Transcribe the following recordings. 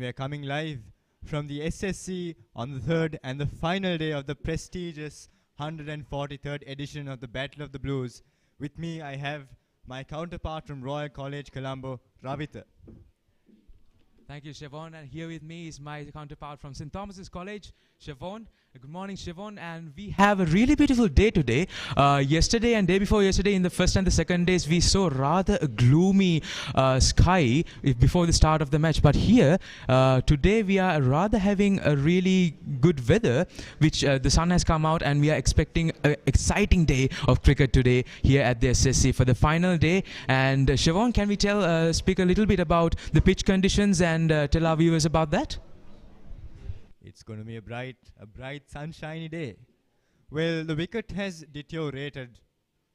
we're coming live from the SSC on the third and the final day of the prestigious 143rd edition of the Battle of the Blues. With me, I have my counterpart from Royal College, Colombo, Ravitha. Thank you, Siobhan. And here with me is my counterpart from St. Thomas's College, Siobhan. Good morning, Siobhan. And we have a really beautiful day today. Yesterday and day before yesterday, in the first and the second days, we saw rather a gloomy sky before the start of the match. But here, today, we are rather having a really good weather, which the sun has come out, and we are expecting an exciting day of cricket today here at the SSC for the final day. And Siobhan, can we speak a little bit about the pitch conditions and tell our viewers about that? It's going to be a bright, sunshiny day. Well, the wicket has deteriorated,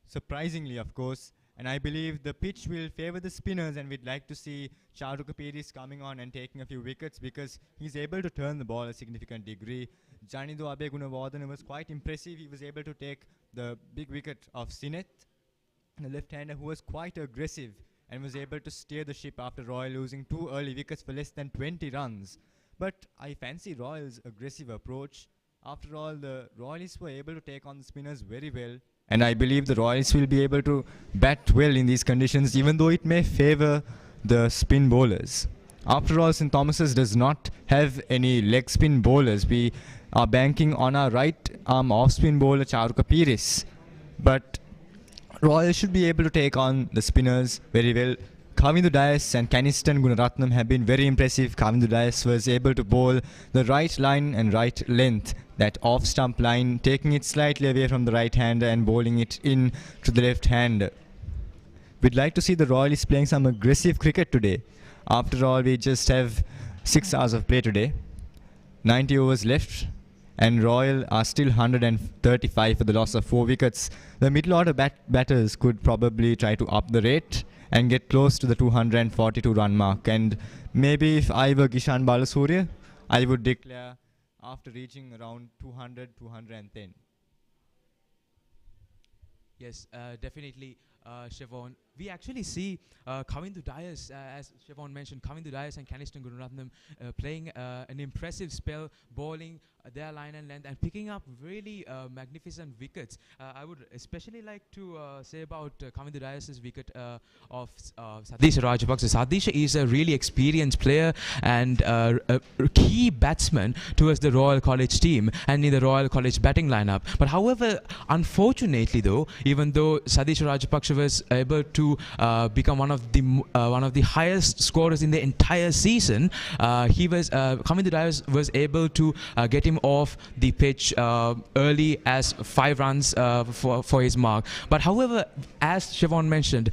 surprisingly, of course, and I believe the pitch will favour the spinners, and we'd like to see Charuka Piris coming on and taking a few wickets because he's able to turn the ball a significant degree. Janido Abegunawardene was quite impressive. He was able to take the big wicket of Sineth, the left-hander who was quite aggressive and was able to steer the ship after Royal losing 2 early wickets for less than 20 runs. But I fancy Royal's aggressive approach. After all, the Royalists were able to take on the spinners very well. And I believe the Royalists will be able to bat well in these conditions, even though it may favour the spin bowlers. After all, St. Thomas's does not have any leg spin bowlers. We are banking on our right arm off-spin bowler, Charuka Piris. But Royal should be able to take on the spinners very well. Kavindu Dias and Kanistan Gunaratnam have been very impressive. Kavindu Dias was able to bowl the right line and right length, that off-stump line, taking it slightly away from the right-hander and bowling it in to the left-hander. We'd like to see the Royalists playing some aggressive cricket today. After all, we just have 6 hours of play today, 90 overs left, and Royal are still 135 for the loss of 4 wickets. The middle order batters could probably try to up the rate and get close to the 242 run mark. And maybe if I were Kishan Balasuriya, I would declare after reaching around 200, 210. Yes, definitely, Siobhan. We actually see Kavindu Dias, as Siobhan mentioned, Kavindu Dias and Kanistan Gunaratnam playing an impressive spell, bowling their line and length and picking up really magnificent wickets. I would especially like to say about Kavindu Dias' wicket of Sadesh Rajapaksa. Sadesh is a really experienced player and a key batsman towards the Royal College team and in the Royal College batting lineup. But however, unfortunately though, even though Sadesh Rajapaksa was able to become one of the highest scorers in the entire season, Kavindu Dias was able to get him off the pitch early as 5 runs for his mark. But however, as Siobhan mentioned,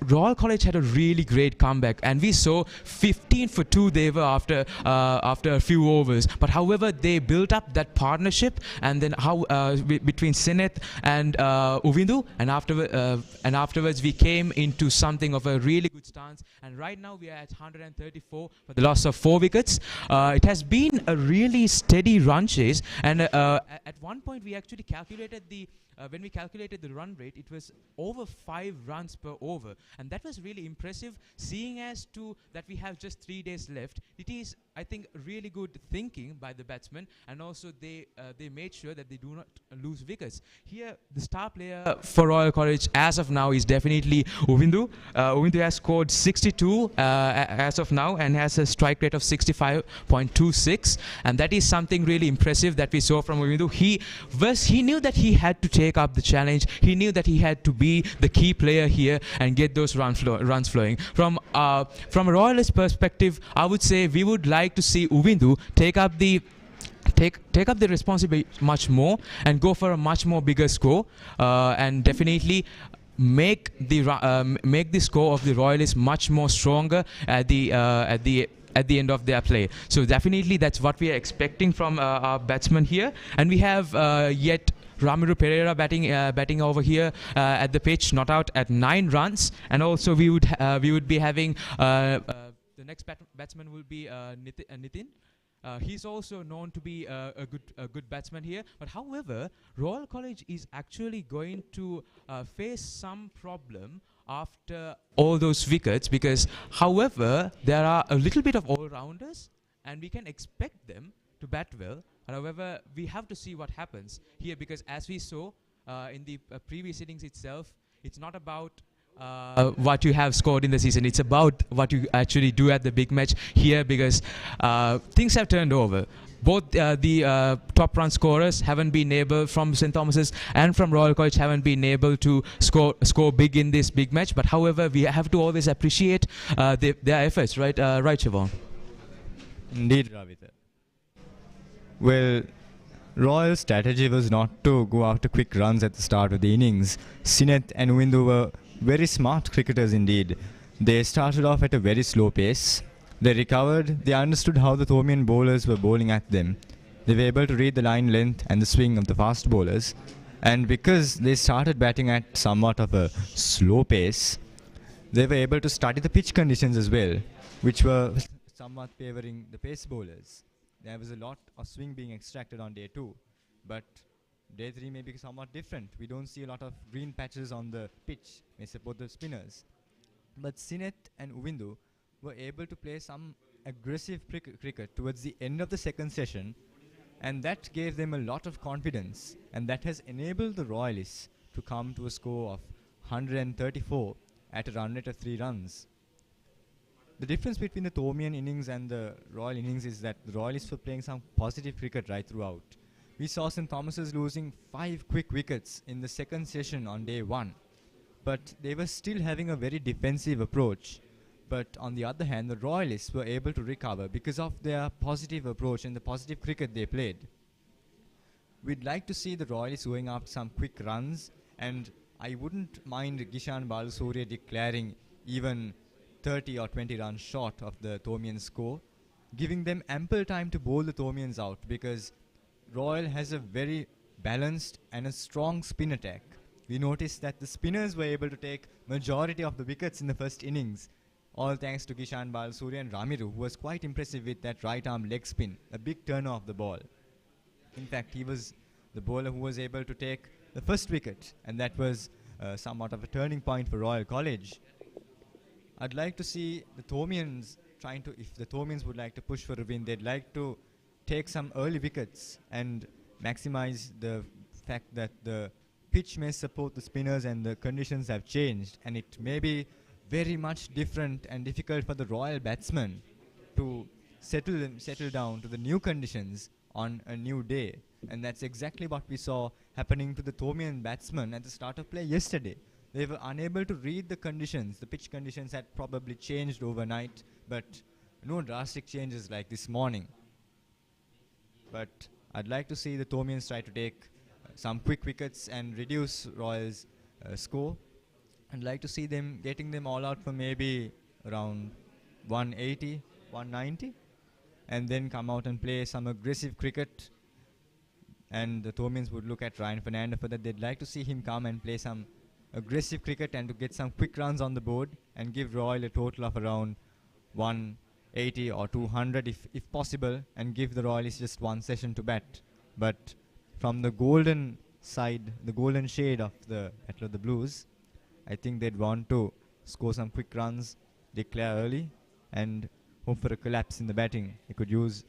Royal College had a really great comeback, and we saw 15 for 2 they were after a few overs. But however, they built up that partnership, and then between Sineth and Uvindu, and afterwards we came into something of a really good stance. And right now we are at 134 for the loss of 4 wickets. It has been a really steady run chase, and at one point we actually calculated when we calculated the run rate, it was over 5 runs per over, and that was really impressive, seeing as to that we have just 3 days left. It is, I think, really good thinking by the batsmen, and also they made sure that they do not lose wickets. Here, the star player for Royal College as of now is definitely Uvindu. Uvindu has scored 62 as of now and has a strike rate of 65.26, and that is something really impressive that we saw from Uvindu. He knew that he had to take up the challenge. He knew that he had to be the key player here and get those runs flowing. From a Royalist perspective, I would say we would like to see Uvindu take up the responsibility much more and go for a much more bigger score, and definitely make the score of the Royalists much more stronger at the end of their play. So definitely that's what we are expecting from our batsmen here. And we have yet Ramiro Pereira batting over here at the pitch, not out at 9 runs. And also we would be having the next batsman will be Nitin. He's also known to be a good batsman here. But however, Royal College is actually going to face some problem after all those wickets, because however there are a little bit of all-rounders and we can expect them to bat well. However, we have to see what happens here, because as we saw in the previous innings itself, it's not about what you have scored in the season. It's about what you actually do at the big match here, because things have turned over. Both the top run scorers haven't been able, from St. Thomas's and from Royal College, haven't been able to score big in this big match. But however, we have to always appreciate their efforts, right? Right, Siobhan? Indeed, Ravitha. Well, Royal's strategy was not to go after quick runs at the start of the innings. Sineth and Uvindu were very smart cricketers indeed. They started off at a very slow pace. They recovered, they understood how the Thomian bowlers were bowling at them. They were able to read the line length and the swing of the fast bowlers. And because they started batting at somewhat of a slow pace, they were able to study the pitch conditions as well, which were somewhat favouring the pace bowlers. There was a lot of swing being extracted on day 2, but day 3 may be somewhat different. We don't see a lot of green patches on the pitch, may support the spinners. But Sineth and Uvindu were able to play some aggressive cricket towards the end of the second session, and that gave them a lot of confidence, and that has enabled the Royalists to come to a score of 134 at a run rate of 3 runs. The difference between the Thomian innings and the Royal innings is that the Royalists were playing some positive cricket right throughout. We saw St. Thomas's losing 5 quick wickets in the second session on day 1, but they were still having a very defensive approach. But on the other hand, the Royalists were able to recover because of their positive approach and the positive cricket they played. We'd like to see the Royalists going after some quick runs, and I wouldn't mind Gishan Balasuriya declaring even 30 or 20 runs short of the Thomian score, giving them ample time to bowl the Thomians out, because Royal has a very balanced and a strong spin attack. We noticed that the spinners were able to take majority of the wickets in the first innings, all thanks to Gishan Balasuriya and Ramiru, who was quite impressive with that right arm leg spin, a big turner of the ball. In fact, he was the bowler who was able to take the first wicket, and that was somewhat of a turning point for Royal College. I'd like to see the Thomians trying to, if the Thomians would like to push for a win, they'd like to take some early wickets and maximize the fact that the pitch may support the spinners and the conditions have changed, and it may be very much different and difficult for the Royal batsmen to settle down to the new conditions on a new day. And that's exactly what we saw happening to the Thomian batsmen at the start of play yesterday. They were unable to read the conditions. The pitch conditions had probably changed overnight, but no drastic changes like this morning. But I'd like to see the Thomians try to take some quick wickets and reduce Royal's score. I'd like to see them getting them all out for maybe around 180, 190, and then come out and play some aggressive cricket. And the Thomians would look at Ryan Fernando for that. They'd like to see him come and play some aggressive cricket and to get some quick runs on the board and give Royal a total of around 180 or 200 if possible, and give the Royalists just one session to bat. But from the golden side, the golden shade of the Battle of the Blues, I think they'd want to score some quick runs, declare early, and hope for a collapse in the batting. They could use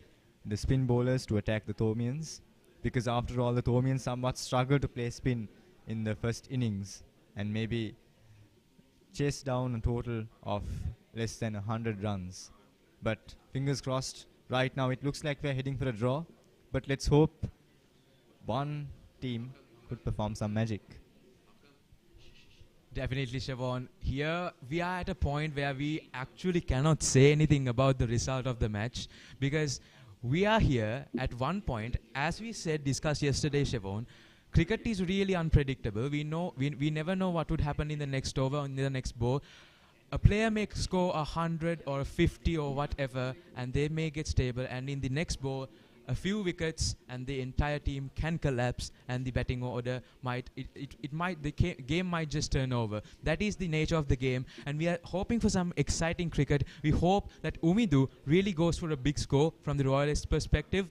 the spin bowlers to attack the Thomians, because after all, the Thomians somewhat struggled to play spin in the first innings and maybe chase down a total of less than 100 runs. But fingers crossed, right now it looks like we're heading for a draw, but let's hope one team could perform some magic. Definitely, Siobhan. Here we are at a point where we actually cannot say anything about the result of the match, because we are here at one point, as we discussed yesterday, Siobhan. Cricket is really unpredictable. We never know what would happen in the next over, in the next ball. A player may score 100 or 50 or whatever, and they may get stable, and in the next ball, a few wickets and the entire team can collapse, and the batting order game might just turn over. That is the nature of the game, and we are hoping for some exciting cricket. We hope that Umidu really goes for a big score from the Royalist perspective.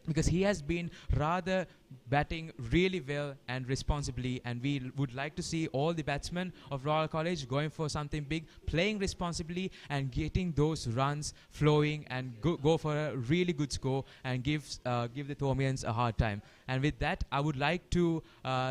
because he has been rather batting really well and responsibly, and we would like to see all the batsmen of Royal College going for something big, playing responsibly and getting those runs flowing, and go for a really good score and give the Thomians a hard time. And with that, I would like to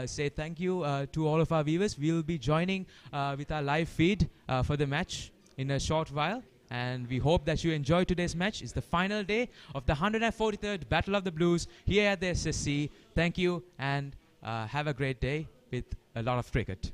say thank you to all of our viewers. We will be joining with our live feed for the match in a short while. And we hope that you enjoy today's match. It's the final day of the 143rd Battle of the Blues here at the SSC. Thank you, and have a great day with a lot of cricket.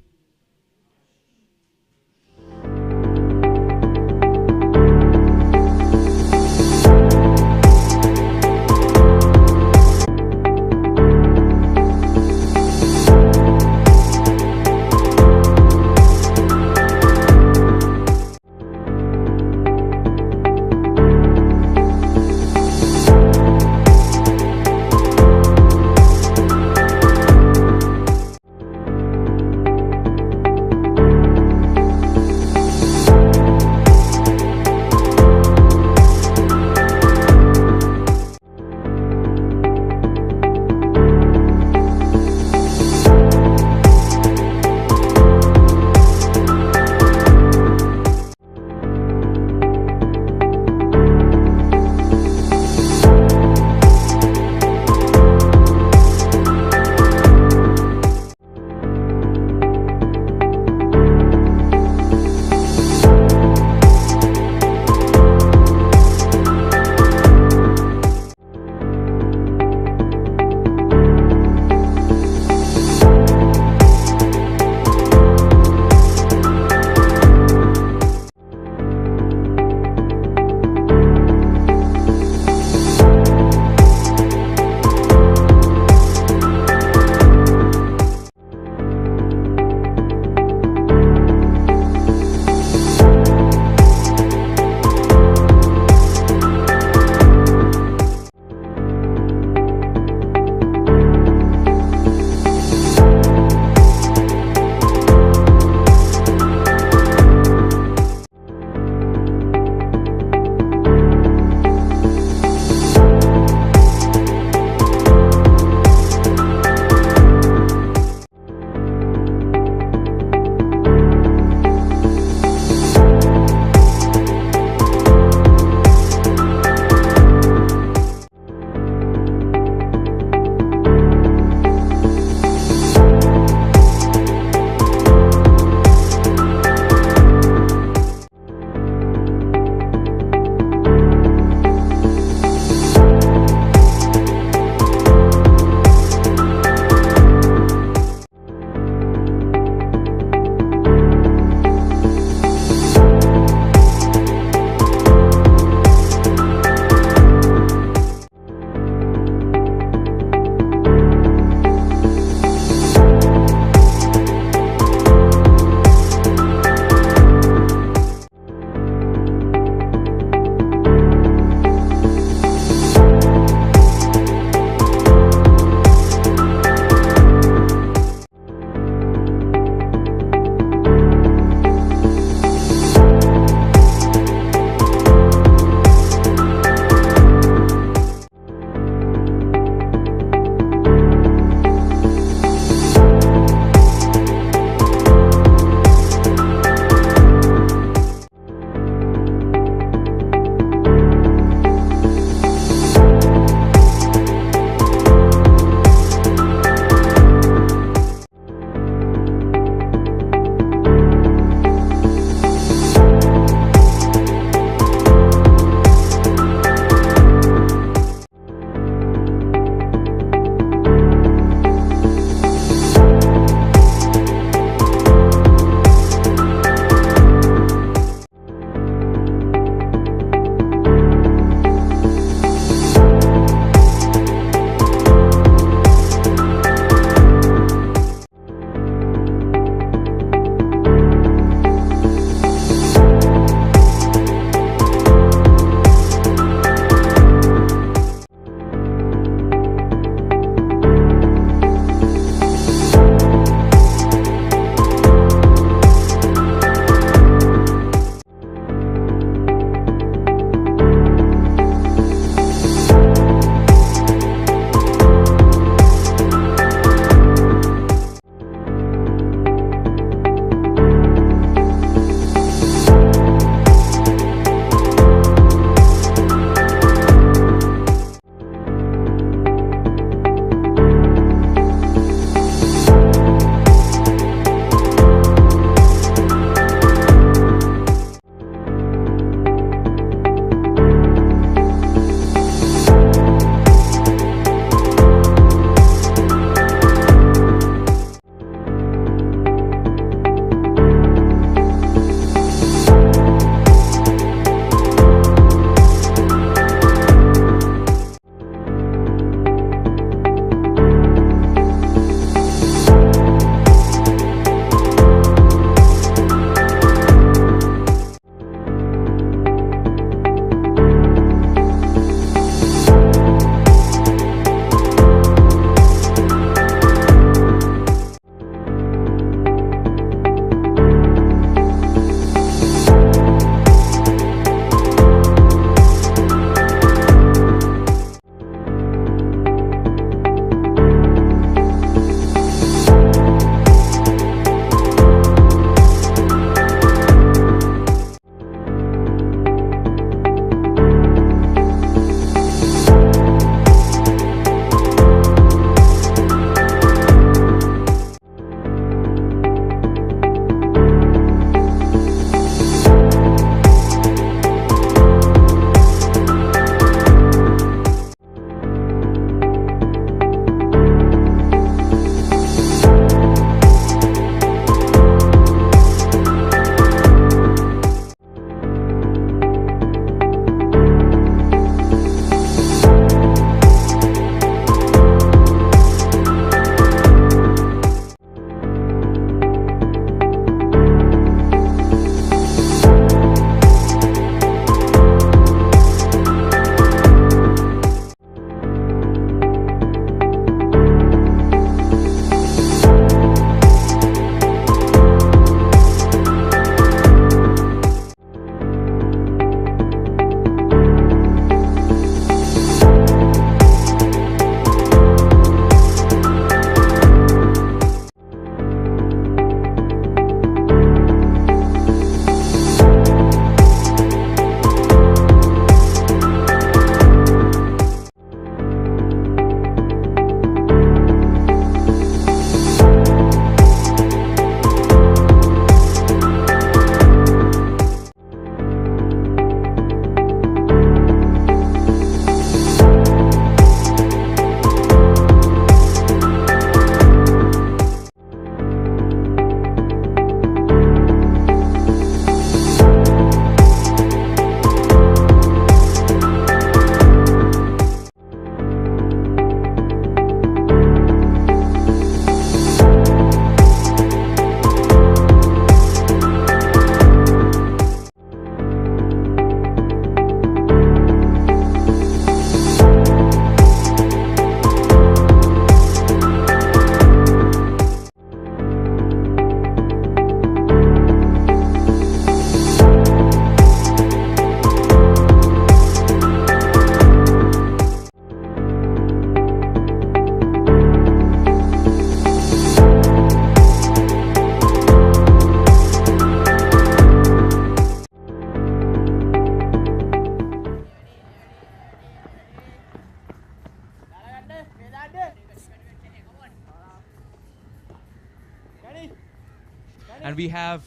And we have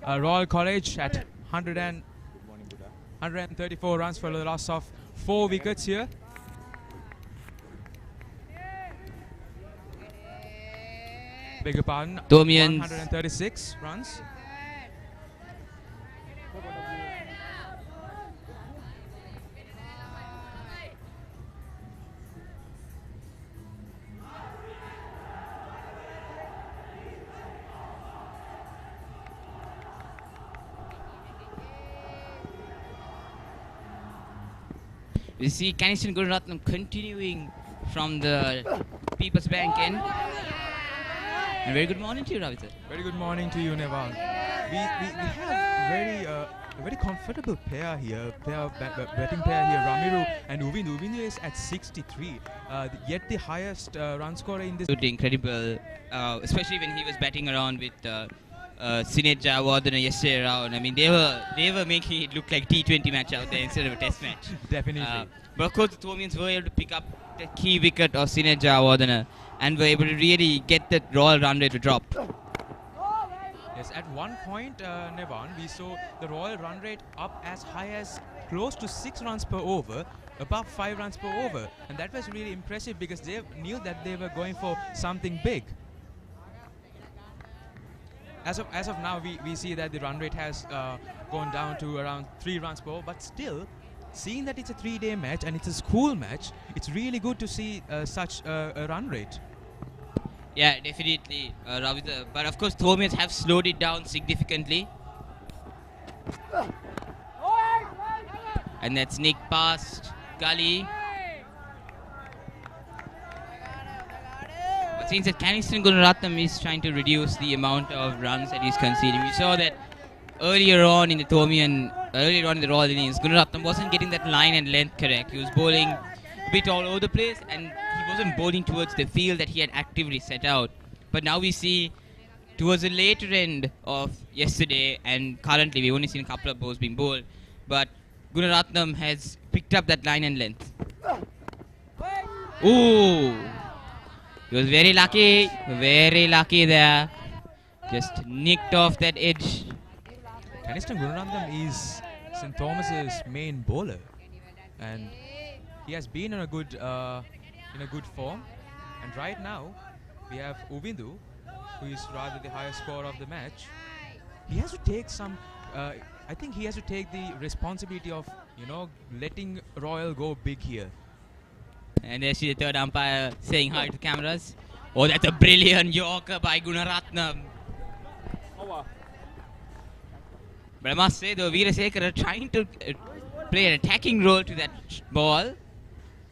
Royal College at 134 runs for the loss of 4 wickets here. Beg your pardon. Thomian 136 runs. We see Kanistan Gururatnam continuing from the People's Bank end. And very good morning to you, Ravitha. Very good morning to you, Nevan. We have a very comfortable pair here, batting pair here, Ramiru and Uvindu. Uvindu is at 63, yet the highest run scorer in this. Incredible, especially when he was batting around with Sinead Jayawardene yesterday around. I mean, they were making it look like T20 match out there instead of a test match. Definitely. But of course, the Thomians were able to pick up the key wicket of Sinead Jayawardene and were able to really get the Royal run rate to drop. Yes, at one point, Nevan, we saw the Royal run rate up as high as close to 6 runs per over, above 5 runs per over. And that was really impressive because they knew that they were going for something big. As of now, we see that the run rate has gone down to around 3 runs per over, but still, seeing that it's a 3-day match and it's a school match, it's really good to see such a run rate. Yeah, definitely, Ravitha. But of course, Thomians have slowed it down significantly. And that's nicked past Gully. But since that Kanistan Gururatnam is trying to reduce the amount of runs that he's conceding, we saw that earlier on in the Royal innings, Gururatnam wasn't getting that line and length correct. He was bowling a bit all over the place and he wasn't bowling towards the field that he had actively set out. But now we see towards the later end of yesterday and currently we've only seen a couple of balls being bowled, but Gururatnam has picked up that line and length. Ooh! He was very lucky there. Just nicked off that edge. Kanistan Gururatnam is St. Thomas's main bowler, and he has been in a good form. And right now, we have Uvindu, who is rather the highest scorer of the match. He has to take some. I think he has to take the responsibility of letting Royal go big here. And there's the third umpire saying hi to the cameras. Oh, that's a brilliant Yorker by Gururatnam. But I must say, though, Veerasekara trying to play an attacking role to that ball.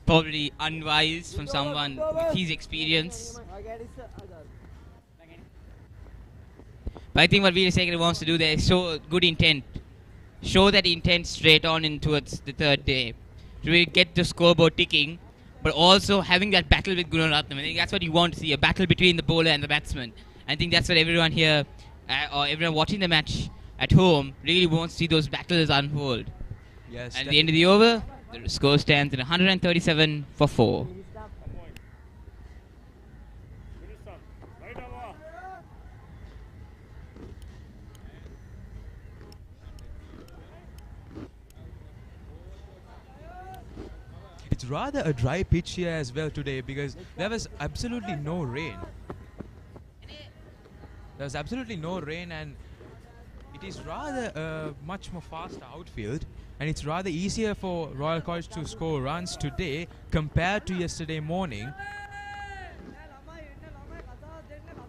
Probably unwise from someone with his experience. But I think what Veerasekara wants to do there is show good intent. Show that intent straight on in towards the third day. To really get the scoreboard ticking. But also having that battle with Gururatnam. I think that's what you want to see, a battle between the bowler and the batsman. I think that's what everyone here, or everyone watching the match at home, really wants to see those battles unfold. Yes. And at the end of the over, the score stands at 137 for 4. It's rather a dry pitch here as well today because there was absolutely no rain. There was absolutely no rain and it is rather a much more faster outfield and it's rather easier for Royal College to score runs today compared to yesterday morning.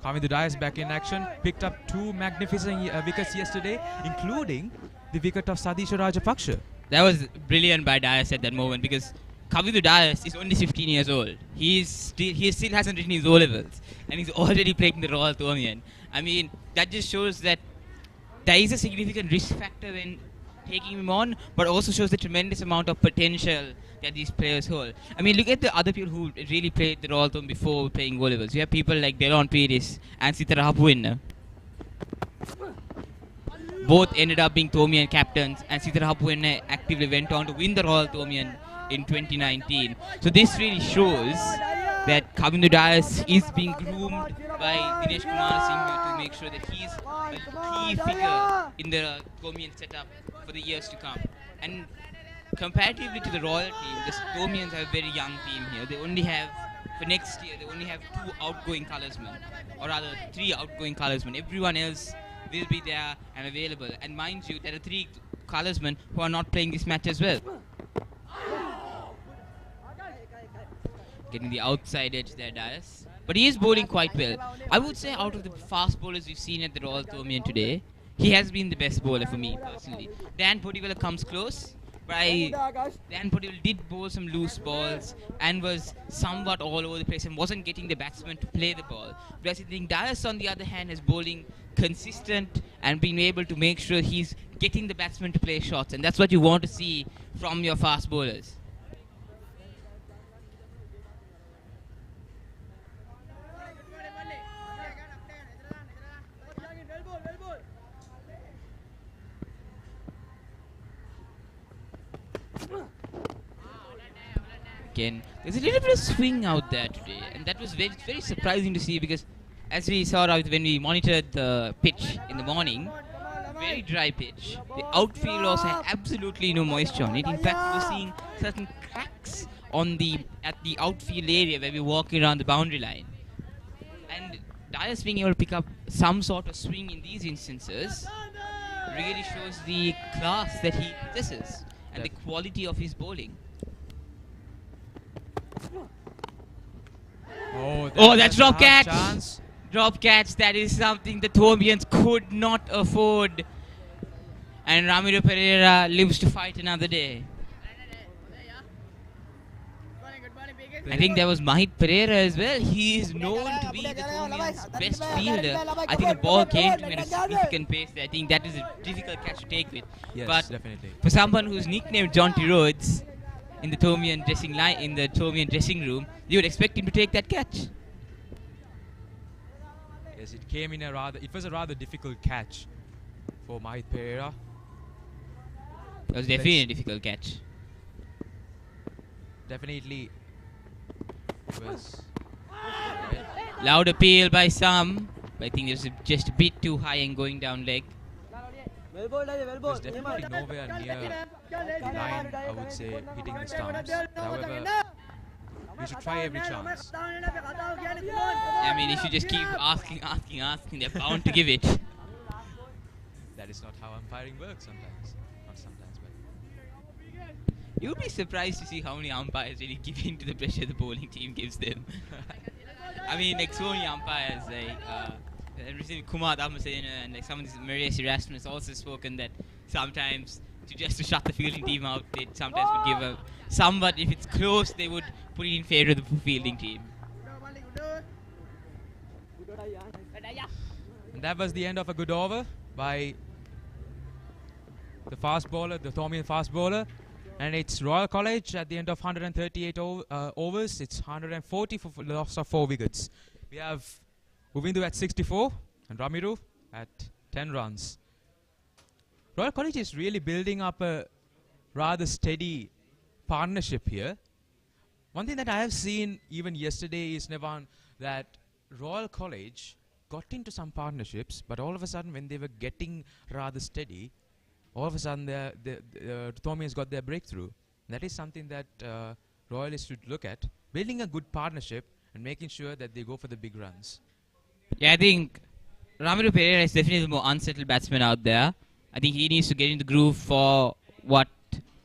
Kavindu Dias back in action, picked up 2 magnificent wickets yesterday, including the wicket of Sadisha Rajapaksha. That was brilliant by Dias at that moment because Kavindu Dias is only 15 years old. He still hasn't written his O-levels and he's already playing the Royal Thomian. I mean, that just shows that there is a significant risk factor when taking him on, but also shows the tremendous amount of potential that these players hold. I mean, look at the other people who really played the Royal Thomian before playing O-levels. You have people like Delon Pires and Sitara Hapuinna. Both ended up being Thomian captains and Sitara Hapuinna actively went on to win the Royal Thomian in 2019. So this really shows that Kavindu Dias is being groomed by Dinesh Kumar Singh to make sure that he's a key figure in the Thomian setup for the years to come. And comparatively to the Royal team, the Thomians are a very young team here. They only have, for next year, they only have 2 outgoing colorsmen, or rather 3 outgoing colorsmen. Everyone else will be there and available. And mind you, there are 3 colorsmen who are not playing this match as well. Getting the outside edge there, Dias. But he is bowling quite well. I would say out of the fast bowlers we've seen at the Royal Thomian today, he has been the best bowler for me personally. Dan Podiwala comes close, but Dan Podiwala did bowl some loose balls and was somewhat all over the place and wasn't getting the batsman to play the ball. Whereas I think Dias on the other hand is bowling consistent and being able to make sure he's getting the batsman to play shots, and that's what you want to see from your fast bowlers. Again, there's a little bit of swing out there today, and that was very, very surprising to see, because as we saw out when we monitored the pitch in the morning, very dry pitch. The outfield also had absolutely no moisture on it. In fact, we were seeing certain cracks on at the outfield area where we were walking around the boundary line. And Dias being able to pick up some sort of swing in these instances really shows the class that he possesses and the quality of his bowling. Oh, that's drop catch! Chance. Drop catch, that is something the Thomians could not afford. And Ramiro Pereira lives to fight another day. I think there was Mahit Pereira as well. He is known to be the Thomians' best fielder. I think the ball came to him at a significant pace. I think that is a difficult catch to take with. Yes, but definitely. For someone who's nicknamed Jonty Rhodes in the Thomian dressing room, you would expect him to take that catch. Yes, it came in it was a rather difficult catch for Mahit Pereira. It was definitely a difficult catch. Definitely it was. Loud appeal by some, but I think it was just a bit too high and going down leg. It was definitely nowhere near the line, I would say, hitting the stumps. However, we should try every chance. I mean, if you just keep asking, they're bound to give it. That is not how umpiring works sometimes. Not sometimes, but You'd be surprised to see how many umpires really give in to the pressure the bowling team gives them. I mean, like so many umpires, like Kumar Dhammasena and like some of these Marius Erasmus also spoken that sometimes to shut the fielding team out, they sometimes would give a somewhat, if it's close, they would put it in favor of the fielding team. and that was the end of a good over by the fast bowler, the Thomian fast bowler. And it's Royal College at the end of 138 overs. It's 140 for loss of 4 wickets. We have Uvindu at 64 and Ramiru at 10 runs. Royal College is really building up a rather steady partnership here. One thing that I have seen even yesterday is, Nevan, that Royal College got into some partnerships, but all of a sudden when they were getting rather steady, all of a sudden the Thomians got their breakthrough. And that is something that Royalists should look at, building a good partnership and making sure that they go for the big runs. Yeah, I think Ramiro Pereira is definitely the more unsettled batsman out there. I think he needs to get in the groove to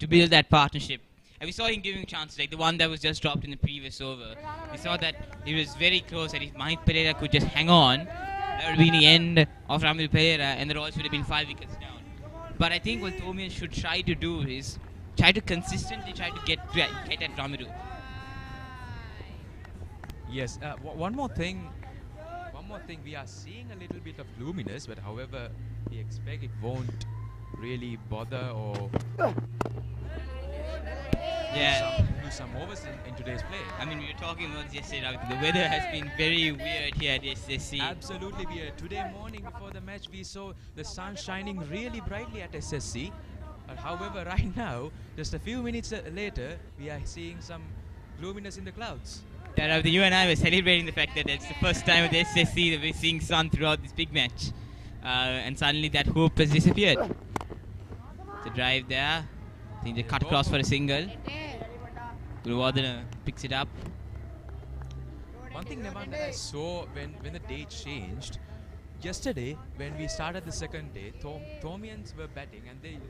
build that partnership. And we saw him giving chances, like the one that was just dropped in the previous over. We saw that he was very close, and if Mahit Pereira could just hang on, that would be the end of Ramiro Pereira, and the Royals would have been 5 wickets down. But I think what Thomian should try to do is consistently try to get at Ramiru. Yes, one more thing, we are seeing a little bit of gloominess, but however, we expect it won't really bother or do some overs in today's play. I mean, we were talking about this yesterday. The weather has been very weird here at SSC. Absolutely weird. Today morning before the match, we saw the sun shining really brightly at SSC. However, right now, just a few minutes later, we are seeing some gloominess in the clouds. Yeah, Ravita, you and I were celebrating the fact that it's the first time at the SSC that we're seeing sun throughout this big match. And suddenly that hope has disappeared. The drive there. I think they cut across for a single. Guruvardhana picks it up. One thing, Nevan, that I saw when the day changed, yesterday when we started the second day, Thomians were batting and they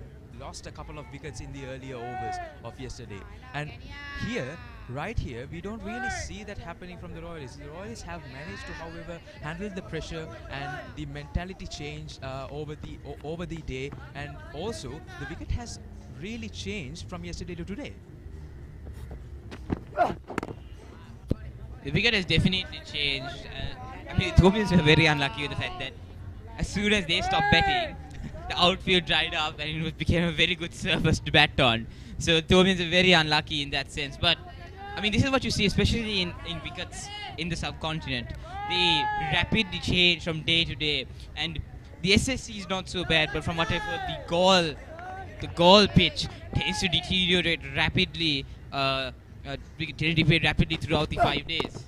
lost a couple of wickets in the earlier overs of yesterday. And here, right here, we don't really see that happening from the Royals. The Royals have managed to, however, handle the pressure and the mentality change over the day, and also the wicket has really changed from yesterday to today. The wicket has definitely changed. I mean, the Thomians were very unlucky with the fact that as soon as they stopped batting, the outfield dried up and it became a very good surface to bat on. So Thomians are very unlucky in that sense. But I mean, this is what you see, especially in wickets in the subcontinent. They rapidly change from day to day. And the SSC is not so bad, but from what I've heard, the Gaul pitch tends to deteriorate rapidly. Throughout the 5 days.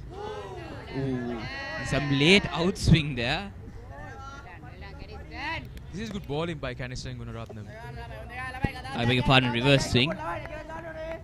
Ooh, some late outswing there. This is good bowling by Kanistan Gunaratnam. I beg your pardon, reverse swing. Yeah,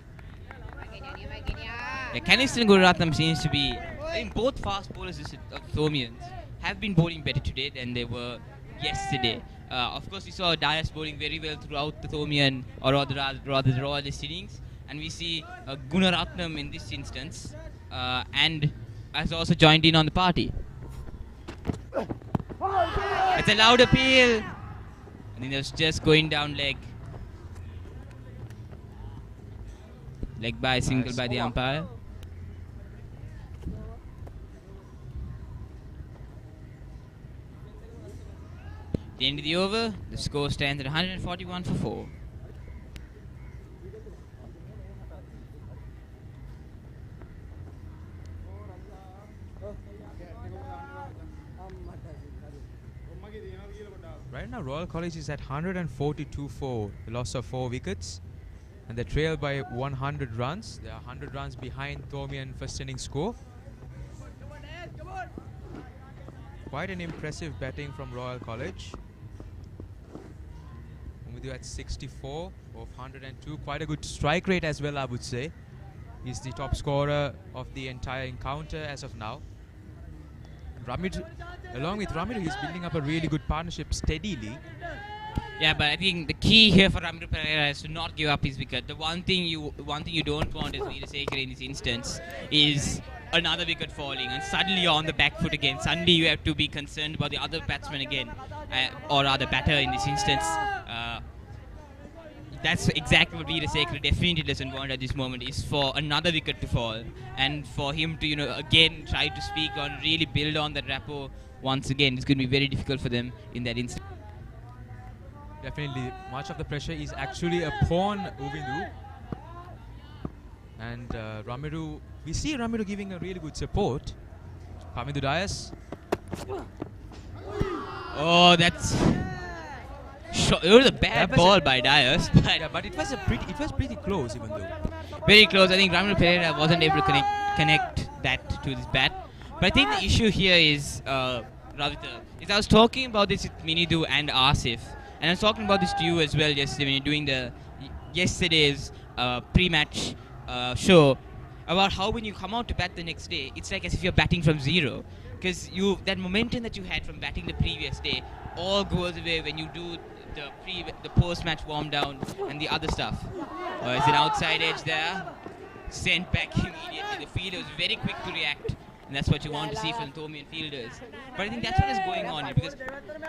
Kanistan Gunaratnam seems to be, I think both fast bowlers of Thomians have been bowling better today than they were yesterday. Of course, we saw Dias bowling very well throughout the Thomian, or rather the Royalist innings. And we see Gunaratnam in this instance, and has also joined in on the party. It's a loud appeal. I think it was just going down leg. Leg by single by the umpire. At the end of the over, the score stands at 141 for 4. Right now, Royal College is at 142 for the loss of 4 wickets, and they trail by 100 runs. They are 100 runs behind Thomian first inning score. Quite an impressive batting from Royal College. Umidu at 64 of 102. Quite a good strike rate as well, I would say. He's the top scorer of the entire encounter as of now. Along with Ramidu, he's building up a really good partnership steadily. Yeah, but I think the key here for Ramidu Pereira is to not give up his wicket. The one thing you don't want as Veerasekara in this instance is another wicket falling, and suddenly you're on the back foot again. Suddenly you have to be concerned about the other batsman again, or rather batter in this instance. That's exactly what Veerasekara definitely doesn't want at this moment, is for another wicket to fall and for him to, again try to speak on, really build on that rapport once again. It's going to be very difficult for them in that instance. Definitely, much of the pressure is actually upon Uvindu. And Ramidu, we see Ramidu giving a really good support. Pamindu Dias. Oh, that's... It was a bad ball by Dias, but it was pretty close, even though. Very close. I think Ramidu Pereira wasn't able to connect that to his bat. But I think the issue here is, Ravita, is I was talking about this with Minidu and Asif, and I was talking about this to you as well yesterday when you're doing yesterday's pre-match show, about how when you come out to bat the next day, it's like as if you're batting from zero, because that momentum that you had from batting the previous day all goes away when you do the post-match warm down and the other stuff. It's an outside edge there, sent back immediately. The fielder was very quick to react, and that's what you want to see from Thomian fielders. But I think that's what is going on here, because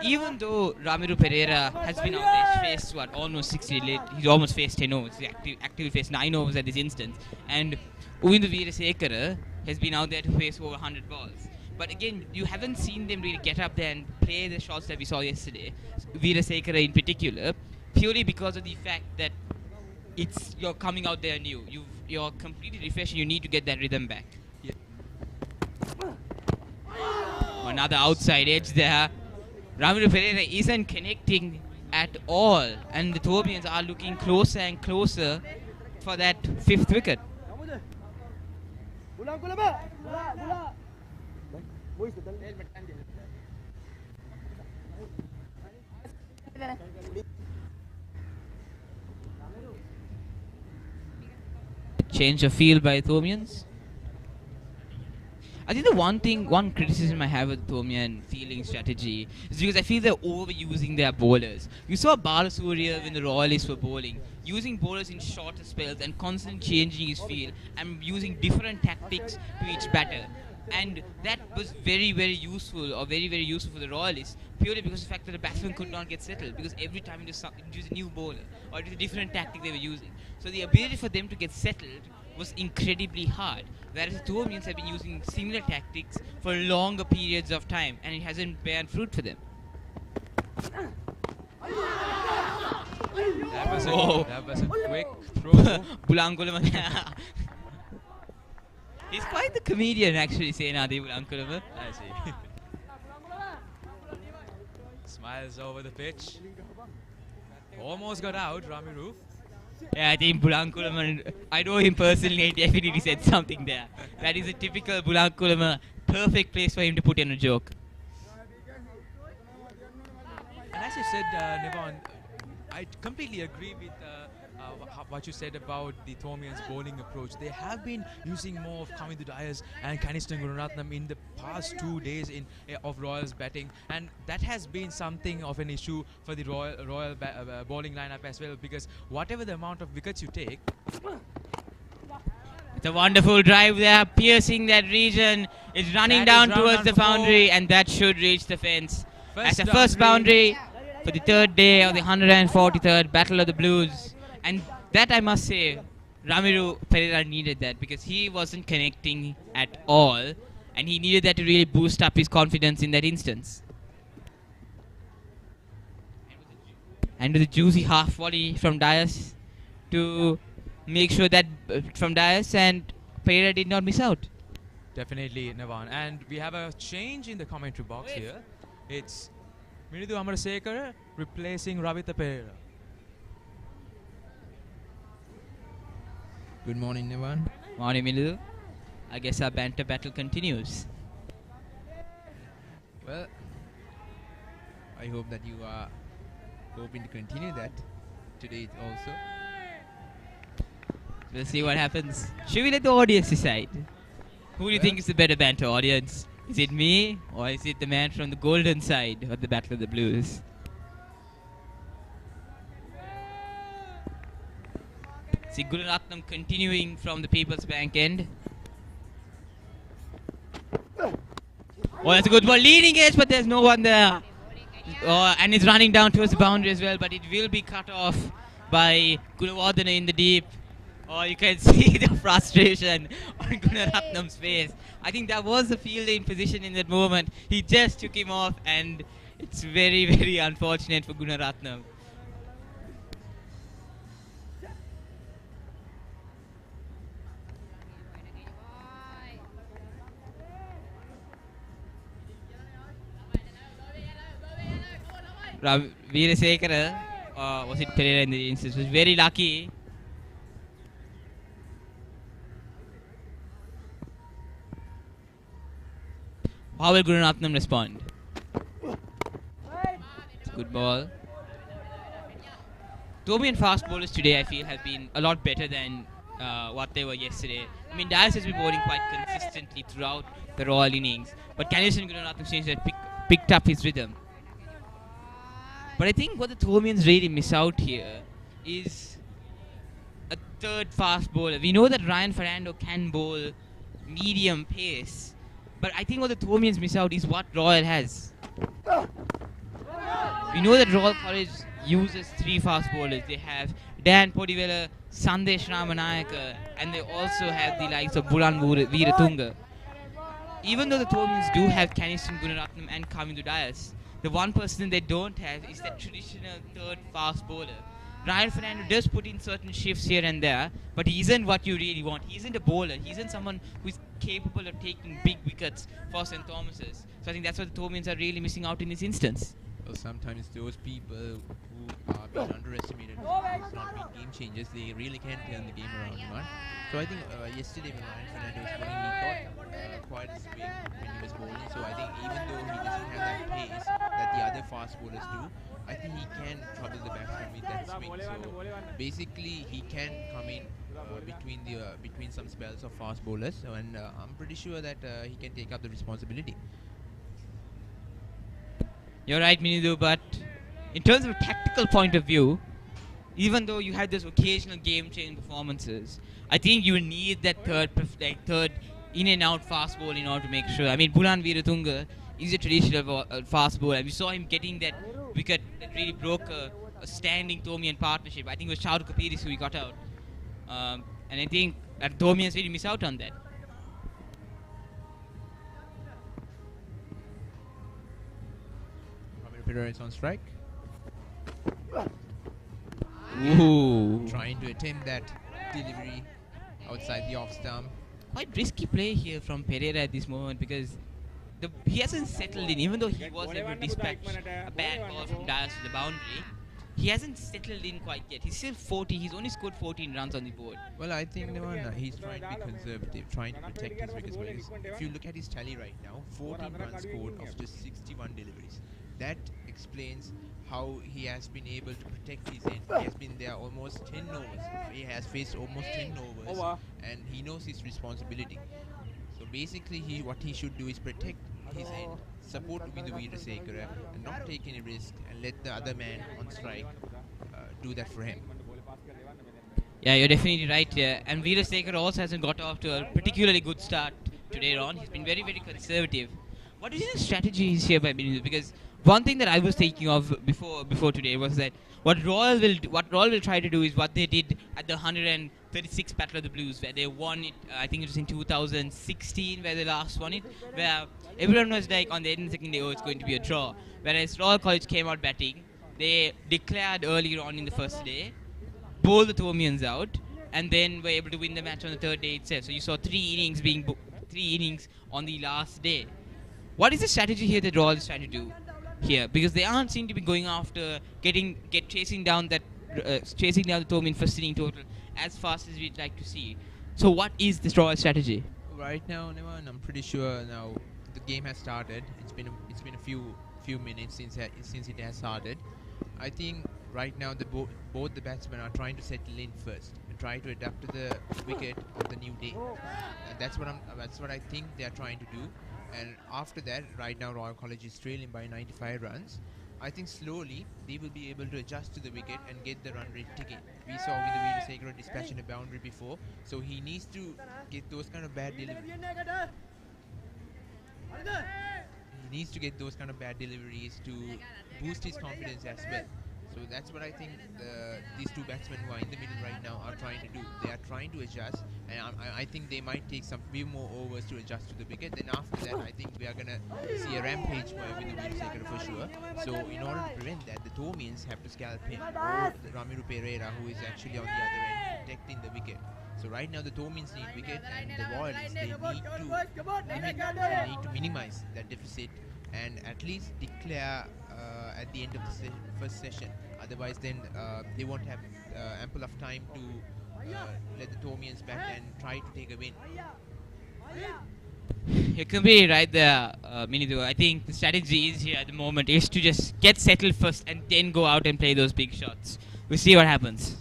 even though Ramidu Pereira has been out there, he's faced almost 60, he's almost faced 10 overs, he's actively faced 9 overs at this instance, and Uvindu Veerasekara has been out there to face over 100 balls. But again, you haven't seen them really get up there and play the shots that we saw yesterday, Veerasekara in particular, purely because of the fact that you're coming out there new. You're completely refreshed and you need to get that rhythm back. Yeah. Another outside edge there. Ramidu Pereira isn't connecting at all, and the Thomians are looking closer and closer for that 5th wicket. Change of field by Thomians. I think the one criticism I have with Thomian fielding strategy is because I feel they're overusing their bowlers. You saw Balasuriya when the Royalists were bowling, using bowlers in shorter spells and constantly changing his field and using different tactics to each batter. And that was very, very useful, or very, very useful for the Royalists, purely because of the fact that the batsman could not get settled, because every time it was a new bowler, or it was a different tactic they were using. So the ability for them to get settled was incredibly hard, whereas the Thomians have been using similar tactics for longer periods of time, and it hasn't borne fruit for them. That was a quick throw. Bulankulama. He's quite the comedian, actually, Senadi Bulankulama. I see. Smiles over the pitch. Almost got out, Ramiru. Yeah, I think Bulankulama, I know him personally, he definitely said something there. That is a typical Bulankulama, perfect place for him to put in a joke. And as you said, Nivan, I completely agree with what you said about the Thomians' bowling approach. They have been using more of Kamindu Dias and Kanistan Gunaratnam in the past 2 days of Royals batting, and that has been something of an issue for the Royal bowling lineup as well, because whatever the amount of wickets you take, It's a wonderful drive there, piercing that region. It's running down towards the boundary, and that should reach the fence. As a first boundary for the third day of the 143rd Battle of the Blues. And that, I must say, Ramiru Pereira needed that, because he wasn't connecting at all, and he needed that to really boost up his confidence in that instance. And with a juicy half volley from Dias to make sure that from Dias, and Pereira did not miss out. definitely Nivan. And we have a change in the commentary box here. It's Minidu Amarasekara replacing Ravitha Pereira. Good morning, Nevan. Morning, Milu. I guess our banter battle continues. Well, I hope that you are hoping to continue that today also. We'll see what happens. Should we let the audience decide? Who do you think is the better banter audience? Is it me, or is it the man from the golden side of the Battle of the Blues? See Gunaratnam continuing from the People's Bank end. Oh, that's a good ball. Leading edge, but there's no one there. Oh, and it's running down towards the boundary as well, but it will be cut off by Gunawardena in the deep. Oh, you can see the frustration on Gunaratnam's face. I think that was the fielding position in that moment. He just took him off, and it's very, very unfortunate for Gunaratnam. Veerasekara, was it Pereira in the instance, was very lucky. How will Gunaratnam respond? It's a good ball. Thomian fast bowlers today, I feel, have been a lot better than what they were yesterday. I mean, Dias has been bowling quite consistently throughout the Royal innings, but Kanistan Gunaratnam seems to have picked up his rhythm. But I think what the Thomians really miss out here is a third fast bowler. We know that Ryan Fernando can bowl medium pace, but I think what the Thomians miss out is what Royal has. We know that Royal College uses three fast bowlers. They have Dan Podivela, Sandesh Ramanayaka, and they also have the likes of Bulan Veeratunga. Even though the Thomians do have Kanistan Gunaratnam and Kamindu Dias, the one person they don't have is that traditional third fast bowler. Ryan Fernando does put in certain shifts here and there, but he isn't what you really want. He isn't a bowler. He isn't someone who is capable of taking big wickets for St. Thomas's. So I think that's what the Thomians are really missing out in this instance. Well, sometimes those people who been underestimated, who's not been game changers, they really can turn the game around, man. So I think yesterday when Ryan Fernando was bowling, he got quite a swing when he was bowling. So I think even though he doesn't have that pace that the other fast bowlers do, I think he can trouble the batsman with that swing. So basically, he can come in between some spells of fast bowlers, and I'm pretty sure that he can take up the responsibility. You're right, Minidu, but in terms of a tactical point of view, even though you have those occasional game-changing performances, I think you need that third in and out fast ball in order to make sure. I mean, Bulan Veeratunga is a traditional fast bowler. We saw him getting that wicket that really broke a standing Thomian partnership. I think it was Charu Kapiris who he got out. And I think that Thomians really miss out on that. Pereira is on strike. Ooh. Trying to attempt that delivery outside the off stump. Quite risky play here from Pereira at this moment because he hasn't settled in, even though he was able to dispatch a bad ball from Dias to the boundary. He hasn't settled in quite yet. He's still 40. He's only scored 14 runs on the board. Well, I think he's trying to be conservative, trying to protect his wickets. If you look at his tally right now, 14 runs scored of just 61 deliveries. That explains how he has been able to protect his end. He has been there almost 10 overs. He has faced almost 10 overs, and he knows his responsibility. So basically, what he should do is protect his end, support Windu Veerasekara, and not take any risk, and let the other man on strike do that for him. Yeah, you're definitely right here. And Veerasekara also hasn't got off to a particularly good start today, Ron. He's been very, very conservative. What do you think the strategy is here by Minidu? Because one thing that I was thinking of before today was that what Royal will try to do is what they did at the 136th Battle of the Blues, where they won it. I think it was in 2016 where they last won it, where everyone was like on the end of the second day, oh, it's going to be a draw. Whereas Royal College came out batting, they declared earlier on in the first day, bowled the Thomians out, and then were able to win the match on the third day itself. So you saw three innings on the last day. What is the strategy here that Royal is trying to do here? Because they aren't seem to be going after chasing down the Thomian first inning total as fast as we'd like to see. So what is this Royal strategy? Right now, Nevan, I'm pretty sure now the game has started. It's been a few minutes since it has started. I think right now both the batsmen are trying to settle in first and try to adapt to the wicket of the new day. And that's what I think they are trying to do. And after that, right now Royal College is trailing by 95 runs. I think slowly they will be able to adjust to the wicket and get the run rate ticking. We saw with the Veerasekara dispatching a boundary before, so he needs to get those kind of bad deliveries. He needs to get those kind of bad deliveries to boost his confidence as well. So that's what I think these two batsmen who are in the middle right now are trying to do. They are trying to adjust, and I think they might take some few more overs to adjust to the wicket. Then after that, I think we are going to see a rampage with the Veerasekara for sure. So in order to prevent that, the Thomians have to scalp him, or Ramiru Pereira, who is actually on the other end protecting the wicket. So right now the Thomians need wicket, and the Royals, they need to minimize that deficit and at least declare at the end of the first session. Otherwise, then they won't have ample of time to let the Thomians back and try to take a win. You're completely right there, Minidu. I think the strategy is here at the moment is to just get settled first and then go out and play those big shots. We'll see what happens.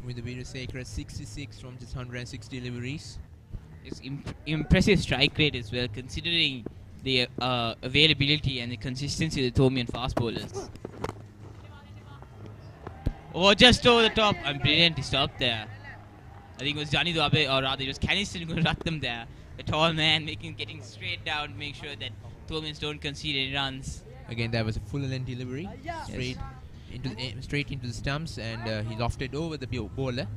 With the Veerasekara 66 from just 160 deliveries. It's impressive strike rate as well, considering the availability and the consistency of the Thomian fast bowlers. Oh, just over the top. And brilliantly stopped there. I think it was Jani Dwabe, or rather it was Caniston Gunaratnam there. The tall man getting straight down to make sure that Thomians don't concede any runs. Again, that was a full length delivery. Straight into the stumps, and he lofted over the bowler.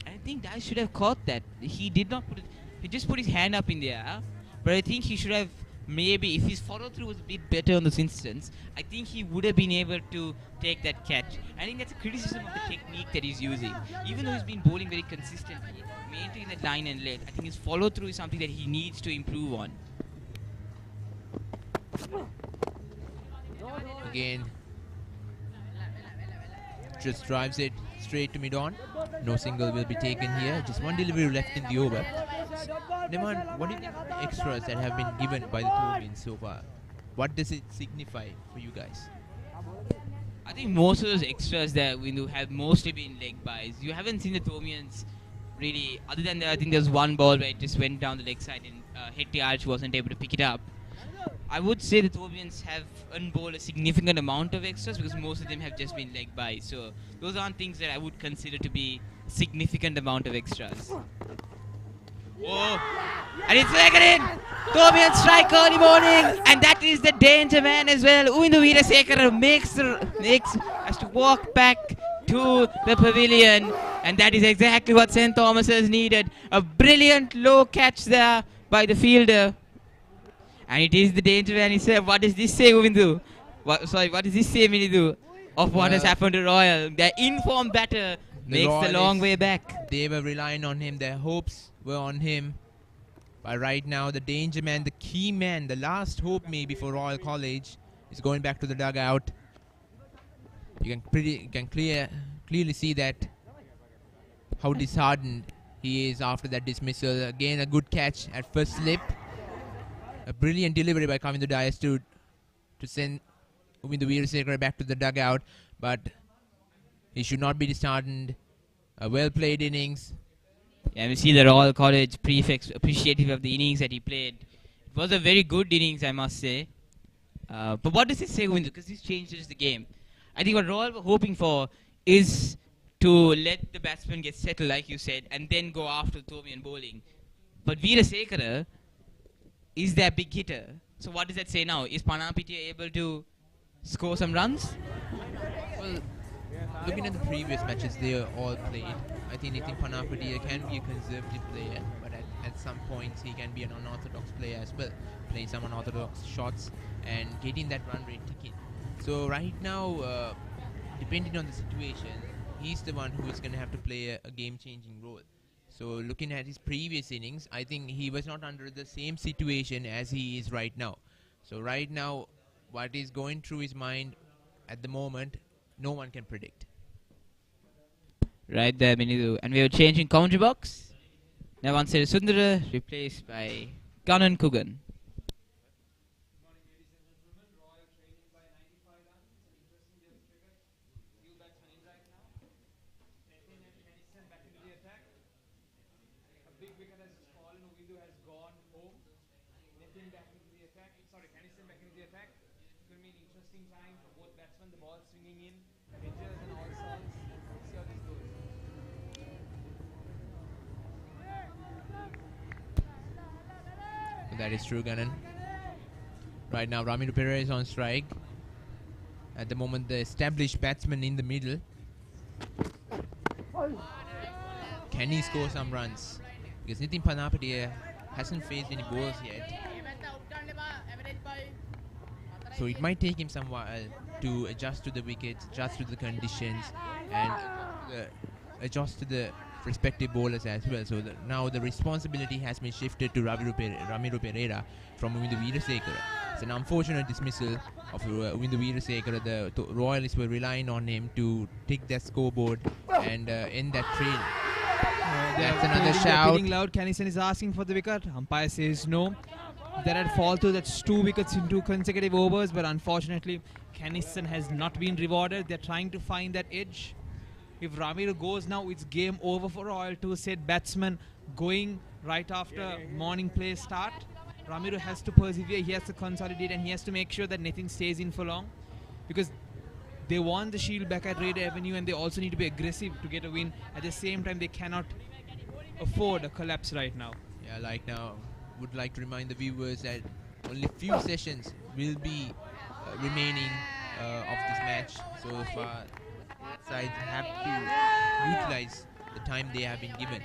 I think Dice should have caught that. He did not put it. he just put his hand up in the air. But I think he should have maybe, if his follow through was a bit better on this instance, I think he would have been able to take that catch. I think that's a criticism of the technique that he's using. Even though he's been bowling very consistently, maintaining that line and length, I think his follow through is something that he needs to improve on. Again, just drives it straight to mid-on. No single will be taken here. Just one delivery left in the over. Neman, what are the extras that have been given by the Thomians so far? What does it signify for you guys? I think most of those extras that we do have mostly been leg buys. You haven't seen the Thomians really, other than I think there's one ball where it just went down the leg side and hit the arch, wasn't able to pick it up. I would say the Thomians have unbowled a significant amount of extras because most of them have just been leg buys. So those aren't things that I would consider to be significant amount of extras. Oh, and it's taken in. Thomian strike early morning, and that is the danger man as well. Uvindu Veerasekara has to walk back to the pavilion, and that is exactly what St. Thomas has needed. A brilliant low catch there by the fielder. And it is the danger man. He said, what does this say, Uvindu? What does this say, Minidu, of what has happened to Royal? Their informed batter makes the long way back. They were relying on him. Their hopes were on him. But right now, the danger man, the key man, the last hope maybe for Royal College is going back to the dugout. You can clearly see that how disheartened he is after that dismissal. Again, a good catch at first slip. A brilliant delivery by Kavindu Dias to send Uvindu Veerasekara back to the dugout. But he should not be disheartened. A well-played innings. Yeah, we see the Royal College prefects appreciative of the innings that he played. It was a very good innings, I must say. But what does it say, Uvindu? Because this changes the game. I think what Royal were hoping for is to let the batsman get settled, like you said, and then go after Thomian bowling. But Veerasekara is their big hitter. So what does that say now? Is Panapitiya able to score some runs? Well, looking at the previous matches they are all played, I think Nitin Panapitiya can be a conservative player, but at some points he can be an unorthodox player as well, playing some unorthodox shots and getting that run rate ticking. So right now, depending on the situation, he's the one who is going to have to play a game-changing role. So looking at his previous innings, I think he was not under the same situation as he is right now. So right now, what is going through his mind at the moment, no one can predict. Right there, Minidu. And we are changing commentary box. Now Ansari Sundara replaced by Ganan Kugan. That is true, Ganan. Right now, Ramiro Pereira is on strike. At the moment, the established batsman in the middle. Can he score some runs? Because Nitin Panapitiya hasn't faced any balls yet. So it might take him some while to adjust to the wickets, adjust to the conditions, and adjust to the respective bowlers as well. So now the responsibility has been shifted to Ramiro Pereira from Uvindu Veerasekara. It's an unfortunate dismissal of Uvindu Veerasekara. The Royalists were relying on him to take their scoreboard and end that trail. That's another shout. Feeling loud. Kennison is asking for the wicket. Umpire says no. That had fall through. That's 2 wickets in 2 consecutive overs. But unfortunately, Kennison has not been rewarded. They're trying to find that edge. If Ramiro goes now, it's game over for Royal. 2 set batsman going right after morning play start. Ramiro has to persevere. He has to consolidate and he has to make sure that Nitin stays in for long. Because they want the shield back at Raider Avenue and they also need to be aggressive to get a win. At the same time, they cannot afford a collapse right now. Yeah, like now, would like to remind the viewers that only few sessions will be remaining of this match. So far, sides have to utilize the time they have been given.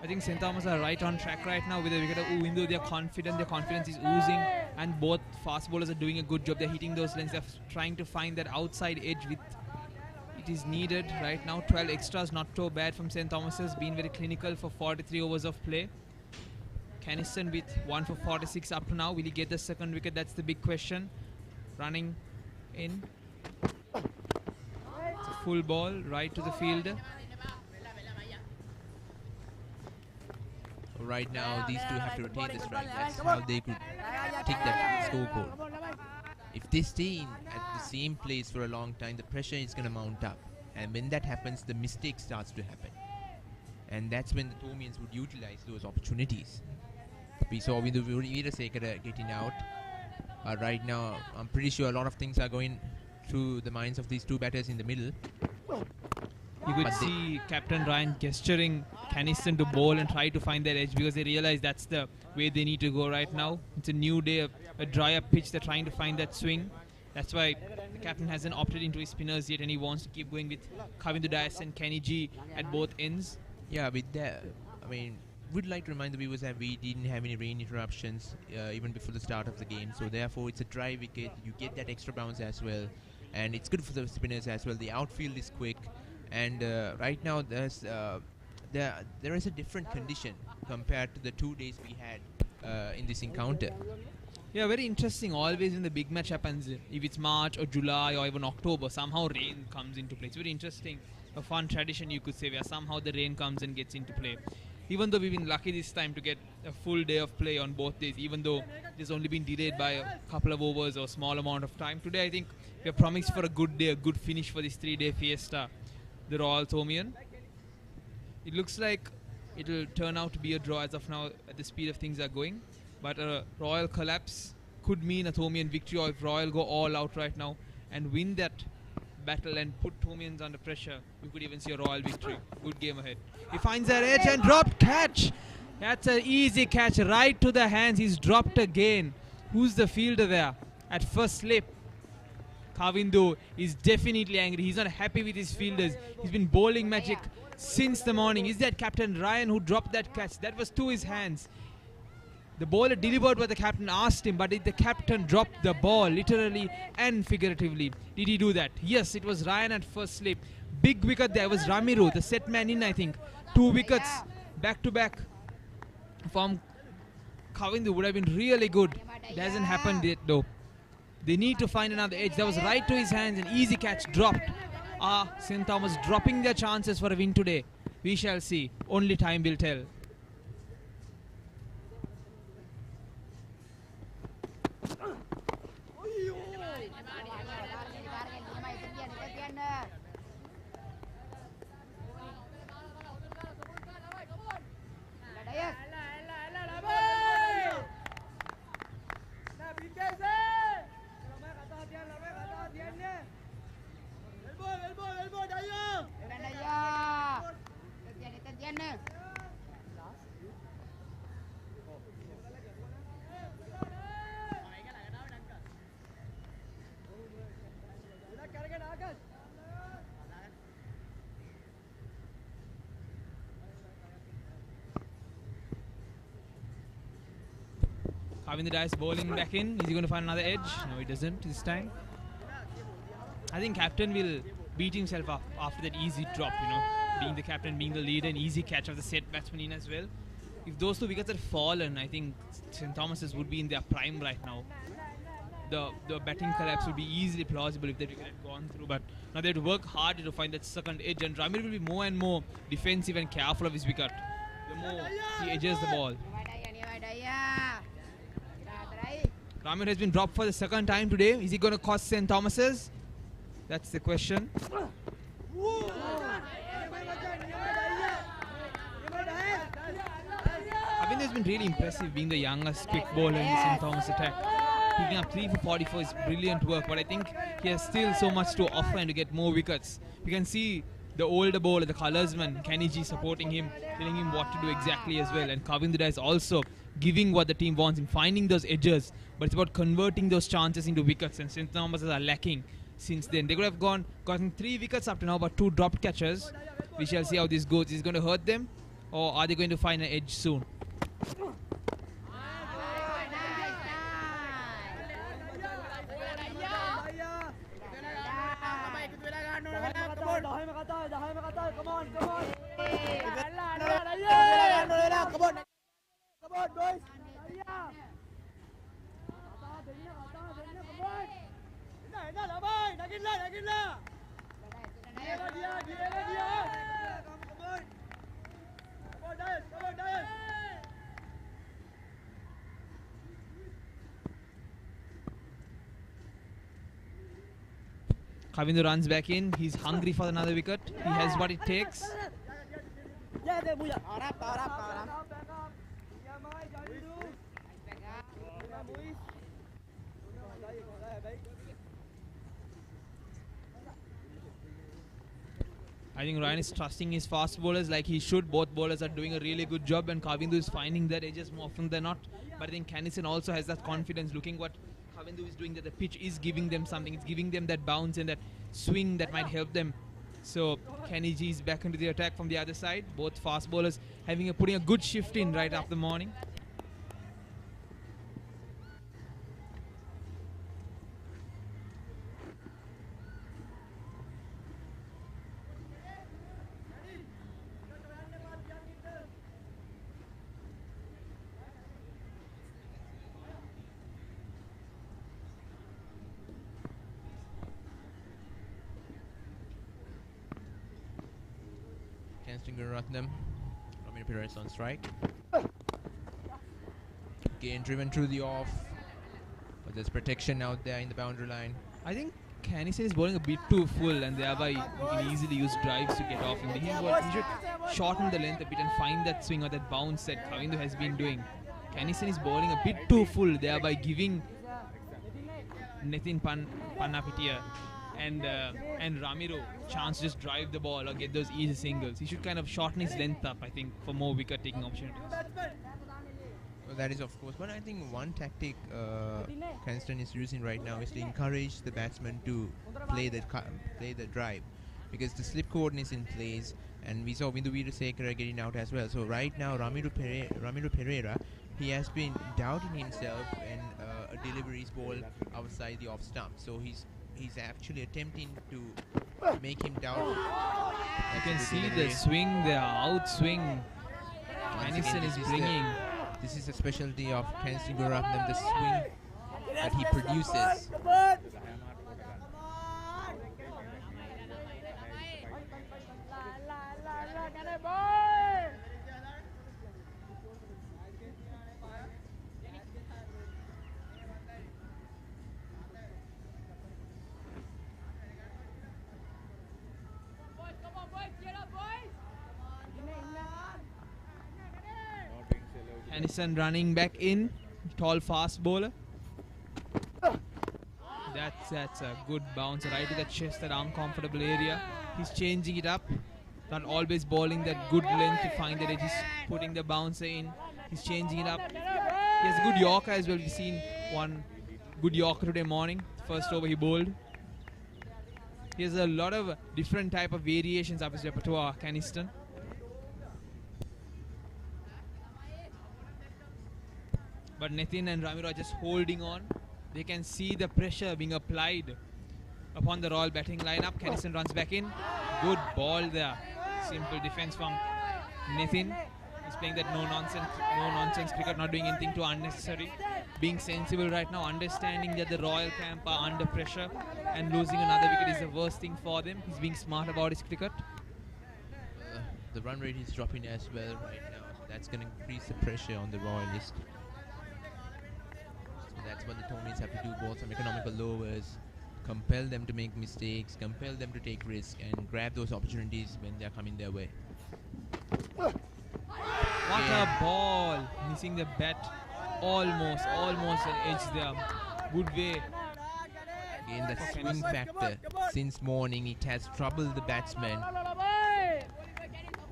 I think St. Thomas are right on track right now with the wicket. Even though they're confident, their confidence is oozing, and both fast bowlers are doing a good job. They're hitting those lengths. They're trying to find that outside edge with it is needed right now. 12 extras, not so bad from St. Thomas's. Been very clinical for 43 overs of play. Caniston with 1 for 46 up to now. Will he get the second wicket? That's the big question. Running in. It's a full ball right to the fielder. Right now, these two have to retain the strike. That's how they could take that scoreboard. If they stay at the same place for a long time, the pressure is going to mount up. And when that happens, the mistake starts to happen. And that's when the Thomians would utilize those opportunities. We saw with the Veerasekara getting out. Right now, I'm pretty sure a lot of things are going through the minds of these two batters in the middle. You could see Captain Ryan gesturing Caniston to bowl and try to find their edge, because they realize that's the way they need to go right now. It's a new day, a drier pitch. They're trying to find that swing. That's why the captain hasn't opted into his spinners yet, and he wants to keep going with Kavindu Dias and Kenny G at both ends. Yeah, with that, I mean, we'd like to remind the viewers that we didn't have any rain interruptions even before the start of the game. So therefore, it's a dry wicket. You get that extra bounce as well, and it's good for the spinners as well. The outfield is quick. And right now, there is a different condition compared to the 2 days we had in this encounter. Yeah, very interesting. Always in the big match happens, if it's March or July or even October, somehow rain comes into play. It's very interesting, a fun tradition you could say, where somehow the rain comes and gets into play. Even though we've been lucky this time to get a full day of play on both days, even though it's only been delayed by a couple of overs or small amount of time. Today, I think we're promised for a good day, a good finish for this 3-day fiesta. The Royal Thomian. It looks like it will turn out to be a draw as of now at the speed of things are going. But a Royal collapse could mean a Thomian victory, or if Royal go all out right now and win that battle and put Thomians under pressure, we could even see a Royal victory. Good game ahead. He finds that edge and dropped catch. That's an easy catch right to the hands. He's dropped again. Who's the fielder there? At first slip, Kavindu is definitely angry. He's not happy with his fielders. He's been bowling magic since the morning. Is that Captain Ryan who dropped that catch? That was to his hands. The bowler delivered what the captain asked him, but did the captain drop the ball literally and figuratively? Did he do that? Yes, it was Ryan at first slip. Big wicket there was Ramiru, the set man in, I think. 2 wickets back to back from Kavindu would have been really good. It hasn't happened yet though. They need to find another edge. That was right to his hands. An easy catch dropped. St. Thomas dropping their chances for a win today. We shall see. Only time will tell. Kavindu Dias bowling back in. Is he going to find another edge? No, he doesn't this time. I think captain will beat himself up after that easy drop, being the captain, being the leader, an easy catch of the set batsman in as well. If those 2 wickets had fallen, I think St. Thomas's would be in their prime right now. The batting collapse would be easily plausible if that wicket had gone through, but now they have to work hard to find that second edge, and Ramir will be more and more defensive and careful of his wicket the more he edges the ball. Ramir has been dropped for the second time today. Is he going to cost St. Thomas's? That's the question. Kavindu has been really impressive, being the youngest quick bowler in the St. Thomas attack. Picking up 3 for 44 is brilliant work, but I think he has still so much to offer and to get more wickets. You can see the older bowler, the colorsman, Kenny G, supporting him, telling him what to do exactly as well. And Kavindu is also giving what the team wants him, finding those edges, but it's about converting those chances into wickets, and St. Thomas are lacking since then. They could have gotten 3 wickets up to now, but 2 dropped catches. We shall see how this goes. Is it going to hurt them, or are they going to find an edge soon? Kavindu runs back in. He's hungry for another wicket. He has what it takes. I think Ryan is trusting his fast bowlers like he should. Both bowlers are doing a really good job, and Kavindu is finding their edges more often than not. But I think Canison also has that confidence, looking what Kavindu is doing, that the pitch is giving them something. It's giving them that bounce and that swing that might help them. So Kenny G is back into the attack from the other side. Both fast bowlers putting a good shift in right after the morning. Gunaratnam, Ramiro Perez on strike. Again driven through the off, but there's protection out there in the boundary line. I think Canison is bowling a bit too full, and thereby he can easily use drives to get off him. He should shorten the length a bit and find that swing or that bounce that Kavindu has been doing. Canison is bowling a bit too full, thereby giving Nitin Pannapitia and Ramiro chance to just drive the ball or get those easy singles. He should kind of shorten his length up, I think, for more wicket taking opportunities. Well, that is of course, but I think one tactic Cranston is using right now is to encourage the batsman to play the drive, because the slip cordon is in place, and we saw Bindu Veerasekara getting out as well. So right now Ramiro Pereira, he has been doubting himself, and a delivery is ball outside the off stump. So he's actually attempting to make him doubt. You can see the swing there, out swing. Canison is bringing. This is a specialty of Canison Gunaratnam, the swing that he produces. Canison running back in, tall fast bowler. That's a good bounce right to the chest, that uncomfortable area. He's changing it up, not always bowling that good length to find that he's putting the bouncer in. He's changing it up. He has a good Yorker as well. We've seen one good Yorker today morning. First over he bowled. He has a lot of different type of variations of his repertoire, Caniston. But Nitin and Ramiro are just holding on. They can see the pressure being applied upon the Royal batting lineup. Canison runs back in. Good ball there. Simple defense from Nitin. He's playing that no-nonsense cricket, not doing anything too unnecessary. Being sensible right now, understanding that the Royal camp are under pressure, and losing another wicket is the worst thing for them. He's being smart about his cricket. The run rate is dropping as well right now, so that's going to increase the pressure on the Royalists. That's what the Thomians have to do, both some economical lowers, compel them to make mistakes, compel them to take risks, and grab those opportunities when they are coming their way. What a ball! Missing the bat. Almost an edge there. Good way. Again, the swing factor. Since morning, it has troubled the batsmen.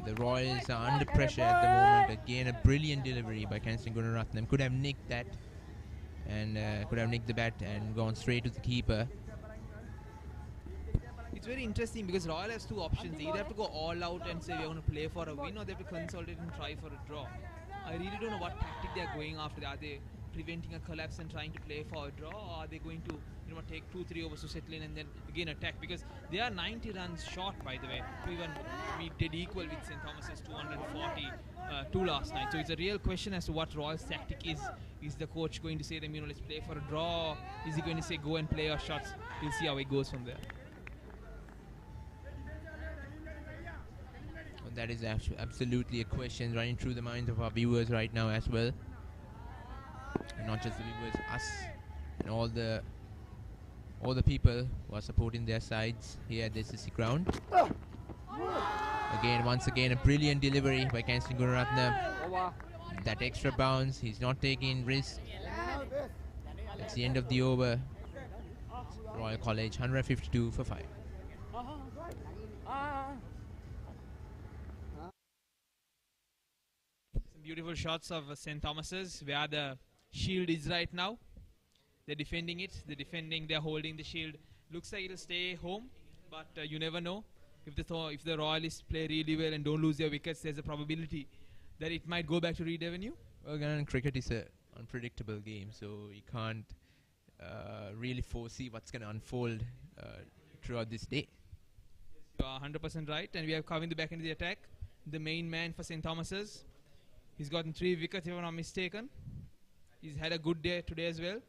The Royals are under pressure at the moment. Again, a brilliant delivery by Canison Gunaratnam. Could have nicked that, and could have nicked the bat and gone straight to the keeper. It's very interesting because Royal has two options. They either have to go all out and say we're going to play for a win, or they have to consolidate and try for a draw. I really don't know what tactic they're going after. Are they preventing a collapse and trying to play for a draw, or are they going to take 2-3 overs to settle in and then again attack? Because they are 90 runs short, by the way. Even we did equal with St. Thomas's 242 last night. So it's a real question as to what Royal's tactic is. Is the coach going to say them, let's play for a draw? Is he going to say go and play our shots? We'll see how it goes from there. Well, that is absolutely a question running through the minds of our viewers right now as well. And not just the viewers, us and all the people who are supporting their sides here at the SSC ground. Once again, a brilliant delivery by Kanistan Gunaratne. That extra bounce, he's not taking risk. That's the end of the over. Royal College 152 for 5. Some beautiful shots of St. Thomas's where the shield is right now. They're defending it. They're holding the shield. Looks like it'll stay home, but you never know. If the Royalists play really well and don't lose their wickets, there's a probability that it might go back to Reed Avenue. Well, again, cricket is an unpredictable game, so you can't really foresee what's going to unfold throughout this day. You are 100% right, and we have Kavindu back into the attack. The main man for St. Thomas's. He's gotten 3 wickets, if I'm not mistaken. He's had a good day today as well.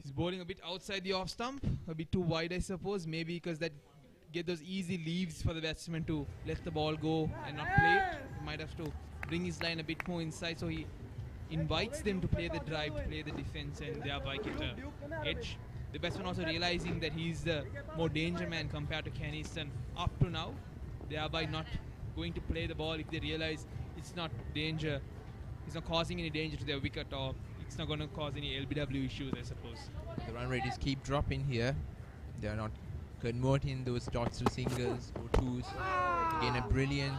He's bowling a bit outside the off stump, a bit too wide, I suppose. Maybe because that get those easy leaves for the batsman to let the ball go and not play it. He might have to bring his line a bit more inside, so he invites them to play the drive, to play the defense, and thereby get an edge. The batsman also realizing that he's the more danger man compared to Kanistan up to now, thereby not going to play the ball if they realize it's not danger. It's not causing any danger to their wicket, or it's not going to cause any LBW issues, I suppose. The run rates keep dropping here. They are not converting those dots to singles or twos. Again, a brilliant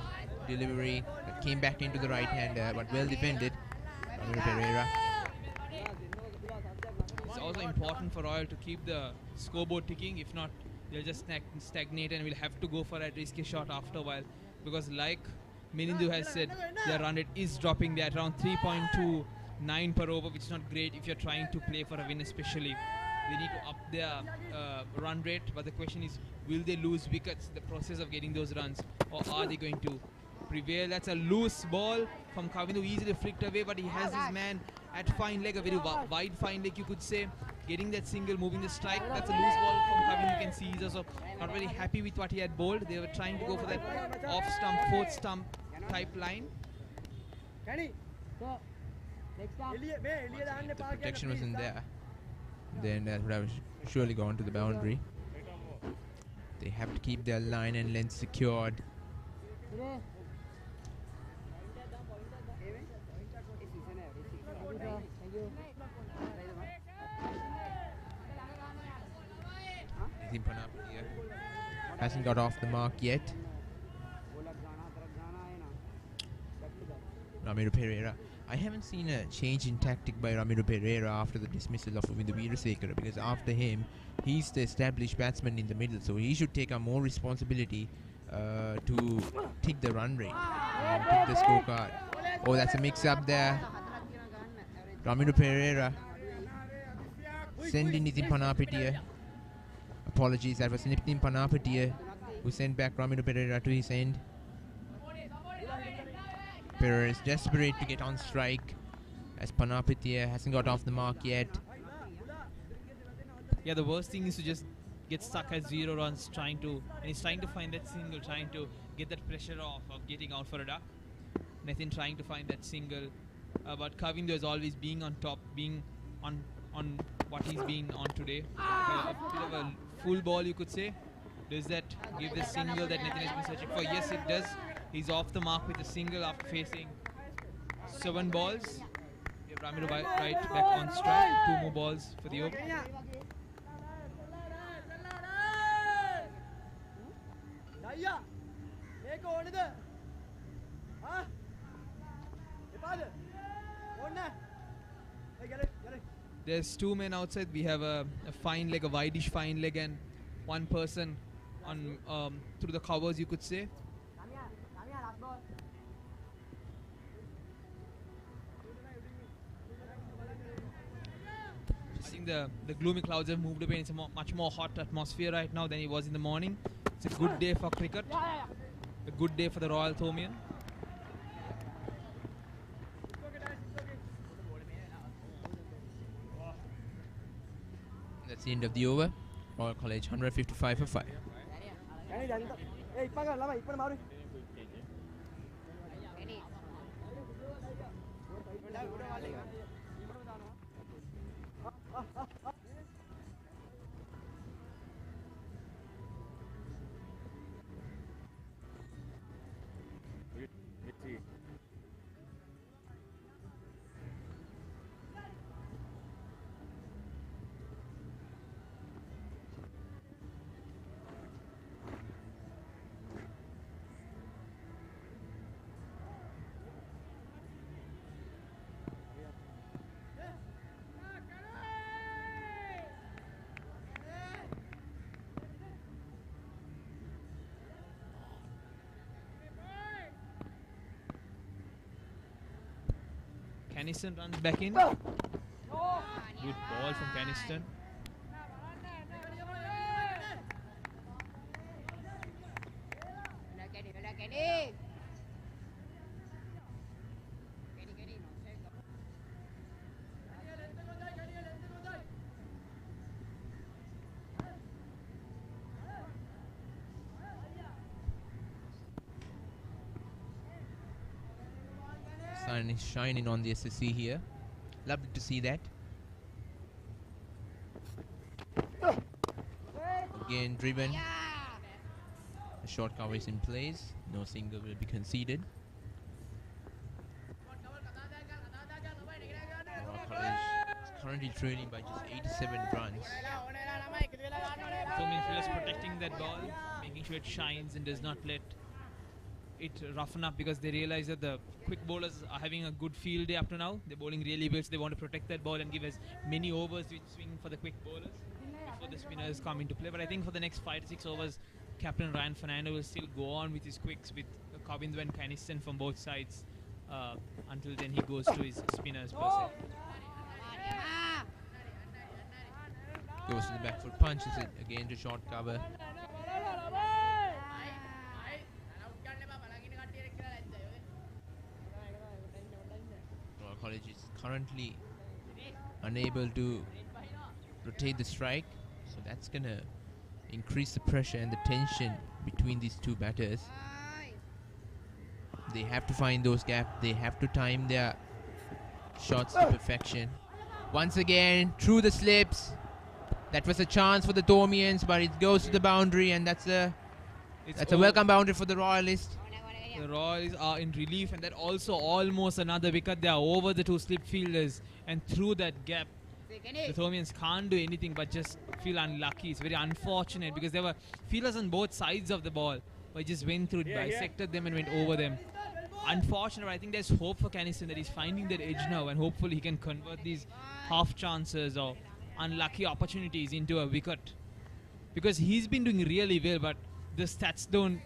delivery that came back into the right hander, but well defended. Ramiro Pereira. It's also important for Royal to keep the scoreboard ticking. If not, they'll just stagnate and we'll have to go for a risky shot after a while. Because like Menindu has said, their run rate is dropping. They're at around 3.29 per over, which is not great if you're trying to play for a win especially. They need to up their run rate, but the question is, will they lose wickets in the process of getting those runs, or are they going to prevail? That's a loose ball from Kavindu, easily flicked away, but he has his man at fine leg, a very wide fine leg you could say, getting that single, moving the strike. That's a loose ball from Kavindu. You can see he's also not very happy with what he had bowled. They were trying to go for that off stump, fourth stump type line. If the protection wasn't there, then that would have surely gone to the boundary. They have to keep their line and length secured. Nitin Panapia hasn't got off the mark yet. Ramiro Pereira. I haven't seen a change in tactic by Ramiro Pereira after the dismissal of Umindu Veerasekara, because after him, he's the established batsman in the middle, so he should take on more responsibility to tick the run rate, tick the scorecard. Oh, that's a mix-up there. Ramiro Pereira sending Nitin Panapitiya. Apologies, that was Nitin Panapitiya who sent back Ramiro Pereira to his end. Pereira is desperate to get on strike as Panapitiya hasn't got off the mark yet. Yeah, the worst thing is to just get stuck at 0 runs and he's trying to find that single, trying to get that pressure off of getting out for a duck. Nathan trying to find that single, but Kavindu is always being on top, being on what he's been on today. A bit of a full ball, you could say. Does that give the single that Nathan has been searching for? Yes, it does. He's off the mark with a single after facing 7 balls. We have Ramiro right back on strike. 2 more balls for the over. There's 2 men outside. We have a fine leg, a wideish fine leg, and one person on through the covers, you could say. I think the gloomy clouds have moved away. It's a much more hot atmosphere right now than it was in the morning. It's a good day for cricket. A good day for the Royal Thomian. That's the end of the over. Royal College 155 for 5. Caniston runs back in. Good ball from Caniston. Sun is shining on the SSC here. Lovely to see that. Again driven. The short cover is in place. No single will be conceded. Royal College is currently trailing by just 87 runs. Thomian fielders protecting that ball, making sure it shines and does not let it roughen up, because they realize that the quick bowlers are having a good field day up to now. They're bowling really well, so they want to protect that ball and give as many overs with swing for the quick bowlers before the spinners come into play. But I think for the next 5 to 6 overs, Captain Ryan Fernando will still go on with his quicks with Kavindu and Caniston from both sides until then he goes to his spinners per se. Goes to the back foot, punches it again to short cover. Royal College is currently unable to rotate the strike, so that's gonna increase the pressure and the tension between these two batters. They have to find those gaps, they have to time their shots to perfection. Once again, through the slips. That was a chance for the Thomians, but it goes to the boundary, and that's a welcome boundary for the Royalists. The Royals are in relief, and that also almost another wicket. They are over the two slip fielders, and through that gap, the Thomians can't do anything but just feel unlucky. It's very unfortunate because there were fielders on both sides of the ball, but just went through, bisected them and went over them. Unfortunate, but I think there's hope for Caniston that he's finding that edge now, and hopefully he can convert these half chances or unlucky opportunities into a wicket, because he's been doing really well, but the stats don't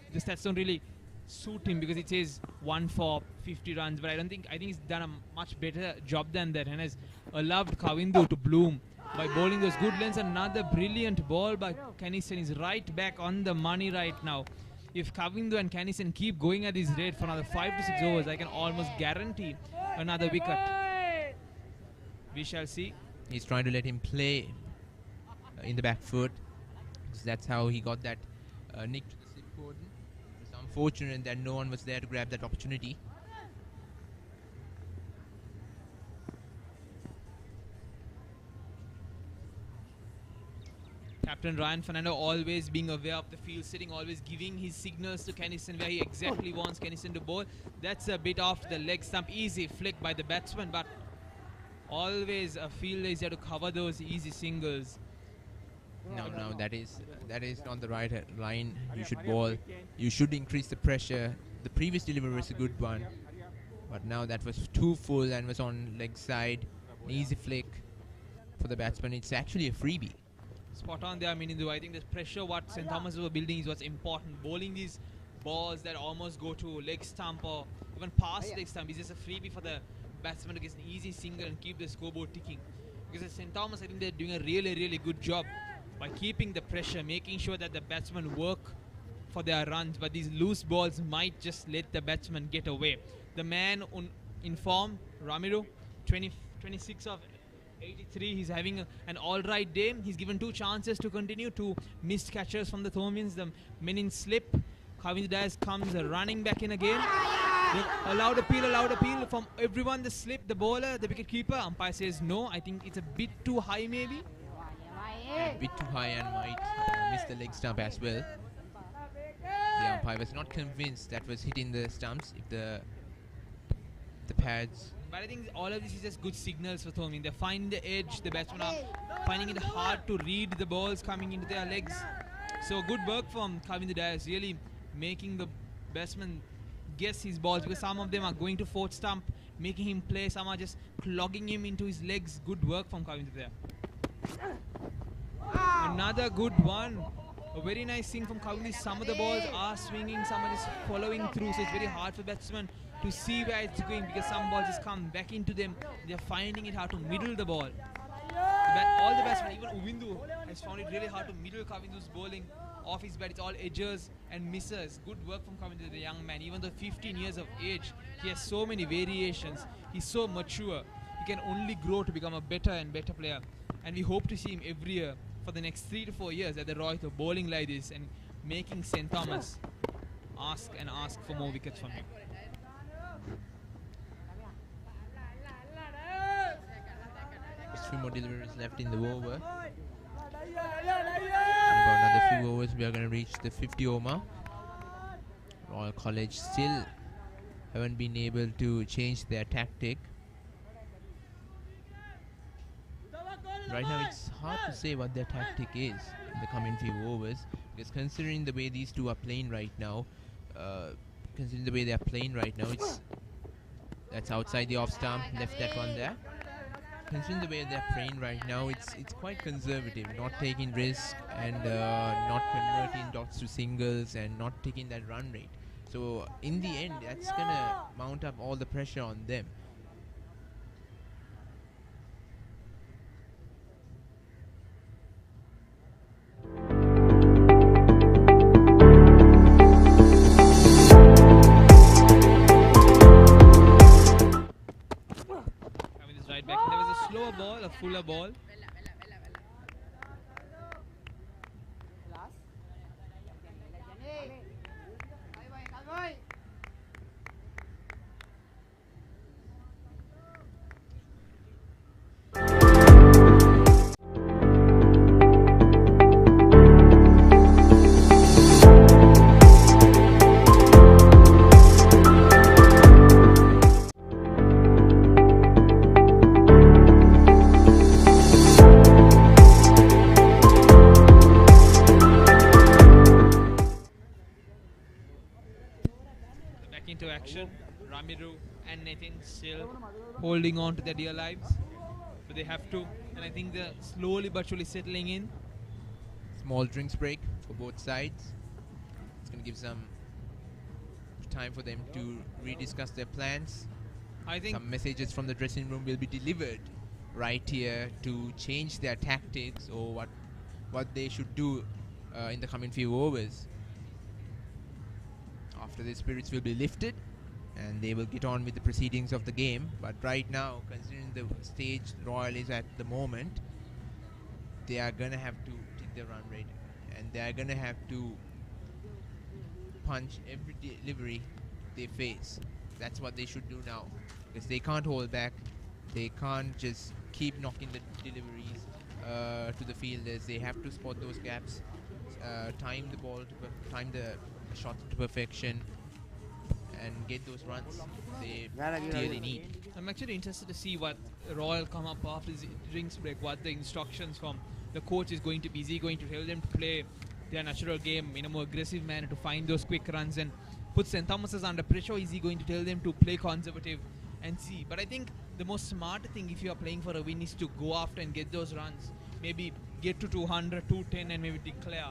really suit him, because it says 1 for 50 runs, but I think he's done a much better job than that and has allowed Kavindu to bloom by bowling those good lengths. Another brilliant ball by Caniston is right back on the money right now. If Kavindu and Caniston keep going at this rate for another 5 to 6 overs, I can almost guarantee another wicket. We shall see. He's trying to let him play in the back foot. So that's how he got that nick to the slip cordon. It's unfortunate that no one was there to grab that opportunity. Captain Ryan Fernando always being aware of the field sitting, always giving his signals to Caniston where he exactly wants Caniston to bowl. That's a bit off the leg stump. Easy flick by the batsman, but always a fielder is there to cover those easy singles. No, that is on the right line. You should bowl. You should increase the pressure. The previous delivery was a good one, but now that was too full and was on leg side. An easy flick for the batsman. It's actually a freebie. Spot on there, Minindu. I think the pressure what St. Thomas were building is what's important. Bowling these balls that almost go to leg stump or even past leg stump is just a freebie for the batsman to get an easy single and keep the scoreboard ticking. Because at St. Thomas, I think they're doing a really good job by keeping the pressure, making sure that the batsmen work for their runs. But these loose balls might just let the batsman get away. The man in form, Ramiro, 26 of 83. He's having an all-right day. He's given 2 chances to continue, 2 missed catches from the Thomians. The men in slip. Kavind Dias comes running back in again. Allowed appeal from everyone. The slip, the bowler, the wicket keeper. Umpire says no. I think it's a bit too high maybe. A bit too high and might miss the leg stump as well. The umpire was not convinced that was hitting the stumps if the pads. But I think all of this is just good signals for Thomian. They find the edge. The batsmen are finding it hard to read the balls coming into their legs. So good work from Kavind Dias, really making the batsman guess his balls, because some of them are going to 4th stump, making him play. Some are just clogging him into his legs. Good work from Kavind there. Another good one. A very nice thing from Kavind. Some of the balls are swinging, some are just following through. So it's very hard for batsmen to see where it's going, because some balls just come back into them. They're finding it hard to middle the ball. All the batsmen, even Uvindu, has found it really hard to middle Kavindu's bowling off his bat. It's all edges and misses. Good work from Kavindu, the young man. Even though 15 years of age, he has so many variations. He's so mature. He can only grow to become a better and better player. And we hope to see him every year for the next 3 to 4 years at the Royal, bowling like this and making St. Thomas ask for more wickets from him. Just 3 more deliveries left in the over. In about another few overs, we are going to reach the 50 mark. Royal College still haven't been able to change their tactic. Right now, it's hard to say what their tactic is in the coming few overs, because considering the way these two are playing right now, that's outside the off stump, left that one there. Considering the way they're playing right now, it's quite conservative, not taking risk and not converting dots to singles and not taking that run rate. So in the end, that's gonna mount up all the pressure on them. Right back. There was a slower ball, a fuller ball. Into action. Ramiru and Nathan still holding on to their dear lives, but they have to, and I think they're slowly but surely settling in. Small drinks break for both sides. It's going to give some time for them to rediscuss their plans. I think some messages from the dressing room will be delivered right here to change their tactics or what they should do in the coming few overs. After the spirits will be lifted and they will get on with the proceedings of the game. But right now, considering the stage Royal is at the moment, they are going to have to take their run rate and they are going to have to punch every delivery they face. That's what they should do now, because they can't hold back. They can't just keep knocking the deliveries to the fielders. They have to spot those gaps, time the ball, time the shots to perfection, and get those runs they really need. I'm actually interested to see what Royal come up after this drinks break, what the instructions from the coach is going to be. Is he going to tell them to play their natural game in a more aggressive manner to find those quick runs and put St. Thomas's under pressure? Or is he going to tell them to play conservative and see? But I think the most smart thing if you are playing for a win is to go after and get those runs. Maybe get to 200, 210 and maybe declare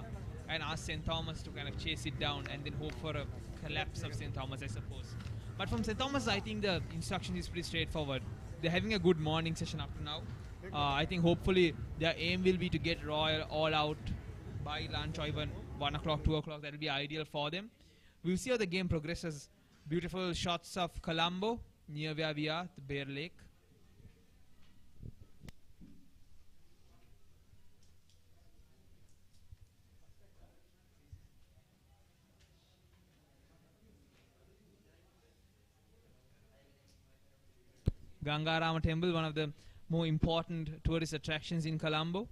and ask St. Thomas to kind of chase it down and then hope for a collapse of St. Thomas, I suppose. But from St. Thomas, I think the instruction is pretty straightforward. They're having a good morning session up to now. I think hopefully their aim will be to get Royal all out by lunch or even 1 o'clock, 2 o'clock. That will be ideal for them. We'll see how the game progresses. Beautiful shots of Colombo near where we are, the Bear Lake. Gangarama Temple, one of the more important tourist attractions in Colombo.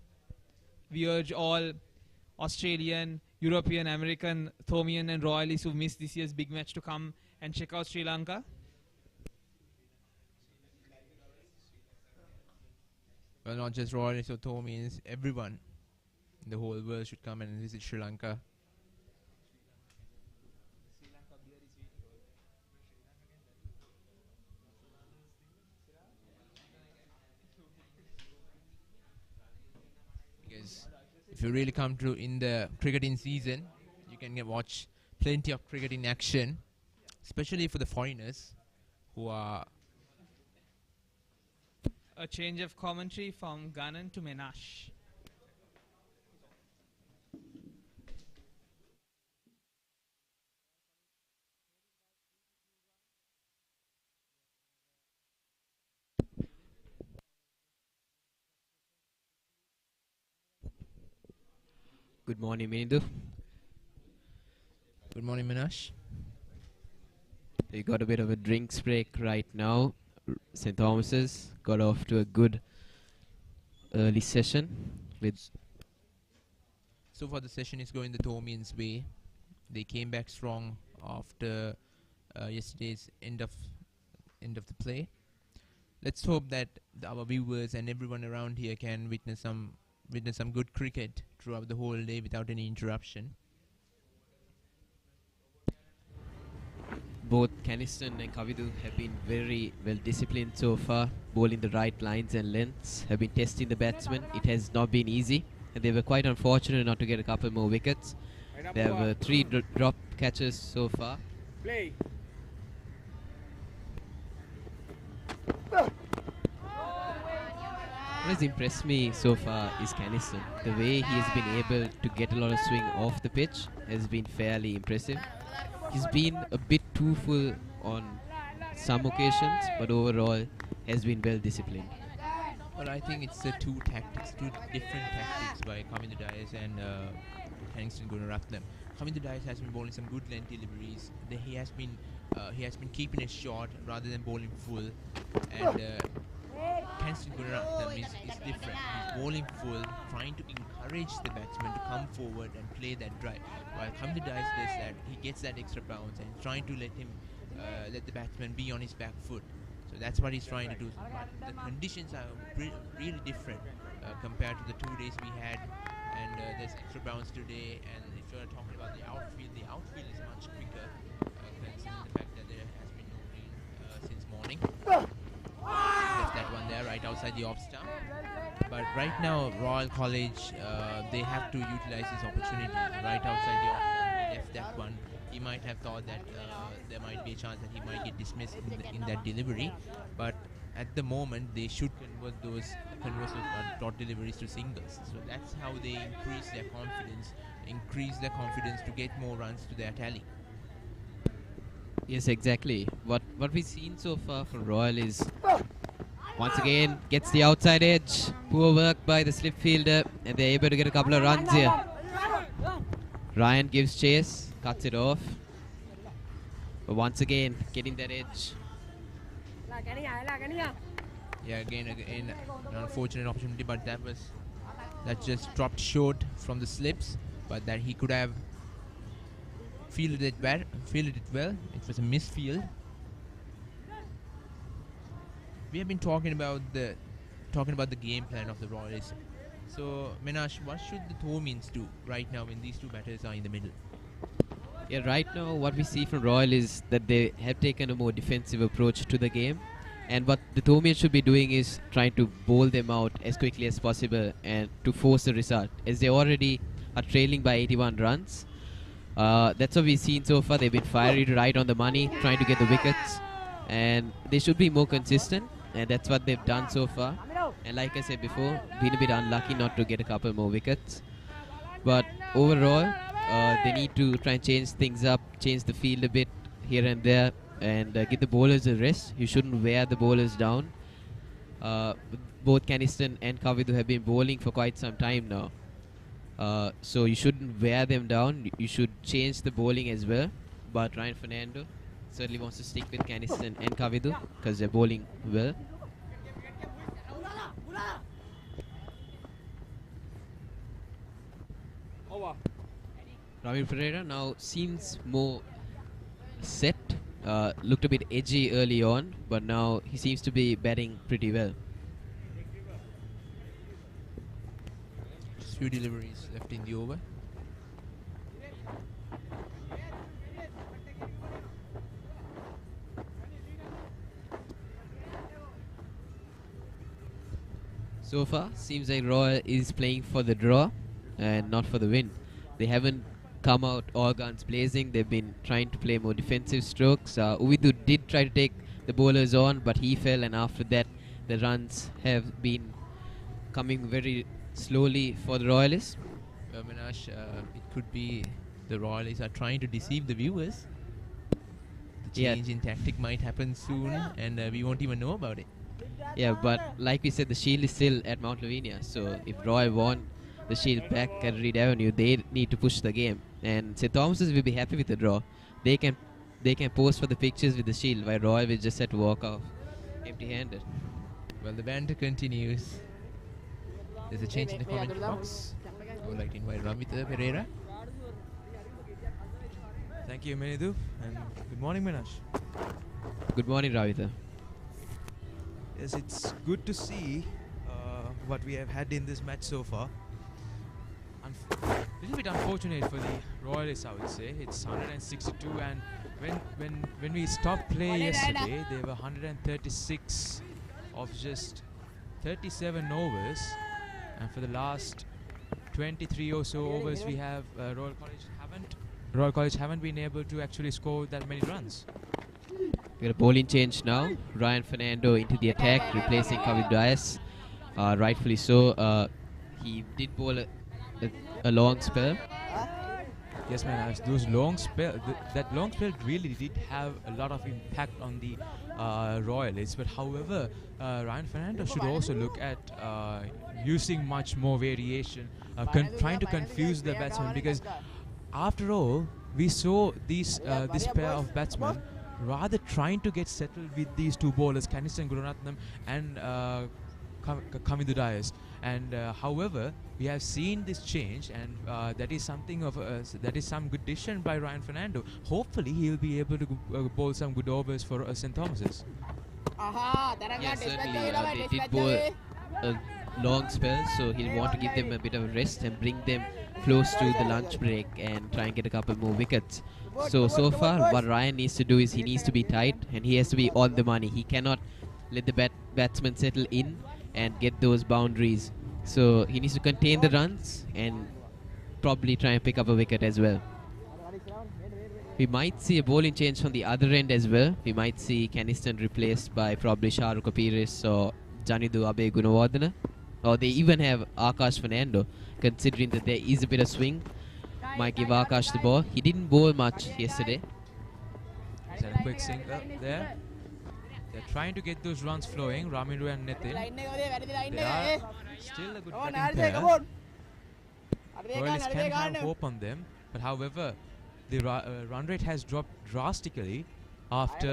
We urge all Australian, European, American, Thomian and Royalists who missed this year's big match to come and check out Sri Lanka. Well, not just Royalists or Thomians, everyone in the whole world should come and visit Sri Lanka. Because if you really come to in the cricketing season, you can watch plenty of cricket in action, especially for the foreigners who are. A change of commentary from Ganan to Menash. Good morning, Mindu. Good morning, Minash. You got a bit of a drinks break right now. St. Thomas's got off to a good early session with. So far, the session is going the Thomians' way. They came back strong after yesterday's end of the play. Let's hope that our viewers and everyone around here can witness some good cricket throughout the whole day without any interruption. Both Caniston and Kavidu have been very well disciplined so far, bowling the right lines and lengths, have been testing the batsmen. It has not been easy, and they were quite unfortunate not to get a couple more wickets. There were 3 drop catches so far. Play. What has impressed me so far is Caniston. The way he has been able to get a lot of swing off the pitch has been fairly impressive. He's been a bit too full on some occasions, but overall has been well disciplined. Well, I think it's two different tactics by Kamindu Dias and Kingston Gunaratnam. Kamindu Dias has been bowling some good length deliveries. He has been keeping it short rather than bowling full, and Kingston Gunaratnam is different. He's bowling full, trying to encourage the batsman to come forward and play that drive. While Kamindu Dias does that, he gets that extra bounce and trying to let the batsman be on his back foot. So that's what he's trying to do. But the conditions are really different compared to the 2 days we had. And there's extra bounce today. And if you're talking about the outfield is much quicker, considering the fact that there has been no rain since morning. Left that one there right outside the off stump. But right now, Royal College, they have to utilize this opportunity right outside the off stump. He left that one. He might have thought that there might be a chance that he might get dismissed in that delivery, but at the moment they should convert those dot deliveries to singles. So that's how they increase their confidence to get more runs to their tally. Yes, exactly. What we've seen so far from Royal is once again gets the outside edge. Poor work by the slip fielder, and they're able to get a couple of runs here. Ryan gives chase, cuts it off. But once again, getting that edge. Yeah, again, an unfortunate opportunity, but that just dropped short from the slips. But that he could have fielded it well. It was a misfield. We have been talking about the game plan of the Royals. So, Minash, what should the Thomians do right now when these two batters are in the middle? Yeah, right now what we see from Royal is that they have taken a more defensive approach to the game. And what the Thomian should be doing is trying to bowl them out as quickly as possible and to force the result, as they already are trailing by 81 runs. That's what we've seen so far. They've been fiery right on the money, trying to get the wickets, and they should be more consistent, and that's what they've done so far. And like I said before, been a bit unlucky not to get a couple more wickets. But overall, they need to try and change things up, change the field a bit here and there, and give the bowlers a rest. You shouldn't wear the bowlers down. Both Caniston and Kavidu have been bowling for quite some time now. So you shouldn't wear them down. You should change the bowling as well. But Ryan Fernando certainly wants to stick with Caniston and Kavidu because they're bowling well. Ravin Pereira now seems more set. Looked a bit edgy early on, but now he seems to be batting pretty well. Just few deliveries left in the over. So far, seems like Royal is playing for the draw and not for the win. They haven't come out all guns blazing. They've been trying to play more defensive strokes. Uvidu did try to take the bowlers on, but he fell, and after that, the runs have been coming very slowly for the Royalists. Minash, it could be the Royalists are trying to deceive the viewers. The Yeah. change in tactic might happen soon, and we won't even know about it. Yeah, but like we said, the shield is still at Mount Lavinia, so if Royal want the shield back at Reed Avenue, they need to push the game. And St. Thomas's will be happy with the draw. They can pose for the pictures with the shield, while Royal will just have to walk off empty-handed. Well, the banter continues. There's a change in the comment box. I would like to invite Ramita Pereira. Thank you, Menidu, and good morning, Minash. Good morning, Ravitha. Yes, it's good to see what we have had in this match so far. A little bit unfortunate for the Royalists, I would say. It's 162, and when we stopped play yesterday, they were 136 of just 37 overs, and for the last 23 or so overs, we have Royal College haven't been able to actually score that many runs. We got a bowling change now. Ryan Fernando into the attack, replacing Kavid Dias. Rightfully so. He did bowl a long spell. Yes, man. As those long spell, that long spell really did have a lot of impact on the Royalists. But however, Ryan Fernando should also look at using much more variation, trying to confuse the batsmen, because after all, we saw this pair of batsmen rather trying to get settled with these two bowlers, Caniston Gururatnam and Kamindu Dias. And however, we have seen this change, and that is something of that is some good decision by Ryan Fernando. Hopefully, he'll be able to bowl some good overs for St. Thomas's. Yes, certainly. They did bowl a long spell, so he'll want to give them a bit of a rest and bring them close to the lunch break and try and get a couple more wickets. So far, what Ryan needs to do is he needs to be tight, and he has to be on the money. He cannot let the batsman settle in and get those boundaries. So he needs to contain the runs and probably try and pick up a wicket as well. We might see a bowling change from the other end as well. We might see Caniston replaced by probably Shahrukh Apiris or Janidu Abe Gunawardena. Or they even have Akash Fernando, considering that there is a bit of swing. Might give Akash the ball. He didn't bowl much yesterday. Is that a quick single there? They're trying to get those runs flowing, Ramindu and Nitin. They are still a good batting pair. Royalists can have hope on them, but however, the run rate has dropped drastically after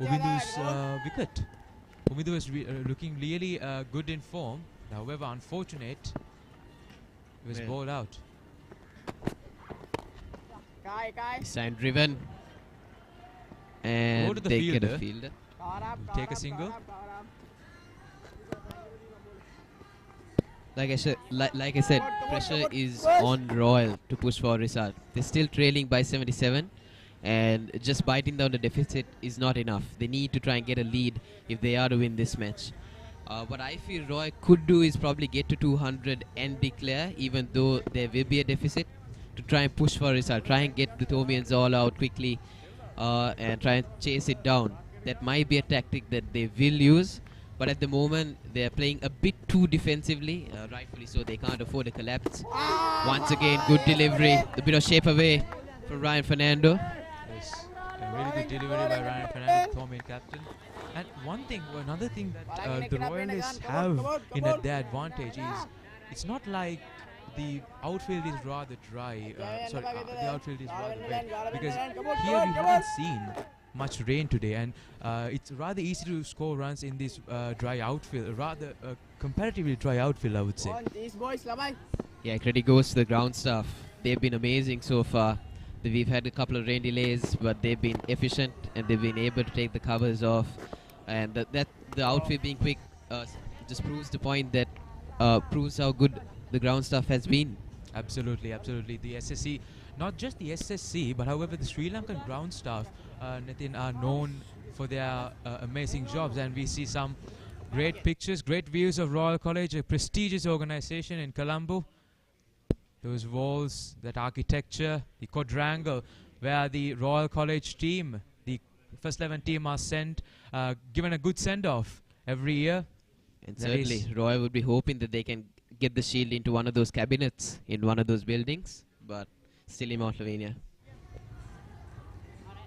Umindu's wicket. Umindu is looking really good in form. However, unfortunate, he was bowled out. This time driven. And Go to the they get a fielder. fielder. Take a single. Like I said, pressure is on Royal to push for a result. They're still trailing by 77. And just biting down the deficit is not enough. They need to try and get a lead if they are to win this match. What I feel Roy could do is probably get to 200 and declare, even though there will be a deficit, to try and push for a result, try and get the Thomians all out quickly and try and chase it down. That might be a tactic that they will use, but at the moment they are playing a bit too defensively, rightfully so. They can't afford a collapse. Once again, good delivery, a bit of shape away from Ryan Fernando. Yes, a really good delivery by Ryan Fernando, Thomian captain. And another thing that the Royalists have in their advantage is it's not like the outfield is rather dry. The outfield is rather wet, because here we haven't seen much rain today, and it's rather easy to score runs in this dry outfield, rather comparatively dry outfield, I would say. Yeah, credit goes to the ground staff. They've been amazing so far. We've had a couple of rain delays, but they've been efficient and they've been able to take the covers off. And that the outfield being quick just proves the point that proves how good the ground staff has been. Absolutely, absolutely. The SSC, not just the SSC, but however the Sri Lankan ground staff, Nitin, are known for their amazing jobs, and we see some great pictures, great views of Royal College, a prestigious organization in Colombo. Those walls, that architecture, the quadrangle where the Royal College team, the first 11 team, are sent, given a good send-off every year. And That certainly, is- Roy would be hoping that they can get the shield into one of those cabinets in one of those buildings, but still in Mount Lavinia.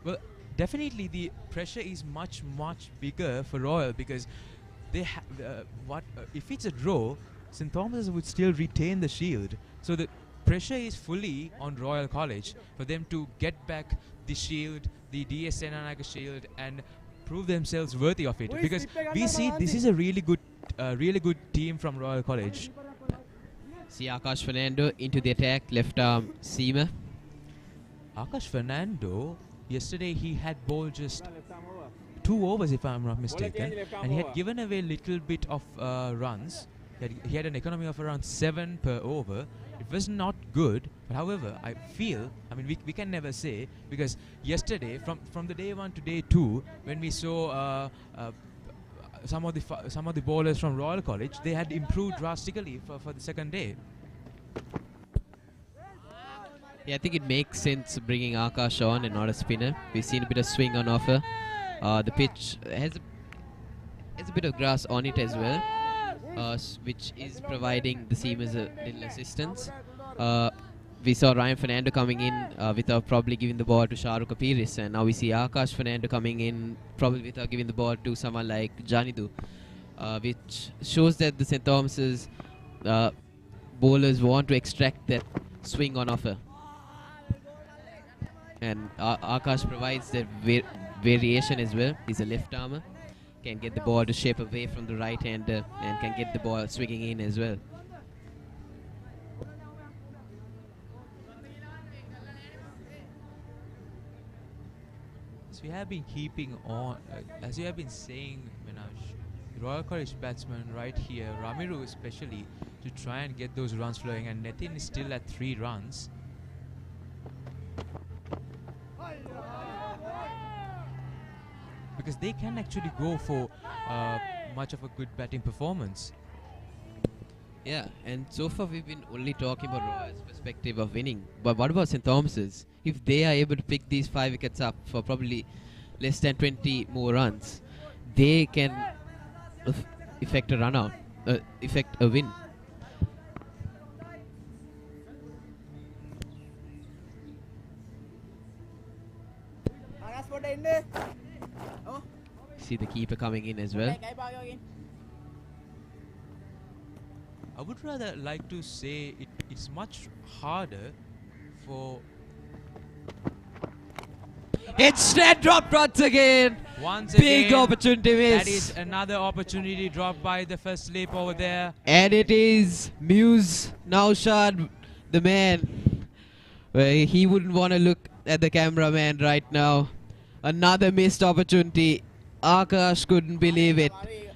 Well, definitely the pressure is much, much bigger for Royal, because they if it's a draw, St. Thomas would still retain the shield. So the pressure is fully on Royal College for them to get back the shield, the DS Senanaka shield, and prove themselves worthy of it. Because we see this is a really good team from Royal College. See Akash Fernando into the attack, left arm seamer. Akash Fernando, yesterday he had bowled just 2 overs, if I'm not mistaken, and he had given away a little bit of runs. He had an economy of around 7 per over. It was not good, but however, I feel, we can never say, because yesterday, from the day 1 to day 2, when we saw some of the bowlers from Royal College, they had improved drastically for the second day. Yeah, I think it makes sense bringing Akash on and not a spinner. We've seen a bit of swing on offer. The pitch has a bit of grass on it as well, which is providing the seamers a little assistance. We saw Ryan Fernando coming in without probably giving the ball to Shahrukh Apiris, and now we see Akash Fernando coming in probably without giving the ball to someone like Janidu, which shows that the St. Thomas's bowlers want to extract that swing on offer. And Akash provides that variation as well. He's a left armer, can get the ball to shape away from the right hander and can get the ball swinging in as well. As we have been keeping on, as you have been saying, Minaj, the Royal College batsman right here, Ramiru especially, to try and get those runs flowing, and Nitin is still at 3 runs. Because they can actually go for much of a good batting performance. Yeah, and so far we've been only talking about Royal's perspective of winning. But what about St. Thomas's? If they are able to pick these 5 wickets up for probably less than 20 more runs, they can effect a run out, effect a win. See the keeper coming in as well. I would rather like to say it's much harder for... It's dead drop once again. Once Big again, opportunity that miss. is another opportunity dropped by the first slip over there. And it is Muse Naushad, the man. Well, he wouldn't want to look at the cameraman right now. Another missed opportunity. Akash couldn't believe it.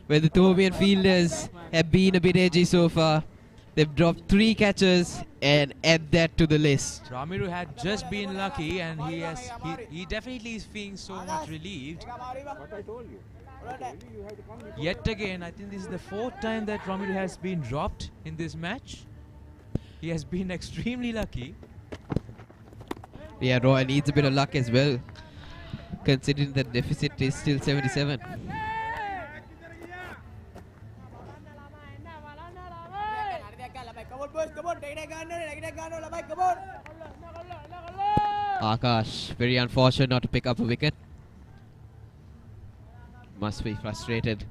Where the Thomian fielders have been a bit edgy so far. They've dropped 3 catches and add that to the list. Ramiru had just been lucky, and he definitely is feeling so much relieved. Yet again, I think this is the 4th time that Ramiru has been dropped in this match. He has been extremely lucky. Yeah, Roy needs a bit of luck as well, considering the deficit is still 77. Akash, very unfortunate not to pick up a wicket. Must be frustrated.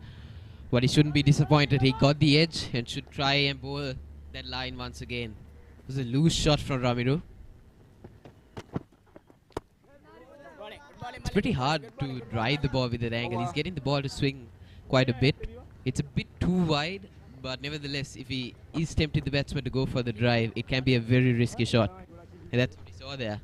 But he shouldn't be disappointed. He got the edge and should try and bowl that line once again. It was a loose shot from Ramiru. It's pretty hard to drive the ball with that angle. He's getting the ball to swing quite a bit. It's a bit too wide, but nevertheless, if he is tempting the batsman to go for the drive, it can be a very risky shot. And that's what we saw there.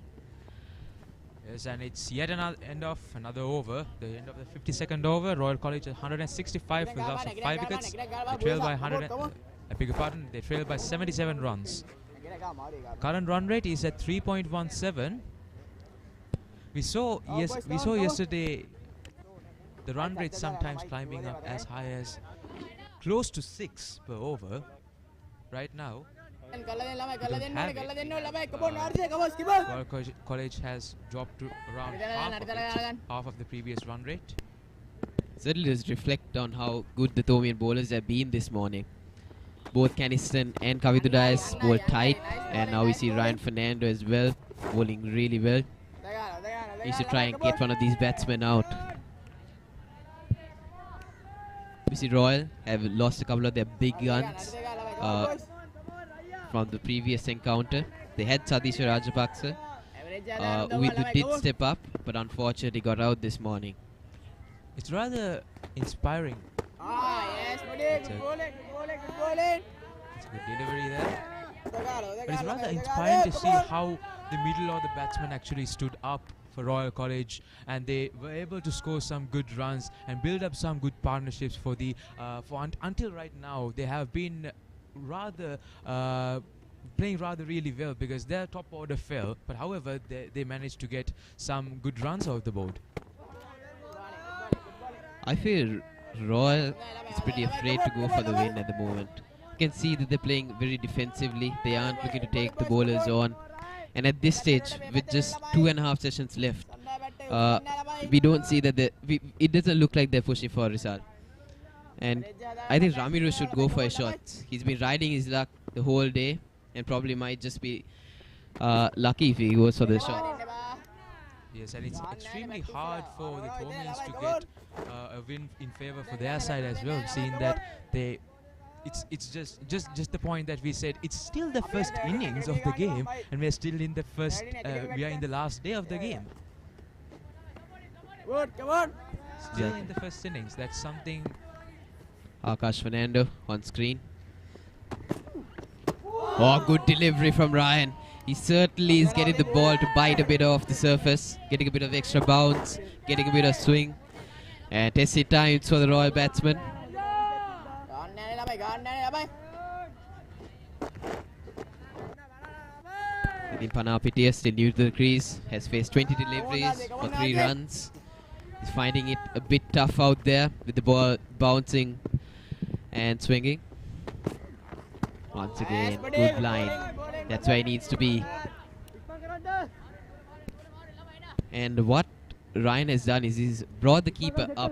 Yes, and it's yet another end of another over. The end of the 52nd over. Royal College 165 for the loss of 5 wickets. They trail by 100. I beg your pardon. They trail by 77 runs. Current run rate is at 3.17. We saw yesterday the run rate sometimes climbing up as high as close to 6 per over. Right now, we don't have it. Royal College has dropped to around half of the previous run rate. Certainly does reflect on how good the Thomian bowlers have been this morning. Both Caniston and Kavitudais bowled tight, and now we see Ryan Fernando as well bowling really well. He should try and get one of these batsmen out. We see Royal have lost a couple of their big guns from the previous encounter. They had Sadisha Rajapaksa, who did step up, but unfortunately got out this morning. It's rather inspiring. Yes, It's a good delivery there. But it's rather inspiring to see how the middle of the batsmen actually stood up for Royal College, and they were able to score some good runs and build up some good partnerships for the until right now. They have been rather playing rather really well because their top order fell, but however they managed to get some good runs off the board. I feel Royal is pretty afraid to go for the win at the moment. You can see that they're playing very defensively. They aren't looking to take the bowlers on. And at this stage, with just 2.5 sessions left, we don't see that it doesn't look like they're pushing for a result. And I think Ramiru should go for a shot. He's been riding his luck the whole day and probably might just be lucky if he goes for the shot. Yes, and it's extremely hard for the Thomians to get a win in favour for their side as well, seeing that it's just the point that we said. It's still the first innings of the game, and we're still in the first. We are in the last day of the game. Still in the first innings. That's something. Akash Fernando on screen. Oh, good delivery from Ryan. He certainly is getting the ball to bite a bit off the surface, getting a bit of extra bounce, getting a bit of swing. And tested times for the Royal batsman. Nitin Pitiya still new to the crease, has faced 20 deliveries for 3 runs. He's finding it a bit tough out there with the ball bouncing and swinging. Once again, good line. That's where he needs to be. And what Ryan has done is he's brought the keeper up,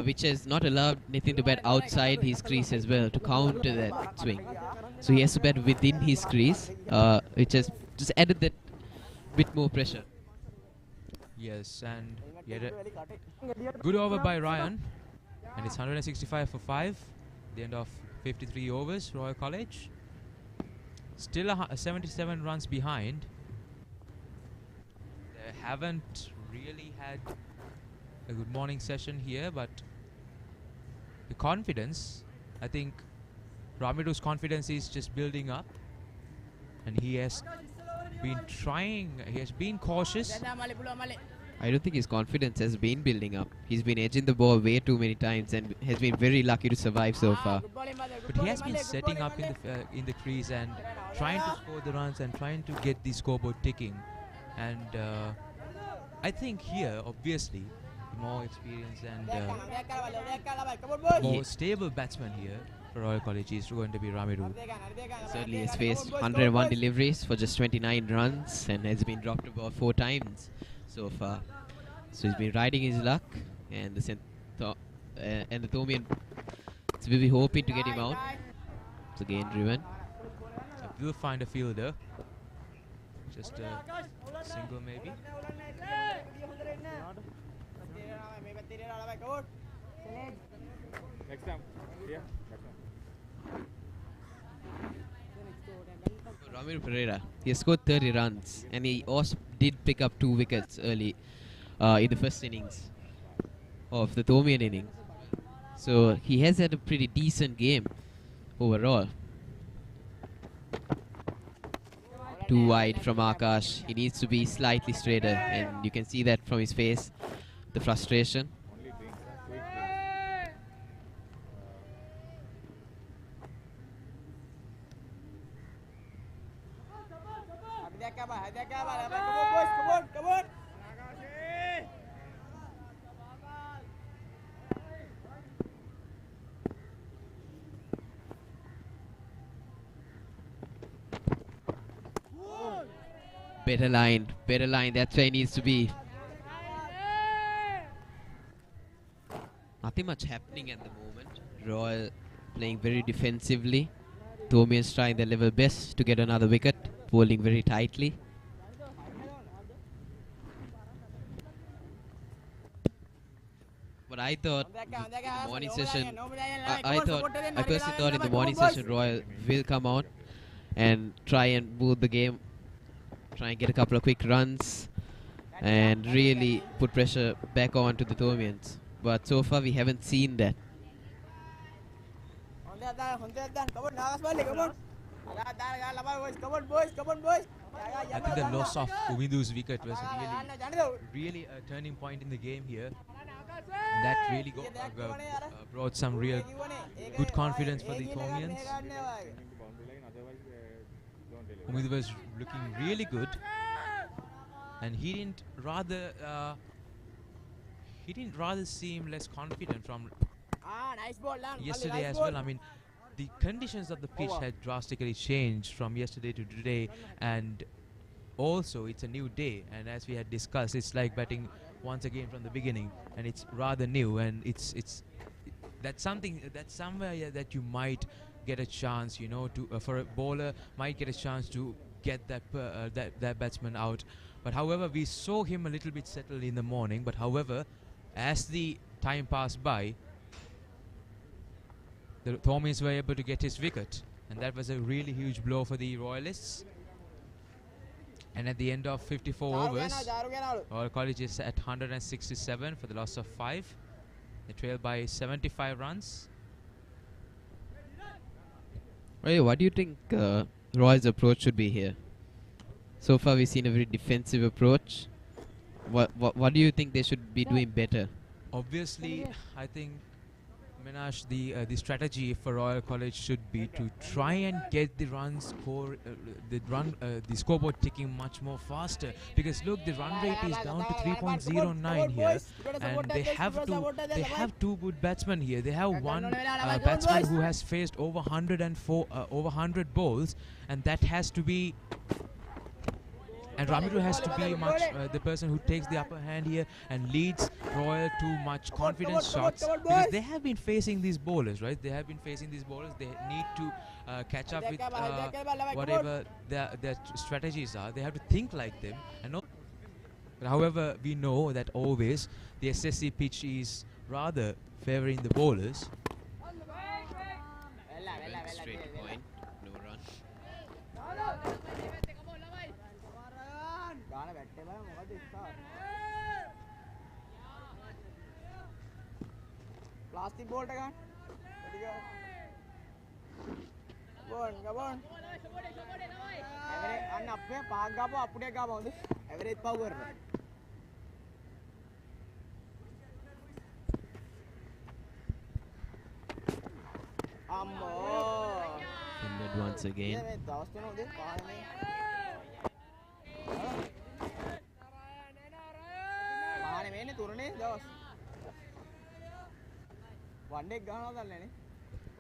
which has not allowed Nitin to bat outside his crease as well to counter that swing. So he has to bat within his crease, which has just added that bit more pressure. Yes, and yet a good over by Ryan, and it's 165 for 5. The end of 53 overs, Royal College. Still 77 runs behind. They haven't really had a good morning session here, but the confidence, I think Ramiru's confidence is just building up, and he has been cautious, I don't think his confidence has been building up. He's been edging the ball way too many times and has been very lucky to survive so far. But he has been setting up in the crease and trying to score the runs and trying to get the scoreboard ticking. And I think here, obviously, the more experienced and more stable batsman here for Royal College is going to be Ramiru. Certainly has faced 101 deliveries for just 29 runs and has been dropped about 4 times so far. So he's been riding his luck, and the Thomian will be hoping to get him out. It's again driven. We'll find a fielder. Just a single maybe. Ramiro Pereira, he has scored 30 runs and he also did pick up 2 wickets early in the first innings of the Thomian inning. So he has had a pretty decent game overall. Too wide from Akash. He needs to be slightly straighter, and you can see that from his face, the frustration. Better line, that's where he needs to be. Nothing much happening at the moment. Royal playing very defensively. Thomian's trying their level best to get another wicket, bowling very tightly. But I thought in the morning session, I personally thought in the morning session Royal will come out and try and boot the game, try and get a couple of quick runs and really put pressure back on to the Thomians. But so far we haven't seen that. I think the loss of Umidu's wicket was really a turning point in the game here. And that really brought some real good confidence for the Thomians. Umidu was looking really good, and he didn't rather seem less confident from yesterday as well. I mean, the conditions of the pitch had drastically changed from yesterday to today, and also it's a new day, and as we had discussed, it's like batting once again from the beginning, and it's rather new, and that's somewhere that you might get a chance, you know, to for a bowler might get a chance to get that batsman out. But however, we saw him a little bit settled in the morning, but however, as the time passed by, the Thomians were able to get his wicket, and that was a really huge blow for the Royalists. And at the end of 54 overs, Royal College is at 167 for the loss of 5. They trail by 75 runs. Hey, what do you think Roy's approach should be here? So far we've seen a very defensive approach. What do you think they should be doing better? Obviously, I think, Minash, the strategy for Royal College should be to try and get the the scoreboard ticking much more faster, because look, the run rate is down to 3.09 here, and they have 2 good batsmen here. They have one batsman who has faced over 100 balls, and that has to be. And Ramiru has to be the person who takes the upper hand here and leads Royal to much confidence shots, because they have been facing these bowlers, right? They have been facing these bowlers. They need to catch up with whatever their strategies are. They have to think like them. But however, we know that always the SSC pitch is rather favouring the bowlers. Straight point, no run. Plastic bolt again. Go on. Average and up पे पाग गाबो अपने गाबो दे average पाव कर रहा है. අම්මෝ. Fielded once again. මේ දවස් තුන උදේ පාන්නේ. පාන්නේ මේනේ තුරනේ දවස්. වන් ඩේ ගහනවා දන්නේ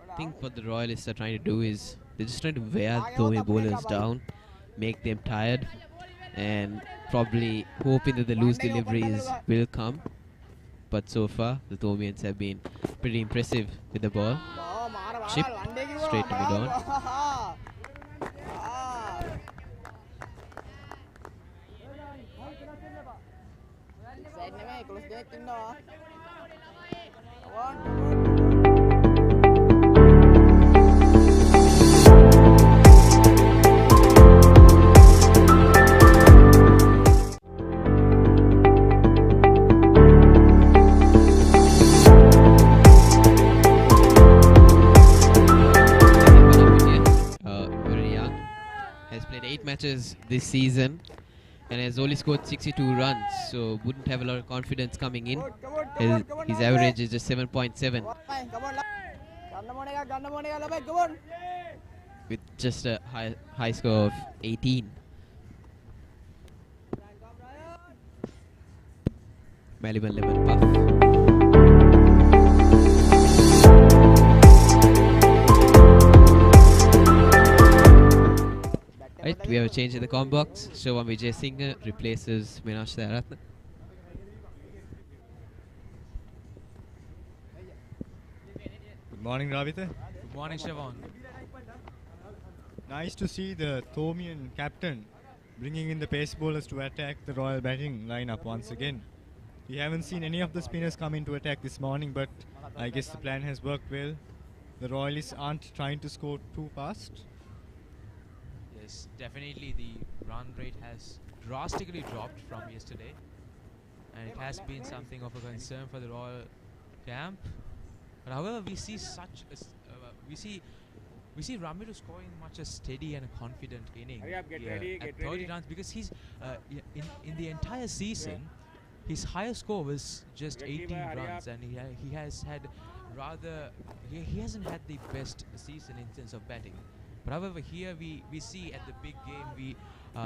I think what the Royalists are trying to do is they're just trying to wear Thomian bowlers down, make them tired, and probably hoping that the loose deliveries will come. But so far, the Thomians have been pretty impressive with the ball. Chip straight to mid-on. Side නෙමෙයි 11 දෙනෙක් ඉන්නවා. Very young, has played 8 matches this season and has only scored 62 runs, so wouldn't have a lot of confidence coming in. His average is just 7.7 with just a high score of 18. Maliban lemon puff. Right, we have a change in the com box. Shovam Vijay Singh replaces Minash Saratna. Good morning, Ravitha. Good morning, Siobhan. Nice to see the Thomian captain bringing in the pace bowlers to attack the Royal batting lineup once again. We haven't seen any of the spinners come in to attack this morning, but I guess the plan has worked well. The Royalists aren't trying to score too fast. Yes, definitely the run rate has drastically dropped from yesterday, and it has been something of a concern for the Royal camp. But however, we see we see Ramiro scoring much a steady and a confident inning Get here ready, at get 30 ready. runs, because he's in the entire season, his highest score was just Get 18 ready, hurry runs, and he has had rather he hasn't had the best season in terms of batting. But however, here we see at the big game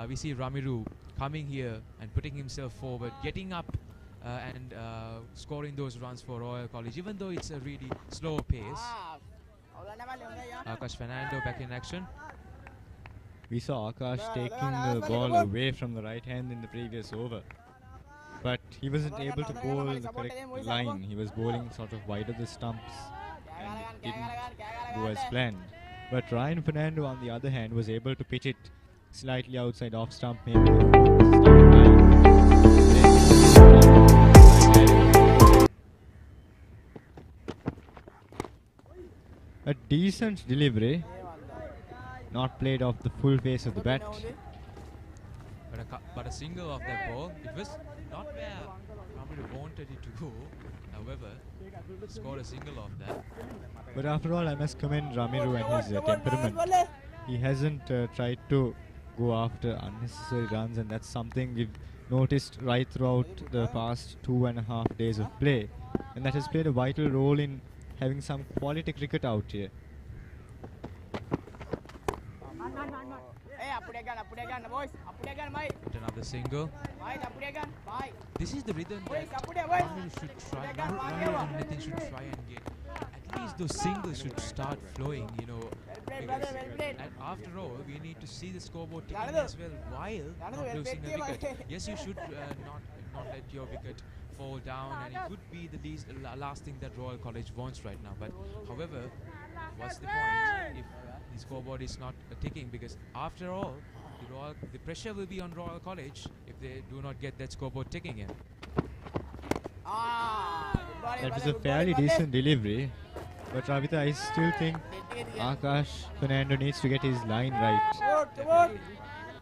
we see Ramiru coming here and putting himself forward, getting up and scoring those runs for Royal College, even though it's a really slow pace. Akash Fernando back in action. We saw Akash taking the ball away from the right hand in the previous over, but he wasn't able to bowl the correct line. He was bowling sort of wide of the stumps and it didn't go as planned. But Ryan Fernando, on the other hand, was able to pitch it slightly outside off stump, maybe the stump line. A decent delivery, not played off the full face of the bat. But a single of that ball, it was not where Ramiru wanted it to go. However, scored a single of that. But after all, I must commend Ramiru and his temperament. He hasn't tried to go after unnecessary runs, and that's something we've noticed right throughout the past 2.5 days of play, and that has played a vital role in having some quality cricket out here. But another single. This is the rhythm that Ramiru should try. Ramiru and Nitin should try and get. At least those singles should start flowing, you know. Because after all, we need to see the scoreboard ticking as well while not losing a wicket. Yes, you should not let your wicket fall down, and it could be the last thing that Royal College wants right now. But however, what's the point if the scoreboard is not ticking? Because after all, the pressure will be on Royal College if they do not get that scoreboard ticking in. That was a fairly decent delivery, but Ravitha, I still think Akash Fernando needs to get his line right.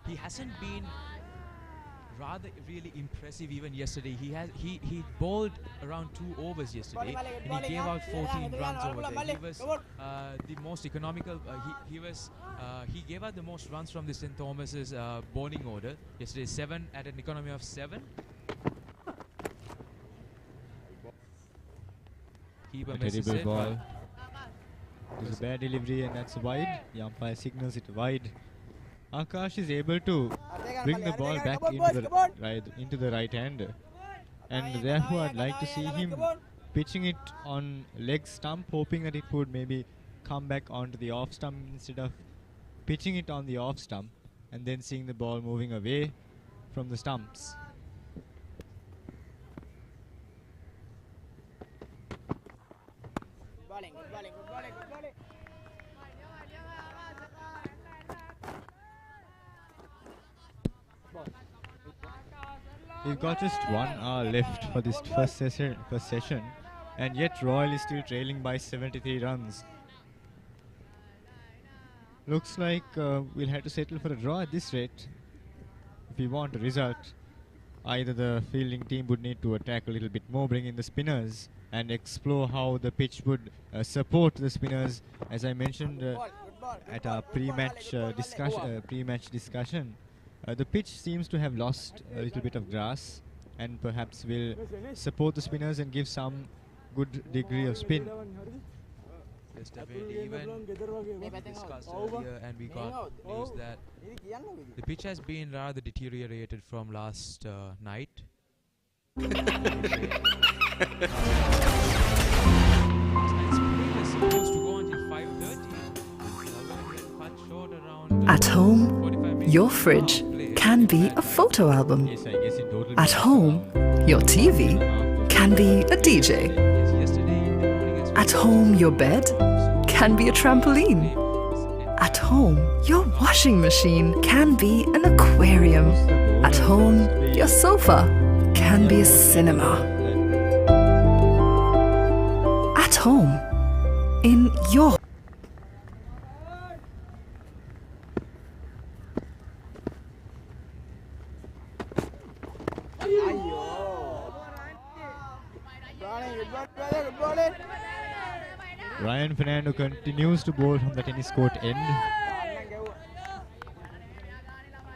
He hasn't been rather really impressive even yesterday. He bowled around 2 overs yesterday, and he gave out 14 runs over there. He was the most economical. He gave out the most runs from the St. Thomas's bowling order yesterday. 7 at an economy of 7. Keeper A misses terrible it, ball. It was a bad delivery and that's a wide. The umpire signals it wide. Akash is able to bring the ball back into the right hander. And therefore I'd like to see him pitching it on leg stump, hoping that it would maybe come back onto the off stump instead of pitching it on the off stump and then seeing the ball moving away from the stumps. We've got just 1 hour left for this first session, and yet Royal is still trailing by 73 runs. Looks like we'll have to settle for a draw at this rate if we want a result. Either the fielding team would need to attack a little bit more, bring in the spinners, and explore how the pitch would support the spinners. As I mentioned at our pre-match discussion, the pitch seems to have lost a little bit of grass and perhaps will support the spinners and give some good degree of spin. Yes, definitely. Even we discussed earlier and we got news that the pitch has been rather deteriorated from last night. Tonight's spring is supposed to go until 5:30. Cut short around At home, 45 minutes your of fridge play. can be a photo album. Yes, I guess in total. At home, your TV can be a DJ. Yes, yesterday in the morning as At home, your bed can be a trampoline. At home, your washing machine can be an aquarium. At home, your sofa can be a cinema. At home, in your Ryan Fernando continues to bowl from the tennis court end.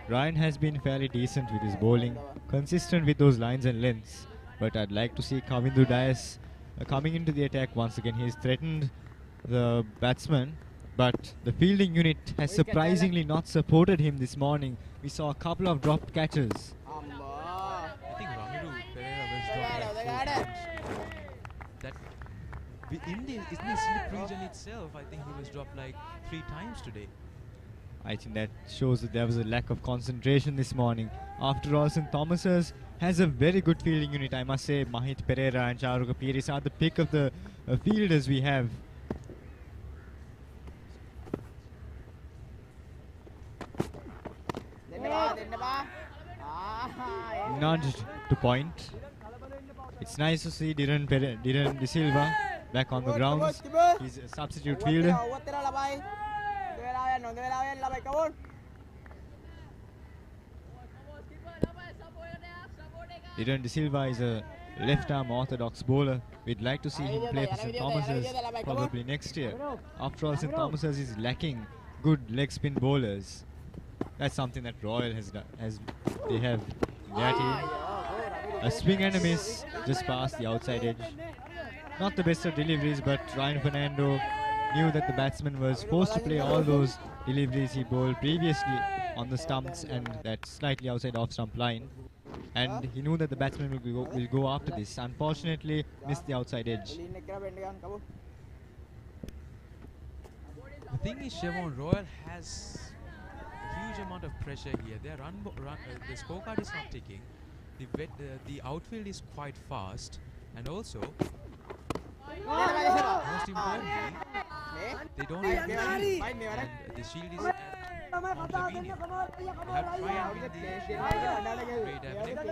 Ryan has been fairly decent with his bowling, consistent with those lines and lengths, but I'd like to see Kavindu Dias coming into the attack once again. He's threatened the batsman, but the fielding unit has surprisingly not supported him this morning. We saw a couple of dropped catches. I think Ramiru Pereira was dropped like 4 times. That in the slip region itself, I think he was dropped like 3 times today. I think that shows that there was a lack of concentration this morning. After all, St. Thomas's has a very good fielding unit. I must say, Mahit Pereira and Charuka Piris are the pick of the fielders we have. Nudged to point. It's nice to see Dhiran De Silva back on the grounds. He's a substitute fielder. Dhiran De Silva is a left-arm orthodox bowler. We'd like to see him play for St. Thomas's probably next year. After all, St. Thomas's is lacking good leg spin bowlers. That's something that Royal they have in their team. A swing and a miss just past the outside edge. Not the best of deliveries, but Ryan Fernando knew that the batsman was forced to play all those deliveries he bowled previously on the stumps and that slightly outside off-stump line. And he knew that the batsman will go after this. Unfortunately, missed the outside edge. The thing is, Chevron, Royal has a huge amount of pressure here. Their the scorecard is not ticking. The outfield is quite fast, and also, most importantly, they don't have the shield, and the shield is at Mount Lavinia. They have to try and win the shield. Great Avenue.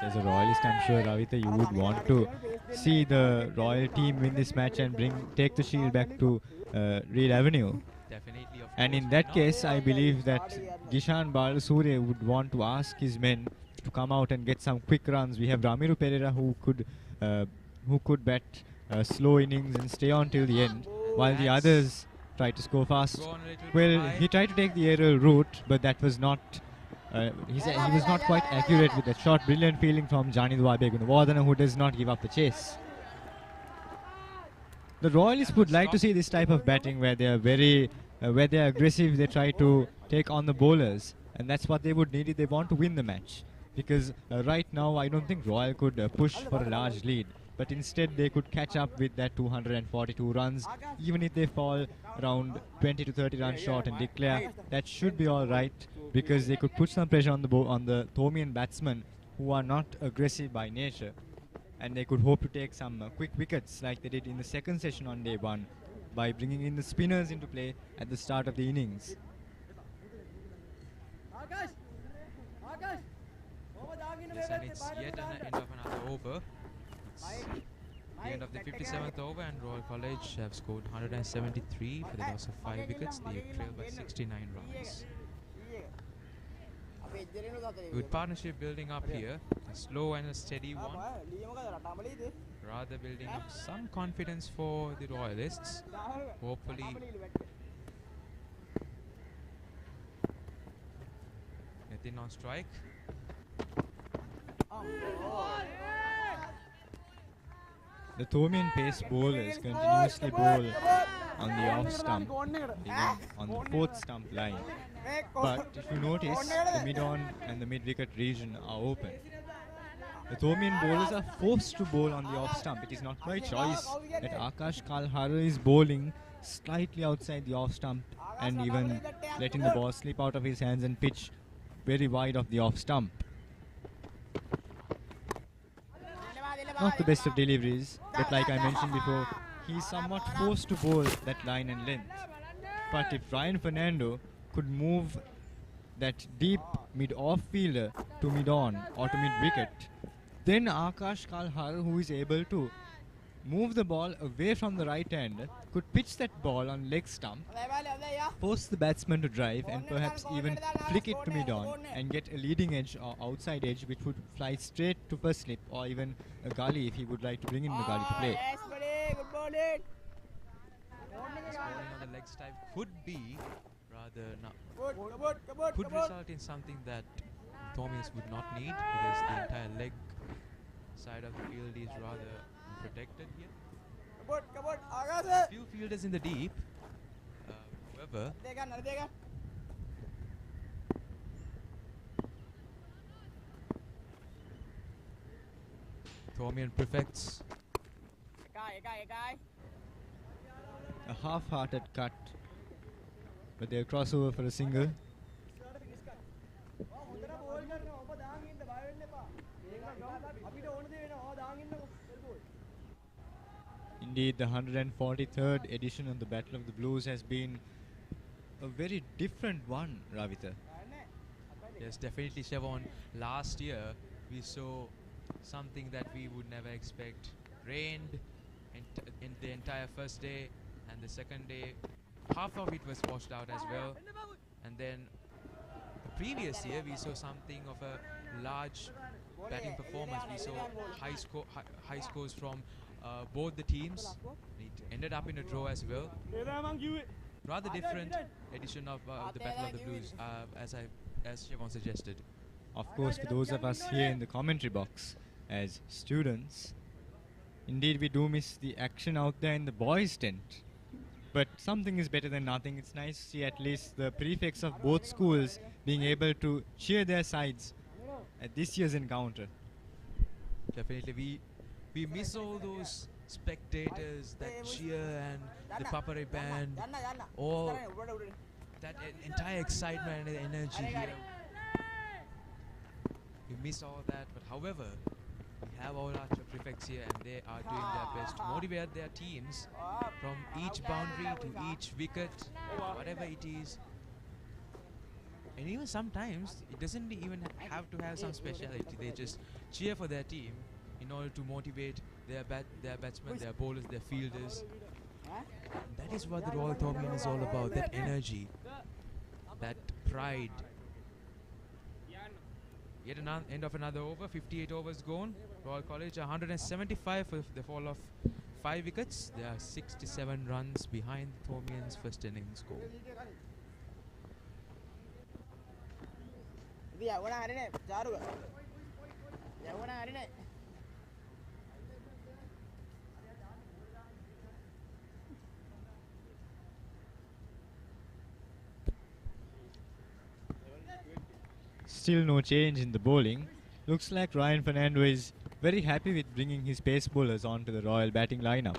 As a Royalist, I'm sure, Ravita, you would want to see the Royal team win this match and take the shield back to Reed Avenue. Definitely, of And course. in that case, I believe that Gishan Balasuriya would want to ask his men to come out and get some quick runs. We have Ramiru Pereira who could bat slow innings and stay on till the end, while the others try to score fast. Gone a little Well, high. he tried to take the aerial route, but that was not. He was not quite accurate with that shot. Brilliant fielding from Jani Dwabegunawardana, who does not give up the chase. The Royalists would like to see this type of batting where they are where they are aggressive. They try to take on the bowlers, and that's what they would need if they want to win the match. Because right now, I don't think Royal could push for a large lead, but instead they could catch up with that 242 runs, even if they fall around 20 to 30 runs short and declare. That should be all right, because they could put some pressure on the Thomian batsmen, who are not aggressive by nature, and they could hope to take some quick wickets like they did in the second session on day one by bringing in the spinners into play at the start of the innings. Yes, and it's yet an end of another over. It's the end of the 57th over, and Royal College have scored 173 for the loss of 5 wickets. They trail by 69 runs. Good partnership building up here. A slow and a steady one. Rather building up some confidence for the Royalists. Hopefully Nitin on strike. The Thomian pace bowlers continuously bowl on the off stump, even on the fourth stump line. But if you notice, the mid-on and the mid-wicket region are open. The Thomian bowlers are forced to bowl on the off stump. It is not by choice that Akash Kalhara is bowling slightly outside the off stump and even letting the ball slip out of his hands and pitch very wide of the off stump. Not the best of deliveries, but like I mentioned before, he is somewhat forced to bowl that line and length. But if Ryan Fernando could move that deep mid-off fielder to mid-on or to mid-wicket, then Akash Kalhar, who is able to move the ball away from the right hand, could pitch that ball on leg stump, force the batsman to drive, and perhaps even flick it to mid-on and get a leading edge or outside edge which would fly straight to first slip, or even a gully if he would like to bring in the gully to play. This bowling on the leg side could be could result in something that Thomians would not need, because the entire leg side of the field is rather protected here. Few fielders in the deep, however. Thomian perfects. A half-hearted cut, but they'll cross over for a single. Indeed, the 143rd edition of the Battle of the Blues has been a very different one, Ravita. Yes, definitely, Siobhan. Last year, we saw something that we would never expect. Rained in the entire first day, and the second day, half of it was washed out as well. And then the previous year, we saw something of a large batting performance. We saw high scores from both the teams. It ended up in a draw as well. Rather different edition of the Battle of the Blues, as Siobhan suggested. Of course, for those of us here in the commentary box as students, indeed we do miss the action out there in the boys' tent. But something is better than nothing. It's nice to see at least the prefects of both schools being able to cheer their sides at this year's encounter. Definitely, we miss all those spectators that cheer and the papare band, all that entire excitement and energy here. We miss all that, but however, we have all our prefects here, and they are doing their best to motivate their teams from each boundary to each wicket, whatever it is. And even sometimes it doesn't even have to have some speciality. They just cheer for their team in order to motivate their batsmen, their bowlers, their fielders. And that is what the Royal Thomian is all about, that energy, that pride. Yet another end of another over, 58 overs gone. Royal College 175 for the fall of 5 wickets. They are 67 runs behind the Thomians' first innings score. still no change in the bowling. Looks like Ryan Fernando is very happy with bringing his pace bowlers onto the Royal batting lineup.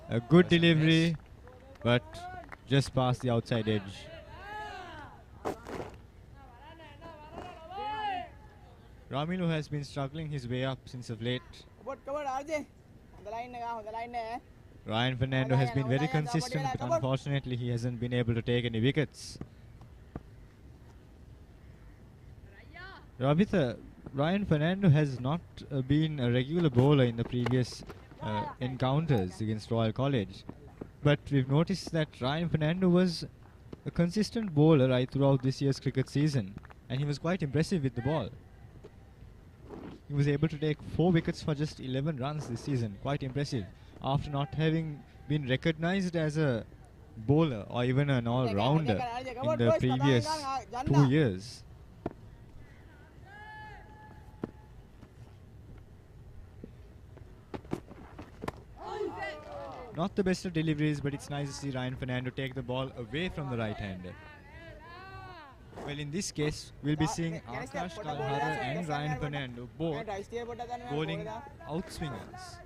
A good delivery, but just past the outside edge. Ramilu has been struggling his way up since of late. Ryan Fernando has been very consistent, but unfortunately he hasn't been able to take any wickets. Rabitha, Ryan Fernando has not been a regular bowler in the previous encounters against Royal College. But we've noticed that Ryan Fernando was a consistent bowler right throughout this year's cricket season. And he was quite impressive with the ball. He was able to take 4 wickets for just 11 runs this season. Quite impressive. After not having been recognized as a bowler or even an all-rounder in the previous 2 years. Not the best of deliveries, but it's nice to see Ryan Fernando take the ball away from the right-hander. Well, in this case, we'll be seeing Akash Kalhara and Ryan Fernando both bowling outswingers.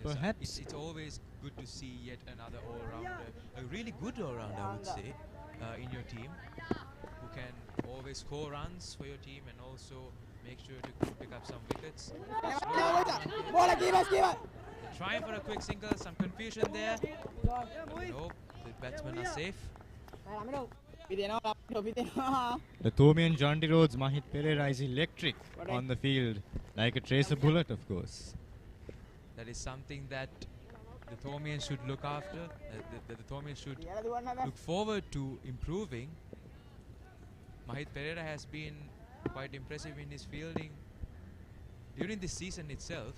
Perhaps It's always good to see yet another all-rounder, a really good all-rounder, I would say, in your team, who can always score runs for your team and also make sure to pick up some wickets. Trying for a quick single, some confusion there. But we hope the batsmen are safe. the Thomian Jonty Rhodes Mahit Pereira is electric on the field, like a tracer bullet, of course. That is something that the Thomian should look after, the Thomian should look forward to improving. Mahit Pereira has been quite impressive in his fielding during this season itself.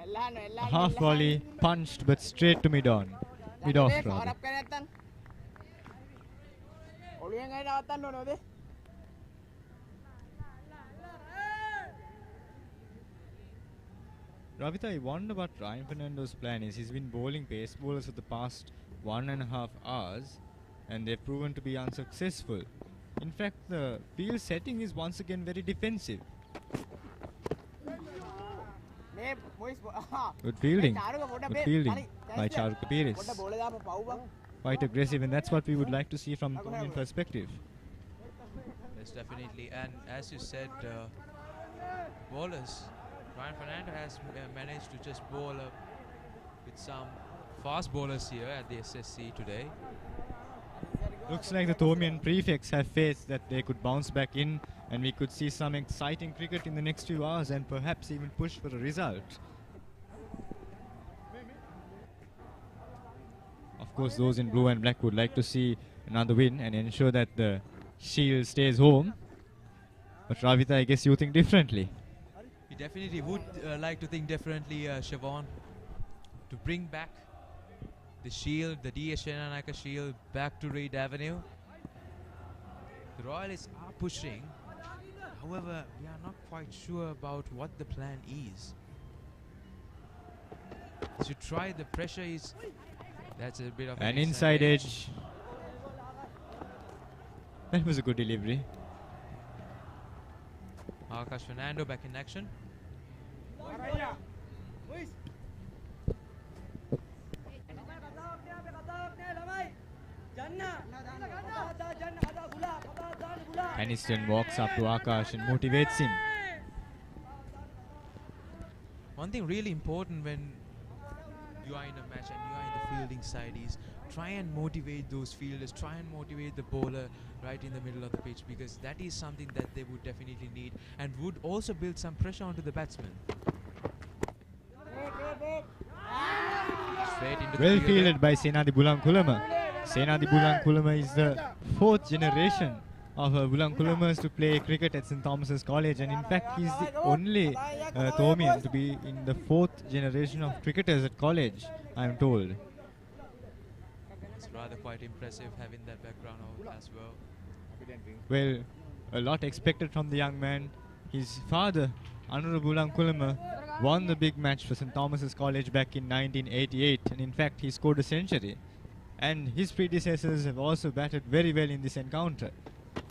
A half volley punched but straight to mid-on. Mid-off rather. Ravita, I wonder what Ryan Fernando's plan is. He's been bowling pace bowlers for the past 1.5 hours and they've proven to be unsuccessful. In fact, the field setting is once again very defensive. Good fielding by Charukka Pires. Quite aggressive, and that's what we would like to see from Thomian perspective. Yes, definitely. And as you said, bowlers, Ryan Fernando has managed to just bowl with some fast bowlers here at the SSC today. Looks like the Thomian prefects have faith that they could bounce back in and we could see some exciting cricket in the next few hours and perhaps even push for a result. Of course, those in blue and black would like to see another win and ensure that the Shield stays home. But Ravita, I guess you think differently. We definitely would like to think differently, Siobhan, to bring back the Shield, the DS Shenanaka Shield, back to Reid Avenue. The Royalists are pushing. However, we are not quite sure about what the plan is. To try the pressure is... That's a bit of an inside edge. That was a good delivery. Akash Fernando back in action. Aniston walks up to Akash and motivates him. One thing really important when you are in a match and you are in the fielding side is try and motivate those fielders, try and motivate the bowler right in the middle of the pitch, because that is something that they would definitely need and would also build some pressure onto the batsman. Straight into Well the fielded by Senadi Bulankulama. Senadi Bulankulama is the 4th generation of Bulankulamas to play cricket at St. Thomas's College, and in fact he's the only Thomian to be in the 4th generation of cricketers at college, I am told. It's rather quite impressive having that background as well. Well, a lot expected from the young man. His father, Anura Bulankulama, won the big match for St. Thomas's College back in 1988, and in fact he scored a century and his predecessors have also batted very well in this encounter.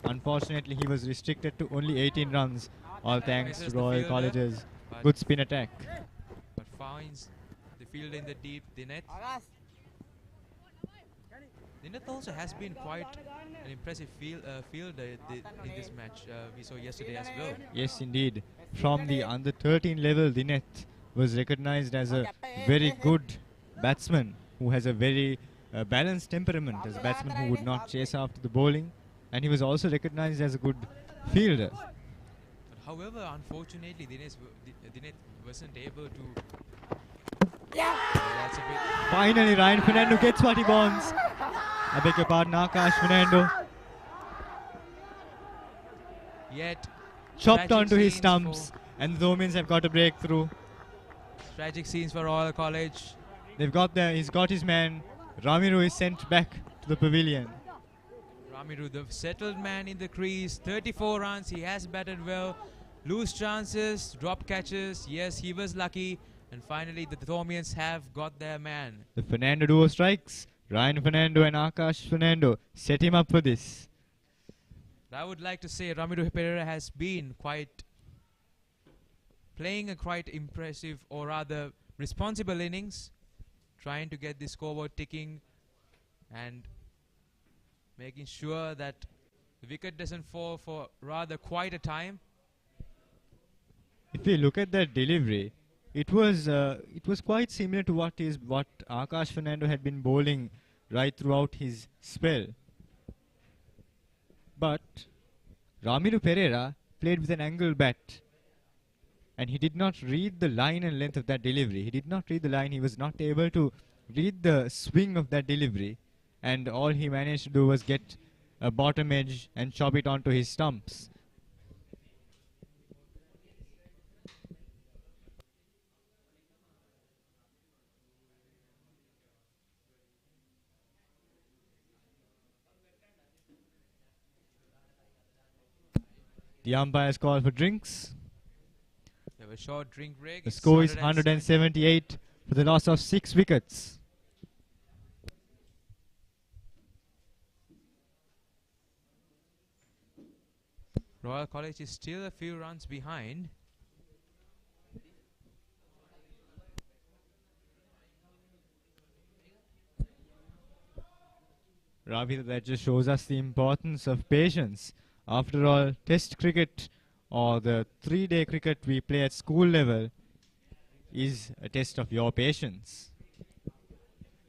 Unfortunately, he was restricted to only 18 runs, all thanks to Misses the Royal fielder, College's but- good spin attack. But finds the field in the deep Dineth. Dineth also has been quite an impressive fielder in this match. We saw yesterday as well. Yes, indeed. From the under 13 level, Dineth was recognized as a very good batsman who has a very balanced temperament, as a batsman who would not chase after the bowling, and he was also recognized as a good fielder. But however, unfortunately, Dineth wasn't able to. That's a bit. Finally, Ryan Fernando gets what he wants. I beg your pardon, Akash Fernando. Yet Chopped tragic onto his scenes stumps, and the Thomians have got a breakthrough. Tragic scenes for Royal College. He's got his man. Ramiru is sent back to the pavilion. Ramiru, the settled man in the crease, 34 runs. He has batted well. Loose chances, drop catches. Yes, he was lucky. And finally, the Thomians have got their man. The Fernando duo strikes. Ryan Fernando and Akash Fernando set him up for this. I would like to say Ramiru Pereira has been playing a quite impressive, or rather responsible innings, trying to get the scoreboard ticking and making sure that the wicket doesn't fall for rather quite a time. If we look at that delivery, it was quite similar to what Akash Fernando had been bowling right throughout his spell. But Ramiru Pereira played with an angle bat, and he did not read the line and length of that delivery. He did not read the line. He was not able to read the swing of that delivery, and all he managed to do was get a bottom edge and chop it onto his stumps. The umpires call for drinks. They have a short drink break. The It's score is 170. 178 for the loss of 6 wickets. Royal College is still a few runs behind. Ravi, that just shows us the importance of patience. After all, test cricket or the 3-day cricket we play at school level is a test of your patience.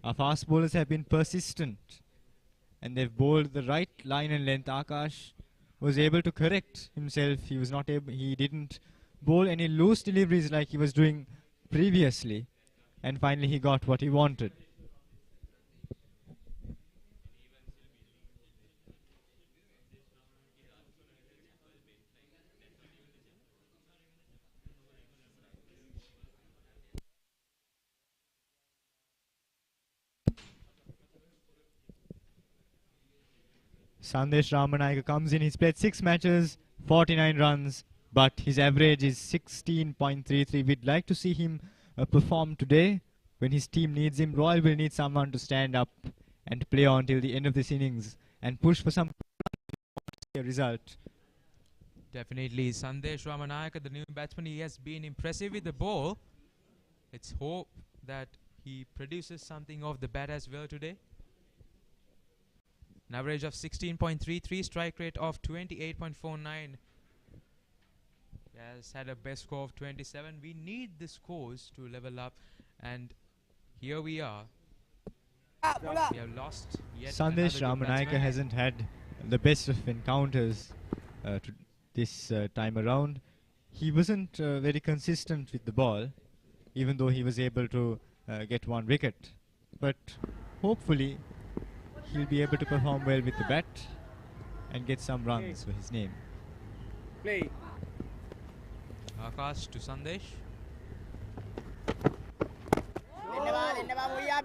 Our fast bowlers have been persistent, and they've bowled the right line and length. Akash was able to correct himself. He didn't bowl any loose deliveries like he was doing previously, and finally he got what he wanted. Sandesh Ramanayaka comes in. He's played 6 matches, 49 runs, but his average is 16.33. We'd like to see him perform today when his team needs him. Royal will need someone to stand up and play on till the end of this innings and push for some result. Definitely, Sandesh Ramanayaka, the new batsman, he has been impressive with the ball. Let's hope that he produces something off the bat as well today. An average of 16.33, strike rate of 28.49. He has had a best score of 27. We need the scores to level up, and here we are. We have lost yet Sandesh another good Ramanayaka batsman. hasn't had the best of encounters this time around. He wasn't very consistent with the ball, even though he was able to get 1 wicket. But hopefully he'll be able to perform well with the bat and get some runs for his name. Play. Akash to Sandesh.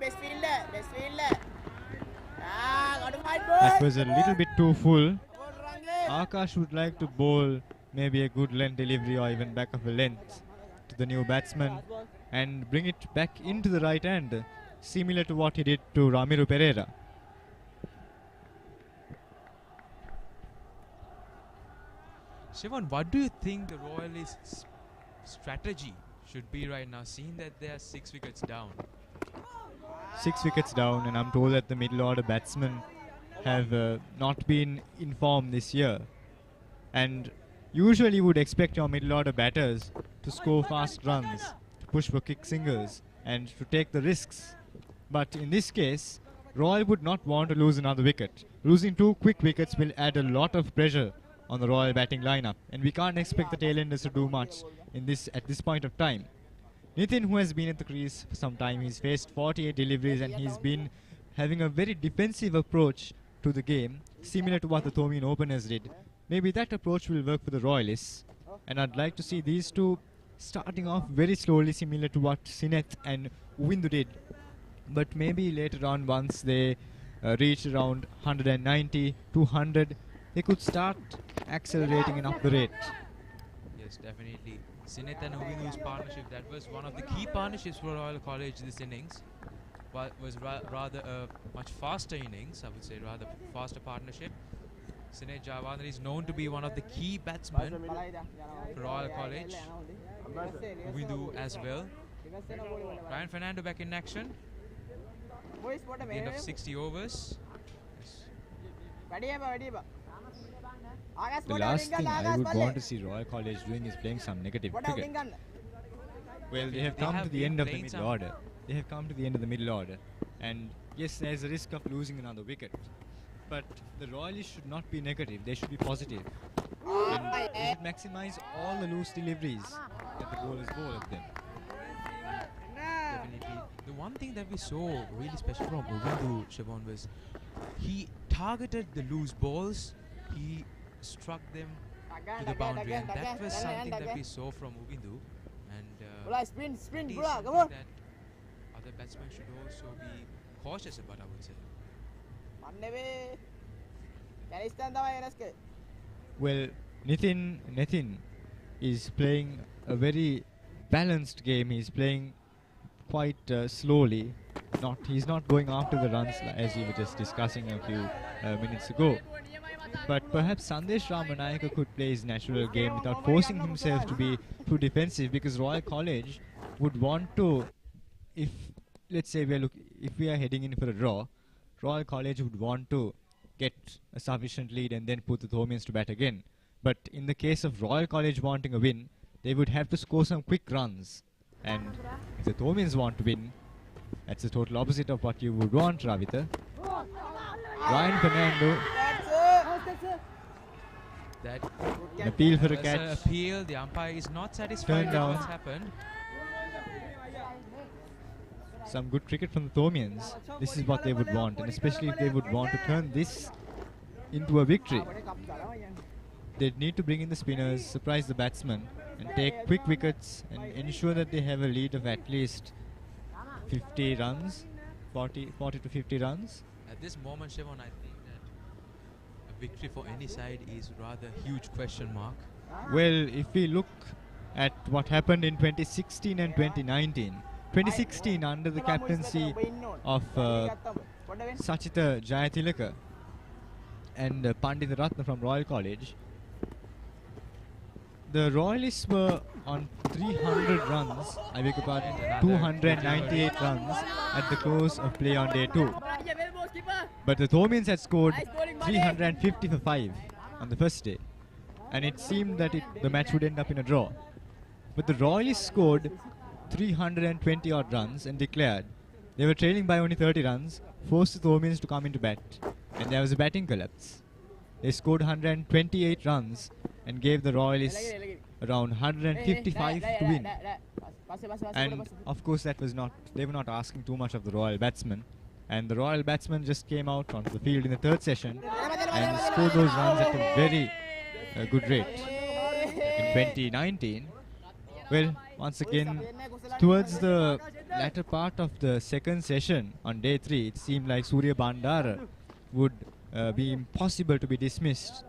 Best fielder. That was a little bit too full. Akash would like to bowl maybe a good length delivery or even back of a length to the new batsman and bring it back into the right hand, similar to what he did to Ramiru Pereira. Siobhan, what do you think the Royalists' strategy should be right now, seeing that they are 6 wickets down? 6 wickets down, and I'm told that the middle order batsmen have not been informed this year. And usually you would expect your middle order batters to score fast runs, to push for kick singles, and to take the risks. But in this case, Royal would not want to lose another wicket. Losing 2 quick wickets will add a lot of pressure on the Royal batting lineup, and we can't expect the tailenders to do much at this point of time. Nitin, who has been at the crease for some time, he's faced 48 deliveries and he's been having a very defensive approach to the game, similar to what the Thomian openers did. Maybe that approach will work for the Royalists, and I'd like to see these two starting off very slowly, similar to what Sineth and Uvindu did. But maybe later on, once they reach around 190, 200, they could start accelerating and up the rate. Yes, definitely. Sineth and Uvindu's partnership, that was one of the key partnerships for Royal College this innings. Was rather a much faster innings, I would say, rather faster partnership. Sineth Javadar is known to be one of the key batsmen for Royal College. Uvindu as well. Ryan Fernando back in action. At the end of 60 overs. The last thing I would want to see Royal College doing is playing some negative cricket. Well, they have come to the end of the middle order. They have come to the end of the middle order. And yes, there's a risk of losing another wicket. But the Royalists should not be negative, they should be positive. And they should maximize all the loose deliveries that the bowlers bowl at them. Definitely. The one thing that we saw really special from Uvindu, Siobhan, was he targeted the loose balls, he struck them to the boundary, and that was something that we saw from Uvindu. And that is something that other batsmen should also be cautious about, I would say. Well, Nitin is playing a very balanced game. He's playing quite slowly. He's not going after the runs as we were just discussing a few minutes ago. But perhaps Sandesh Ramanayaka could play his natural game without forcing himself to be too defensive, because Royal College would want to, if let's say if we are heading in for a draw, Royal College would want to get a sufficient lead and then put the Thomians to bat again. But in the case of Royal College wanting a win, they would have to score some quick runs. And if the Thomians want to win, that's the total opposite of what you would want, Ravita. Ryan Fernando. That An appeal for a was catch. an appeal. The umpire is not satisfied with down. what's happened. Some good cricket from the Thomians. This is what they would want, and especially if they would want to turn this into a victory. They'd need to bring in the spinners, surprise the batsmen, and take quick wickets and ensure that they have a lead of at least 50 runs, 40 to 50 runs. At this moment, Siobhan, I think that a victory for any side is rather a huge question mark. Well, if we look at what happened in 2016 and 2019, 2016 under the captaincy of Sachita Jayatilaka and Pandit Ratna from Royal College, the Royalists were on 300 runs, I beg your pardon, 298 runs at the close of play on day 2. But the Thomians had scored 350 for 5 on the first day, and it seemed that the match would end up in a draw. But the Royalists scored 320 odd runs and declared. They were trailing by only 30 runs, forced the Thomians to come into bat, and there was a batting collapse. They scored 128 runs and gave the Royalists around 155 to win. And of course they were not asking too much of the Royal batsmen, and the Royal batsmen just came out onto the field in the third session and scored those runs at a very good rate. In 2019, well, once again, towards the latter part of the second session on day 3, it seemed like Surya Bandara would be impossible to be dismissed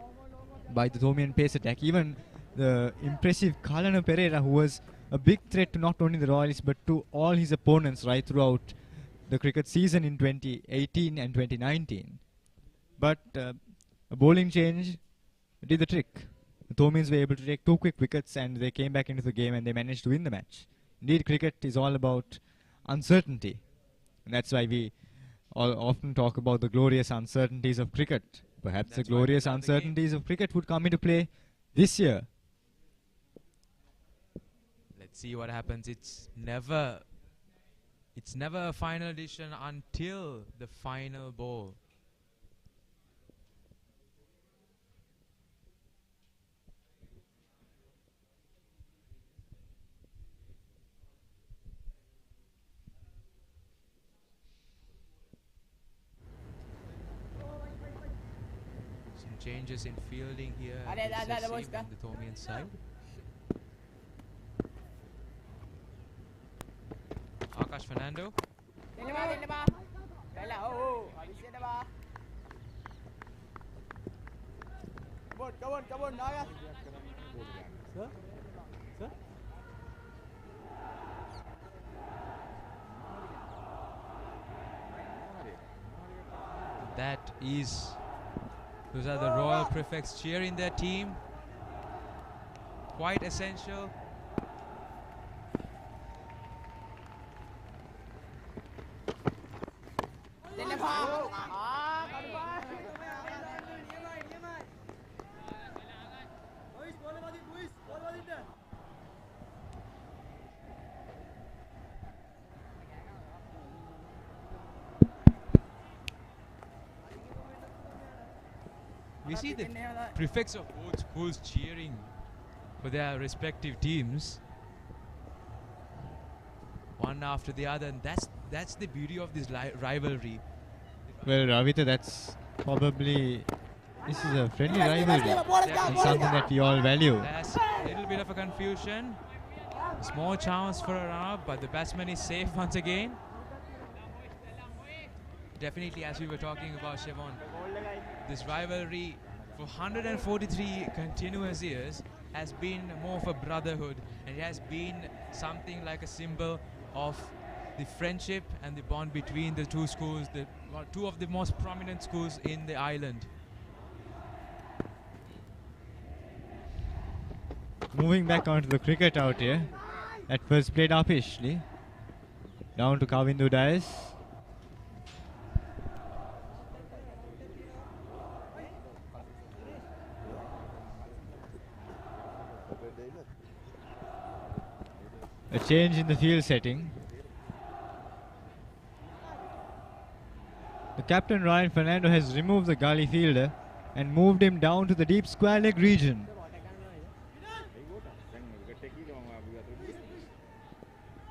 by the Thomian pace attack. Even the impressive Kalana Pereira, who was a big threat to not only the Royalists but to all his opponents right throughout the cricket season in 2018 and 2019. But a bowling change did the trick. the Thomians were able to take 2 quick wickets and they came back into the game and they managed to win the match. Indeed, cricket is all about uncertainty. And that's why we all often talk about the glorious uncertainties of cricket. Perhaps the That's why we glorious love the game. uncertainties of cricket would come into play this year. Let's see what happens. It's never a final decision until the final ball. Some changes in fielding here. Excessive on the Thomian side. Akash Fernando. Those are the Royal Prefects cheering their team. Quite essential. We see the prefects of both schools cheering for their respective teams, one after the other, and that's the beauty of this rivalry. Well, Ravita, this is a friendly rivalry. It's something that we all value. There's a little bit of a confusion. Small chance for a run-up, but the batsman is safe once again. Definitely, as we were talking about, Siobhan, this rivalry for 143 continuous years has been more of a brotherhood, and it has been something like a symbol of the friendship and the bond between the two schools, two of the most prominent schools in the island. Moving back onto the cricket out here, that was played uppishly. Down to Kavindu Dias. A change in the field setting. The captain Ryan Fernando has removed the gully fielder and moved him down to the deep square leg region.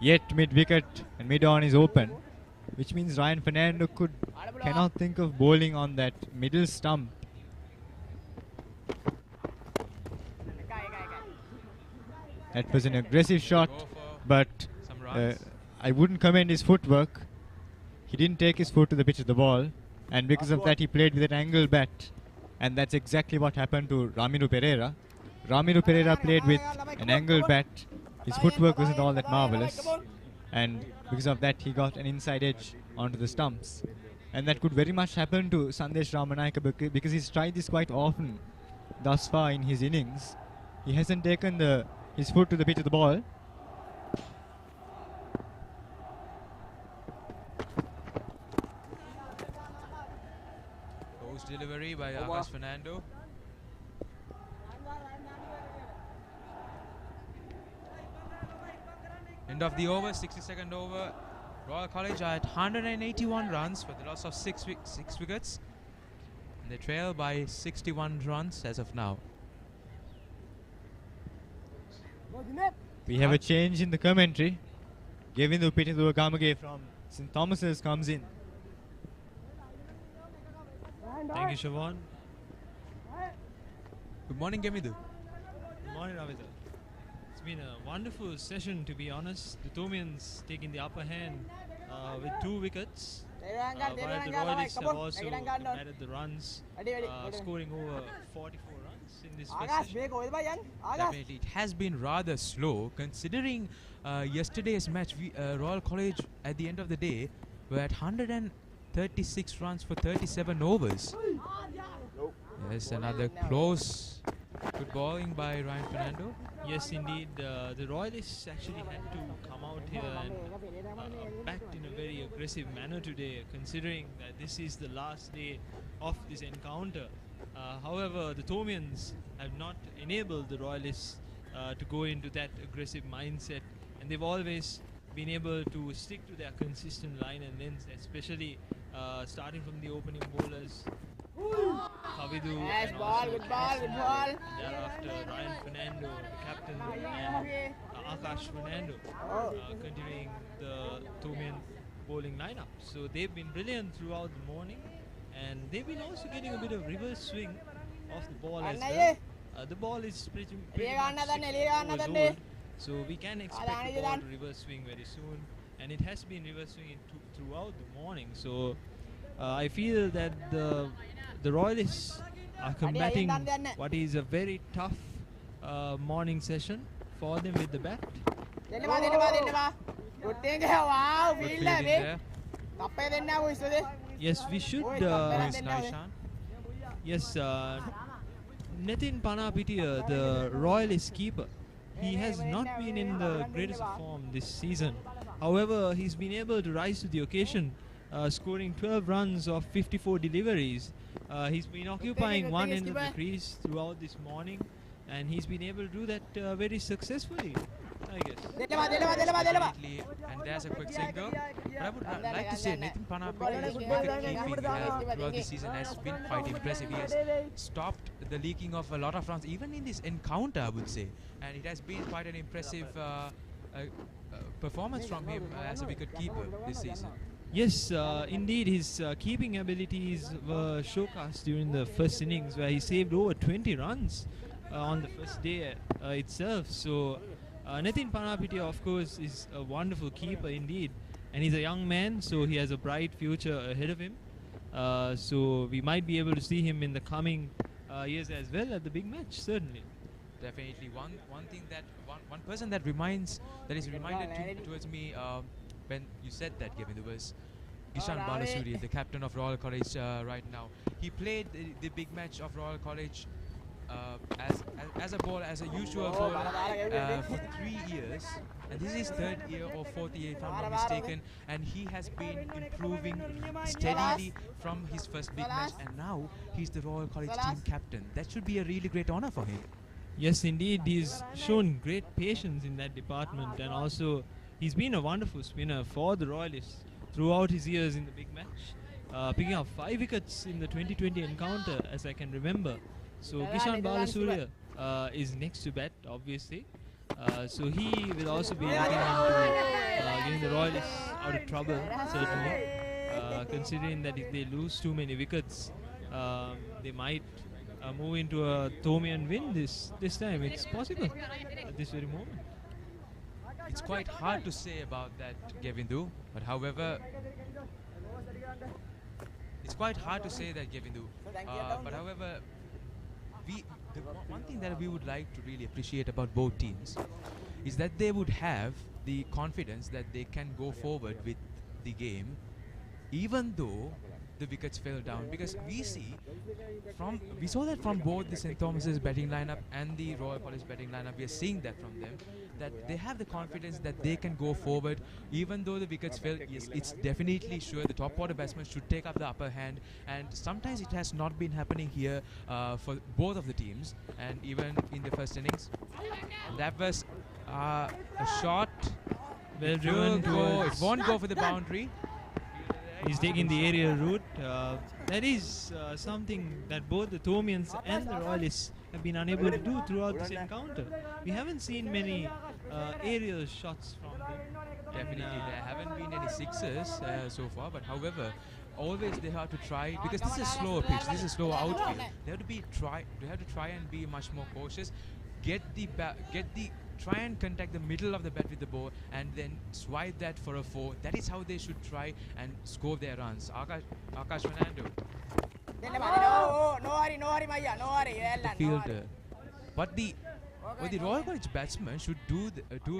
Yet mid-wicket and mid-on is open, which means Ryan Fernando cannot think of bowling on that middle stump. That was an aggressive shot, but I wouldn't commend his footwork. He didn't take his foot to the pitch of the ball, and because of that he played with an angled bat, and that's exactly what happened to Ramiro Pereira. Ramiro Pereira played with an angled bat. His footwork wasn't all that marvelous, and because of that he got an inside edge onto the stumps. And that could very much happen to Sandesh Ramanayaka because he's tried this quite often thus far in his innings. He hasn't taken his foot to the pitch of the ball. Post delivery by Akash Fernando. End of the over, 62nd over. Royal College are at 181 runs for the loss of six wickets. And they trail by 61 runs as of now. We have a change in the commentary. Govindu Pitithuakamage from St. Thomas's comes in. Thank you, Siobhan. Good morning, Govindu. Good morning, Ravita. It's been a wonderful session, to be honest. The Thomians taking the upper hand with 2 wickets. While the Royalists have also added the runs, scoring over 44 runs in this first session. Definitely, it has been rather slow considering yesterday's match. Royal College at the end of the day were at 136 runs for 37 overs. Yes, another close Good bowling by Ryan Fernando. Yes, indeed. The Royalists actually had to come out here and backed in a very aggressive manner today, considering that this is the last day of this encounter. However, the Thomians have not enabled the Royalists to go into that aggressive mindset, and they've always been able to stick to their consistent line and length, especially starting from the opening bowlers. Kavidu Yes, and ball, also good ball, good Hassan, ball. thereafter Ryan Fernando, the captain, and Akash Fernando, continuing the Thomian bowling lineup. So they've been brilliant throughout the morning, and they've been also getting a bit of reverse swing of the ball as well. The ball is pretty much 6 overs old, so we can expect the ball to reverse swing very soon, and it has been reverse swinging throughout the morning. So I feel that the Royalists are combating what is a very tough morning session for them with the bat. Good thing. Wow, Good feel fielding there. Yes, we should. Who is Naishan? Yes, Nitin Panapitia, the Royalist keeper, he has not been in the greatest of form this season. However, he's been able to rise to the occasion, scoring 12 runs of 54 deliveries. He's been occupying one end of the crease throughout this morning, and he's been able to do that very successfully, I guess. Definitely, and there's a quick single. But I would like to say Nitin Panapiti's wicket keeping throughout the season has been quite impressive. He has stopped the leaking of a lot of runs, even in this encounter, I would say. And it has been quite an impressive performance from him as a wicket keeper this season. Yes, indeed, his keeping abilities were showcased during the first innings, where he saved over 20 runs on the first day itself. So Nitin Panapitia, of course, is a wonderful keeper indeed, and he's a young man, so he has a bright future ahead of him. So we might be able to see him in the coming years as well at the big match, certainly. Definitely, one thing that one person that is reminded towards me when you said that, Kevin, there was Kishan Balasuri, the captain of Royal College right now. He played the big match of Royal College as a usual bowler for 3 years, and this is his third year or fourth year if I'm not mistaken, and he has been improving steadily from his first big match, and now he's the Royal College team captain. That should be a really great honor for him. Yes, indeed, he's shown great patience in that department, and also he's been a wonderful spinner for the Royalists throughout his years in the big match, picking up 5 wickets in the 2020 encounter, as I can remember. So Kishan Balasuriya is next to bat, obviously. So he will also be looking into getting the Royalists out of trouble, certainly. Considering that if they lose too many wickets, they might move into a Thomian win this time. It's possible at this very moment. It's quite hard to say about that, Govindu, but however, one thing that we would like to really appreciate about both teams is that they would have the confidence that they can go forward with the game, even though the wickets fell down, because we saw that from both the St. Thomas's batting lineup and the Royal College batting lineup. We are seeing that from them, that they have the confidence that they can go forward even though the wickets fell. Yes, it's definitely sure the top order batsmen should take up the upper hand, and sometimes it has not been happening here for both of the teams, and even in the first innings. That was a shot. Well driven towards. It won't go for the boundary. He's taking the aerial route. That is something that both the Thomians and the Royalists have been unable to do throughout this encounter. We haven't seen many aerial shots from them. Definitely, there haven't been any sixes so far, but however, always they have to try, because this is a slower pitch, this is a slower outfield. They have to try and be much more cautious. Try and contact the middle of the bat with the ball and then swipe that for a 4. That is how they should try and score their runs. Akash Fernando. The fielder. What the Royal College batsmen should do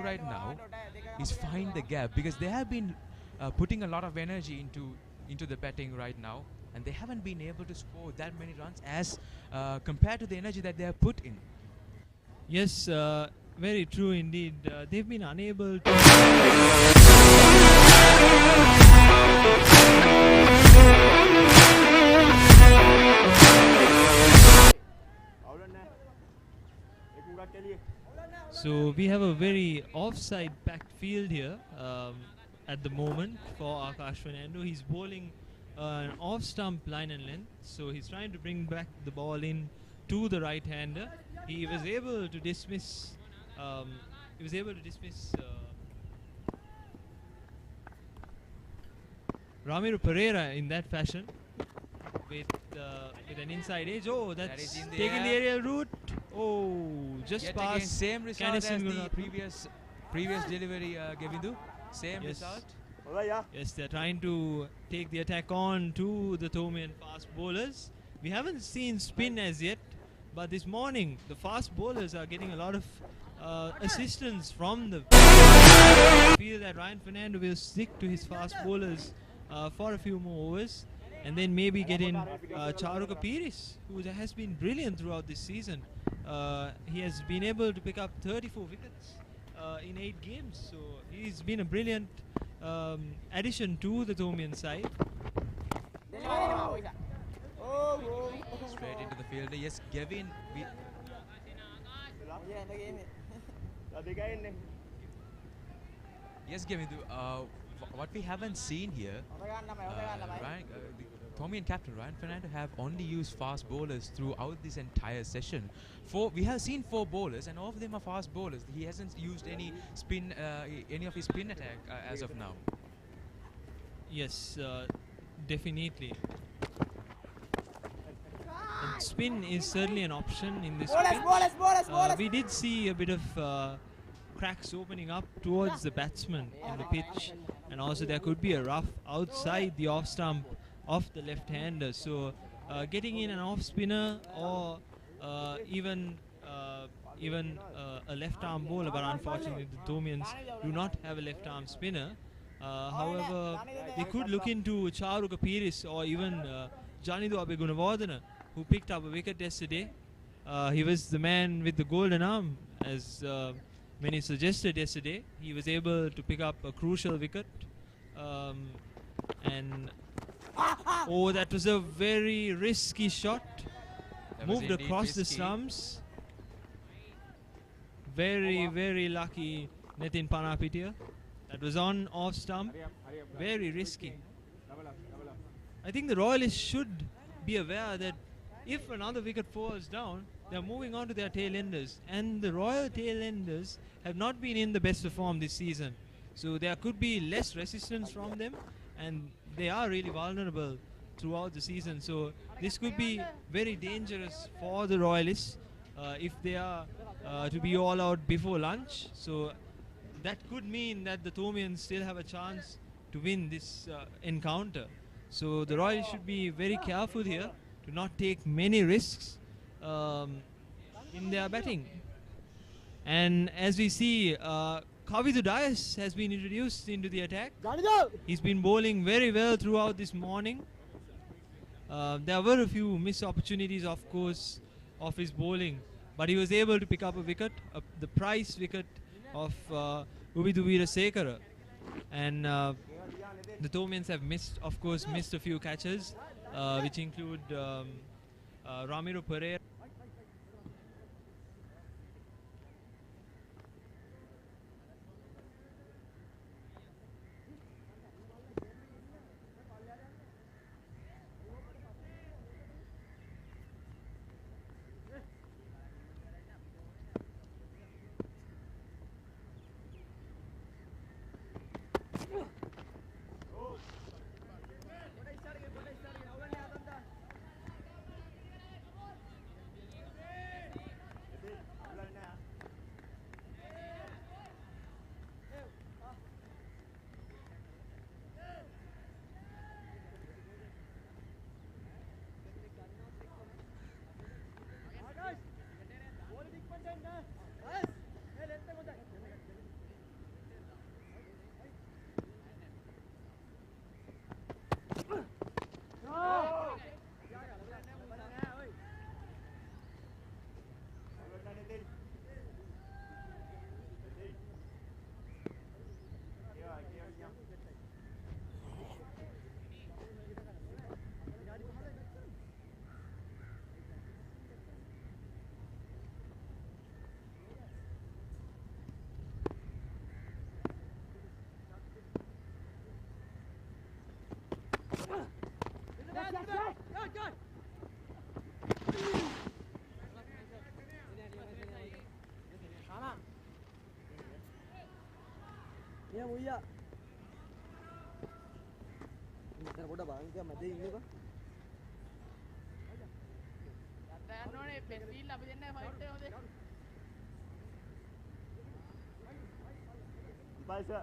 right now is find the gap, because they have been putting a lot of energy into the batting right now. and they haven't been able to score that many runs as compared to the energy that they have put in. Yes, very true indeed. They've been unable to. So we have a very offside packed field here at the moment for Akash Fernando. He's bowling an off stump line and length, so he's trying to bring back the ball in to the right hander. He was able to dismiss. Ramiro Pereira in that fashion with an inside edge. Oh, that's That is in the taking the air. aerial route. Oh, just Yet again, past. same result Canison as the Gunaratnam. previous delivery, Govindu. Same Yes. result. Yes, they're trying to take the attack on to the Thomian fast bowlers. We haven't seen spin as yet, but this morning the fast bowlers are getting a lot of assistance from the. I feel that Ryan Fernando will stick to his fast bowlers for a few more overs, and then maybe get in Charuka Piris, who has been brilliant throughout this season. He has been able to pick up 34 wickets in 8 games, so he's been a brilliant addition to the Thomian side. Straight into the field. Yes, Gavin. Yes, Govindu. What we haven't seen here, the Thomian captain Ryan Fernando have only used fast bowlers throughout this entire session. We have seen 4 bowlers, and all of them are fast bowlers. He hasn't used any spin, any of his spin attack as of now. Yes, definitely. And spin is certainly an option in this pitch. We did see a bit of cracks opening up towards the batsman in the pitch, and also there could be a rough outside the off stump of the left-hander. So getting in an off spinner or even a left-arm bowler, but unfortunately the Thomians do not have a left-arm spinner. However, they could look into Charuka Piris or even Janidu Abegunavardhana, who picked up a wicket yesterday. He was the man with the golden arm, as many suggested yesterday. He was able to pick up a crucial wicket. And oh, that was a very risky shot. That was Moved indeed across the risky. stumps. Very, very lucky Nitin Panapitia. That was on off stump. Very risky. I think the Royalists should be aware that if another wicket falls down, they're moving on to their tail-enders. And the Royal tail-enders have not been in the best of form this season. So there could be less resistance from them, and they are really vulnerable throughout the season. So this could be very dangerous for the Royalists if they are to be all out before lunch. So that could mean that the Thomians still have a chance to win this encounter. So the Royals should be very careful here to not take many risks in their batting. And as we see, Kavidu Dias has been introduced into the attack. He's been bowling very well throughout this morning. There were a few missed opportunities, of course, of his bowling, but he was able to pick up a wicket, the prize wicket of Ubidu Veerasekara. And the Thomians have missed a few catches, which include Ramiro Pereira. මුයියා. මෙතන පොඩ බාංකිය මැදේ ඉන්නකෝ. යන්න ඕනේ පෙස්ෆීල්ඩ් අපි දෙන්න fight එක හොදේ. Baixa.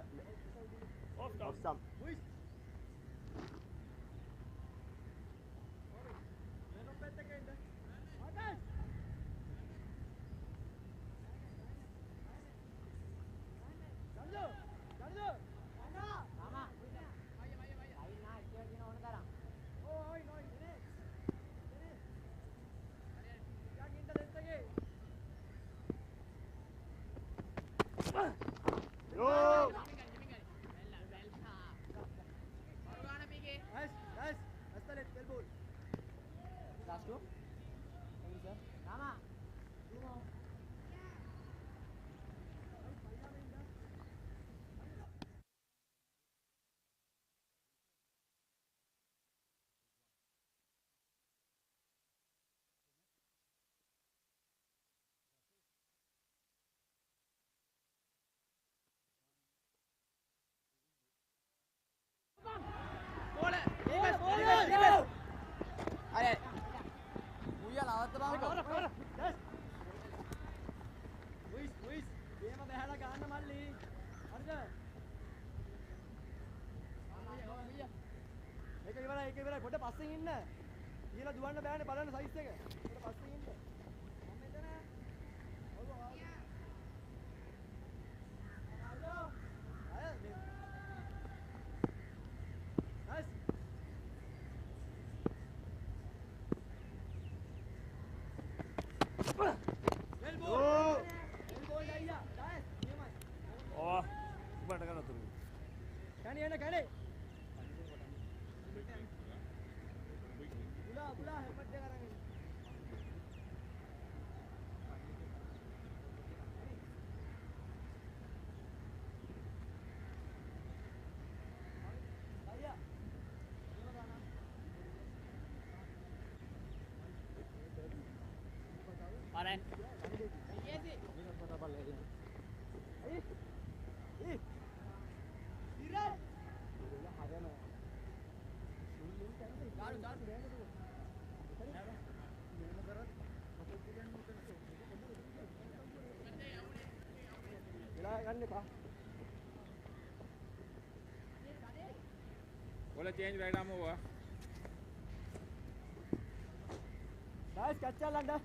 Off some. ඒක ඉවරයි පොඩ පස්සෙන් ඉන්න. ඊළඟ දුවන්න බෑනේ බලන්න සයිස් එක. පොඩ පස්සෙන් ඉන්න. මම මෙතන. ඔව් ඔව්. Alright. Bola change right arm over. Guys, catch all under.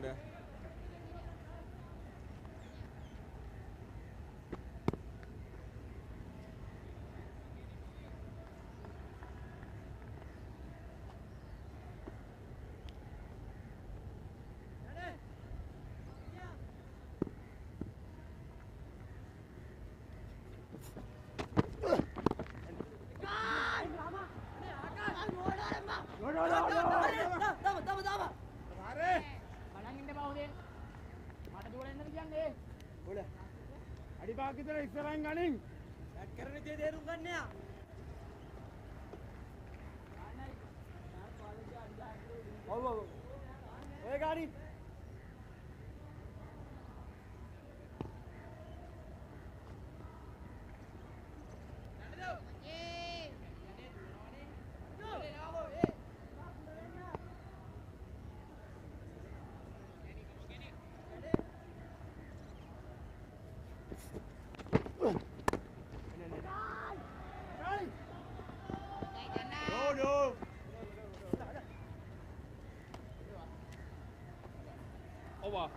ball there. අඩිපාක් විතර ඉස්සරහින් ගනින්. බැට් කරන දේ තේරුම් ගන්න යා. ඔව් ඔව්. ඔය ගානි. Over.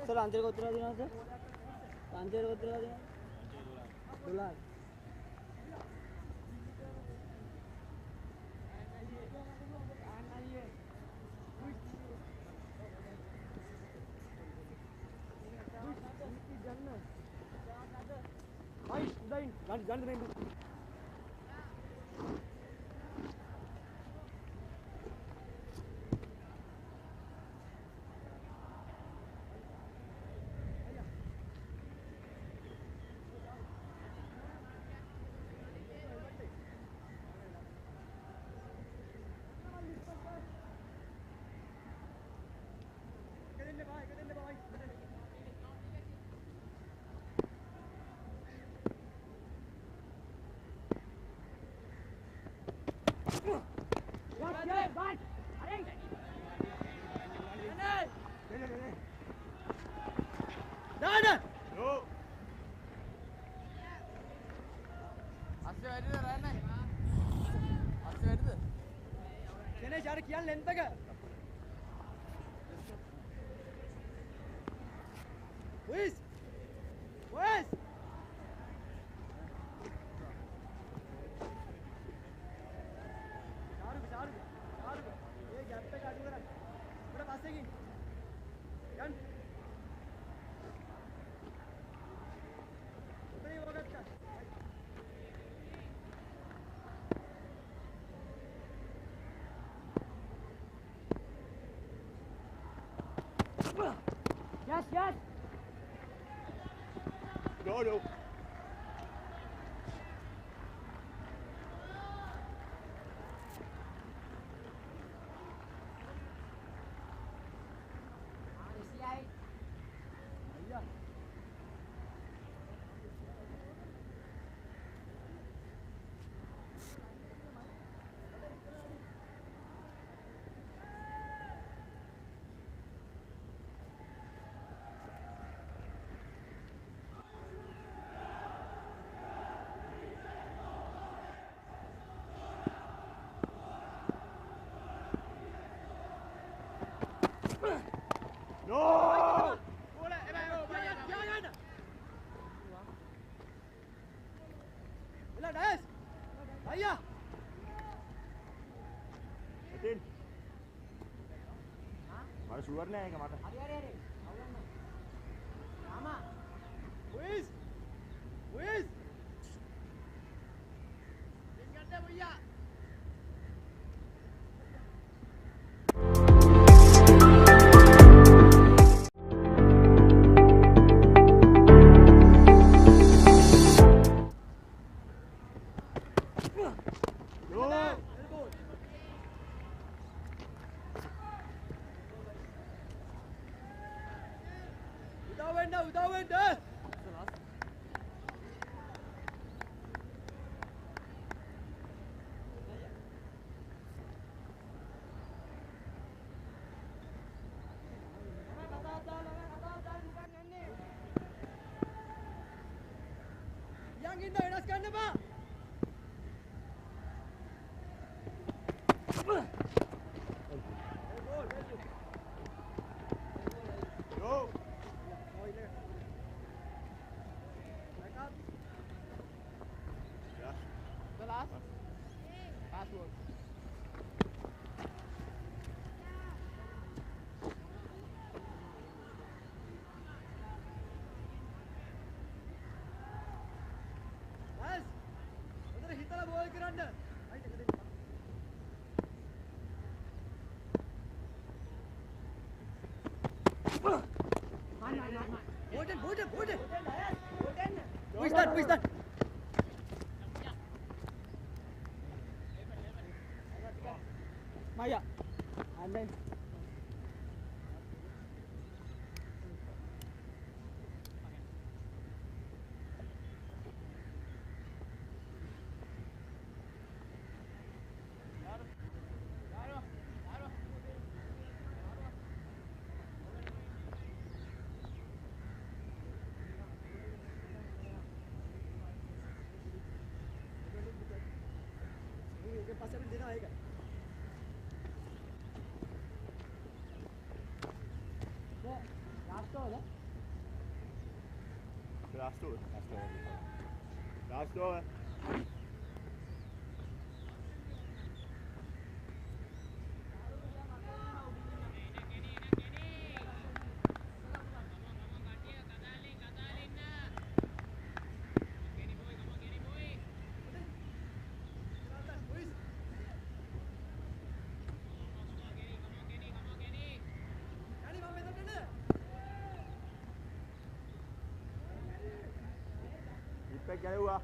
सर आंतरिक कोतरा देना सर आंतरिक कोतरा देना $12 भाई उदाइन जान नहीं කියන්න ලෙන්ත් එක Luis Luis चारू ये गैप पे काटू करा थोड़ा पास से की डन उतरी वक्त का Yes, yes. No. No! Ayah. Betul. Mana suar ni ke mata? Hari. Mama. Wiz. Tinggal dia buaya. Udah dah. ඉන්න වෙනස් ගන්න එපා. Go. Back up. Yeah. The last. Last word. Guys, උදේ හිතලා බෝල් කරන්න. right එක දෙන්න. Bolden. Who is that? Maya. And then. Pasal dia nak kan. Last over. Ipak ගැලුවා.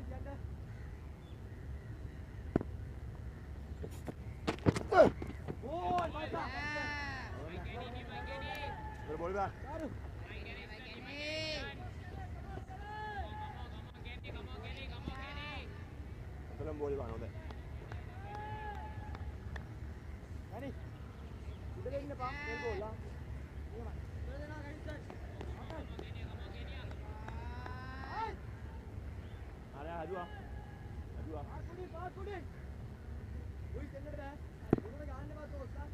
ඉස්සරහ. Bola bang. Dalam bola bang, udah. Ready? Udah ini pak, bola. Iya pak. Udah nak ready set. Ada dua. Kuning. Woi, tender dah. Udah jangan lepas tu, Ustaz.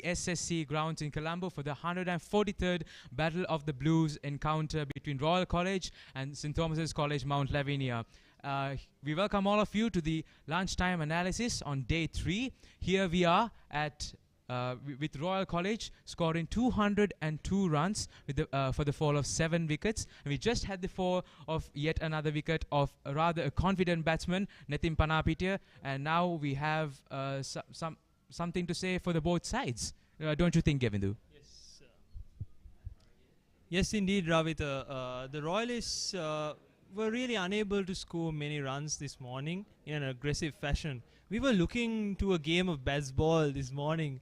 SSC grounds in Colombo for the 143rd Battle of the Blues encounter between Royal College and St. Thomas's College, Mount Lavinia. We welcome all of you to the lunchtime analysis on day 3. Here we are at with Royal College scoring 202 runs with for the fall of 7 wickets. And we just had the fall of yet another wicket of rather a confident batsman, Netin Panapitia. And now we have something to say for the both sides. Don't you think, Govindu? Yes. Yes, indeed, Ravita. The Royalists were really unable to score many runs this morning in an aggressive fashion. We were looking to a game of baseball this morning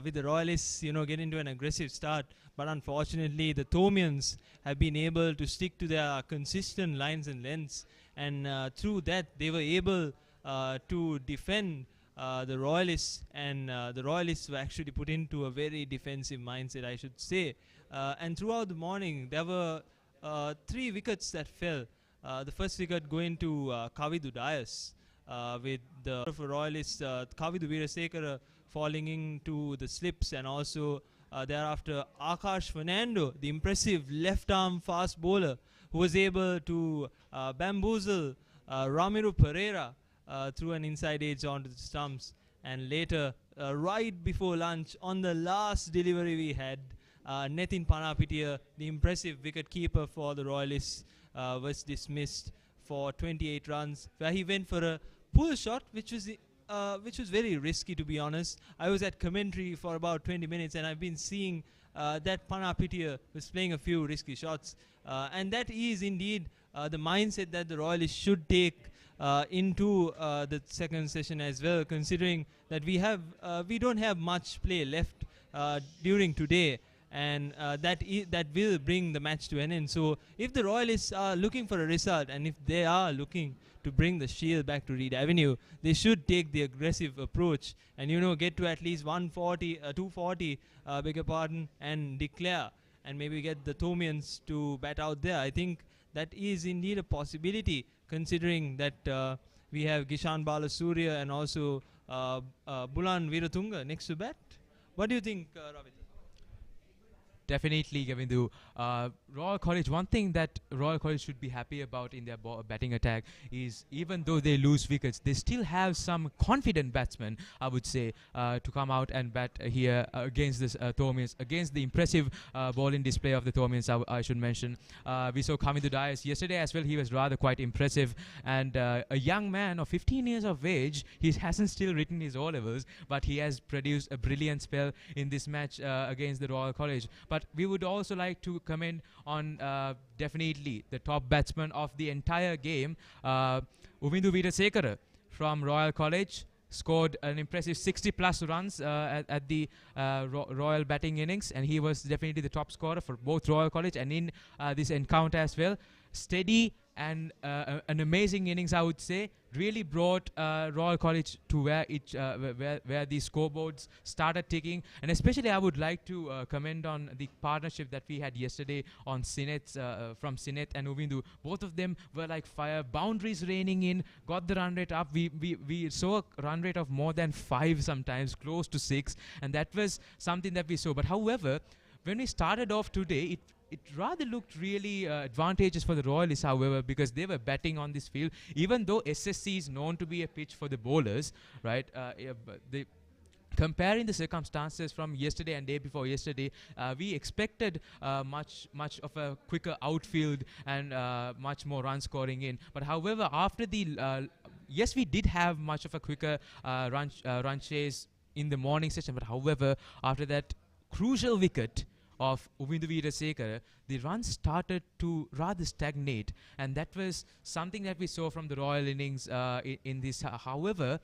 with the Royalists, getting to an aggressive start. But unfortunately, the Thomians have been able to stick to their consistent lines and lengths. And through that, they were able to defend the Royalists. And the Royalists were actually put into a very defensive mindset, I should say. And throughout the morning, there were 3 wickets that fell. The first wicket going to Kavidu Dias. With the Royalists, Kavidu Veerasekara falling into the slips, and also thereafter Akash Fernando, the impressive left-arm fast bowler, who was able to bamboozle Ramiro Pereira through an inside edge onto the stumps. And later, right before lunch, on the last delivery we had, Netin Panapitia, the impressive wicket-keeper for the Royalists, was dismissed for 28 runs, where he went for a pull shot, which was very risky, to be honest. I was at commentary for about 20 minutes, and I've been seeing that Panapitia was playing a few risky shots. And that is indeed the mindset that the Royalists should take into the second session as well, considering that we don't have much play left during today. And that will bring the match to an end. So if the Royalists are looking for a result, and if they are looking to bring the Shield back to Reed Avenue, they should take the aggressive approach and get to at least 240, beg your pardon, and declare, and maybe get the Thomians to bat out there. I think that is indeed a possibility, considering that we have Gishan Balasurya and also Bulan Veeratunga next to bat. What do you think, Ravita? Definitely, Govindu. Royal College, one thing that Royal College should be happy about in their batting attack is, even though they lose wickets, they still have some confident batsmen, I would say, to come out and bat here against this Thomians, against the impressive bowling display of the Thomians, I should mention. We saw Kavidu Dias yesterday as well. He was rather quite impressive. And a young man of 15 years of age, he hasn't still written his O-levels, but he has produced a brilliant spell in this match against the Royal College. But we would also like to comment on definitely the top batsman of the entire game, Uvindu Veerasekara from Royal College. Scored an impressive 60-plus runs at the Royal batting innings, and he was definitely the top scorer for both Royal College and in this encounter as well. Steady and an amazing innings, I would say. Really brought Royal College to where the scoreboards started ticking. And especially I would like to comment on the partnership that we had yesterday on from Sinet and Uvindu. Both of them were like fire, boundaries raining in, got the run rate up. We saw a run rate of more than 5 sometimes, close to 6, and that was something that we saw. But however, when we started off today, it rather looked really advantageous for the Royalists, however, because they were batting on this field. Even though SSC is known to be a pitch for the bowlers, right? Comparing the circumstances from yesterday and day before yesterday, we expected much of a quicker outfield and much more run scoring in. But however, after the yes, we did have much of a quicker run chase in the morning session. But however, after that crucial wicket of Uvindu Veerasekara, the runs started to rather stagnate, and that was something that we saw from the Royal innings in this. However,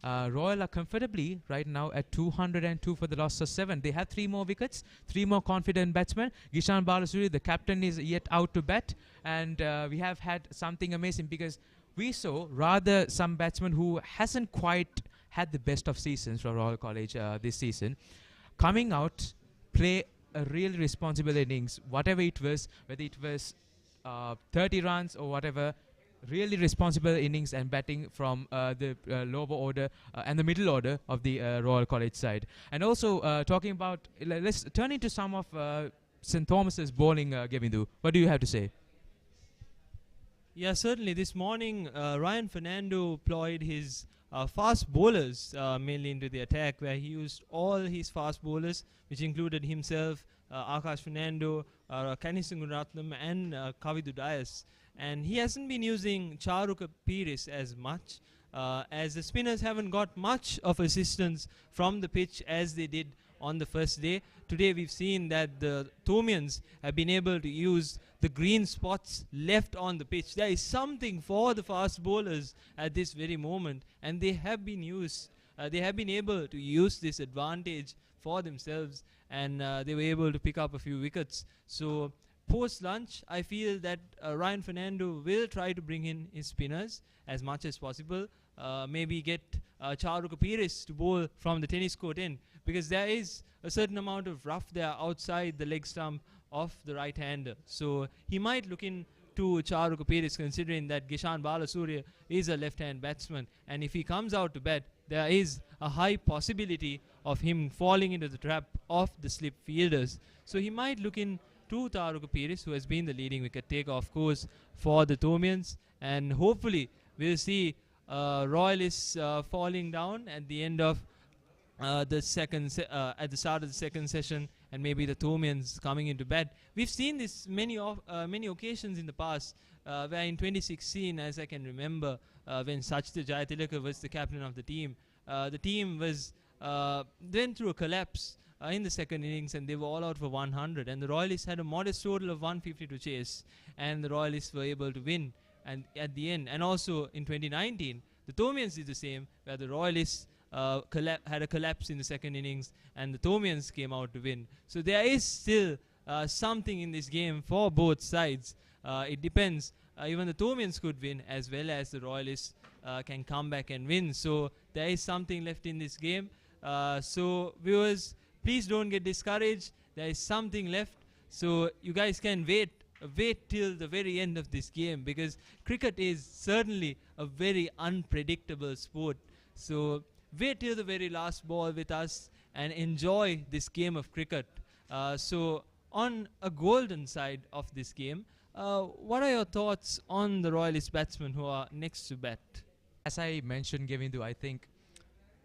Royal are comfortably right now at 202 for the loss of 7. They have 3 more wickets, 3 more confident batsmen. Gishan Balasuri, the captain, is yet out to bat, and we have had something amazing, because we saw rather some batsmen who hasn't quite had the best of seasons for Royal College this season, coming out, play a really responsible innings, whatever it was, whether it was 30 runs or whatever. really responsible innings and batting from the lower order and the middle order of the Royal College side. And also talking about, let's turn into some of St. Thomas's bowling, Govindu. What do you have to say? Yeah, certainly. This morning, Ryan Fernando employed his fast bowlers mainly into the attack, where he used all his fast bowlers, which included himself, Akash Fernando, Kanistan Gunaratnam, and Kavidu Dias. And he hasn't been using Charuka Piris as much, as the spinners haven't got much of assistance from the pitch as they did on the first day. Today we've seen that the Thomians have been able to use the green spots left on the pitch. There is something for the fast bowlers at this very moment, and they have been able to use this advantage for themselves, and they were able to pick up a few wickets. So post lunch, I feel that Ryan Fernando will try to bring in his spinners as much as possible. Maybe get Charuka Piris to bowl from the tennis court end, because there is a certain amount of rough there outside the leg stump of the right-hander. So he might look into Charuka Piris, considering that Gishan Balasuriya is a left-hand batsman, and if he comes out to bat, there is a high possibility of him falling into the trap of the slip fielders. So he might look into Charuka Piris, who has been the leading wicket taker, of course, for the Thomians, and hopefully we'll see Royalists falling down at the end of at the start of the second session, and maybe the Thomians coming into bat. We've seen this many occasions in the past, where in 2016, as I can remember, when Sachita Jayatilaka was the captain of the team was went through a collapse in the second innings, and they were all out for 100, and the Royalists had a modest total of 150 to chase, and the Royalists were able to win and at the end. And also in 2019, the Thomians did the same, where the Royalists had a collapse in the second innings, and the Thomians came out to win. So there is still something in this game for both sides. It depends. Even the Thomians could win, as well as the Royalists can come back and win. So there is something left in this game. So viewers, please don't get discouraged. There is something left. So you guys can wait till the very end of this game, because cricket is certainly a very unpredictable sport. So wait till the very last ball with us and enjoy this game of cricket. So on a golden side of this game, what are your thoughts on the Royalist batsmen who are next to bat? As I mentioned, Govindu, I think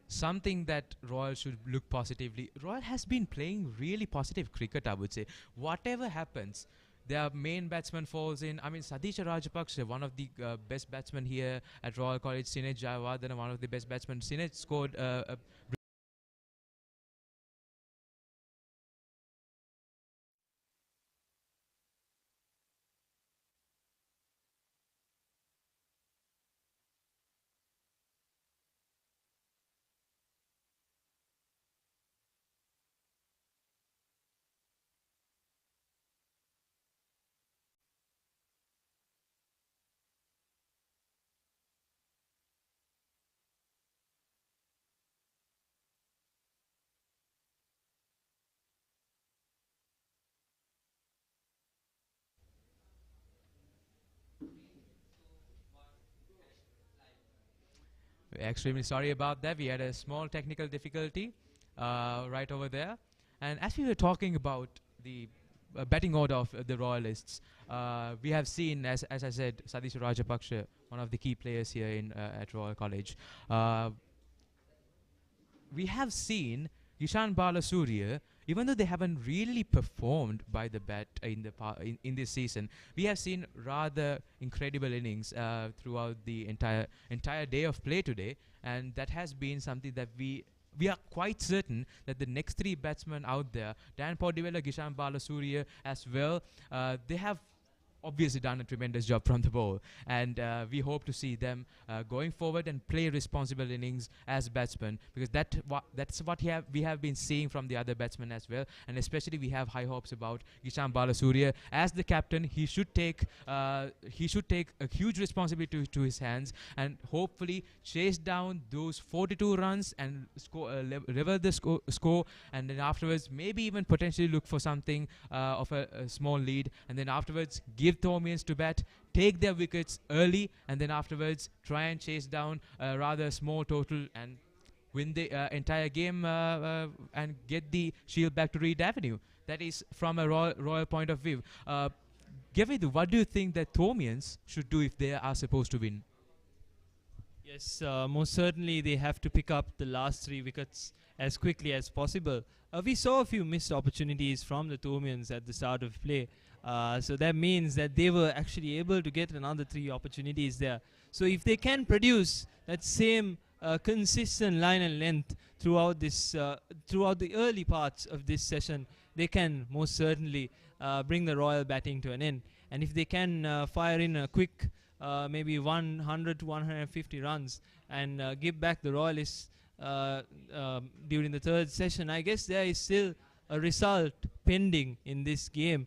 something that Royal should look positively. Royal has been playing really positive cricket, I would say. Whatever happens, their main batsman falls in. I mean, Sadisha Rajapaksa, one of the best batsmen here at Royal College. Sinej Jayawardena, one of the best batsmen. Sinej scored extremely sorry about that. We had a small technical difficulty right over there. And as we were talking about the batting order of the Royalists, we have seen, as I said, Sadisha Rajapaksa, one of the key players here in at Royal College. We have seen Ishan Balasuriya, even though they haven't really performed by the bat in this season, we have seen rather incredible innings throughout the entire day of play today, and that has been something that we are quite certain that the next three batsmen out there, Dan Podivela, Gishan Balasuriya as well, they have obviously done a tremendous job from the ball, and we hope to see them going forward and play responsible innings as batsmen, because that's what we have been seeing from the other batsmen as well. And especially we have high hopes about Gishan Balasuriya as the captain. He should take a huge responsibility to his hands, and hopefully chase down those 42 runs and score level the score, and then afterwards maybe even potentially look for something of a small lead, and then afterwards give give Thomians to bat, take their wickets early, and then afterwards try and chase down a rather small total and win the entire game and get the Shield back to Reed Avenue. That is from a royal point of view. Gavidu, what do you think that Thomians should do if they are supposed to win? Yes, most certainly they have to pick up the last 3 wickets as quickly as possible. We saw a few missed opportunities from the Thomians at the start of play. So that means that they were actually able to get another 3 opportunities there. So if they can produce that same consistent line and length throughout this, throughout the early parts of this session, they can most certainly bring the Royal batting to an end. And if they can fire in a quick maybe 100 to 150 runs and give back the Royalists during the 3rd session, I guess there is still a result pending in this game.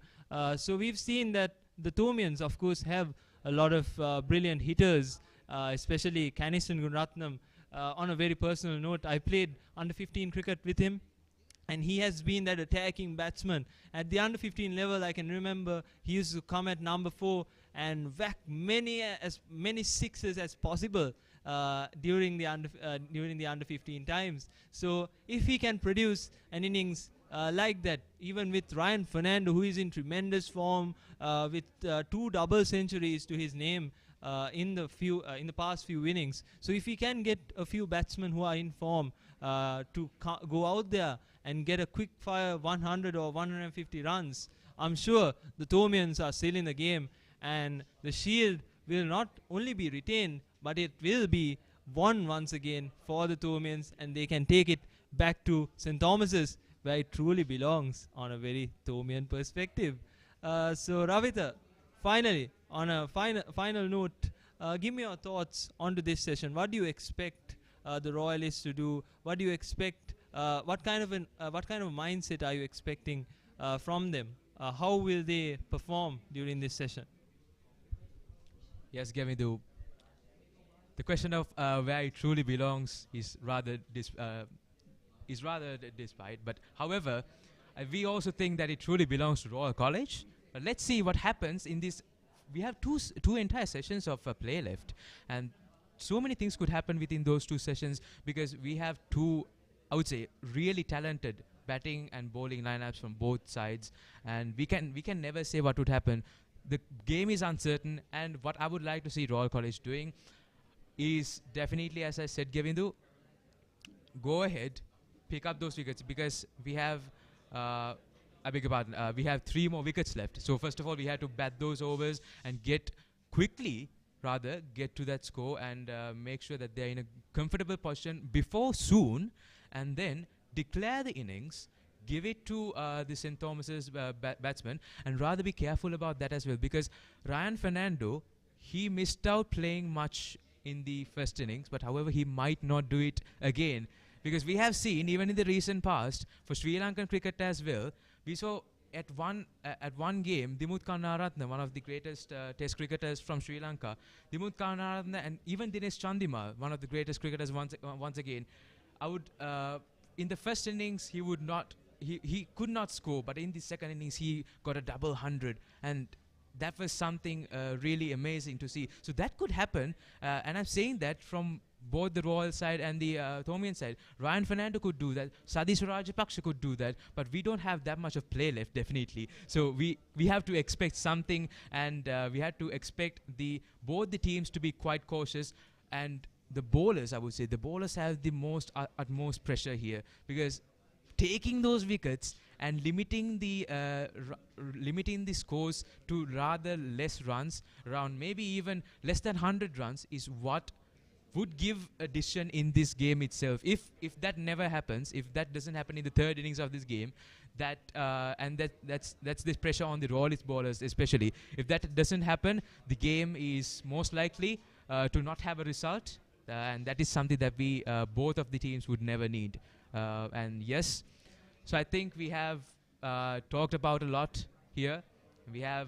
So we've seen that the Thomians, of course, have a lot of brilliant hitters, especially Kanistan Gunaratnam. On a very personal note, I played under 15 cricket with him, and he has been that attacking batsman. At the under 15 level, I can remember he used to come at number 4 and whack as many sixes as possible during the under 15 times. So if he can produce an innings like that, even with Ryan Fernando, who is in tremendous form, with 2 double centuries to his name in the past few innings. So if he can get a few batsmen who are in form to go out there and get a quick fire 100 or 150 runs, I'm sure the Thomians are still in the game, and the Shield will not only be retained, but it will be won once again for the Thomians, and they can take it back to St. Thomas's, where it truly belongs on a very Thomian perspective. So Ravita, finally, on a final note, give me your thoughts onto this session. What do you expect the Royalists to do? What do you expect? What kind of mindset are you expecting from them? How will they perform during this session? Yes, Gavidu. The question of where it truly belongs is rather despite. But however, we also think that it truly belongs to Royal College. But let's see what happens in this. We have two entire sessions of play left, and so many things could happen within those 2 sessions, because we have 2, I would say, really talented batting and bowling lineups from both sides, and we can never say what would happen. The game is uncertain, and what I would like to see Royal College doing is definitely, as I said, Gavindu, go ahead, pick up those wickets, because we have, I beg your pardon, we have 3 more wickets left. So first of all, we have to bat those overs and get to that score and make sure that they're in a comfortable position before soon, and then declare the innings, give it to the St. Thomas's batsman, and rather be careful about that as well, because Ryan Fernando, he missed out playing much in the first innings, but however he might not do it again, because we have seen even in the recent past for Sri Lankan cricket as well, we saw at one game Dimuth Karunaratne, one of the greatest test cricketers from Sri Lanka, Dimuth Karunaratne and even Dinesh Chandimal, one of the greatest cricketers once again, I would in the first innings he could not score, but in the second innings he got a double 100, and that was something really amazing to see. So that could happen, and I'm saying that from both the Royal side and the Thomian side. Ryan Fernando could do that, Sadis Rajapaksha could do that, but we don't have that much of play left, definitely. So we have to expect something, and we had to expect both the teams to be quite cautious, and the bowlers, I would say, the bowlers have the utmost pressure here, because taking those wickets and limiting the scores to rather less runs, around maybe even less than 100 runs, is what would give a decision in this game itself. If that never happens, if that doesn't happen in the 3rd innings of this game, that's this pressure on the Royalist bowlers especially. If that doesn't happen, the game is most likely to not have a result, and that is something that we both of the teams would never need. And yes, so I think we have talked about a lot here. We have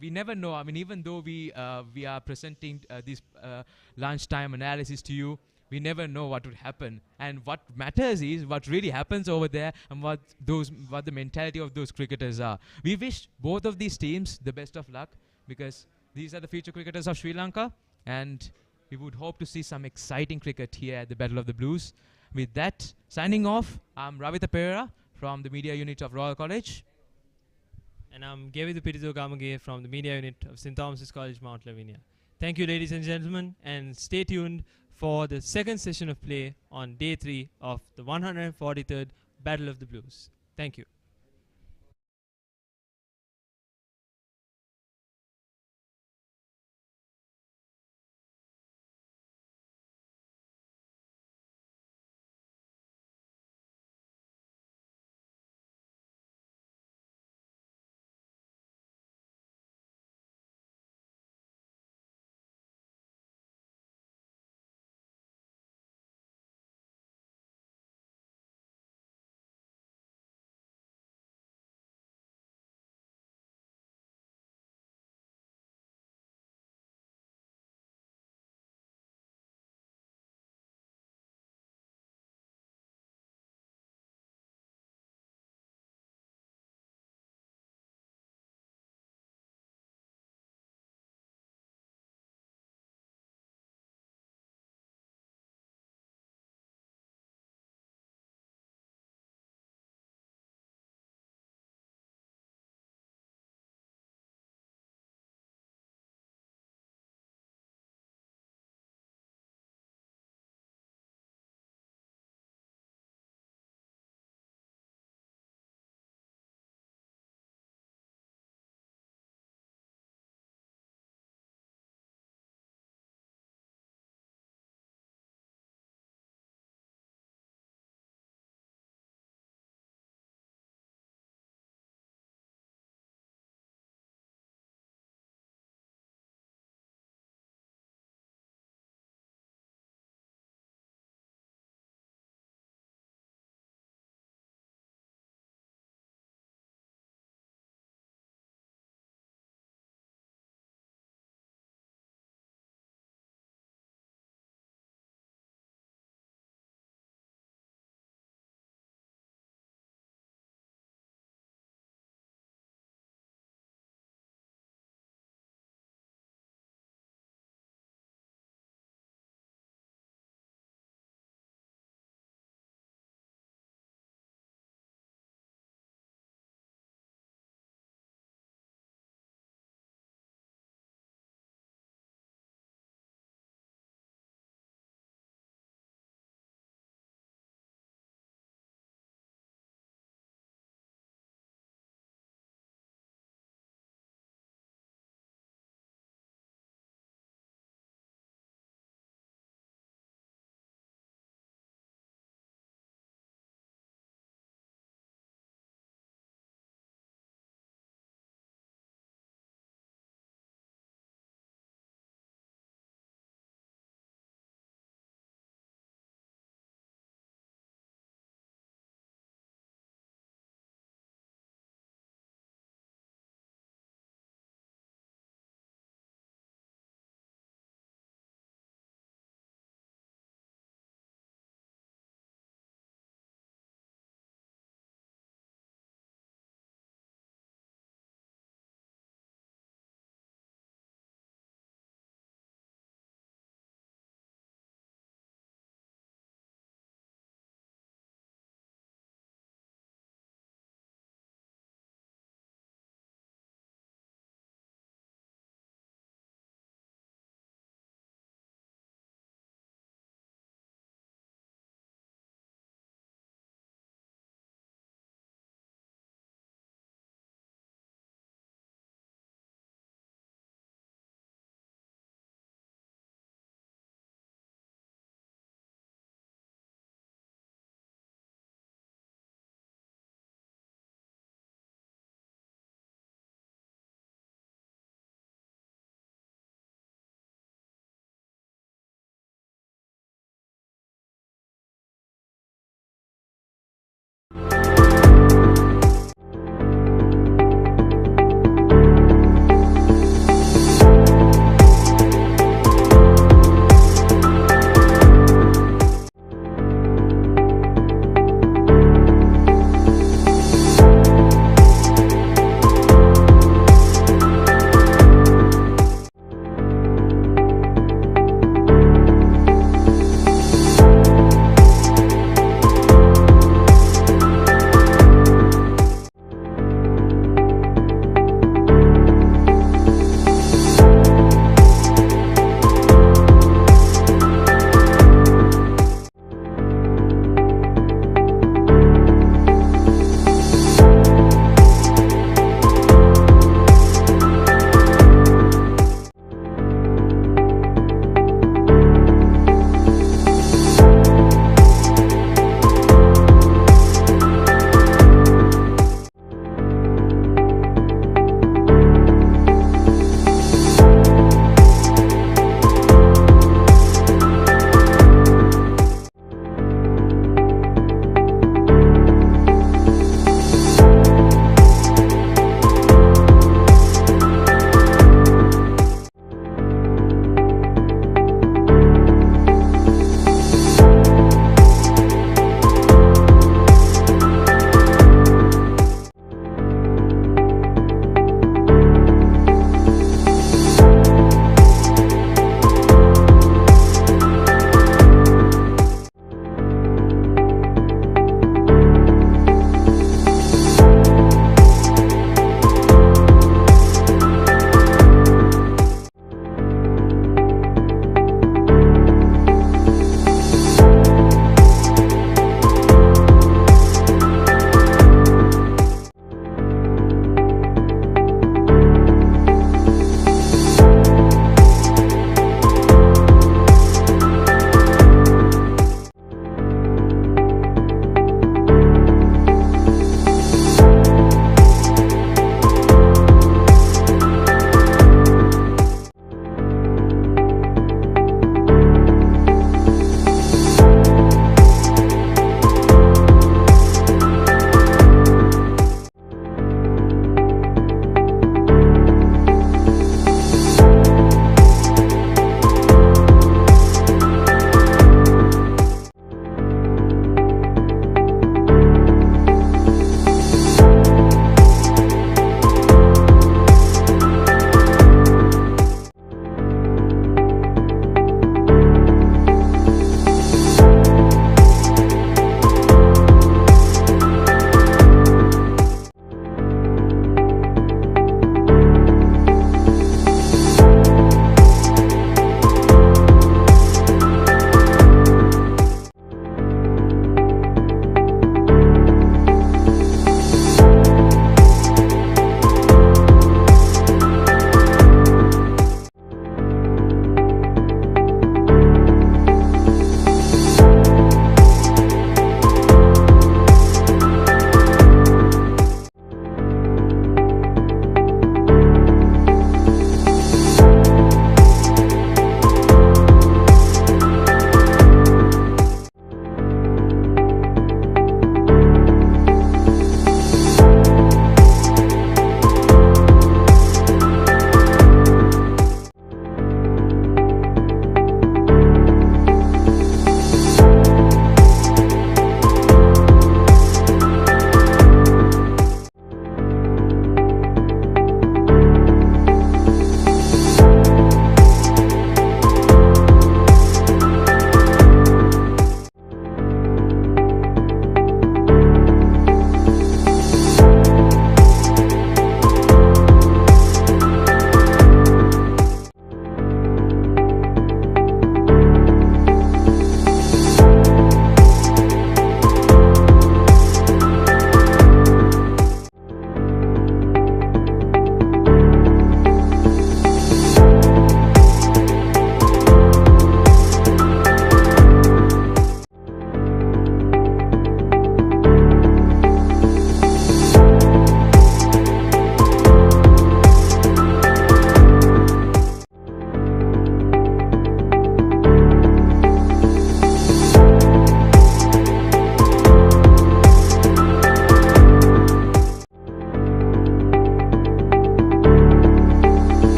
we never know. I mean, even though we are presenting this lunchtime analysis to you, we never know what would happen. And what matters is what really happens over there and what the mentality of those cricketers are. We wish both of these teams the best of luck, because these are the future cricketers of Sri Lanka, and we would hope to see some exciting cricket here at the Battle of the Blues. With that, signing off, I'm Ravitha Pereira from the media unit of Royal College. And I'm Gavitha Pirizogamage from the media unit of St. Thomas's College, Mount Lavinia. Thank you, ladies and gentlemen, and stay tuned for the second session of play on day 3 of the 143rd Battle of the Blues. Thank you.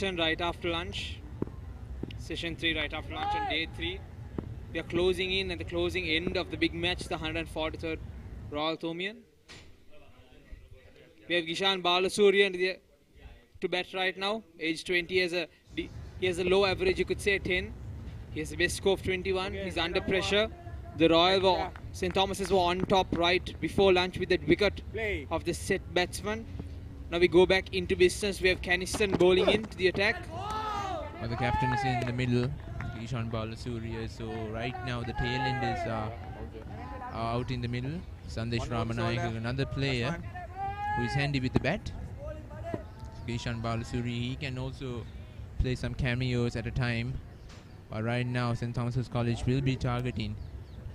session right after lunch. Session 3 right after lunch on day 3. We are closing in at the closing end of the big match, the 143rd Royal Thomian. We have Gishan Balasurian to bat right now. Age 20, he has a low average, you could say 10. He has a best score of 21. He's under pressure. The Royal St. Thomas's were on top right before lunch with that wicket of the set batsman. Now we go back into business. We have Caniston bowling into the attack. Well, the captain is in the middle, Ishan Balasuriya. So right now the tail enders are out in the middle. Sandesh Ramanayake, another player who is handy with the bat. Ishan Balasuriya, he can also play some cameos at a time. But right now St. Thomas's College will be targeting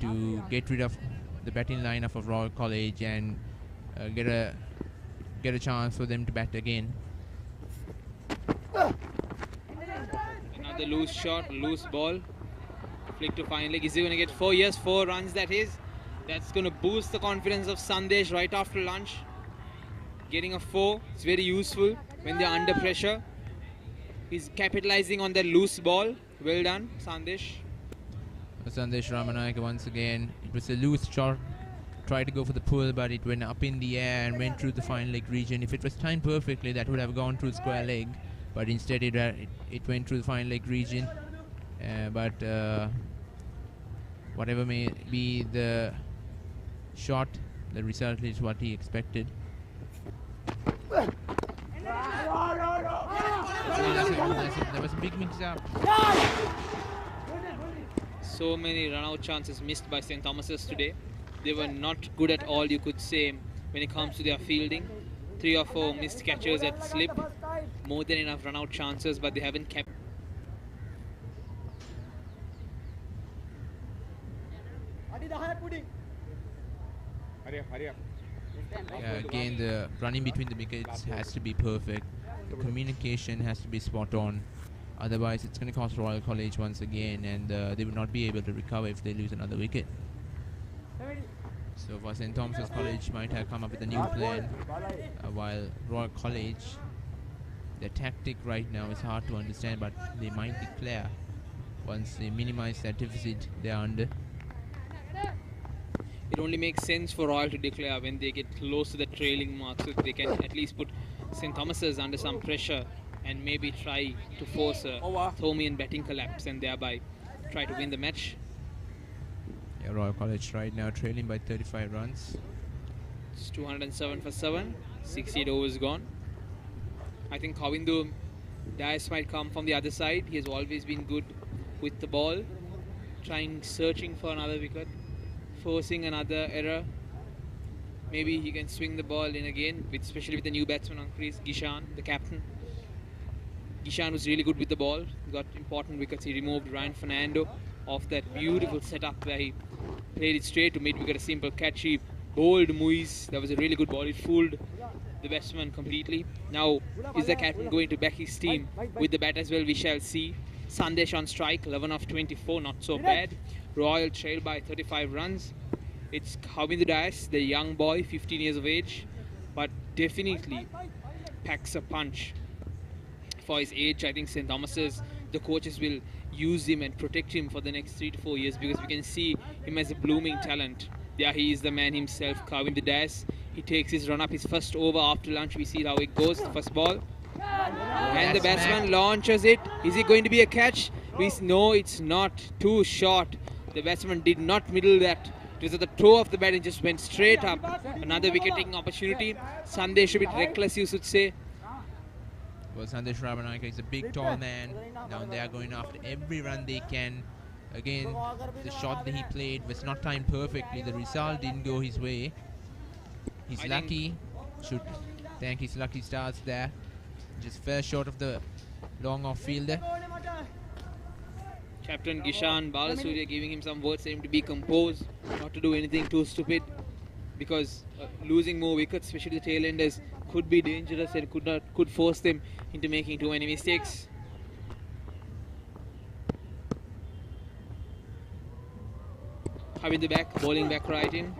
to get rid of the batting lineup of Royal College and get a chance for them to bat again. Another loose shot, loose ball. Flick to fine leg. Is he going to get 4? Yes, 4 runs that is. That's going to boost the confidence of Sandesh right after lunch. Getting a 4, it's very useful when they're under pressure. He's capitalizing on that loose ball. Well done, Sandesh. Sandesh Ramanayake once again. It was a loose shot. Tried to go for the pull, but it went up in the air and went through the fine leg region. If it was timed perfectly, that would have gone through square leg. But instead, it went through the fine leg region. But whatever may be the shot, the result is what he expected. There was a big mix-up. So many run-out chances missed by St. Thomas's today. They were not good at all, you could say, when it comes to their fielding. 3 or 4 missed catches at slip. More than enough run-out chances, but they haven't kept. Again, the running between the wickets has to be perfect. The communication has to be spot on. Otherwise, it's going to cost Royal College once again, and they will not be able to recover if they lose another wicket. So for St. Thomas's College might have come up with a new plan, while Royal College, their tactic right now is hard to understand, but they might declare once they minimize that deficit they are under. It only makes sense for Royal to declare when they get close to the trailing mark, so they can at least put St. Thomas's under some pressure and maybe try to force a Thomian batting collapse and thereby try to win the match. Yeah, Royal College right now trailing by 35 runs. It's 207 for 7, 68 overs gone. I think Kavindu Dias might come from the other side. He has always been good with the ball, searching for another wicket, forcing another error. Maybe he can swing the ball in again, especially with the new batsman on crease, Gishan, the captain. Gishan was really good with the ball, got important wickets. He removed Ryan Fernando off that beautiful setup where he played it straight to mid-wicket, a simple catch. He bowled Muiz. That was a really good ball. It fooled the batsman completely. Now, is the captain going to back his team with the bat as well? We shall see. Sandesh on strike, 11 of 24, not so bad. Royal trail by 35 runs. It's Kavindu Dias, the young boy, 15 years of age, but definitely packs a punch for his age. I think St. Thomas's, the coaches will use him and protect him for the next 3 to 4 years because we can see him as a blooming talent. Yeah, he is the man himself, Kavindu Dias. He takes his run up, his first over after lunch. We see how it goes, the first ball. And the batsman launches it. Is it going to be a catch? No, it's not. Too short. The batsman did not middle that. It was at the toe of the bat and just went straight up. Another wicket-taking opportunity. Sandesh a bit reckless, you should say. Well, Sandesh Ramanayake is a big, tall man. Now they are going after every run they can. Again, the shot that he played was not timed perfectly. The result didn't go his way. He's lucky. Should thank his lucky stars there. Just fell short of the long off fielder. Captain Gishan Balasuriya giving him some words, saying him to be composed, not to do anything too stupid, because losing more wickets, especially the tail enders, could be dangerous and could force them into making too many mistakes. Having the back, bowling back right in.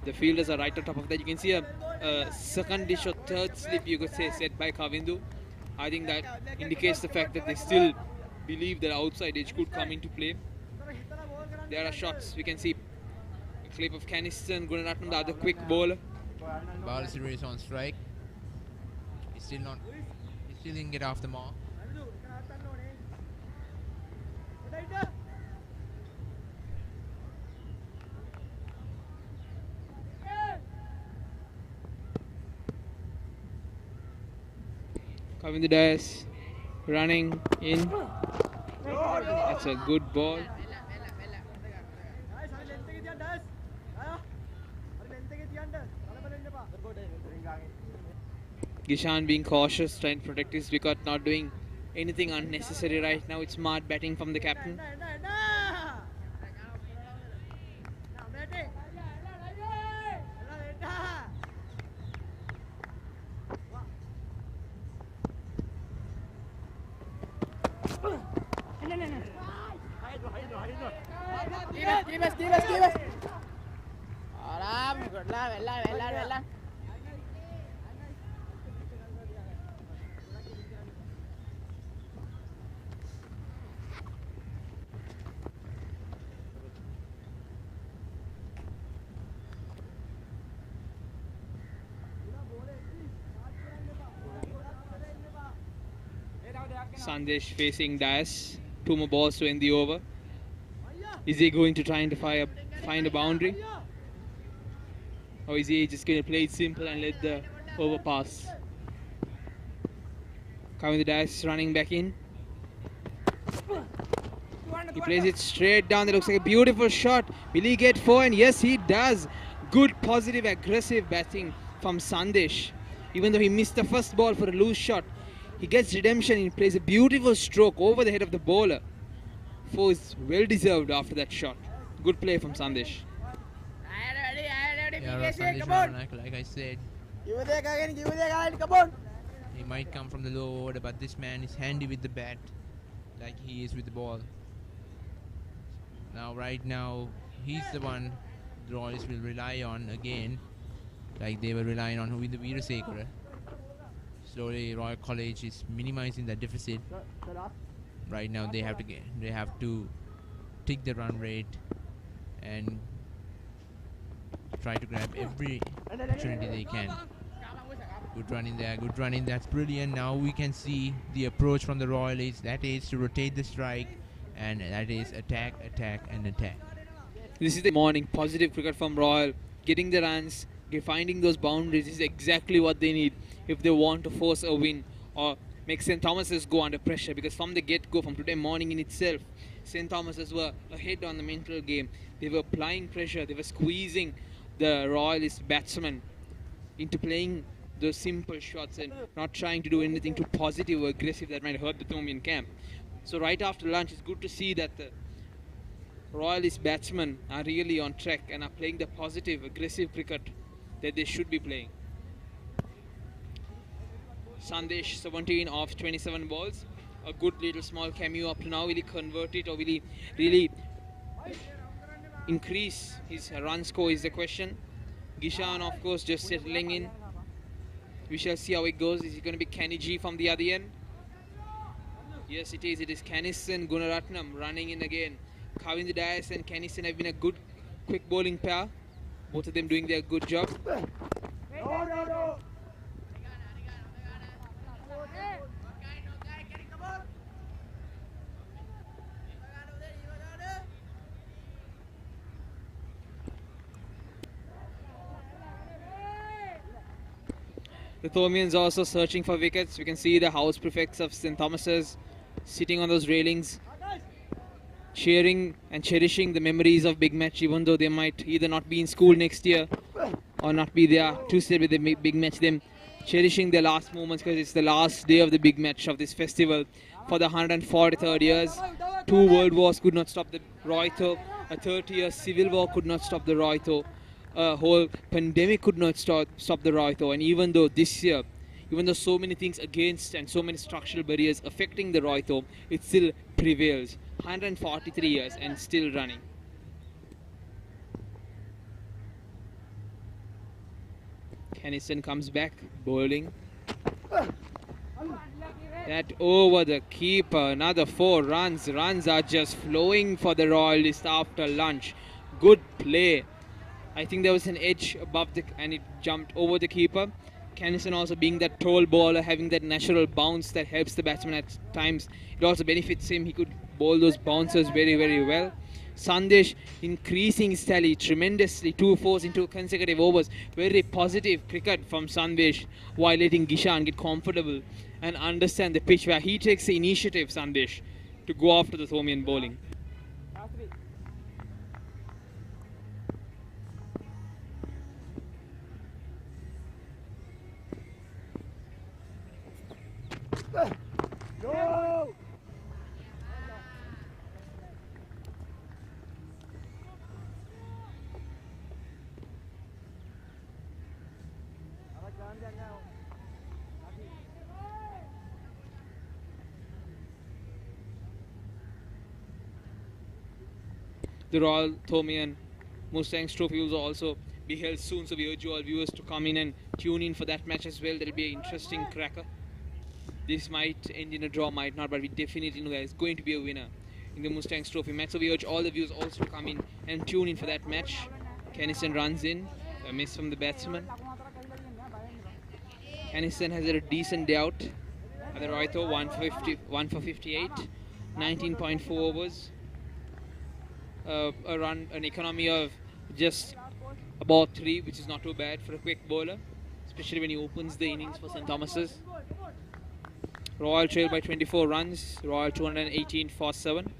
The fielders are right on top of that. You can see a second dish or third slip, you could say, set by Kavindu. I think that indicates the fact that they still believe that outside edge could come into play. There are shots. We can see a clip of Caniston, Gunaratnam, the other quick bowler. Balasiri is on strike. He still didn't get off the mark. Coming the dice, running in. That's a good ball. Gishan being cautious, trying to protect his wicket, not doing anything unnecessary right now. It's smart batting from the captain. Give us. Good lah. Sandesh facing Dias. 2 more balls to end the over. Is he going to try and find a boundary? Or is he just going to play it simple and let the over pass? Coming the Dias, running back in. He plays it straight down. That looks like a beautiful shot. Will he get 4? And yes, he does. Good, positive, aggressive batting from Sandesh. Even though he missed the first ball for a loose shot, he gets redemption. He plays a beautiful stroke over the head of the bowler. 4 is well deserved after that shot. Good play from Sandesh. Yeah, Sandesh, like I said, Come on. he might come from the low order, but this man is handy with the bat, like he is with the ball. Right now, he's the one the Royals will rely on again, like they were relying on with the Veerasekara. Slowly, Royal College is minimizing the deficit. Right now, they have to take the run rate and try to grab every opportunity they can. Good running there, good running. That's brilliant. Now we can see the approach from the Royals. That is to rotate the strike, and that is attack, attack, and attack. This is the morning. Positive cricket from Royal. Getting the runs, finding those boundaries is exactly what they need if they want to force a win or make St. Thomas's go under pressure. Because from the get-go, from today morning in itself, St. Thomas's were ahead on the mental game. They were applying pressure. They were squeezing the Royalist batsmen into playing those simple shots and not trying to do anything too positive or aggressive that might hurt the Thomian camp. So right after lunch, it's good to see that the Royalist batsmen are really on track and are playing the positive, aggressive cricket that they should be playing. Sandesh, 17 of 27 balls. A good little small cameo up to now. Will he convert it or will he really increase his run score is the question. Gishan, of course, just settling in. We shall see how it goes. Is it going to be Kaniji from the other end? Yes, it is. It is Caniston, Gunaratnam running in again. Kavind Dias and Caniston have been a good quick bowling pair. Both of them doing their good job. The Thomians also searching for wickets. We can see the house prefects of St. Thomas's sitting on those railings, cheering and cherishing the memories of big match, even though they might either not be in school next year or not be there to celebrate the big match. Them cherishing their last moments because it's the last day of the big match of this festival for the 143rd years. 2 world wars could not stop the Royto. A 30-year civil war could not stop the Royto. A whole pandemic could not stop the Royto. And even though this year, even though so many things against and so many structural barriers affecting the Royto, it still prevails. 143 years and still running. Caniston comes back, bowling. That over the keeper. Another 4 runs. Runs are just flowing for the Royalists after lunch. Good play. I think there was an edge above and it jumped over the keeper. Kennison also being that tall bowler, having that natural bounce that helps the batsman at times. It also benefits him. He could bowl those bouncers very, very well. Sandesh increasing his tally tremendously. 2 fours into consecutive overs. Very positive cricket from Sandesh while letting Gishan get comfortable and understand the pitch where he takes the initiative, Sandesh, to go after the Thomian bowling. Go! The Royal Thomian Mustangs Trophy will also be held soon, so we urge all viewers to come in and tune in for that match as well. That'll be an interesting cracker. This might end in a draw, might not, but we definitely know there's going to be a winner in the Mustangs Trophy match. So we urge all the viewers also to come in and tune in for that match. Kennison runs in, a miss from the batsman. Kennison has had a decent day out. Otherwitho 1 for 58, 19.4 overs. An economy of just about 3, which is not too bad for a quick bowler, especially when he opens the innings for St. Thomas's. Royal trail by 24 runs. Royal 218 for 7.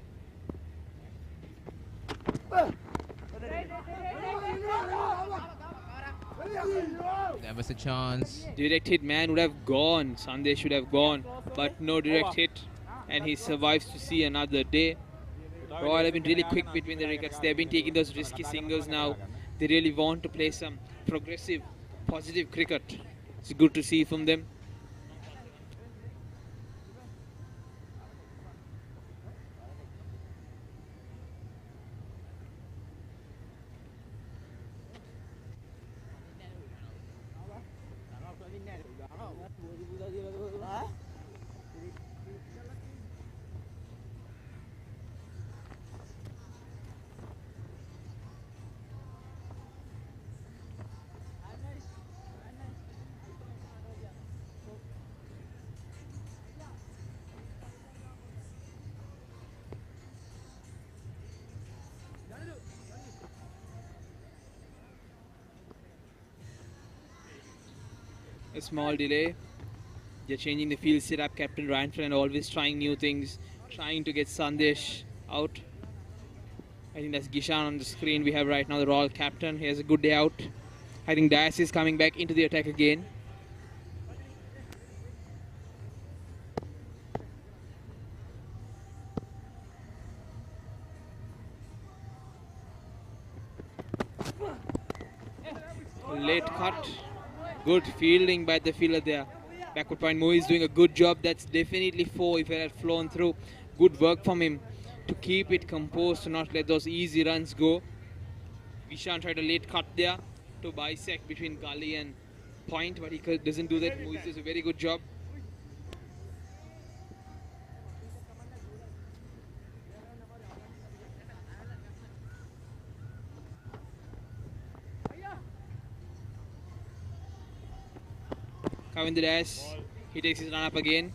There was a chance. Direct hit man would have gone. Sandesh should have gone, but no direct hit, and he survives to see another day. Royal have been really quick between the wickets. They have been taking those risky singles now. They really want to play some progressive, positive cricket. It's good to see from them. A small delay. They're changing the field setup. Captain Ryan Friend always trying new things, trying to get Sandesh out. I think that's Gishan on the screen we have right now, the Royal captain. He has a good day out. I think Dias is coming back into the attack again. Late cut. Good fielding by the fielder there. Backward point Mo is doing a good job. That's definitely 4 if it had flown through. Good work from him to keep it composed, to not let those easy runs go. Vishan tried a late cut there to bisect between gully and point, but he doesn't do that. Moise does a very good job. Kavinder Das, he takes his run up again.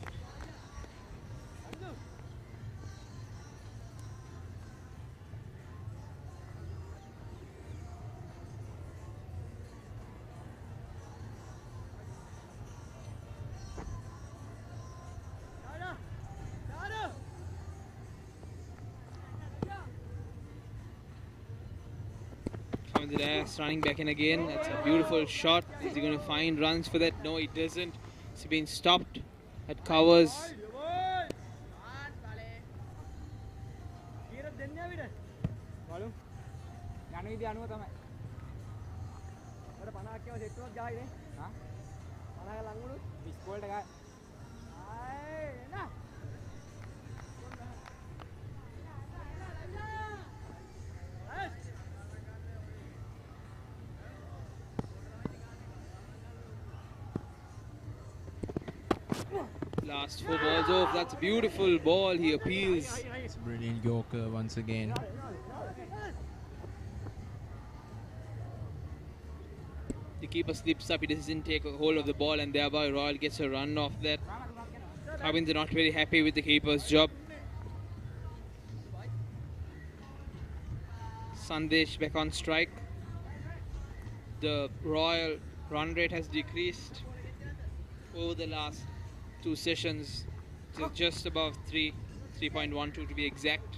Kavinder Das running back in again. That's a beautiful shot. Is he going to find runs for that? No, he doesn't. It's been stopped at covers. Last 4 balls off. That's a beautiful ball. He appeals. It's a brilliant Yorker once again. The keeper slips up. He doesn't take a hold of the ball, and thereby Royal gets a run off that. They're not very happy with the keeper's job. Sandesh back on strike. The Royal run rate has decreased over the last 2 sessions to just above 3.12 to be exact.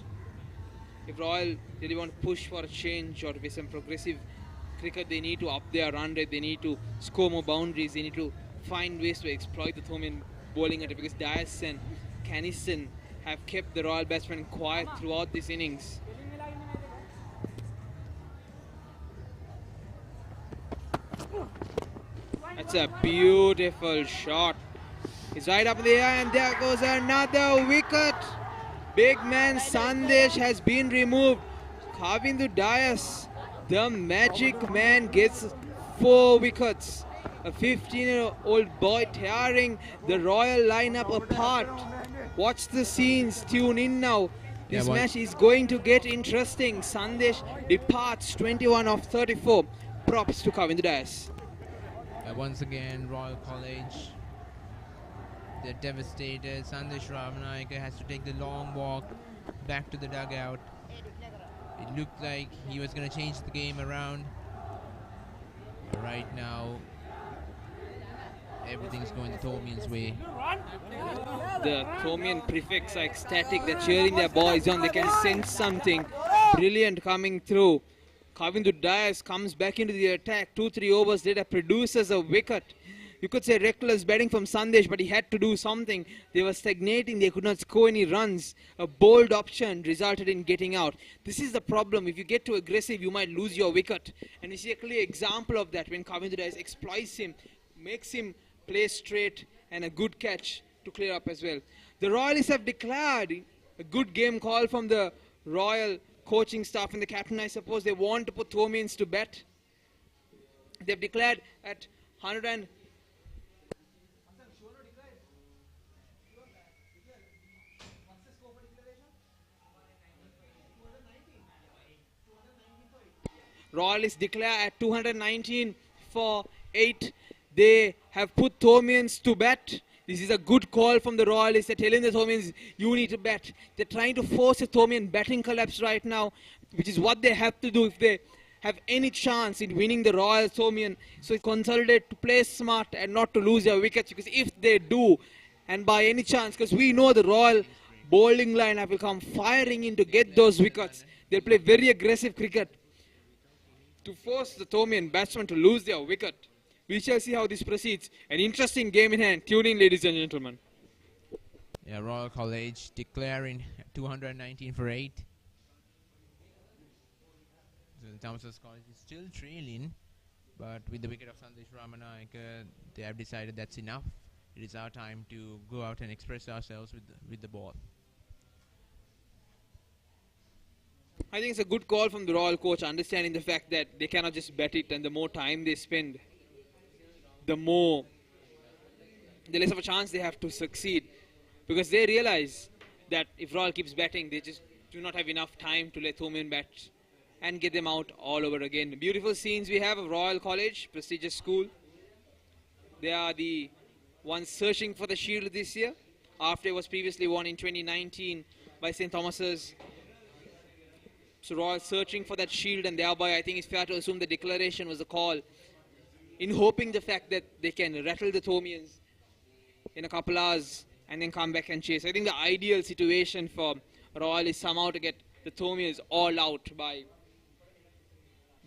If Royal really want to push for a change or to be some progressive cricket, they need to up their run rate, they need to score more boundaries, they need to find ways to exploit the Thomian bowling attack, because Dias and Canniston have kept the Royal batsmen quiet throughout this innings. That's a beautiful shot. He's right up in the air, and there goes another wicket. Big man Sandesh has been removed. Kavindu Dias, the magic man, gets 4 wickets. A 15-year-old boy tearing the Royal lineup apart. Watch the scenes, tune in now. This match is going to get interesting. Sandesh departs 21 of 34. Props to Kavindu Dias. Once again, Royal College, they're devastated. Sandesh Ramanayake has to take the long walk back to the dugout. It looked like he was going to change the game around. But right now, everything's going the Thomian's way. The Thomian prefects are ecstatic. They're cheering their boys on. They can sense something brilliant coming through. Kavindu Dias comes back into the attack. 2-3 overs later, produces a wicket. You could say reckless batting from Sandesh, but he had to do something. They were stagnating. They could not score any runs. A bold option resulted in getting out. This is the problem. If you get too aggressive, you might lose your wicket. And we see a clear example of that when Kavindu Dias exploits him, makes him play straight, and a good catch to clear up as well. The Royalists have declared a good game call from the Royal coaching staff and the captain. I suppose they want to put Thomians to bet. They've declared at 100 Royalists declare at 219 for 8. They have put Thomians to bet. This is a good call from the Royalists. They're telling the Thomians, you need to bet. They're trying to force a Thomian batting collapse right now, which is what they have to do if they have any chance in winning the Royal Thomian. So consolidate to play smart and not to lose their wickets, because if they do, and by any chance, because we know the Royal bowling lineup will come firing in to get those wickets, they'll play very aggressive cricket to force the Thomian batsmen to lose their wicket. We shall see how this proceeds. An interesting game in hand. Tune in, ladies and gentlemen. Yeah, Royal College declaring 219 for 8. So the Thomas College is still trailing, but with the wicket of Sandesh Ramanayake, they have decided that's enough. It is our time to go out and express ourselves with the ball. I think it's a good call from the Royal coach, understanding the fact that they cannot just bet it, and the more time they spend, the less of a chance they have to succeed, because they realize that if Royal keeps batting, they just do not have enough time to let Thomian bat and get them out all over again. Beautiful scenes we have of Royal College, prestigious school. They are the ones searching for the shield this year, after it was previously won in 2019 by St. Thomas's. So Royal searching for that shield, and thereby I think it's fair to assume the declaration was a call in hoping the fact that they can rattle the Thomians in a couple hours and then come back and chase. I think the ideal situation for Royal is somehow to get the Thomians all out by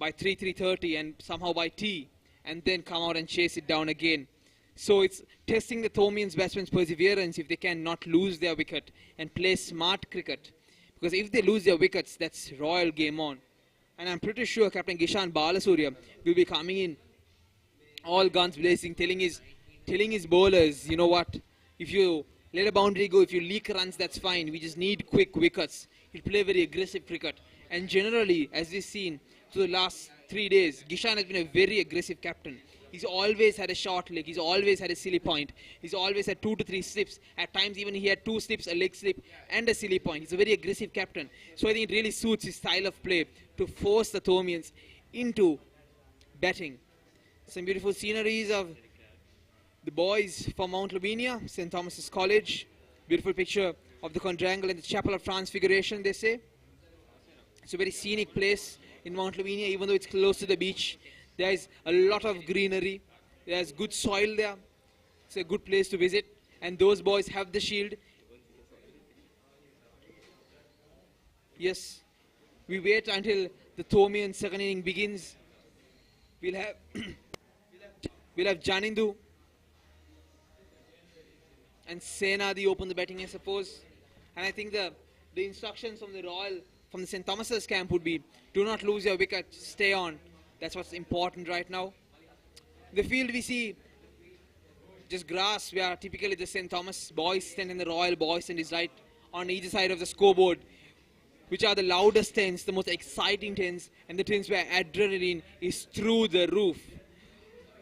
3:30 and somehow by tea, and then come out and chase it down again. So it's testing the Thomians batsmen's perseverance if they can not lose their wicket and play smart cricket. Because if they lose their wickets, that's Royal game on. And I'm pretty sure Captain Gishan Balasurya will be coming in all guns blazing, telling his bowlers, you know what, if you let a boundary go, if you leak runs, that's fine. We just need quick wickets. He'll play very aggressive cricket. And generally, as we've seen through the last 3 days, Gishan has been a very aggressive captain. He's always had a short leg. He's always had a silly point. He's always had 2 to 3 slips. At times even he had 2 slips, a leg slip and a silly point. He's a very aggressive captain. So I think it really suits his style of play to force the Thomians into batting. Some beautiful sceneries of the boys from Mount Lavinia, St. Thomas's College. Beautiful picture of the quadrangle and the Chapel of Transfiguration, they say. It's a very scenic place in Mount Lavinia, even though it's close to the beach. There is a lot of greenery. There's good soil there. It's a good place to visit. And those boys have the shield. Yes, we wait until the Thomian second inning begins. We'll have we'll have Janindu and Senadi open the batting, I suppose. And I think the instructions from the St. Thomas's camp would be, do not lose your wicket, stay on. That's what's important right now. The field we see just grass, where typically the St. Thomas boys stand and the Royal boys stand is right on either side of the scoreboard, which are the loudest tents, the most exciting tents, and the tents where adrenaline is through the roof.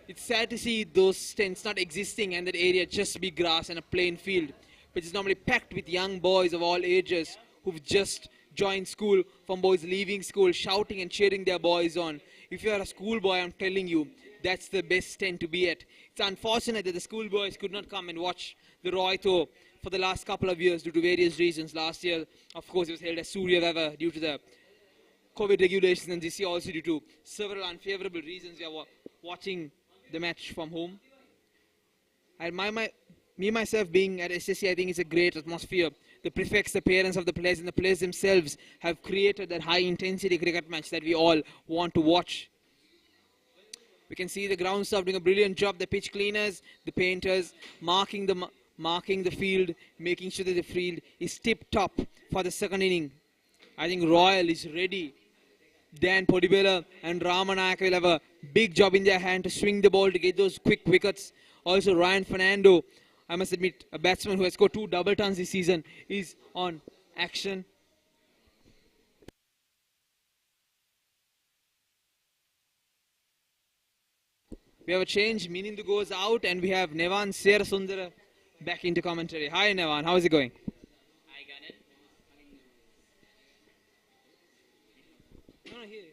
It's sad to see those tents not existing and that area just be grass and a plain field, which is normally packed with young boys of all ages who've just joined school, from boys leaving school, shouting and cheering their boys on. If you are a schoolboy, I'm telling you, that's the best tent to be at. It's unfortunate that the schoolboys could not come and watch the Roy Tour for the last couple of years due to various reasons. Last year, of course, it was held as Surya Vava due to the COVID regulations, and this year also due to several unfavorable reasons. We are watching the match from home. And me myself being at SSC, I think it's a great atmosphere. The prefects, the parents of the players, and the players themselves have created that high-intensity cricket match that we all want to watch. We can see the ground staff doing a brilliant job. The pitch cleaners, the painters, marking the field, making sure that the field is tip-top for the second inning. I think Royal is ready. Dan Podibela and Ramanayaka will have a big job in their hand to swing the ball to get those quick wickets. Also, Ryan Fernando, I must admit, a batsman who has scored 2 double tons this season, is on action. We have a change. Minindu goes out and we have Nevan Serasundara back into commentary. Hi Nevan, how is it going? Hi, Ganesh. No, here.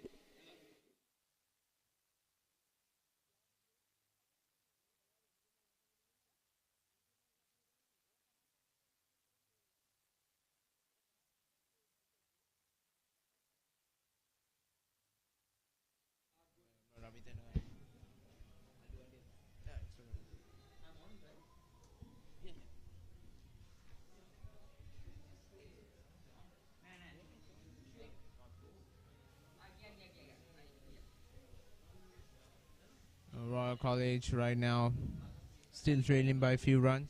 Royal College right now still trailing by a few runs.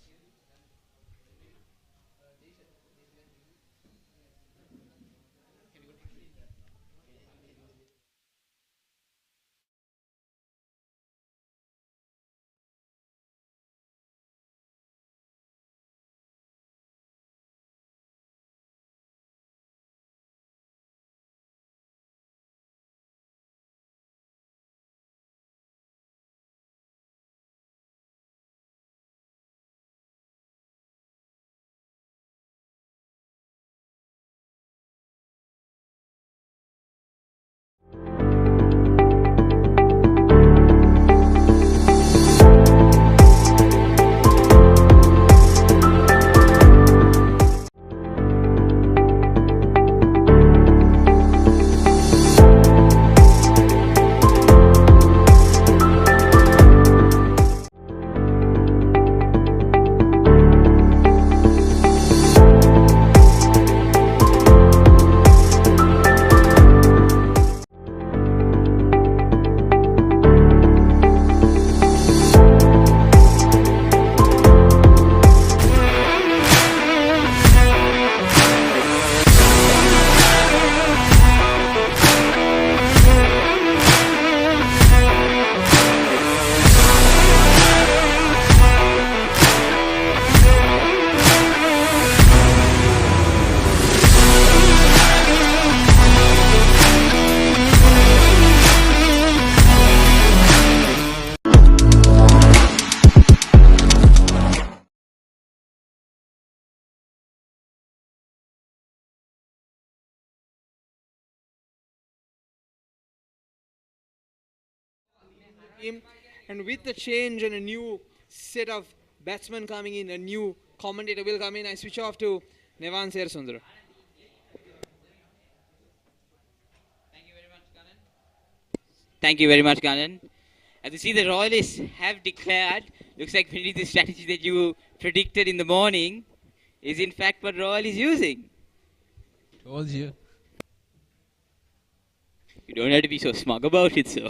team. And with the change and a new set of batsmen coming in, a new commentator will come in. I switch off to Nevan Sersundara. Thank you very much, Ganan. As you see, the Royalists have declared, looks like maybe the strategy that you predicted in the morning is in fact what Royal is using. Told you. You don't have to be so smug about it, so.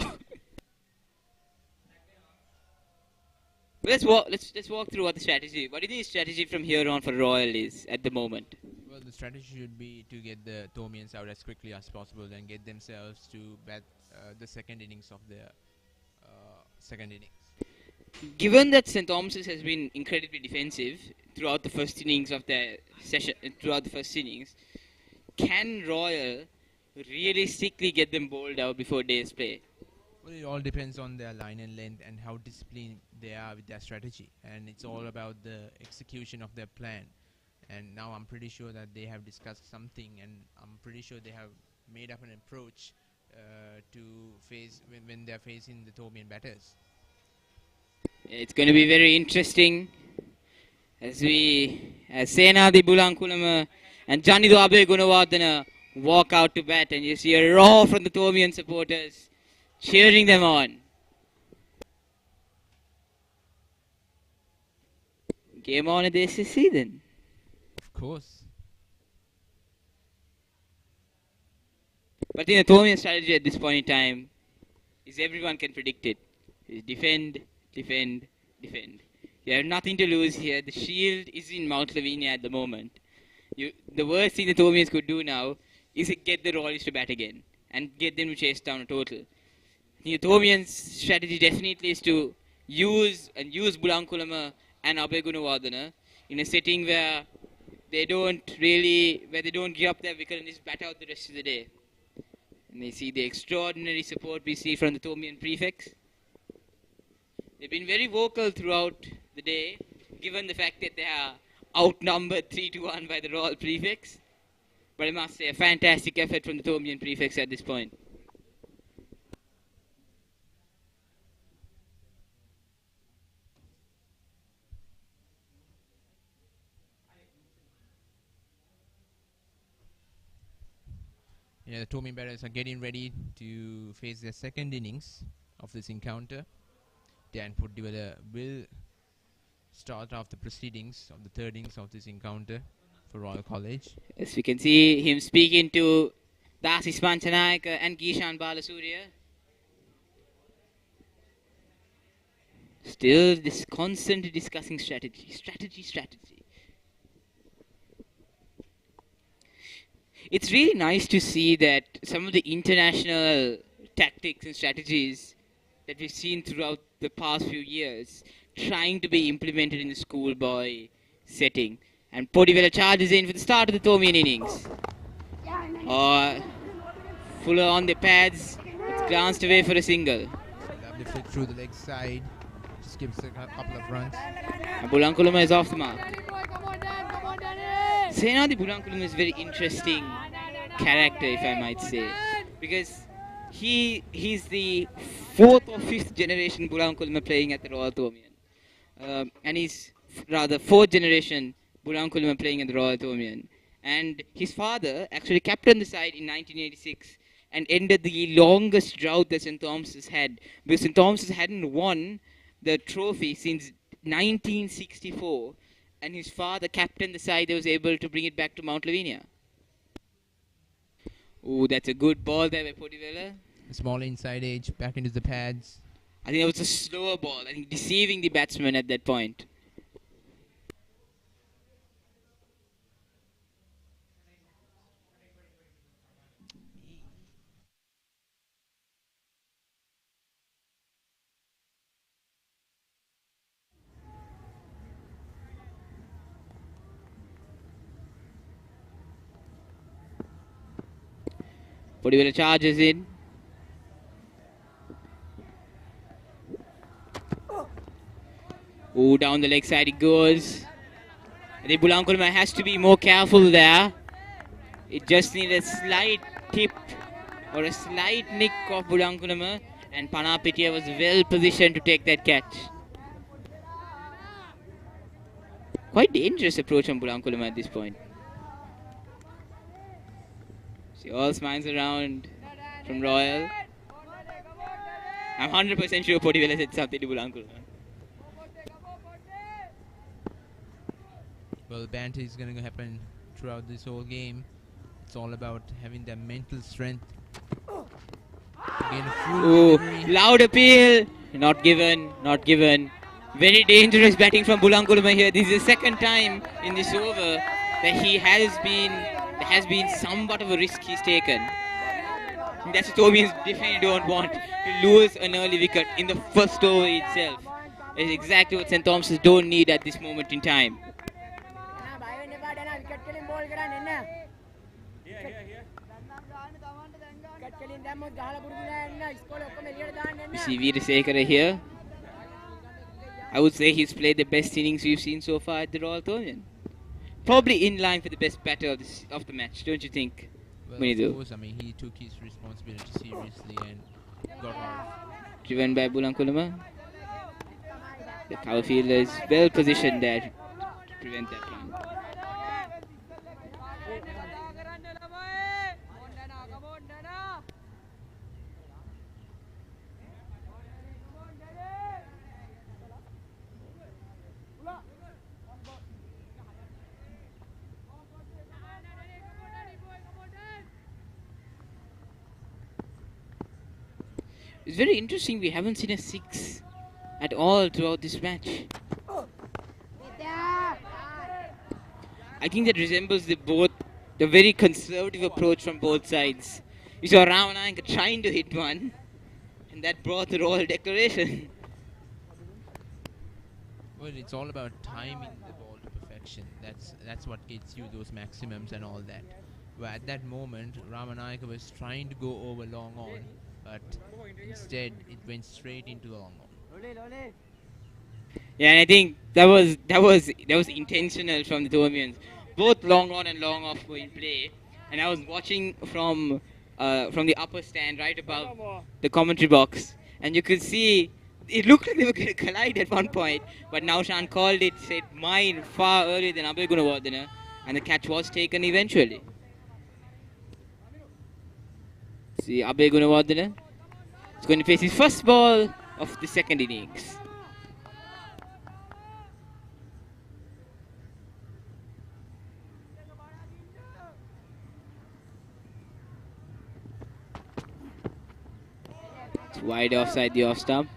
Let's walk through what the strategy. What do you think the strategy from here on for Royal is at the moment? Well, the strategy should be to get the Thomians out as quickly as possible and get themselves to bat the second innings of their second innings. Given that St. Thomas's has been incredibly defensive throughout the first innings of their session, can Royal realistically get them bowled out before day's play? Well, it all depends on their line and length and how disciplined they are with their strategy. And it's all about the execution of their plan. And now I'm pretty sure that they have discussed something, and I'm pretty sure they have made up an approach to face when they're facing the Thomian batters. It's going to be very interesting as Senadi Bulankulama and Janidu Abe Gunawardena walk out to bat, and you see a roar from the Thomian supporters cheering them on. Game on at the SSC then. Of course. But in the Thomian strategy at this point in time is everyone can predict it. Is defend, defend, defend. You have nothing to lose here. The shield is in Mount Lavinia at the moment. The worst thing the Thomians could do now is get the Royals to bat again and get them to chase down a total. The Thomians' strategy definitely is to use Bulankulama and Abe Gunawardena in a setting where they don't give up their wicket and just bat out the rest of the day. And they see the extraordinary support we see from the Thomian prefects. They've been very vocal throughout the day, given the fact that they are outnumbered 3-1 by the Royal prefects. But I must say, a fantastic effort from the Thomian prefects at this point. Yeah, the Thomian batters are getting ready to face their second innings of this encounter. Dan Puddiwala will start off the proceedings of the third innings of this encounter for Royal College. Yes, we can see him speaking to Dasis Panchanayaka and Gishan Balasuriya. Still this constantly discussing strategy. It's really nice to see that some of the international tactics and strategies that we've seen throughout the past few years trying to be implemented in the schoolboy setting. And Podivela charges in for the start of the Thomian innings. Fuller on the pads, it's glanced away for a single. Lovely flick through the leg side, just gives a couple of runs. And Bulankulama is off the mark. Senadi Bulankulama is a very interesting character, if I might say, because he's the fourth or fifth generation Bulankulama playing at the Royal Thomian, and he's rather fourth generation Bulankulama playing at the Royal Thomian, and his father actually captained the side in 1986 and ended the longest drought that St. Thomas's had, because St. Thomas's hadn't won the trophy since 1964. And his father captained the side that was able to bring it back to Mount Lavinia. Ooh, that's a good ball there by Podivela. A small inside edge, back into the pads. I think that was a slower ball. I think deceiving the batsman at that point. Podivela charges in. Oh, down the leg side it goes. I think Bulankulama has to be more careful there. It just needs a slight tip or a slight nick of Bulankulama, And Panapitia was well positioned to take that catch. Quite dangerous approach from Bulankulama at this point. See all smiles around from Royal. I'm 100% sure Potivela said something to Bulankulama. Well, banter is going to happen throughout this whole game. It's all about having that mental strength. Again, a full delivery. Loud appeal. Not given, not given. Very dangerous batting from Bulankulama here. This is the second time in this over that there has been somewhat of a risk he's taken. That's what Thomian definitely don't want, to lose an early wicket in the first over itself. It's exactly what St. Thomas's don't need at this moment in time. You see Veerasekara here. I would say he's played the best innings we've seen so far at the Royal Thomian. Probably in line for the best batter of the match, don't you think? Well, of course, I mean, he took his responsibility seriously and got off. Driven by Bulankulama. The cover fielder is well positioned there to prevent that run. It's very interesting, we haven't seen a 6 at all throughout this match. I think that resembles the very conservative approach from both sides. You saw Ramanayaka trying to hit one, and that brought the Royal declaration. Well, it's all about timing the ball to perfection. That's what gets you those maximums and all that. But at that moment, Ramanayaka was trying to go over long on, but instead it went straight into the long on. Yeah, and I think that was intentional from the Thomians. Both long on and long off were in play, and I was watching from the upper stand right above the commentary box, and you could see it looked like they were going to collide at one point, but Naushan called it, said mine far earlier than Abhay Gunawardena, and the catch was taken eventually. See, Abhay Gunawardena is going to face his first ball of the second innings. It's wide offside the off stump.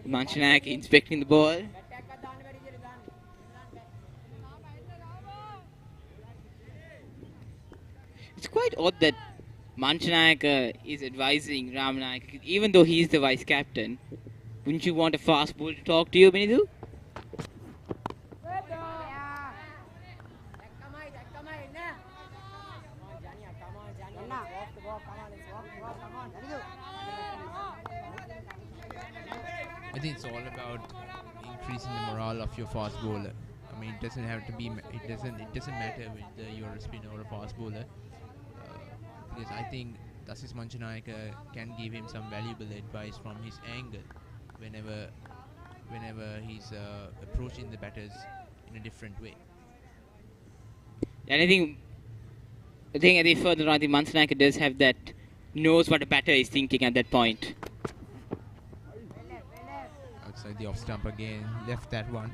Manchanayak inspecting the ball. It's quite odd that Manchanayak is advising Ramanayak, even though he's the vice captain. Wouldn't you want a fast bowler to talk to you, Benidu? I think it's all about increasing the morale of your fast bowler. I mean, it doesn't have to be. It doesn't matter whether you're a spinner or a fast bowler, because I think Dasis Manchanayaka can give him some valuable advice from his angle whenever he's approaching the batters in a different way. And I think further on, the Manchanayak does have that, knows what a batter is thinking at that point. Outside the off stump again, left that one.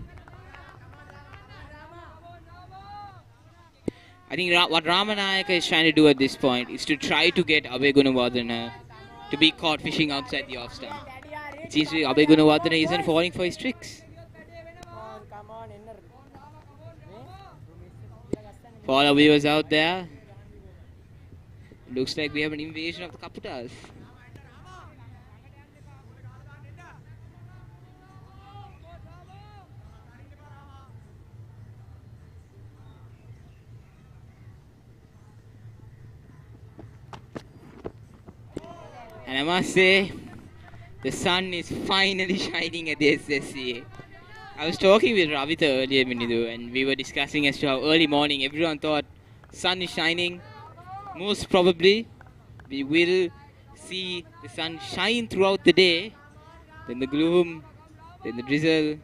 I think what Ramanayaka is trying to do at this point is to try to get Abhay Gunawardena to be caught fishing outside the off stump. It seems to be Abhay Gunawardena isn't falling for his tricks. For all our viewers out there, looks like we have an invasion of the Kaputas. And I must say, the sun is finally shining at the SSCA. I was talking with Ravitha earlier, Minidu, and we were discussing as to how early morning everyone thought sun is shining. Most probably, we will see the sun shine throughout the day. Then the gloom, then the drizzle.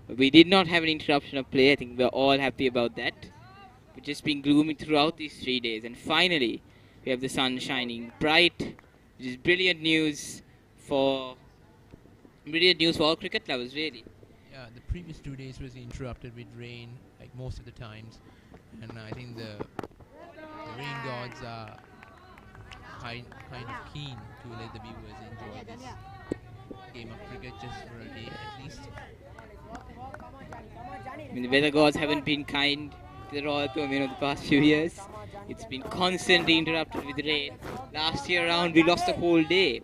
But we did not have an interruption of play. I think we're all happy about that. We've just been gloomy throughout these 3 days. And finally, we have the sun shining bright, which is brilliant news for all cricket lovers, really. Yeah, the previous 2 days was interrupted with rain, like most of the times, and I think the rain gods are kind of keen to let the viewers enjoy this game of cricket just for a day at least. I mean, the weather gods haven't been kind to the Royal Thomian over the past few years. It's been constantly interrupted with rain. Last year around, we lost a whole day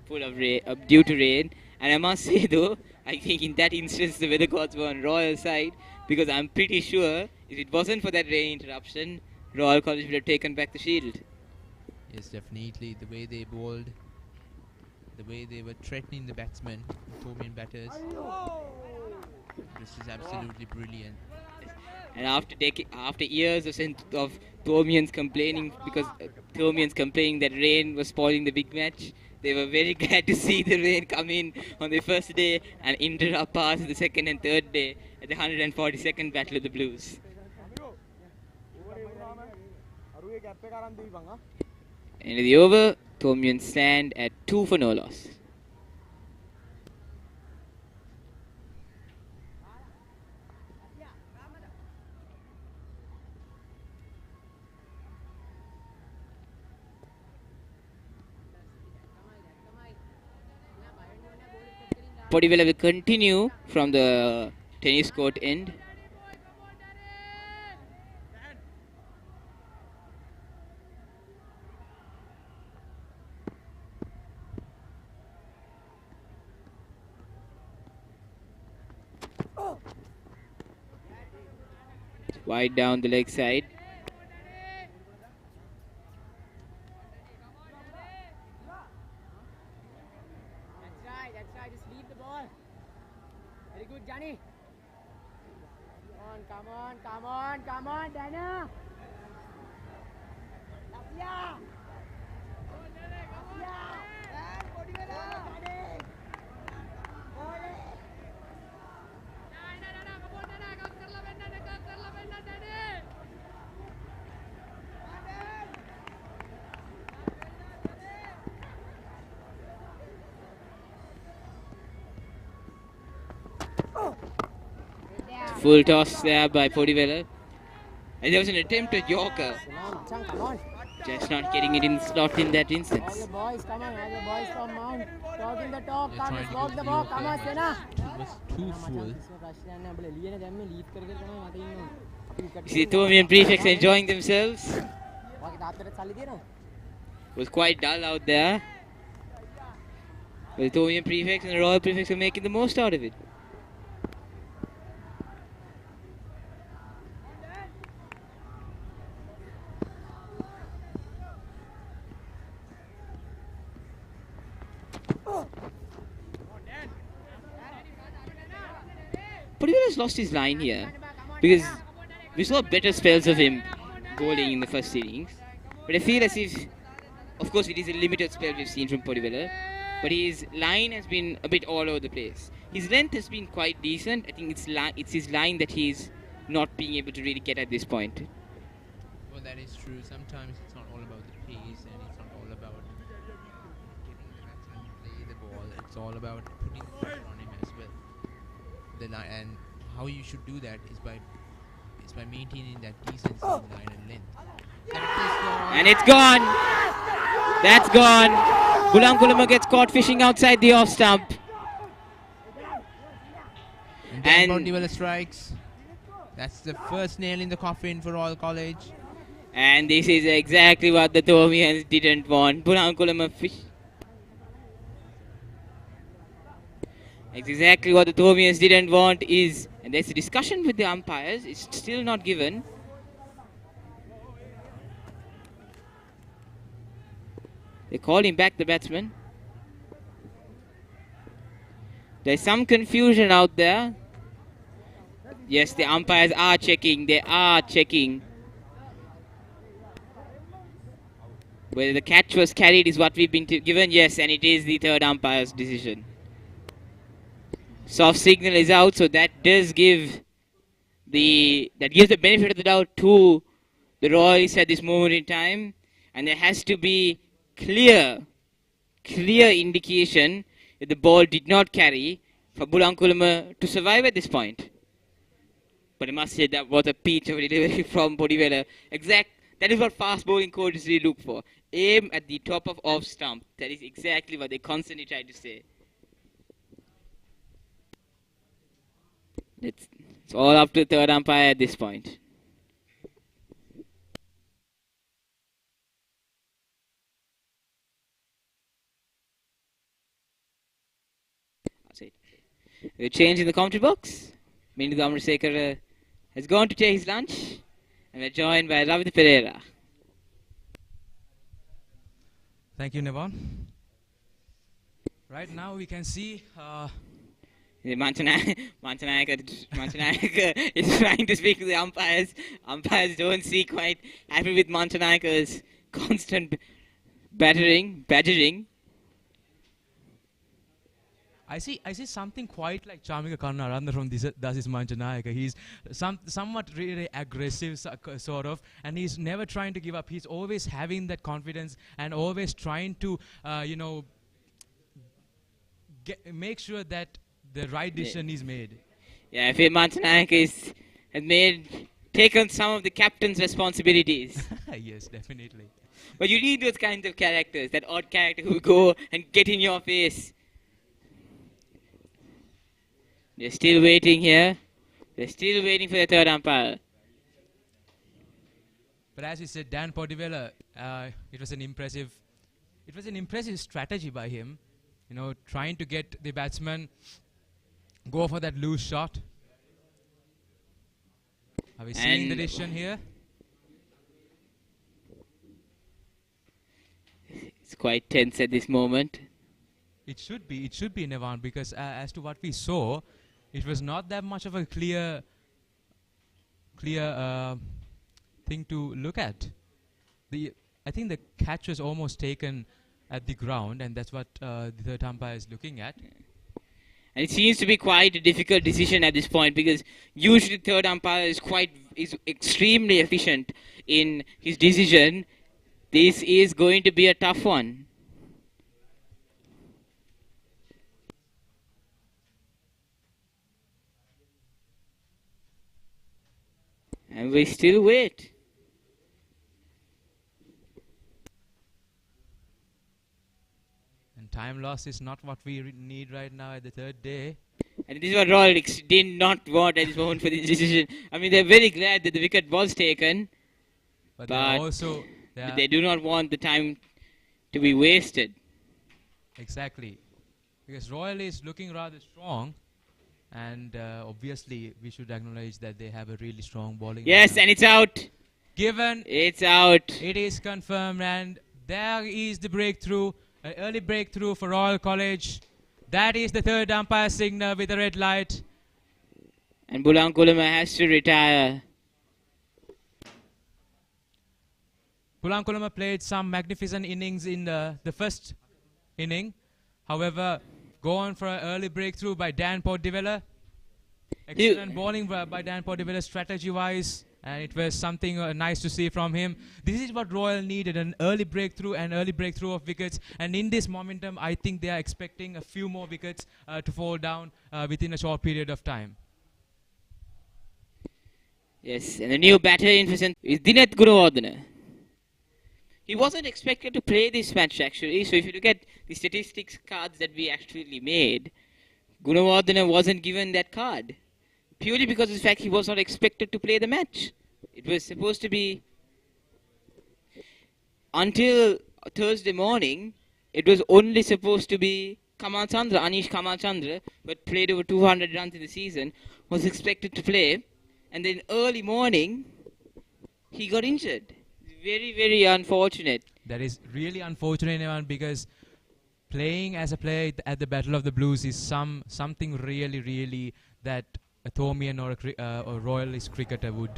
full of rain, due to rain. And I must say though, I think in that instance the weather gods were on Royal side, because I'm pretty sure if it wasn't for that rain interruption, Royal College would have taken back the shield. Yes, definitely. The way they bowled, the way they were threatening the batsmen, the Thomian batters, this is absolutely brilliant. And after years of Thomians complaining, because Thomians complaining that rain was spoiling the big match, they were very glad to see the rain come in on the first day and interrupt us the second and third day at the 142nd Battle of the Blues. End of the over, Thomians stand at 2 for no loss. Podivela will continue from the tennis court end. Wide down the leg side. Johnny. Come on, Dana. Yeah. Full toss there by Podivela. And there was an attempt at Yorker. Just not getting it in the slot in that instance. All the boys, come on, all the boys from Mount. Talk in the top, They're come, trying to walk go the to ball, Yorker, come on, but Sena. it was too full. You see the Thomian prefects enjoying themselves. It was quite dull out there. But the Thomian prefects and the Royal prefects are making the most out of it. Podivela's lost his line here because we saw better spells of him bowling in the first innings. But I feel as if, of course, it is a limited spell we've seen from Podivela, but his line has been a bit all over the place. His length has been quite decent. I think it's his line that he's not being able to really get at this point. Well, that is true. Sometimes it's not all about the pace, and it's not all about getting the batsman to play the ball. It's all about putting the pressure on him as well. And how you should do that is by maintaining that decency in line and length. And it's gone. That's gone. Bulankulama gets caught fishing outside the off stump. And Podivela strikes. That's the first nail in the coffin for Royal College. And this is exactly what the Thomians didn't want. Bulankulama fish. Exactly what the Thomians didn't want is, and there's a discussion with the umpires, it's still not given. They're calling back the batsman. There's some confusion out there. Yes, the umpires are checking. They are checking. Whether the catch was carried is what we've been given. Yes, and it is the third umpire's decision. Soft signal is out, so that does give the benefit of the doubt to the Royals at this moment in time, and there has to be clear indication that the ball did not carry for Bulankulama to survive at this point. But I must say that was a peach of a delivery from Bodivela. That is what fast bowling coaches really look for. Aim at the top of off stump. That is exactly what they constantly try to say. It's all up to the third umpire at this point. That's it. The change in the commentary box. Mindu Amrasekar has gone to take his lunch, and we're joined by Ravindra Pereira. Thank you, Nevon. Right now we can see Mantanayaka is trying to speak to the umpires. Umpires don't seem quite happy with Mantanayaka's constant badgering. I see something quite like Chamika Karnaranda from Dasis Manjanayaka. He's somewhat really aggressive sort of, and he's never trying to give up. He's always having that confidence and always trying to make sure that the right decision is made. Yeah, I feel Mantanayaka has taken some of the captain's responsibilities. Yes, definitely. But you need those kinds of characters, that odd character who go and get in your face. They're still waiting here. They're still waiting for the third umpire. But as you said, Dan Podivela, it was an impressive strategy by him. Trying to get the batsman go for that loose shot. Are we seeing the decision here? It's quite tense at this moment. It should be, Nevan, because as to what we saw, it was not that much of a clear thing to look at. I think the catch was almost taken at the ground, and that's what the third umpire is looking at. And it seems to be quite a difficult decision at this point, because usually the third umpire is extremely efficient in his decision. This is going to be a tough one. And we still wait. And time loss is not what we need right now at the third day. And this is what Royal did not want at this moment for this decision. I mean, they're very glad that the wicket was taken. But they do not want the time to be wasted. Exactly. Because Royal is looking rather strong. And obviously, we should acknowledge that they have a really strong bowling. Yes, and it's out. Given. It's out. It is confirmed, and there is the breakthrough, an early breakthrough for Royal College. That is the third umpire signal with the red light. And Bulankulama has to retire. Bulankulama played some magnificent innings in the first inning. However, go on for an early breakthrough by Dan Podivela. Excellent bowling by Dan Podivela strategy-wise, and it was something nice to see from him. This is what Royal needed, an early breakthrough of wickets. And in this momentum, I think they are expecting a few more wickets to fall down within a short period of time. Yes, and the new batter in is Dinath Gunawardene. He wasn't expected to play this match actually, so if you look at the statistics cards that we actually made, Gunawardene wasn't given that card. Purely because of the fact he was not expected to play the match. It was supposed to be, until Thursday morning, it was only supposed to be Anish Kamalchandra, but played over 200 runs in the season, was expected to play, and then early morning, he got injured. Very, very unfortunate. That is really unfortunate, because playing as a player at the Battle of the Blues is something really that a Thomian or Royalist cricketer would.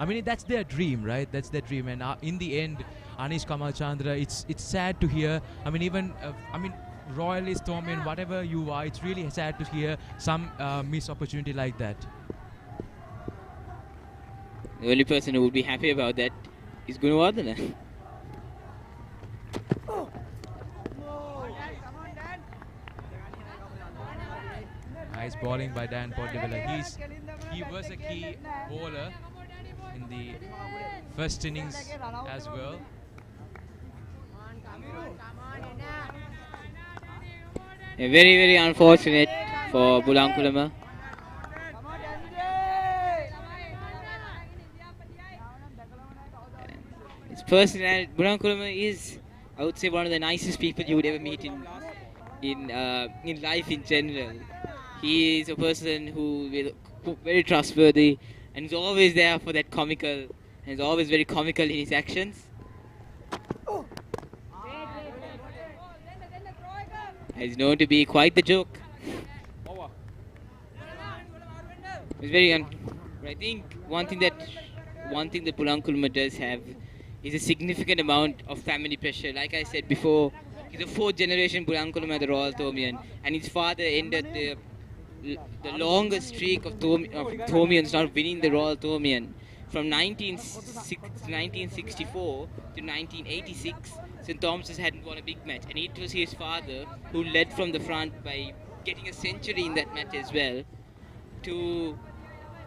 I mean, that's their dream, right? That's their dream. And in the end, Anish Kamal Chandra, it's sad to hear. I mean, even Royalist, Thomian, whatever you are, it's really sad to hear some missed opportunity like that. The only person who would be happy about that is Gunawardena. Nice bowling by Dan Podivilla. He was a key bowler in the first innings as well. Very unfortunate for Bulankulama. His personality, Bulankulama is, I would say, one of the nicest people you would ever meet in life in general. He is a person who very trustworthy and is always there for that comical, and is always very comical in his actions. He's known to be quite the joke. It's very I think one thing that Bulankulma does have is a significant amount of family pressure. Like I said before, he's a fourth generation Bulankulma at the Royal Thomian, and his father ended the longest streak of Thomians not winning the Royal Thomian. From 1964 to 1986, St. Thomas's hadn't won a big match, and it was his father who led from the front by getting a century in that match as well, to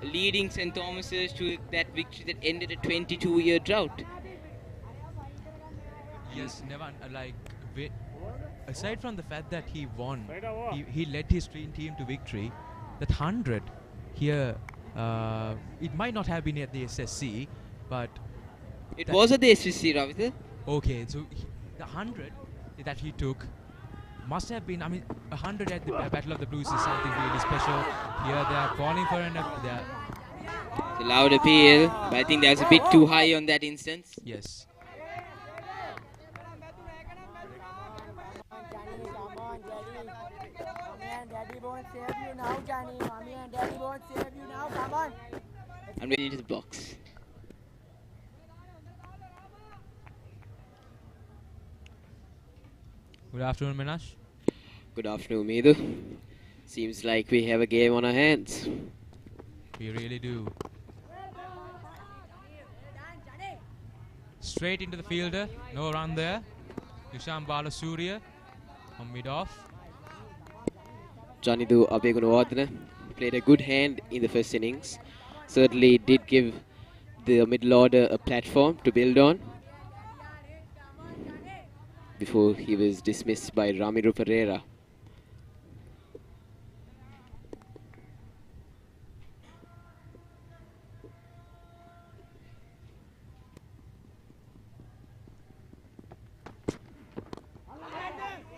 leading St. Thomas's to that victory that ended a 22-year drought. Yes, never aside from the fact that he won, he led his team to victory. That 100 here, it might not have been at the SSC, but it was at the SSC, Ravitha. Okay, so the 100 that he took must have been, 100 at the Battle of the Blues is something really special. Here they are calling for it's a loud appeal, but I think that was a bit too high on that instance. Yes. Daddy won't save you now, Johnny. Mommy and Daddy won't save you now. Come on. I'm ready to the box. Good afternoon, Minash. Good afternoon, Medu. Seems like we have a game on our hands. We really do. Straight into the fielder. No run there. Nisham Balasuriya on mid-off. Janidu Abegunawardena played a good hand in the first innings. Certainly did give the middle order a platform to build on before he was dismissed by Ramiru Pereira.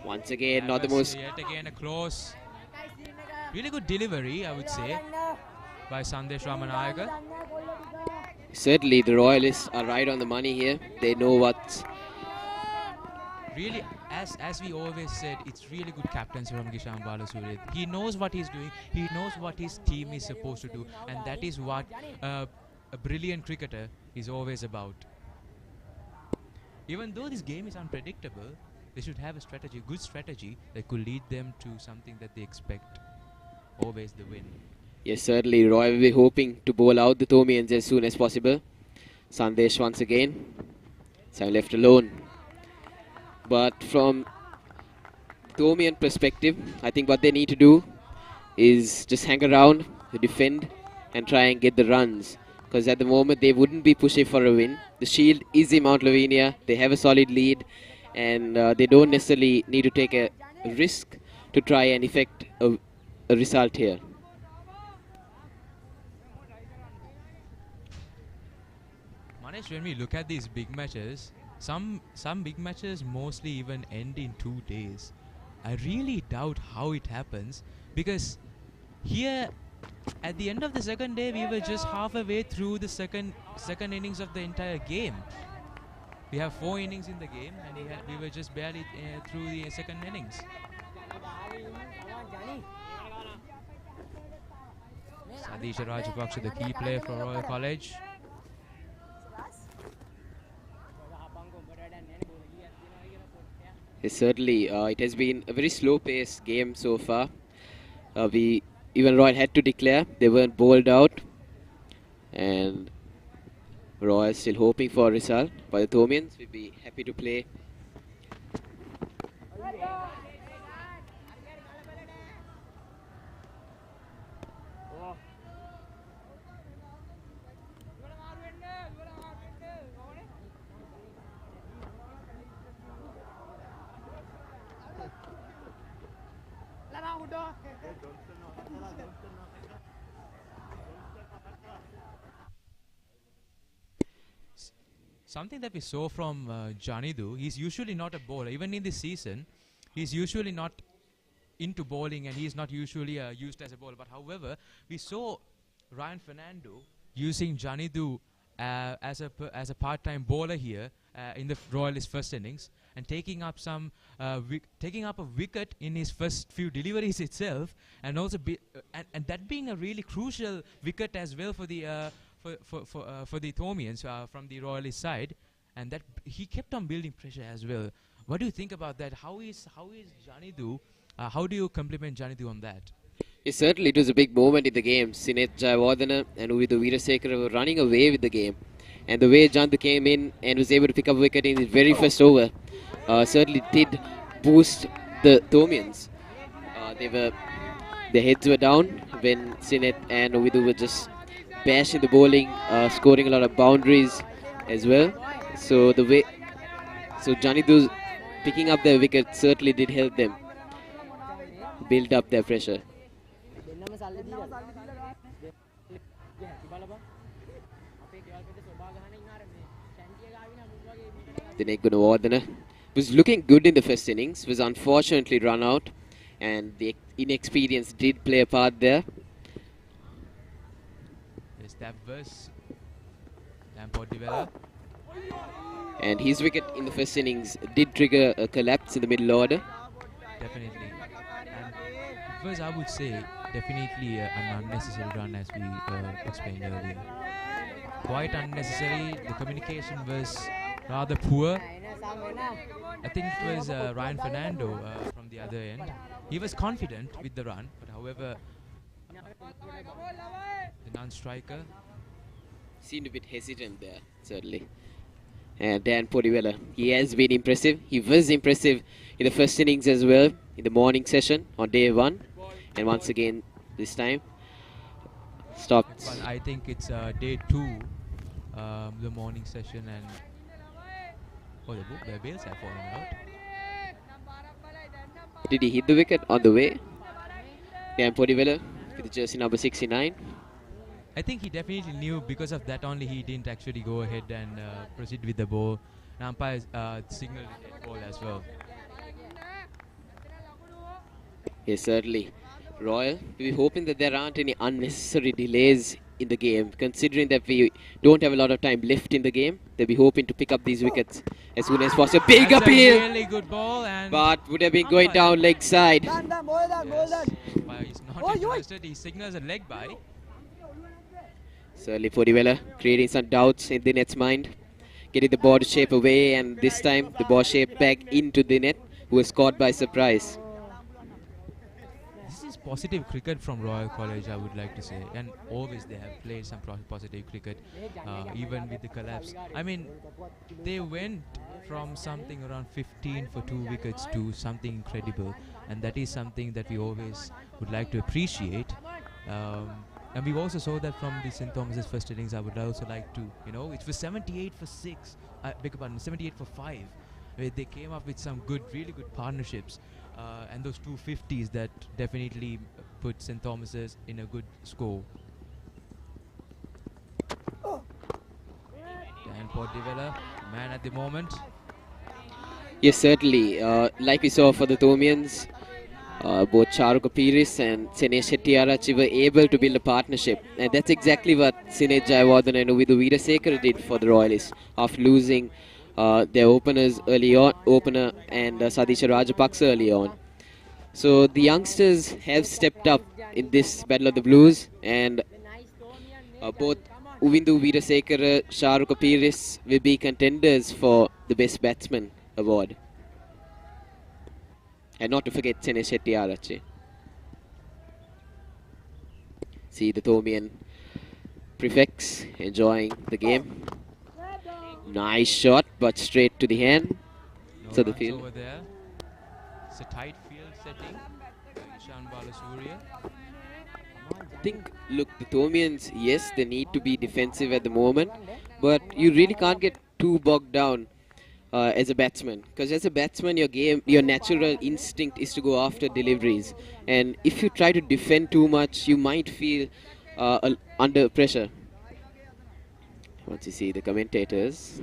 Once again, not the most... Yet again a close. Really good delivery, I would say, by Sandesh Ramanayaka. Certainly, the Royalists are right on the money here. They know what's... Really, as we always said, it's really good captaincy from Gisham Balasuriya. He knows what he's doing. He knows what his team is supposed to do. And that is what a brilliant cricketer is always about. Even though this game is unpredictable, they should have a strategy, good strategy, that could lead them to something that they expect. Always the win. Yes, certainly. Roy will be hoping to bowl out the Thomians as soon as possible. Sandesh once again. So left alone. But from Thomian perspective, I think what they need to do is just hang around, defend, and try and get the runs. Because at the moment, they wouldn't be pushing for a win. The Shield is in Mount Lavinia. They have a solid lead. And they don't necessarily need to take a risk to try and effect a result here. Manesh, when we look at these big matches, some big matches mostly even end in 2 days. I really doubt how it happens, because here at the end of the second day we were just half a way through the second innings of the entire game. We have 4 innings in the game, and we were just barely through the second innings. Sadisha Rajapaksa, the key player for Royal College. Yes, certainly, it has been a very slow-paced game so far. Even Royal had to declare they weren't bowled out, and Royal still hoping for a result. But the Thomians will be happy to play. Something that we saw from Janidu, he's usually not a bowler. Even in this season, he's usually not into bowling, and he's not usually used as a bowler. But however, we saw Ryan Fernando using Janidu as a part-time bowler here in the Royalist first innings, and taking up a wicket in his first few deliveries itself, and also and that being a really crucial wicket as well for the for the Thomians from the Royalist side, and that he kept on building pressure as well. What do you think about that? How is Janidu? How do you compliment Janidu on that? Yes, certainly it was a big moment in the game. Sinet Jayawardena and Uvidu Veerasekara were running away with the game, and the way Janidu came in and was able to pick up a wicket in his very first over certainly did boost the Thomians. Their heads were down when Sinet and Uvidu were just bashing the bowling, scoring a lot of boundaries as well. So Janidu picking up their wicket certainly did help them build up their pressure. Dinesh Gunawardena was looking good in the first innings, was unfortunately run out, and the inexperience did play a part there. Yes, that was Lamport Develler. And his wicket in the first innings did trigger a collapse in the middle order. Definitely. And it was, I would say, definitely an unnecessary run, as we explained earlier. Quite unnecessary. The communication was rather poor. I think it was Ryan Fernando from the other end. He was confident with the run, but however, the non-striker seemed a bit hesitant there, certainly. And Dan Podivella, he has been impressive. He was impressive in the first innings as well, in the morning session on day 1. And once again, this time, stopped. But I think it's day 2, the morning session, and the bails have fallen out. Did he hit the wicket on the way? Dan Podivella with the jersey number 69. I think he definitely knew. Because of that only, he didn't actually go ahead and proceed with the ball. And umpire signaled it ball as well. Yes, certainly. Royal, we're hoping that there aren't any unnecessary delays in the game. Considering that we don't have a lot of time left in the game, they'll be hoping to pick up these wickets as soon as possible. Big That's appeal! a really good ball, and but would have been going down leg side. Yes. Umpire is not interested. He signals a leg by. Certainly Podivella creating some doubts in the net's mind. Getting the ball to shape away, and this time the ball shaped back into the net, who was caught by surprise. This is positive cricket from Royal College, I would like to say. And always they have played some positive cricket, even with the collapse. I mean, they went from something around 15 for 2 wickets to something incredible. And that is something that we always would like to appreciate. And we also saw that from the St. Thomas's first innings. I would also like to, it was 78 for 6, beg your pardon, 78 for 5, where they came up with some really good partnerships. And those 250s that definitely put St. Thomas's in a good score. Dan Podivella, man at the moment. Yes, certainly. Like we saw for the Thomians, both Charuka Piris and Senesh Hettiarachi were able to build a partnership, and that's exactly what Sinet Jayawardena and Uvidu Veerasekara did for the Royalists after losing their openers early on, opener and Sadisha Rajapaksa early on. So the youngsters have stepped up in this Battle of the Blues, and both Uvindu Veerasekara, Sharuka Piris will be contenders for the Best Batsman award. And not to forget Chene Shetty. See the Thomian prefects enjoying the game. Nice shot, but straight to the hand. No So the runs field. over there. It's a tight field setting. Ishan Balasuriya. I think, look, the Thomians, yes, they need to be defensive at the moment, but you really can't get too bogged down as a batsman. Because as a batsman, your natural instinct is to go after deliveries. And if you try to defend too much, you might feel under pressure. Once you see the commentators.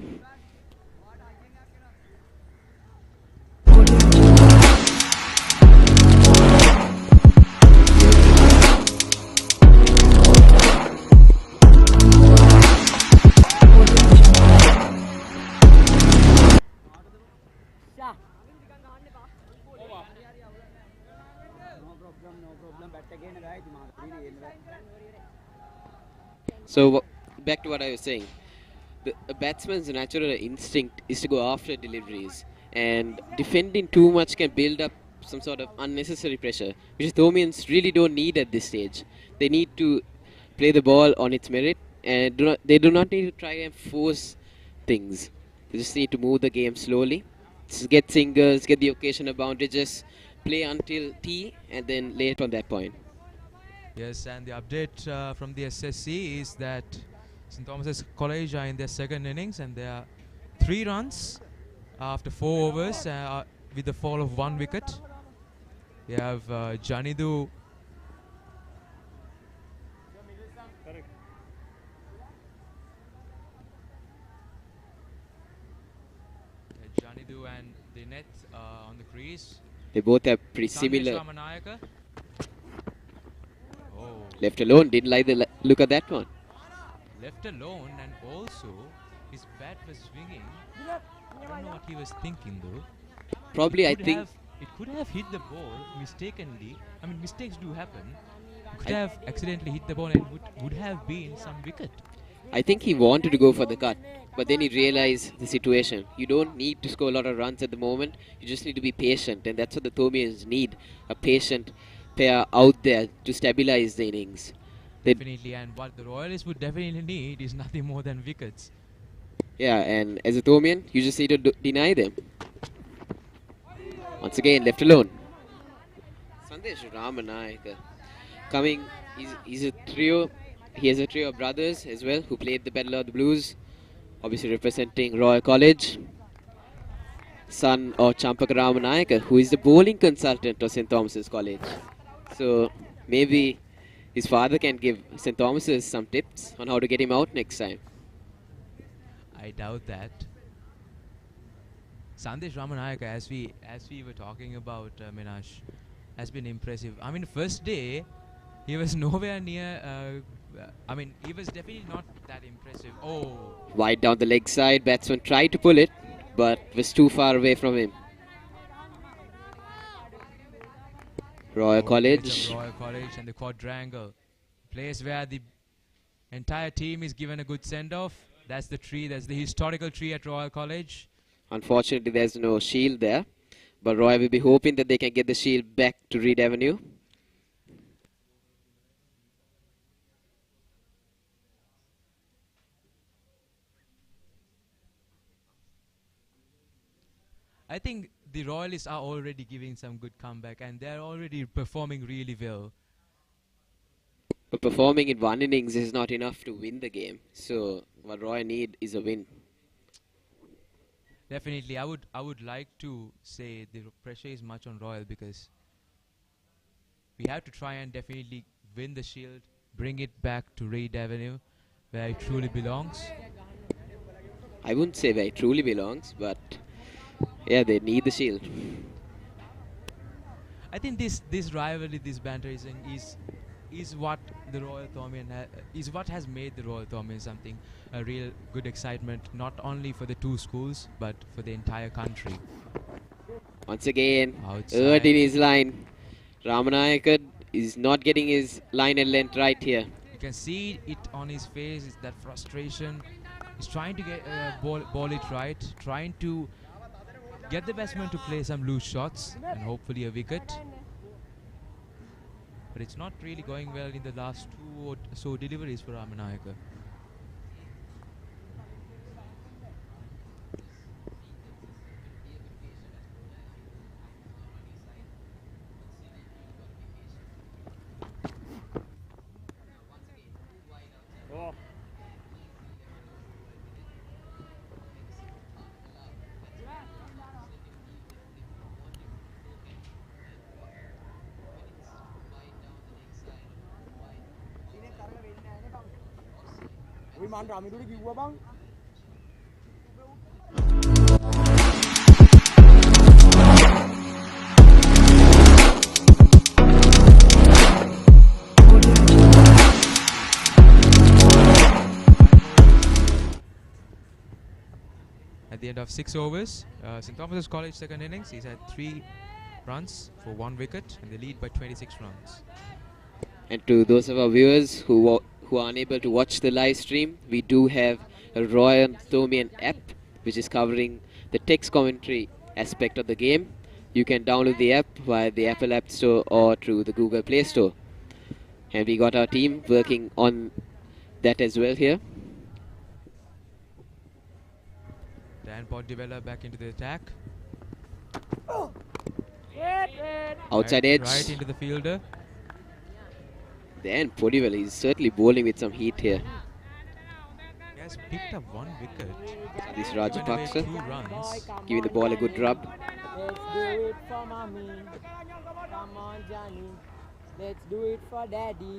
So back to what I was saying. A batsman's natural instinct is to go after deliveries, and defending too much can build up some sort of unnecessary pressure, which Thomians really don't need at this stage. They need to play the ball on its merit, and they do not need to try and force things. They just need to move the game slowly, just get singles, get the occasional boundary, just play until T, and then lay it on that point. Yes, and the update from the SSC is that St. Thomas's College are in their second innings, and there are 3 runs after 4 overs with the fall of 1 wicket. They have Janidu. Janidu and Dinet on the crease. They both have pretty Sandesh similar. Ramanayaka. Oh. Left alone, didn't like the look at that one. Left alone, and also his bat was swinging. I don't know what he was thinking though. Probably, I think. It could have hit the ball mistakenly. I mean, mistakes do happen. It could have accidentally hit the ball and would have been some wicket. I think he wanted to go for the cut, but then he realized the situation. You don't need to score a lot of runs at the moment. You just need to be patient, and that's what the Thomians need, a patient pair out there to stabilize the innings. Definitely, and what the Royalists would definitely need is nothing more than wickets. Yeah, and as a Thomian, you just need to deny them. Once again, left alone. Sandesh Ramanayaka coming. He's a trio. He has a trio of brothers as well who played the Battle of the Blues, obviously representing Royal College. Son of Champaka Ramanayaka, who is the bowling consultant of St. Thomas's College. So maybe his father can give St. Thomas's some tips on how to get him out next time. I doubt that. Sandesh Ramanayaka, as we were talking about, Minash, has been impressive. I mean, first day, he was nowhere near. I mean, he was definitely not that impressive. Oh. Wide down the leg side, batsman tried to pull it, but was too far away from him. Royal College. Royal College and the quadrangle. Place where the entire team is given a good send-off. That's the tree, that's the historical tree at Royal College. Unfortunately, there's no shield there, but Roy will be hoping that they can get the shield back to Reed Avenue. I think the Royalists are already giving some good comeback, and they're already performing really well. But performing in one innings is not enough to win the game. So what Roy need is a win. Definitely, I would like to say the pressure is much on Royal, because we have to try and definitely win the shield, bring it back to Reed Avenue, where it truly belongs. I wouldn't say where it truly belongs, but yeah, they need the shield. I think this rivalry, this banter is what the Royal Thomian is what has made the Royal Thomian something a real good excitement, not only for the two schools but for the entire country. Once again, Outside. in his line. Ramanayaka is not getting his line and length right here. You can see it on his face, is that frustration. He's trying to get ball it right, trying to get the batsman to play some loose shots and hopefully a wicket. But it's not really going well in the last two or so deliveries for Ramanayaka. උයි මන් රමිදුට කිව්වා බං At the end of 6 overs, St. Thomas's College second innings, he's had 3 runs for 1 wicket and they lead by 26 runs. And to those of our viewers who are unable to watch the live stream, we do have a Royal Thomian app which is covering the text commentary aspect of the game. You can download the app via the Apple App Store or through the Google Play Store. And we got our team working on that as well here. Dan Podivella back into the attack. Outside edge. Right into the fielder. Dan Podivella is certainly bowling with some heat here. He has picked up 1 wicket. This Given away Rajapaksa 2 runs. giving the ball a good rub. Let's do it for mommy. Come on, Johnny. Let's do it for daddy.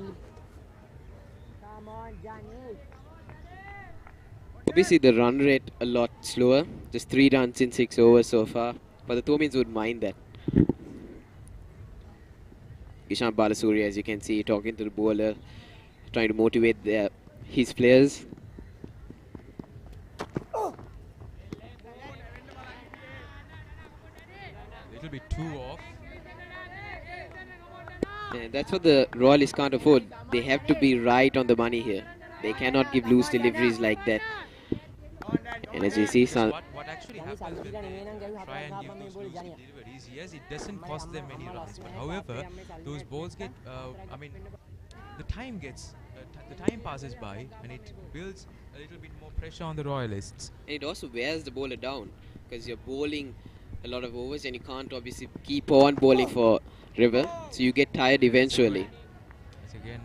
Come on, Johnny. Obviously the run rate a lot slower. Just 3 runs in 6 overs so far. But the Thomians would mind that. Ishan Balasuriya, as you can see, talking to the bowler, trying to motivate his players. Little bit too off. And that's what the Royalists can't afford. They have to be right on the money here. They cannot give loose deliveries like that. And as you see, What actually happens when they try and give those loose deliveries, yes, it doesn't cost them any runs. But however, those balls get, the time gets, the time passes by and it builds a little bit more pressure on the Royalists. And it also wears the bowler down because you're bowling a lot of overs and you can't obviously keep on bowling for River. So you get tired eventually. It's again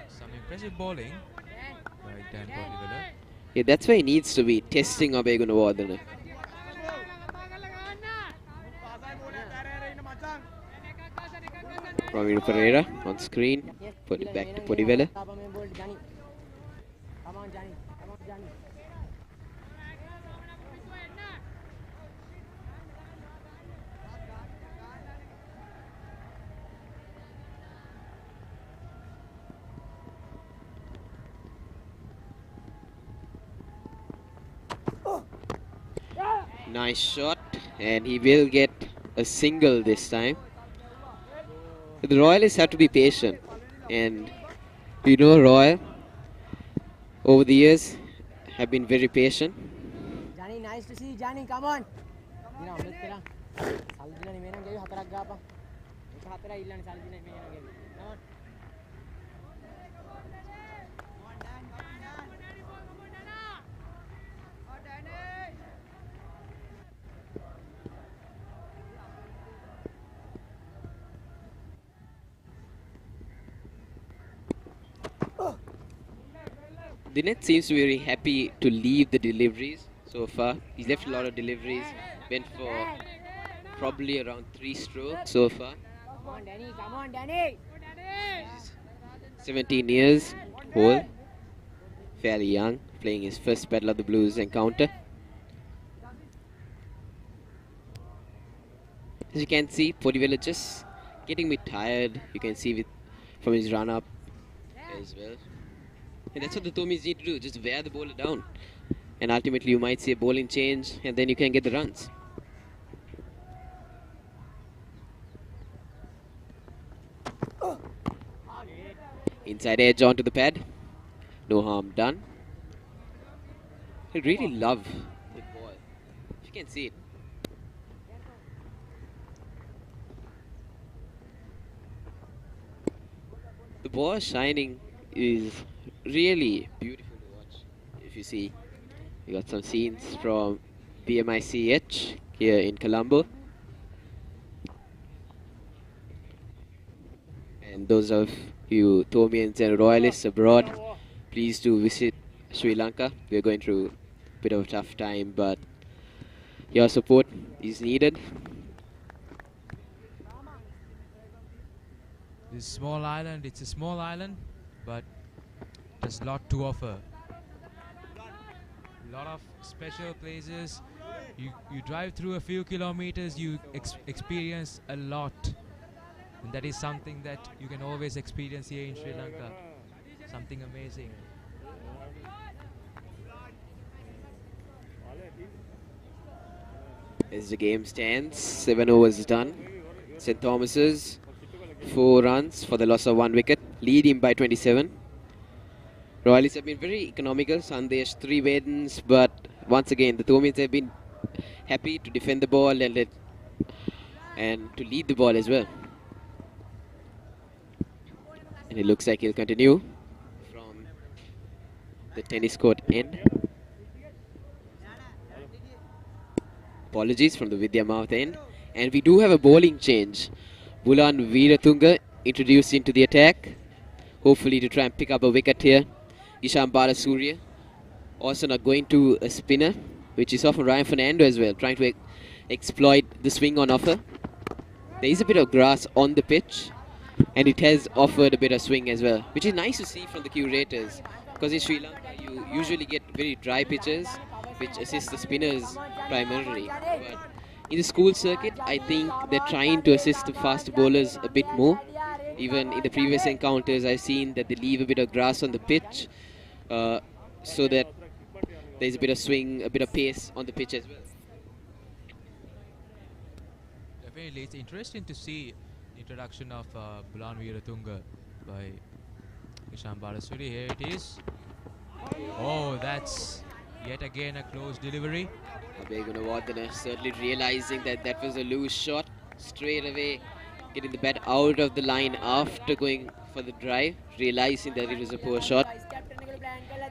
some impressive bowling by Dan Podivella. Yeah, that's where he needs to be, testing Abeguna Wardana. Ramiro Pereira on screen, put it back to Podivella. Come on, Johnny. Come on, Johnny. Nice shot, and he will get a single this time. The Royalists have to be patient, and you know Royal over the years have been very patient. Johnny, nice to see you, Johnny. Come on. You know, let's get on. Salvina, you may not get you. Hatara illan Salvina, you may not get you. Come on. Dinesh seems to be very happy to leave the deliveries so far. He's left a lot of deliveries, went for probably around 3 strokes so far. Come on, Danny. Come on, Danny. 17 years old, fairly young, playing his first Battle of the Blues encounter. As you can see, Podivella just getting me tired. You can see from his run up, as well. And that's what the Thomians need to do, just wear the bowler down. And ultimately you might see a bowling change and then you can get the runs. Inside edge onto the pad. No harm done. I really love the ball. If you can see it. The ball shining is really beautiful to watch. If you see, we got some scenes from BMICH here in Colombo. And those of you Thomians and Royalists abroad, please do visit Sri Lanka. We're going through a bit of a tough time, but your support is needed. This small island, it's a small island, but there's a lot to offer. A lot of special places. You drive through a few kilometers, you experience a lot. And that is something that you can always experience here in Sri Lanka. Something amazing. As the game stands, 7 overs done. St. Thomas's 4 runs for the loss of 1 wicket, leading by 27. Royalists have been very economical. Sandesh 3 maidens, but once again the Thomians have been happy to defend the ball and to lead the ball as well. And it looks like he'll continue from the tennis court end. Apologies from the Vidya Mouth end. And we do have a bowling change. Bulan Veeratunga introduced into the attack, hopefully to try and pick up a wicket here. Isham Balasuriya also not going to a spinner, which is often Ryan Fernando as well, trying to exploit the swing on offer. There is a bit of grass on the pitch, and it has offered a bit of swing as well, which is nice to see from the curators, because in Sri Lanka you usually get very dry pitches, which assist the spinners primarily. But in the school circuit, I think they're trying to assist the fast bowlers a bit more. Even in the previous encounters, I've seen that they leave a bit of grass on the pitch so that there's a bit of swing, a bit of pace on the pitch as well. Definitely, it's interesting to see the introduction of Bulan Veeratunga by Isham Balasuri. Here it is. Oh, that's yet again a close delivery. Abhay certainly realizing that that was a loose shot, straight away getting the bat out of the line after going for the drive, realizing that it was a poor shot.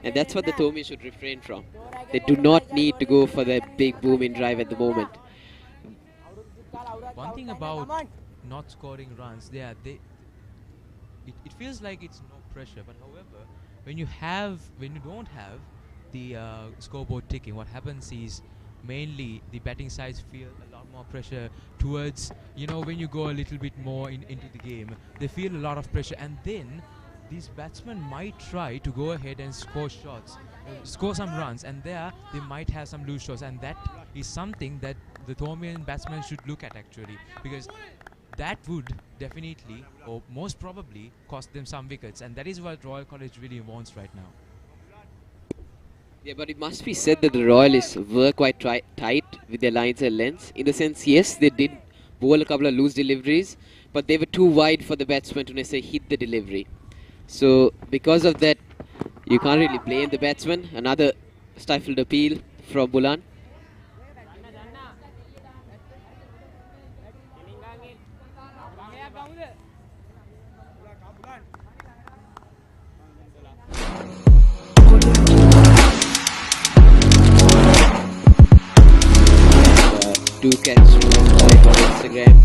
And that's what the Thomians should refrain from. They do not need to go for that big booming drive at the moment. One thing about not scoring runs, it feels like it's no pressure, but however, when you don't have the scoreboard ticking, what happens is mainly the batting sides feel a lot more pressure towards, when you go a little bit more into the game, they feel a lot of pressure, and then these batsmen might try to go ahead and score shots, score some runs, and there they might have some loose shots, and that is something that the Thomian batsmen should look at actually, because that would definitely or most probably cost them some wickets, and that is what Royal College really wants right now. Yeah, but it must be said that the Royalists were quite tight with their lines and lengths. In the sense, yes, they did bowl a couple of loose deliveries, but they were too wide for the batsman to necessarily hit the delivery. So, because of that, you can't really blame the batsman. Another stifled appeal from Bulan. Do catch live on Instagram.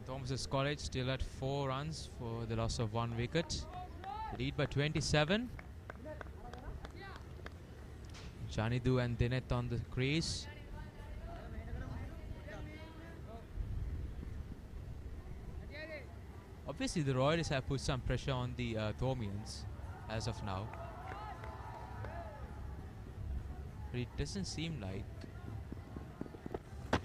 Thomas's College still at 4 runs for the loss of 1 wicket. Lead by 27. Janidu and Dinet on the crease. Obviously, the Royals have put some pressure on the Thomians as of now. But it doesn't seem like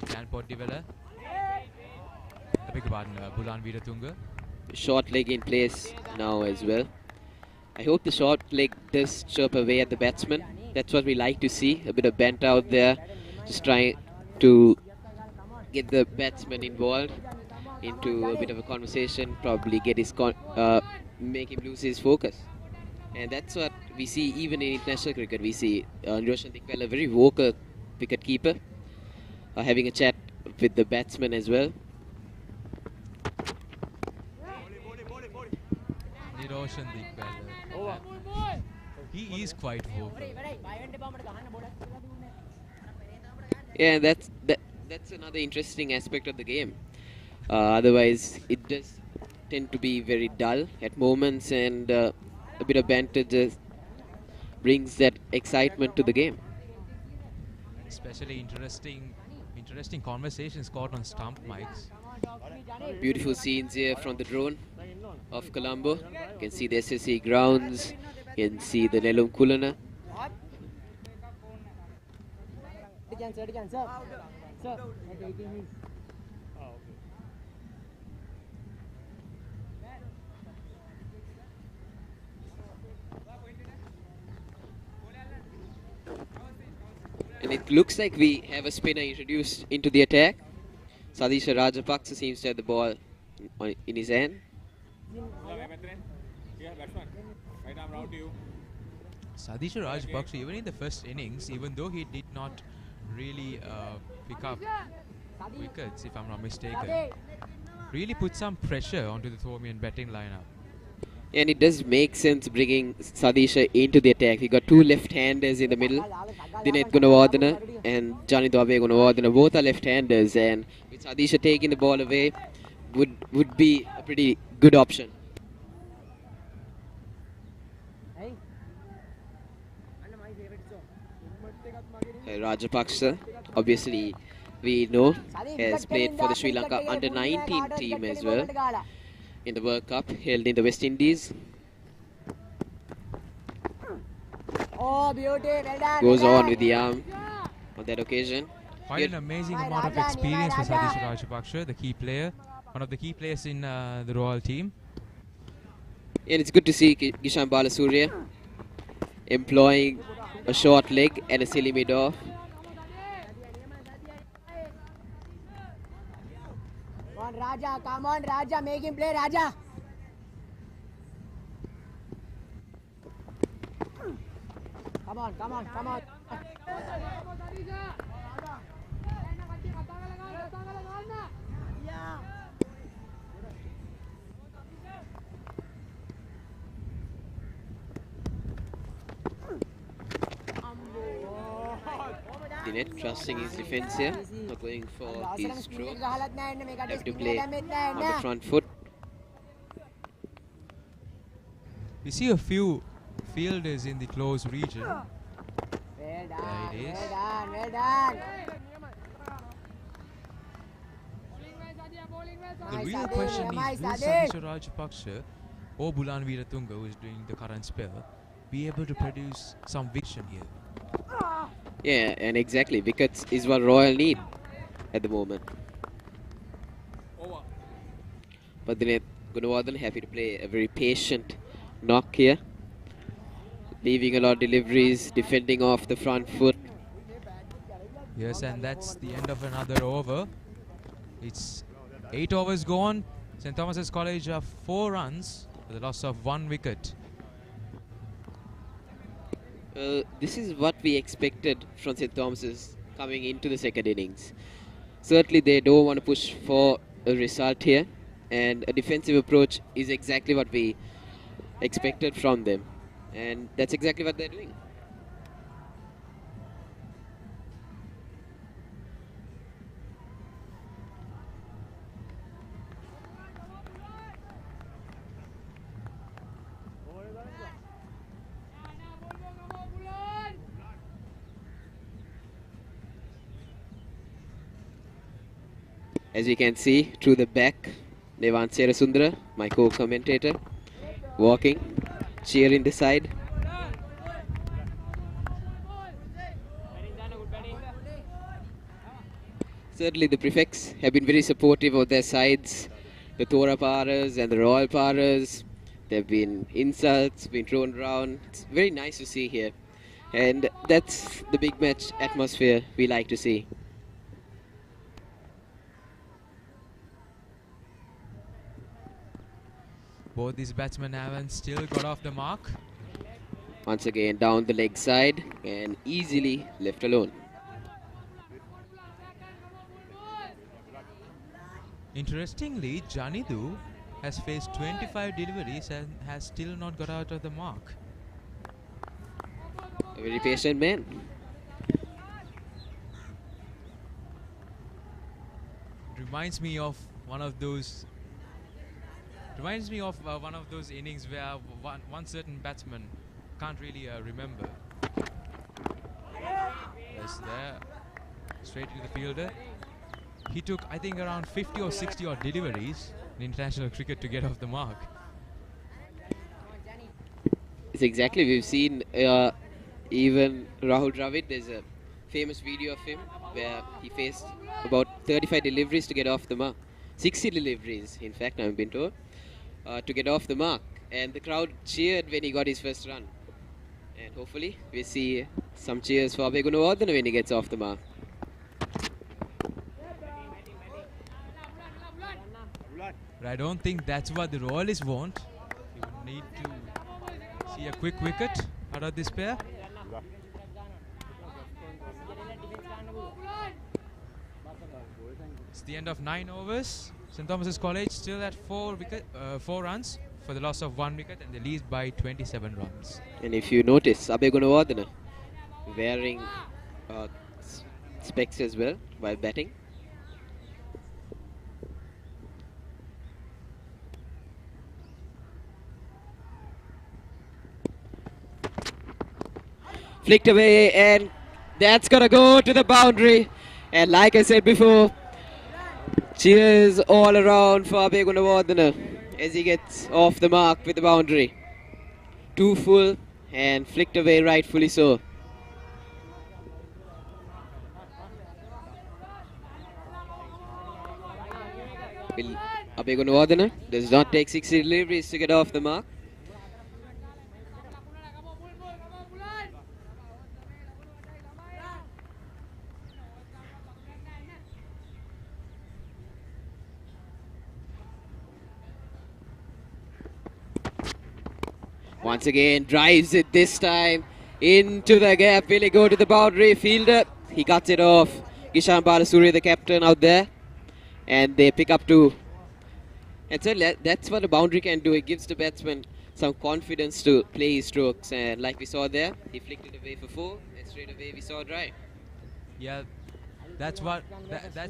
can pot develop. I beg your pardon, Bulan Veeratunga. Short leg in place now as well. I hope the short leg does chirp away at the batsman. That's what we like to see. A bit of bent out there. Just trying to get the batsman involved into a bit of a conversation. Probably get his make him lose his focus. And that's what we see even in international cricket. We see Roshan Dikwal, a very vocal wicket keeper, having a chat with the batsman as well. Roshan Dikwal. He is quite vocal. Yeah, that's another interesting aspect of the game. Otherwise, it does tend to be very dull at moments, and a bit of banter just brings that excitement to the game. Especially interesting conversations caught on stump mics. Beautiful scenes here from the drone of Colombo. You can see the SSC grounds. You can see the Nelum Kulana. And it looks like we have a spinner introduced into the attack. Sadisha Rajapaksa seems to have the ball in his hand. Sadisha Rajapaksa, even in the first innings, even though he did not really pick up wickets, if I'm not mistaken, really put some pressure onto the Thomian batting lineup. And it does make sense bringing Sadisha into the attack. He got two left-handers in the middle, Dinet Gunawardena and Jani Dwave Gunawardena. Both are left-handers, and with Sadisha taking the ball away, would be a pretty good option. Rajapaksa, obviously, we know, has played for the Sri Lanka under-19 team as well in the World Cup held in the West Indies. Oh, beauty, well done. Goes on with the arm on that occasion. Quite an amazing amount of experience for Sadisha Rajapaksa, the key player, one of the key players in the Royal team. And it's good to see Kishan Balasurya employing a short leg and a silly mid-off. Come on, Raja, come on, Raja, make him play, Raja. Come on, come on, come on. Dinet trusting his defense here, not going for his stroke. Have to play on the front foot. We see a few fielders in the close region. Well There done, it is. well done, well done. The Nice, real Adil, question is, nice, will Adil. Sadisha Rajapaksa or Bulan Veeratunga, who is doing the current spell, be able to produce some vision here? Yeah, and exactly, wickets is what Royal need at the moment. But Dinet Gunawardena happy to play a very patient knock here, leaving a lot of deliveries, defending off the front foot. Yes, and that's the end of another over. It's 8 overs gone. St. Thomas's College have 4 runs for the loss of 1 wicket. This is what we expected from St. Thomas's coming into the second innings. Certainly they don't want to push for a result here, and a defensive approach is exactly what we expected from them, and that's exactly what they're doing. As you can see through the back, Devan Serasundara, my co-commentator, walking, cheering the side. Certainly the prefects have been very supportive of their sides. The Tora Paras and the Royal Paras. There have been insults, been thrown around. It's very nice to see here. And that's the big match atmosphere we like to see. Both these batsmen haven't still got off the mark. Once again down the leg side and easily left alone. Interestingly, Janidu has faced 25 deliveries and has still not got out of the mark. A very patient man. Reminds me of one of those innings where one certain batsman can't really remember. Yes, there, straight to the fielder. He took, I think, around 50 or 60 odd deliveries in international cricket to get off the mark. It's exactly, we've seen even Rahul Dravid. There's a famous video of him where he faced about 35 deliveries to get off the mark. 60 deliveries, in fact, I've been told, to get off the mark. And the crowd cheered when he got his first run. And hopefully we see some cheers for Abhay Gunawardene when he gets off the mark. But I don't think that's what the Royalists want. You would need to see a quick wicket out of this pair. It's the end of 9 overs. St. Thomas's College still at 4 runs for the loss of 1 wicket, and they lead by 27 runs. And if you notice, Abhay Gunawardene wearing specs as well while batting. Flicked away, and that's gonna go to the boundary. And like I said before, cheers all around for Abhay Gunawardene as he gets off the mark with the boundary. 2 full and flicked away, rightfully so. Abhay Gunawardene does not take 60 deliveries to get off the mark. Once again, drives it this time into the gap. Will he go to the boundary? Fielder, he cuts it off. Kishan Balasuriya, the captain, out there. And they pick up 2. And so that's what a boundary can do. It gives the batsman some confidence to play his strokes. And like we saw there, he flicked it away for 4. And straight away we saw a drive. Yeah, that's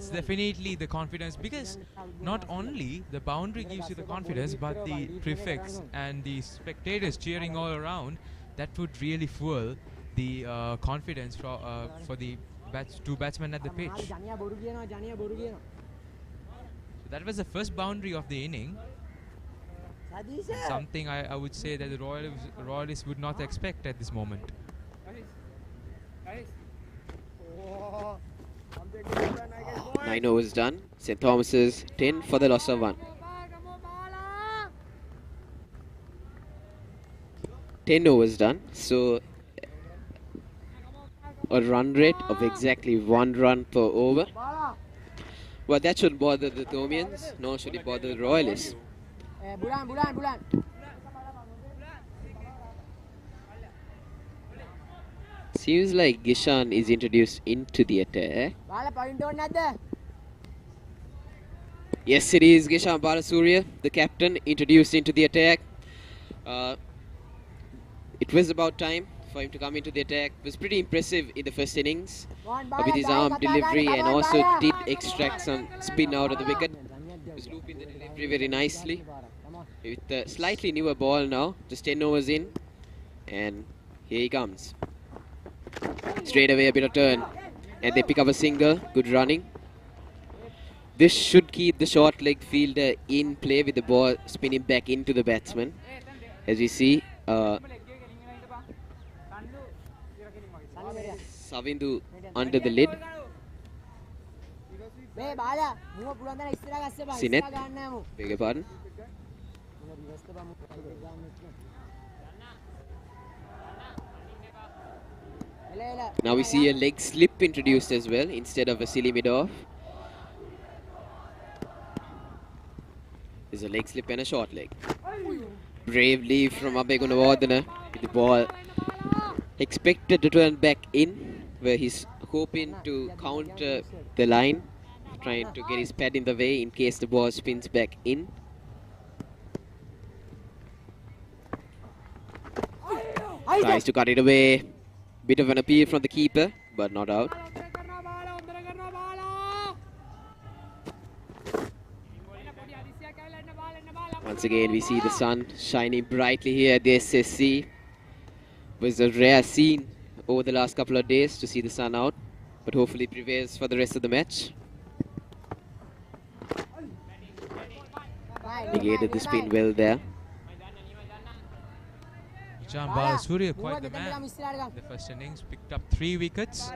definitely the confidence, because not only the boundary gives you the confidence, but the prefects and the spectators cheering all around, that would really fuel the confidence for the two batsmen at the pitch. So that was the first boundary of the inning. Something I would say that the Royalists would not expect at this moment. 9 overs done. St. Thomas's 10 for the loss of 1. 10 overs done. So a run rate of exactly 1 run per over. Well, that shouldn't bother the Thomians, nor should it bother the Royalists. Seems like Gishan is introduced into the attack. Yes, it is Gishan Balasuriya, the captain, introduced into the attack. It was about time for him to come into the attack. It was pretty impressive in the first innings with his arm delivery, and also did extract some spin out of the wicket. He was looping the delivery very nicely with a slightly newer ball now, just 10 overs in, and here he comes. Straight away a bit of turn, and they pick up a single. Good running. This should keep the short leg fielder in play with the ball spinning back into the batsman. As we see, Savindu under the lid. Sinet, beg your pardon. Now we see a leg slip introduced as well instead of a silly mid-off. There's a leg slip and a short leg. Brave leave from Abhay Gunawardena with the ball expected to turn back in, where he's hoping to counter the line, trying to get his pad in the way in case the ball spins back in. Tries to cut it away. Bit of an appeal from the keeper, but not out. Once again, we see the sun shining brightly here at the SSC. It was a rare scene over the last couple of days to see the sun out, but hopefully it prevails for the rest of the match. Negated the spin well there. Gichan Balasuriya, quite the man. The first innings picked up 3 wickets.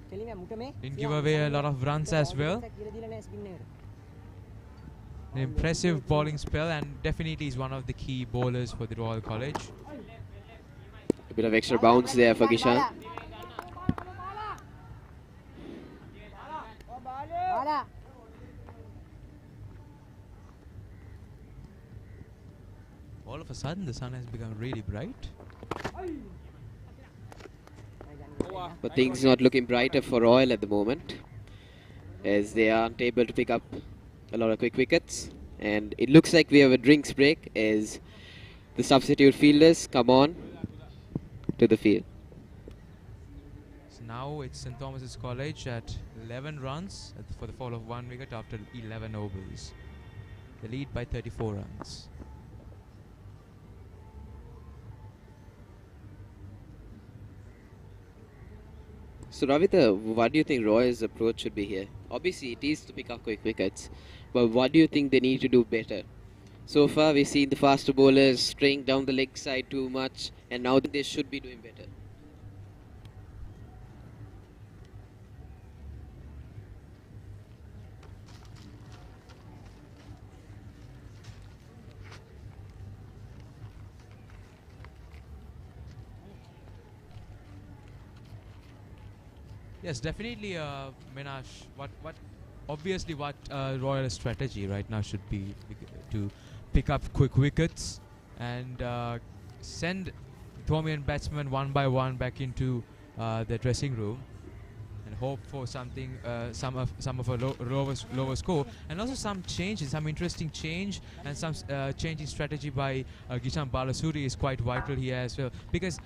Didn't give away a lot of runs as well. An impressive bowling spell, and definitely is one of the key bowlers for the Royal College. A bit of extra bounce there for Gichan. All of a sudden, the sun has become really bright. But things not looking brighter for Royal at the moment, as they aren't able to pick up a lot of quick wickets. And it looks like we have a drinks break as the substitute fielders come on to the field. So now it's St. Thomas's College at 11 runs for the fall of 1 wicket after 11 overs. They lead by 34 runs. So Ravita, what do you think Royal's approach should be here? Obviously it is to pick up quick wickets, but what do you think they need to do better? So far we've seen the faster bowlers straying down the leg side too much, and now they should be doing better. Yes, definitely, Minash. Obviously, what Royal strategy right now should be to pick up quick wickets and send Thomian batsmen one by one back into the dressing room and hope for something, some of a lower score, and also some changes, some interesting change, and some change in strategy by Gichan Balasuriya is quite vital here as well, because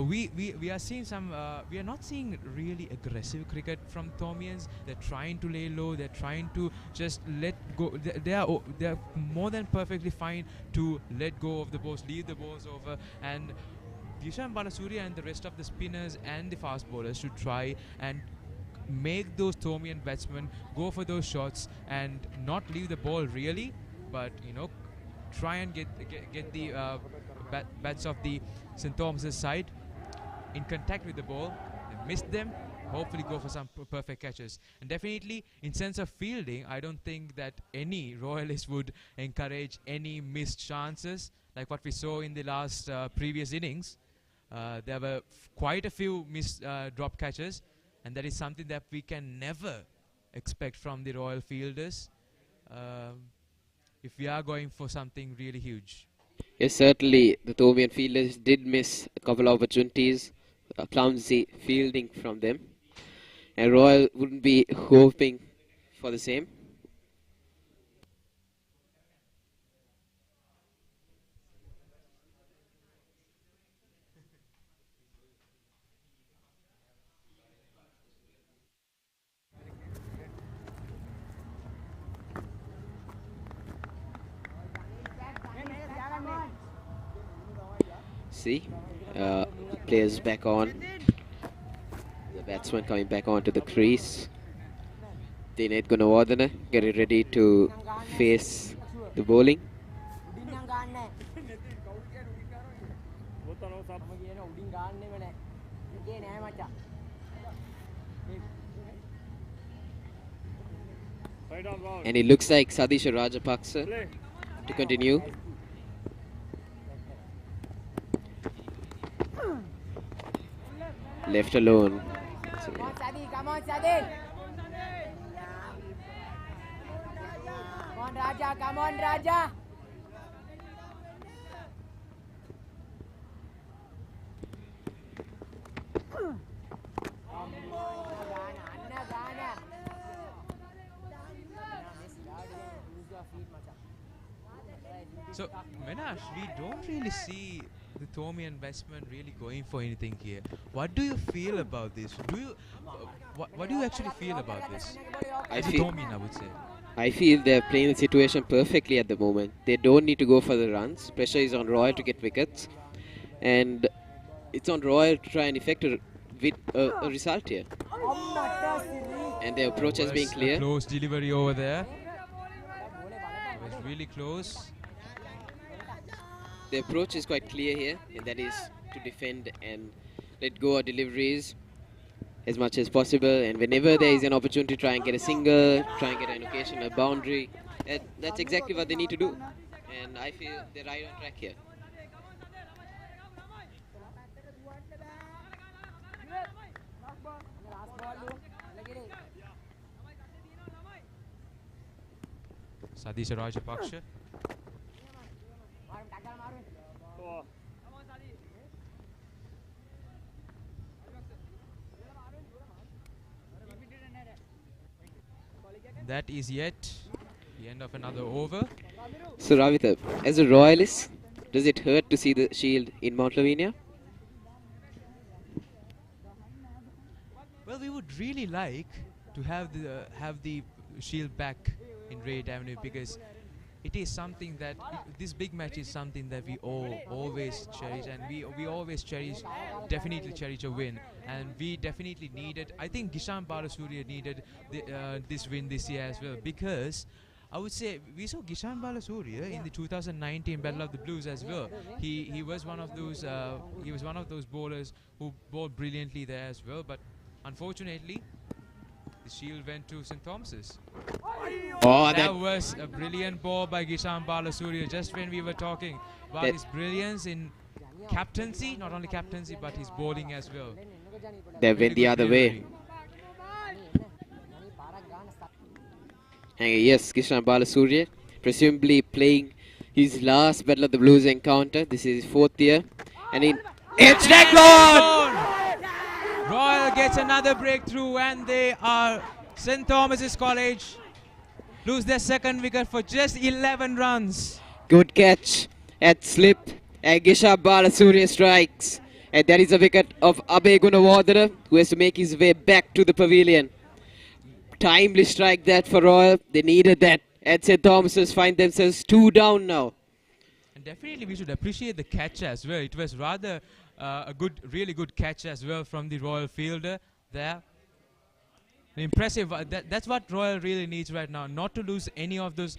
we are seeing some, we are not seeing really aggressive cricket from Thomians. They're trying to lay low, they're trying to just let go. They are more than perfectly fine to let go of the balls, leave the balls over, and Gichan Balasuriya and the rest of the spinners and the fast bowlers should try and make those Thomian batsmen go for those shots and not leave the ball really, but try and get the bats of the St. Thomas's side in contact with the ball, and miss them, hopefully go for some perfect catches. And definitely in sense of fielding, I don't think that any Royalist would encourage any missed chances like what we saw in the last previous innings. There were quite a few missed drop catches, and that is something that we can never expect from the Royal fielders if we are going for something really huge. Yes, certainly the Thomian fielders did miss a couple of opportunities, clumsy fielding from them, and Royal wouldn't be hoping for the same. See, players back on, the batsman coming back onto the crease. Dinet Gunawardana getting ready to face the bowling. And it looks like Sadisha Rajapaksa to continue. Left alone. Come on, Sadi. Come on, Sadi. Come on, Raja. Come on, Raja. So, Menash, we don't really see the Thomian batsman really going for anything here. What do you feel about this? Do you, what do you actually feel about this? As a Thomian, I would say. I feel they're playing the situation perfectly at the moment. They don't need to go for the runs. Pressure is on Royal to get wickets. And it's on Royal to try and effect a result here. And their approach has been clear. Close delivery over there. It was really close. The approach is quite clear here, and that is to defend and let go of deliveries as much as possible. And whenever there is an opportunity to try and get a single, try and get an occasional boundary, that's exactly what they need to do. And I feel they're right on track here. Sadisha Rajapaksa. That is yet the end of another over. So Ravita, as a Royalist, does it hurt to see the shield in Mount Lavinia? Well, we would really like to have the shield back in Raid Avenue, because it is something that this big match is something that we all always cherish, and we always definitely cherish a win, and we definitely needed. I think Gishan Balasuriya needed this win this year as well, because I would say we saw Gishan Balasuriya in the 2019 Battle of the Blues as well. He was one of those bowlers who bowled brilliantly there as well, but unfortunately the shield went to St. Thomas's. Oh, that was a brilliant ball by Gishan Balasuriya, just when we were talking about his brilliance in captaincy, not only captaincy but his bowling as well. They went the other way. And yes, Gishan Balasuriya presumably playing his last Battle of the Blues encounter. This is his 4th year. And it's Declan! Royal gets another breakthrough, and they are St. Thomas's College lose their second wicket for just 11 runs. Good catch at slip, and Gishan Balasuriya strikes. And that is a wicket of Abhay Gunawardana, who has to make his way back to the pavilion. Timely strike that for Royal. They needed that. And St. Thomas's find themselves 2 down now. And definitely we should appreciate the catch as well. It was rather a really good catch as well from the Royal fielder there. Impressive. That's what Royal really needs right now, not to lose any of those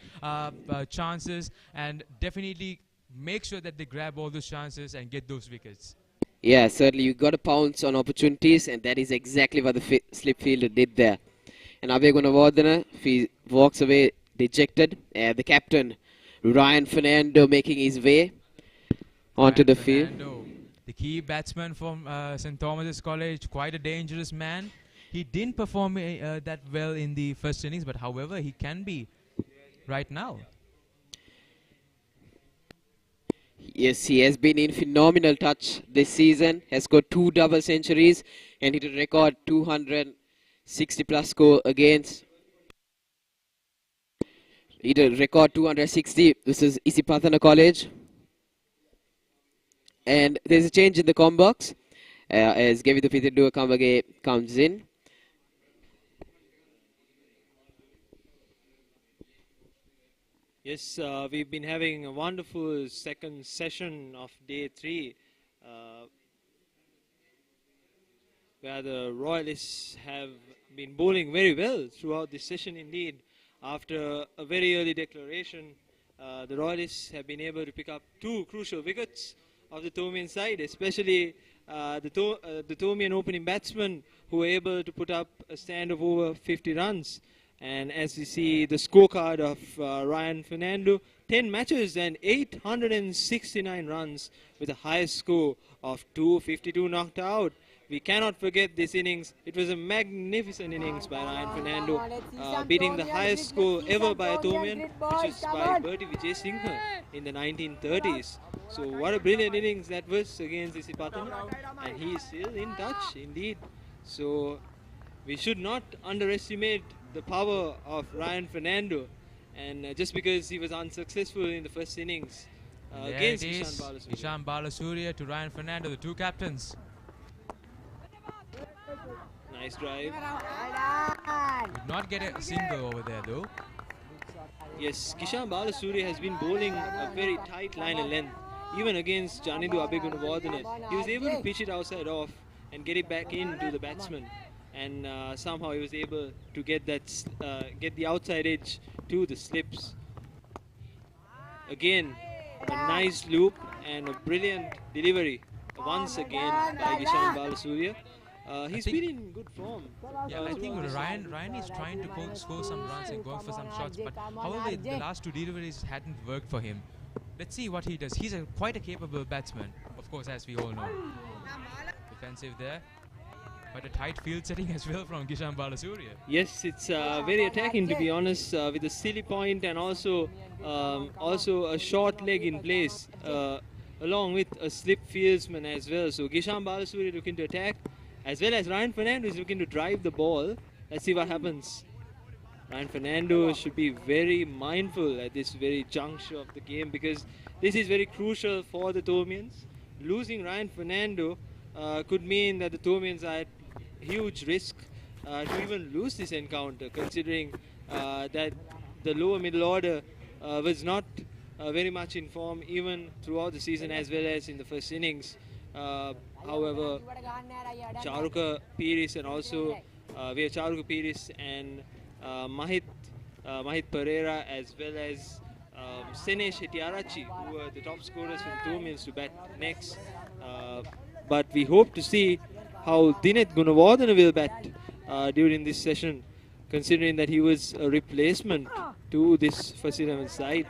chances, and definitely make sure that they grab all those chances and get those wickets. Yeah, certainly you got to pounce on opportunities, and that is exactly what the slip fielder did there. And Abhay Gunawardana walks away dejected. The captain, Ryan Fernando, making his way onto the field. The key batsman from St. Thomas's College, quite a dangerous man. He didn't perform that well in the first innings, but however, he can be right now. Yes, he has been in phenomenal touch this season. Has scored 2 double centuries and hit a record 260 plus score against. Hit a record 260. This is Isipathana College. And there's a change in the com box as Gavitha Pithidu Kamage comes in. Yes, we've been having a wonderful second session of day 3 where the Royalists have been bowling very well throughout this session indeed. After a very early declaration, the Royalists have been able to pick up 2 crucial wickets of the Thomian side, especially the Thomian opening batsmen who were able to put up a stand of over 50 runs. And as you see the scorecard of Ryan Fernando, 10 matches and 869 runs with a highest score of 252 knocked out. We cannot forget this innings. It was a magnificent innings by Ryan Fernando, beating the highest score ever by a Thomian, which was by Bertie Vijayasinghe in the 1930s. So what a brilliant innings that was against Isipatan, and he is still in touch indeed. So we should not underestimate the power of Ryan Fernando, and just because he was unsuccessful in the first innings against Ishan Balasuriya. Ishan Balasuriya to Ryan Fernando, the 2 captains. Nice drive. Did not get a single over there though. Yes, Kishan Balasuriya has been bowling a very tight line and length. Even against Janindu Abegunawardene, he was able to pitch it outside off and get it back into the batsman. And somehow he was able to get the outside edge to the slips. Again, a nice loop and a brilliant delivery once again by Kishan Balasuriya. He's been in good form. Yeah, I think Ryan is trying to score some runs and going for some shots, but however the last 2 deliveries hadn't worked for him. Let's see what he does. He's quite a capable batsman, of course, as we all know. Defensive there, but a tight field setting as well from Kishan Balasuriya. Yes, it's very attacking, to be honest, with a silly point and also a short leg in place, along with a slip fieldsman as well. So Kishan Balasuriya looking to attack, as well as Ryan Fernando is looking to drive the ball. Let's see what happens. Ryan Fernando should be very mindful at this very juncture of the game, because this is very crucial for the Thomians. Losing Ryan Fernando could mean that the Thomians are at huge risk to even lose this encounter, considering that the lower middle order was not very much in form even throughout the season as well as in the first innings. However, Charuka Piris and also we have Charuka Piris and Mahit Pereira, as well as Senesh Hettiarachchi, who were the top scorers for the Thomians to bat next. But we hope to see how Dinet Gunawardene will bat during this session, considering that he was a replacement to this first 11 side,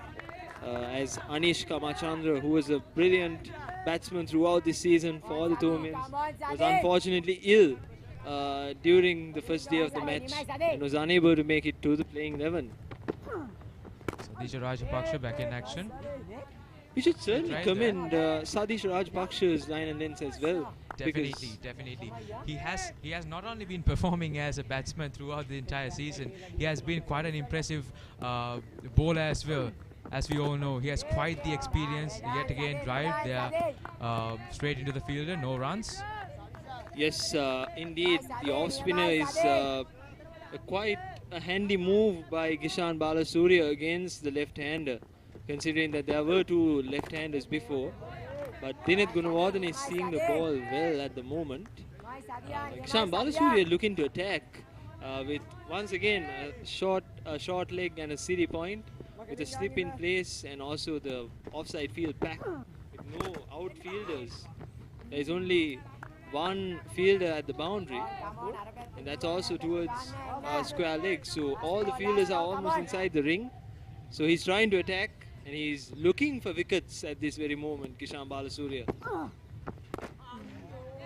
as Anish Kamachandra, who was a brilliant batsman throughout this season for the Thomians, was unfortunately ill during the first day of the match and was unable to make it to the playing 11. Sadish Rajapaksha back in action. We should certainly commend Sadish Rajapaksha's line and length as well. Definitely. He has not only been performing as a batsman throughout the entire season, he has been quite an impressive bowler as well. As we all know, he has quite the experience. Yet again, drive there straight into the fielder, no runs. Yes, indeed, the off spinner is quite a handy move by Kishan Balasuriya against the left-hander, considering that there were 2 left-handers before. But Dinet Gunawardene is seeing the ball well at the moment. Kishan Balasuriya looking to attack with once again a short leg and a city point, with a slip in place and also the offside field back with no outfielders. There is only 1 fielder at the boundary, and that's also towards square leg. So all the fielders are almost inside the ring. So he's trying to attack and he's looking for wickets at this very moment, Kishan Balasuriya.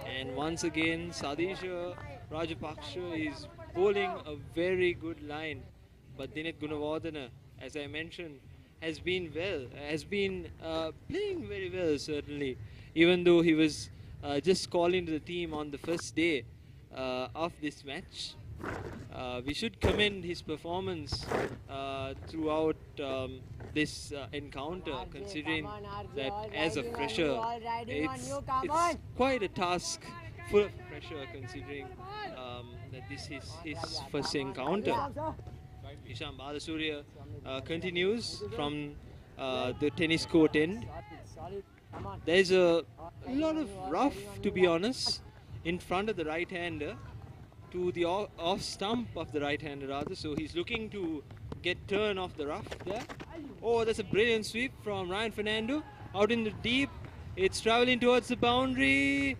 And once again, Sadisha Rajapaksha is bowling a very good line, but Dinet Gunawardene, as I mentioned, has been playing very well, certainly, even though he was just called into the team on the first day of this match. We should commend his performance throughout this encounter, considering that as a fresher, it's quite a task full of pressure, considering that this is his first encounter. Kishan Balasuriya continues from the tennis court end. There's a lot of rough, to be honest, in front of the right-hander. to the off stump of the right-hander rather. So he's looking to get turn off the rough there. Oh, that's a brilliant sweep from Ryan Fernando. Out in the deep. It's traveling towards the boundary.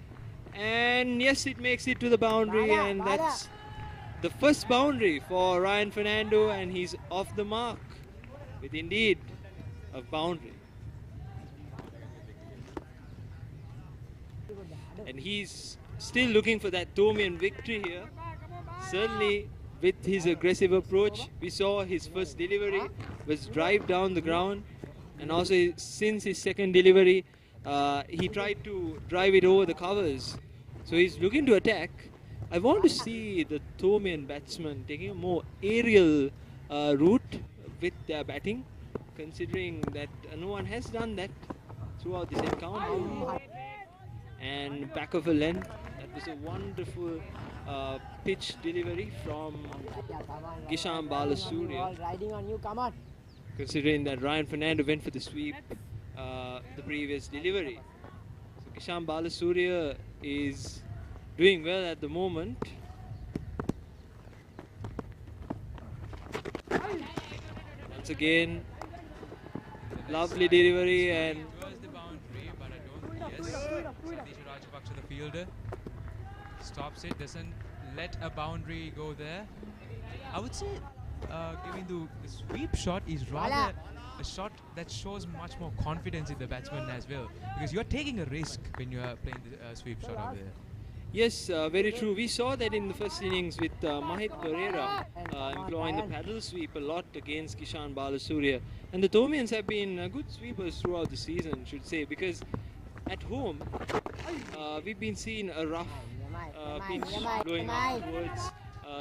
And yes, it makes it to the boundary. And that's the first boundary for Ryan Fernando. And he's off the mark with indeed a boundary. And he's still looking for that Thomian victory here. Certainly with his aggressive approach, we saw his first delivery was drive down the ground, and also since his second delivery he tried to drive it over the covers. So he's looking to attack. I want to see the Thomian batsmen taking a more aerial route with their batting, considering that no one has done that throughout this encounter. And back of a length, that was a wonderful pitch delivery from Gisham Balasuriya. Riding on you, come on. Considering that Ryan Fernando went for the sweep the previous delivery. So Gisham Balasuriya is doing well at the moment. Once again, lovely delivery, and the fielder stops it, doesn't let a boundary go there. I would say giving the sweep shot is rather a shot that shows much more confidence in the batsman as well, because you're taking a risk when you are playing the sweep shot out there. Yes, very true. We saw that in the first innings with Mahit Pereira employing the paddle sweep a lot against Kishan Balasuriya. And the Thomians have been good sweepers throughout the season, should say, because at home we've been seeing a rough pitch going up towards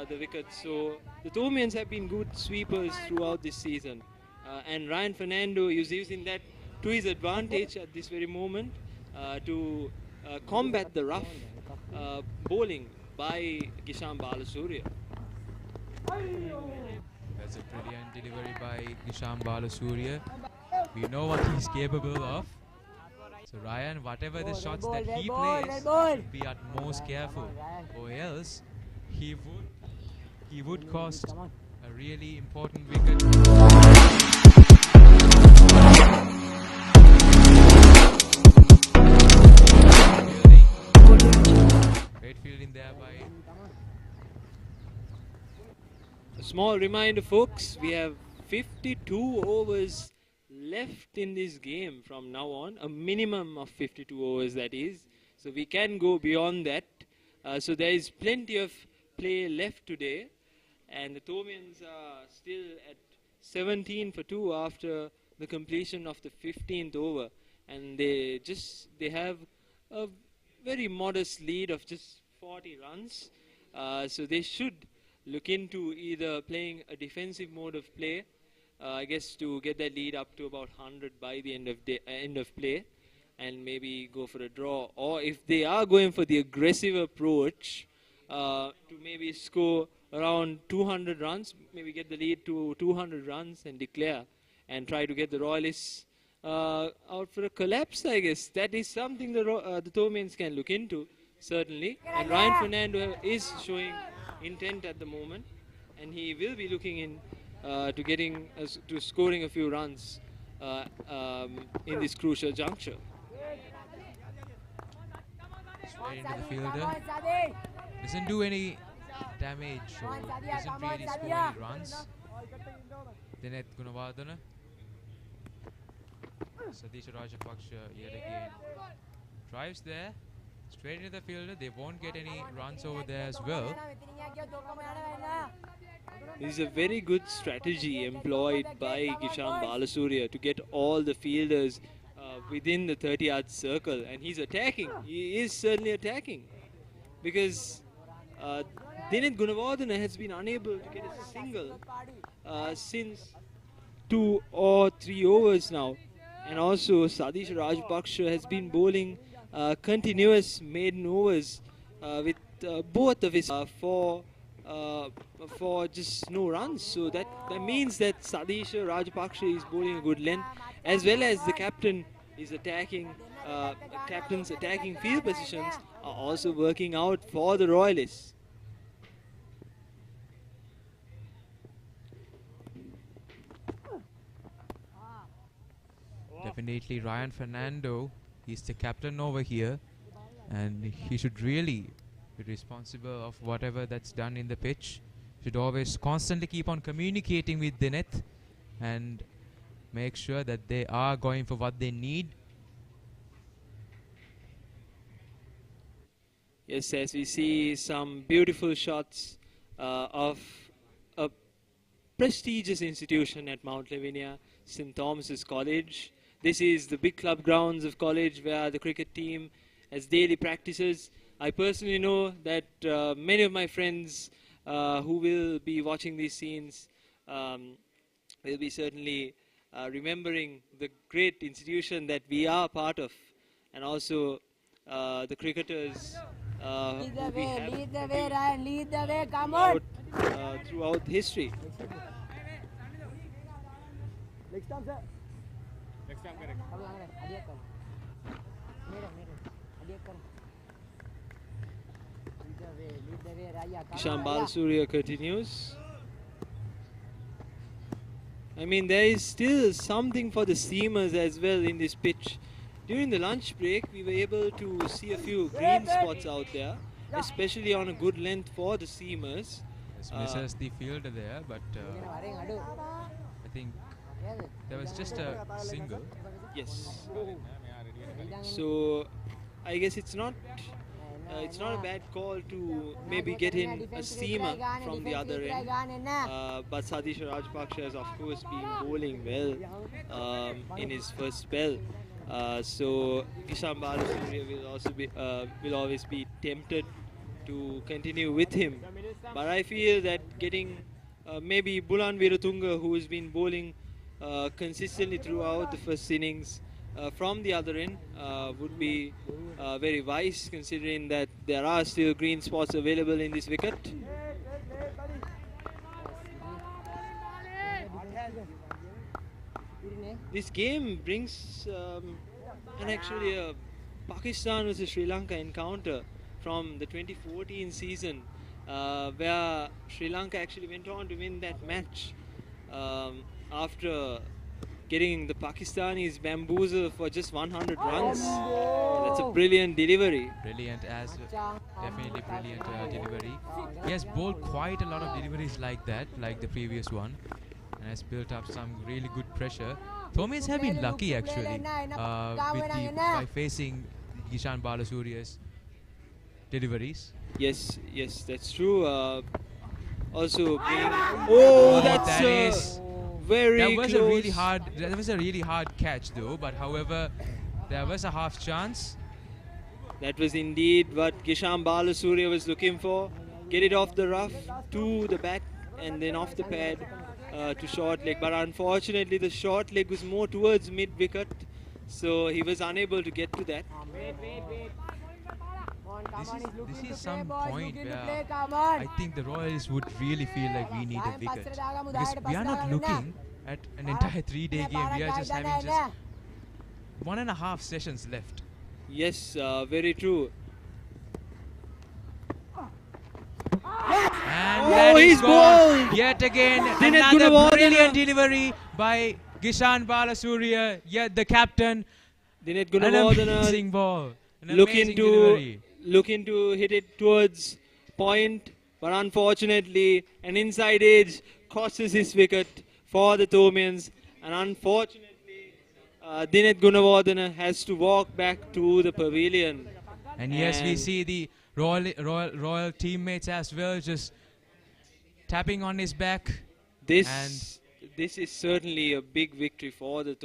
the wicket. So the Thomians have been good sweepers throughout this season. And Ryan Fernando is using that to his advantage at this very moment to combat the rough bowling by Gisham Balasuriya. That's a brilliant delivery by Gisham Balasuriya. We know what he's capable of. So Ryan, whatever the shots that he plays, be at most careful, or else he would cost a really important wicket. Great fielding there by. A small reminder, folks, we have 52 overs left in this game from now on, a minimum of 52 overs that is, so we can go beyond that. So there is plenty of play left today, and the Thomians are still at 17 for 2 after the completion of the 15th over, and they have a very modest lead of just 40 runs. So they should look into either playing a defensive mode of play, I guess, to get that lead up to about 100 by the end of play, and maybe go for a draw. Or if they are going for the aggressive approach, to maybe score around 200 runs, maybe get the lead to 200 runs and declare, and try to get the Royalists out for a collapse, I guess. That is something the Thomians can look into, certainly. And Ryan Fernando is showing intent at the moment, and he will be looking in to scoring a few runs in this crucial juncture. Straight into the fielder. Doesn't do any damage, or doesn't really score any runs. Dinet Gunawardana. Satish Rajapaksha yet again drives there. Straight into the fielder. They won't get any runs over there as well. This is a very good strategy employed by Gisham Balasuriya to get all the fielders within the 30-yard circle, and he's attacking. He is certainly attacking, because Dinet Gunawardana has been unable to get a single since 2 or 3 overs now, and also Satish Rajpaksha has been bowling continuous maiden overs with both of his for just no runs. So that means that Satish Rajpaksha is bowling a good length, as well as the captain is attacking. Captain's attacking field positions are also working out for the Royalists. Definitely Ryan Fernando, he's the captain over here, and he should really be responsible of whatever that's done in the pitch. Should always constantly keep on communicating with Dineth and make sure that they are going for what they need. Yes, as we see some beautiful shots of a prestigious institution at Mount Lavinia, St. Thomas's College. This is the big club grounds of college where the cricket team has daily practices. I personally know that many of my friends who will be watching these scenes will be certainly remembering the great institution that we are part of, and also the cricketers Lead the who we way, have lead the way, produced Ryan, lead the way, come on! throughout history. Next time, sir. Next time, correct. Adiak karo. Mere. Adiak karo. Lead the way, Raya. Kishan Balasuriya continues. I mean, there is still something for the seamers as well in this pitch. During the lunch break, we were able to see a few green spots out there, especially on a good length for the seamers. This misses the fielder there, but I think there was just a single. Yes. So I guess it's not a bad call to maybe get in a seamer from the other end. But Satish Rajpaksha has of course been bowling well in his first spell. So Kishan Balasuriya will always be tempted to continue with him. But I feel that getting maybe Bulan Viratunga, who has been bowling consistently throughout the first innings from the other end, would be very wise, considering that there are still green spots available in this wicket. This game brings actually a Pakistan versus Sri Lanka encounter from the 2014 season, where Sri Lanka actually went on to win that match after getting the Pakistanis bamboozled for just 100 runs. That's a brilliant delivery. Definitely brilliant delivery. He has bowled quite a lot of deliveries like that, like the previous one, and has built up some really good pressure. Thomians have been lucky actually by facing Kishan Balasuriya's deliveries. Yes, that's true. Also being that's very close. That was a really hard catch though, but however there was a half chance. That was indeed what Kishan Balasuriya was looking for. Get it off the rough to the back and then off the pad to short leg, but unfortunately the short leg was more towards mid wicket, so he was unable to get to that. This is some point where I think the Royals would really feel like we need a wicket, because we are not looking at an entire 3-day game. We are just having just 1.5 sessions left. Yes, very true. And he's gone yet again. Another brilliant delivery by Kishan Balasuriya, yet the captain. Dineth An amazing ball. Looking to hit it towards point, but unfortunately an inside edge crosses his wicket for the Thomians, and unfortunately Dineth Gunawardena has to walk back to the pavilion. And yes, we see the Royal teammates as well, just tapping on his back. This is certainly a big victory for the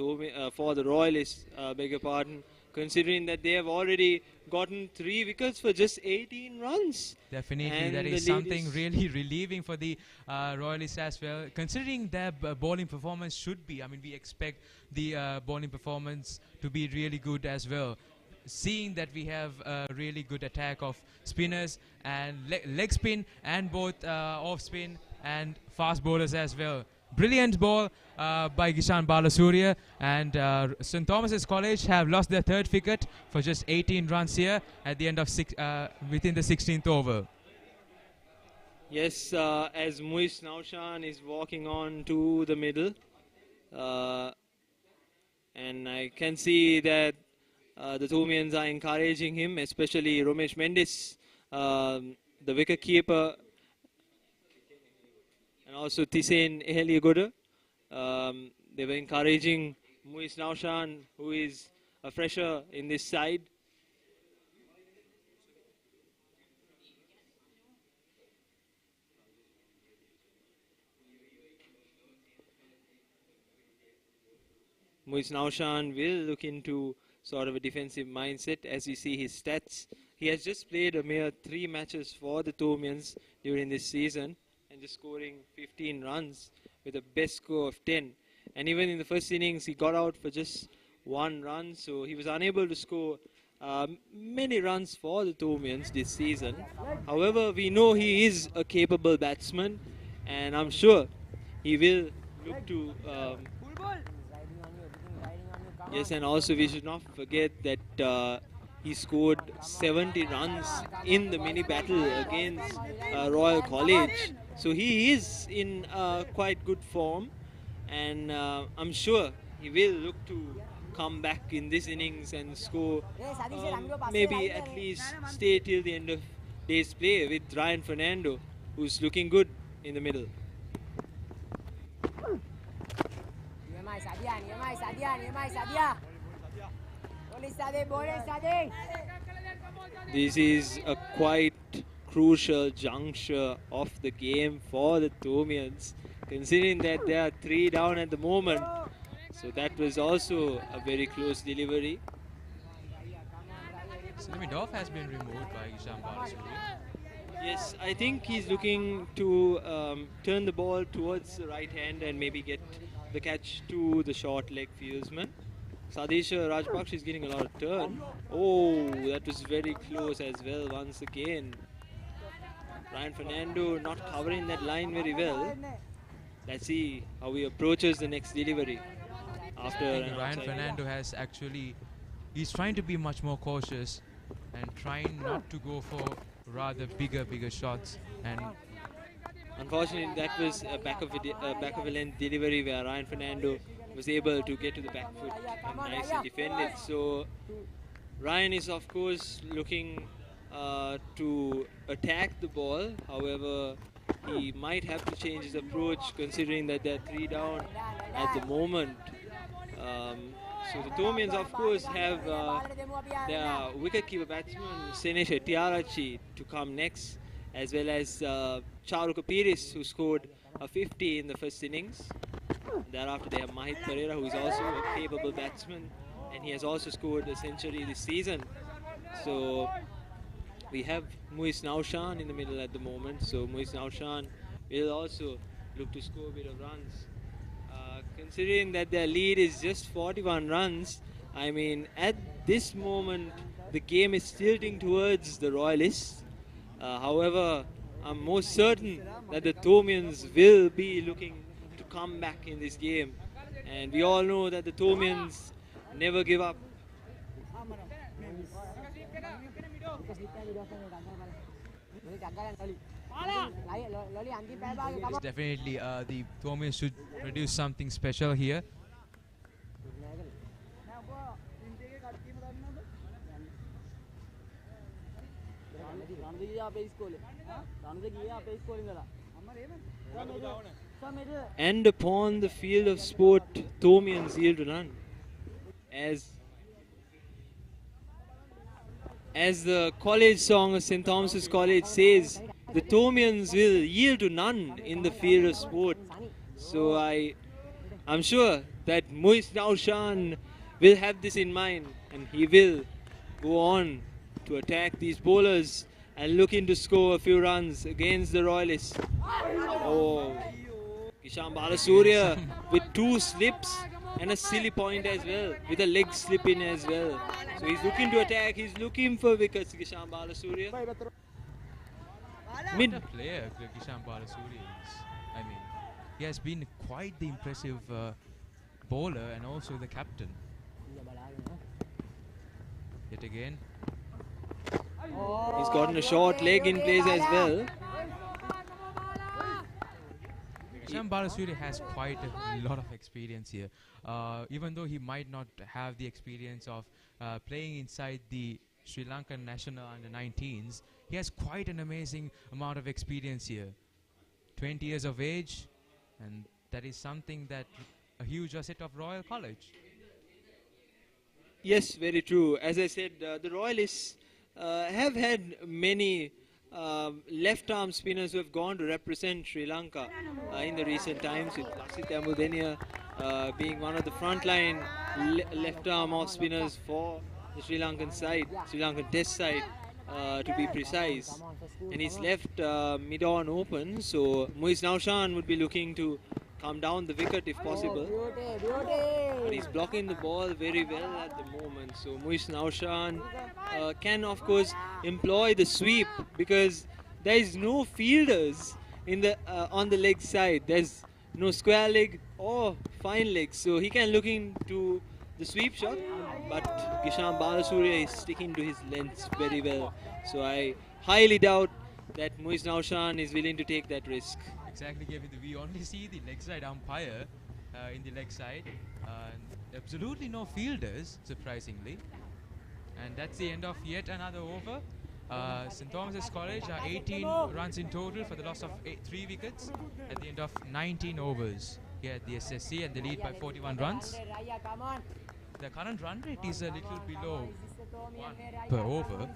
Royalists, beg your pardon, considering that they have already gotten 3 wickets for just 18 runs. Definitely, and that is something really relieving for the Royalists as well, considering their bowling performance should be. I mean, we expect the bowling performance to be really good as well. Seeing that we have a really good attack of spinners and leg spin and both off spin and fast bowlers as well. Brilliant ball by Kishan Balasuriya, and St. Thomas's College have lost their 3rd wicket for just 18 runs here at the end of within the 16th over. Yes, as Muis Naushan is walking on to the middle, and I can see that the Thomians are encouraging him, especially Romesh Mendis, the wicket keeper, and also Tisen Eheliagoda. They were encouraging Muis Naushan, who is a fresher in this side. Muis Naushan will look into sort of a defensive mindset as you see his stats. He has just played a mere 3 matches for the Thomians during this season and just scoring 15 runs with a best score of 10. And even in the first innings, he got out for just 1 run, so he was unable to score many runs for the Thomians this season. However, we know he is a capable batsman, and I'm sure he will look to yes, and also we should not forget that he scored 70 runs in the mini battle against Royal College. So he is in quite good form, and I'm sure he will look to come back in this innings and score, maybe at least stay till the end of day's play with Ryan Fernando, who's looking good in the middle. This is a quite crucial juncture of the game for the Thomians, considering that they are 3 down at the moment. So that was also a very close delivery. Slimidov has been removed by Gisham Balasuri. Yes, I think he's looking to turn the ball towards the right hand and maybe get the catch to the short leg fieldsman. Sadisha Rajpaksa is getting a lot of turn. Oh, that was very close as well once again. Ryan Fernando not covering that line very well. Let's see how he approaches the next delivery. After Ryan Fernando has actually, he's trying to be much more cautious and trying not to go for rather bigger shots. And unfortunately, that was a back of a length delivery where Ryan Fernando was able to get to the back foot and nicely defend it. So Ryan is of course looking to attack the ball. However, he might have to change his approach considering that they're 3 down at the moment. So the Thomians of course have their wicketkeeper batsman Senesh Etiarachi to come next, as well as Charu Kapiris, who scored a 50 in the first innings. Thereafter they have Mahit Pereira, who is also a capable batsman, and he has also scored a century this season. So we have Muis Naushan in the middle at the moment, so Muis Naushan will also look to score a bit of runs. Considering that their lead is just 41 runs, I mean, at this moment the game is tilting towards the Royalists. However, I'm most certain that the Thomians will be looking to come back in this game, and we all know that the Thomians never give up. yes, definitely the Thomians should produce something special here. And upon the field of sport, Thomians yield to none. As the college song of St. Thomas's College says, the Thomians will yield to none in the field of sport. So I'm sure that Muis Naushan will have this in mind, and he will go on to attack these bowlers and looking to score a few runs against the Royalists. Oh, Gisham Balasuri with 2 slips and a silly point as well, with a leg slip in as well. So he's looking to attack, he's looking for wickets, Gisham Balasuri. Mid player Gisham Balasuri is, I mean, he has been quite the impressive bowler and also the captain. Yet again. He's gotten a short leg in place as well. Gisham Balasuri has quite a lot of experience here. Even though he might not have the experience of playing inside the Sri Lankan national under-19s, he has quite an amazing amount of experience here. 20 years of age, and that is something that a huge asset of Royal College. Yes, very true. As I said, the Royalists have had many left-arm spinners who have gone to represent Sri Lanka in the recent times, with Lasith Ambudeniya being one of the frontline left-arm off spinners for the Sri Lankan side, Sri Lankan Test side, to be precise. And he's left mid-on open, so Muiz Naushan would be looking to come down the wicket if possible. But he's blocking the ball very well at the moment. So Muiz Naushan can of course employ the sweep, because there is no fielders in the on the leg side. There's no square leg or fine leg, so he can look into the sweep shot. But Gisham Balasuriya is sticking to his lengths very well. So I highly doubt that Muiz Naushan is willing to take that risk. Exactly, Kevin. We only see the leg side umpire in the leg side. Absolutely no fielders, surprisingly. And that's the end of yet another over. St. Thomas's College are 18 runs in total for the loss of 3 wickets at the end of 19 overs here at the SSC, and they lead by 41 runs. The current run rate is a little below 1 per over.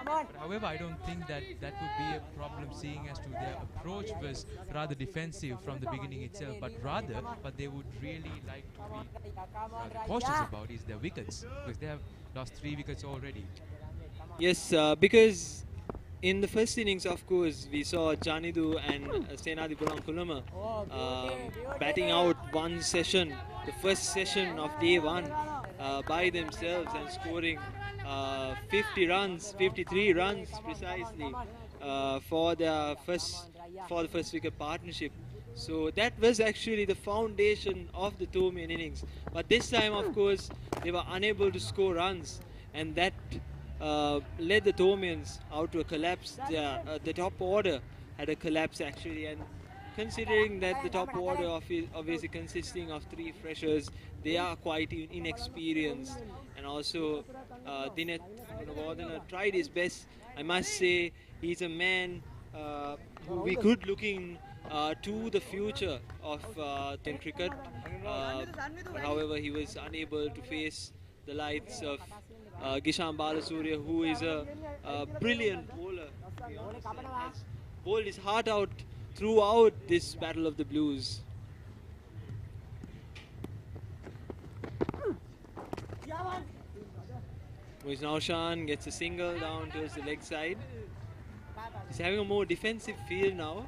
But however, I don't think that would be a problem, seeing as to their approach was rather defensive from the beginning itself, but what they would really like to be rather cautious about is their wickets, because they have lost 3 wickets already. Yes, because in the first innings, of course, we saw Janidu and Senadi Pulankulama batting out one session, the first session of day 1 by themselves, and scoring 50 runs, 53 runs precisely for the first wicket partnership. So that was actually the foundation of the Thomian innings. But this time, of course, they were unable to score runs, and that led the Thomians out to a collapse. The top order had a collapse actually, and considering that the top order obviously consisting of 3 freshers, they are quite inexperienced, and also Dinet Gunawardena tried his best. I must say he's a man who we could look in to the future of cricket, but however he was unable to face the lights of Gisham Balasuriya, who is a brilliant bowler, to be honest, and has bowled his heart out throughout this Battle of the Blues. Muiz Naushan gets a single down towards the leg side. He's having a more defensive feel now,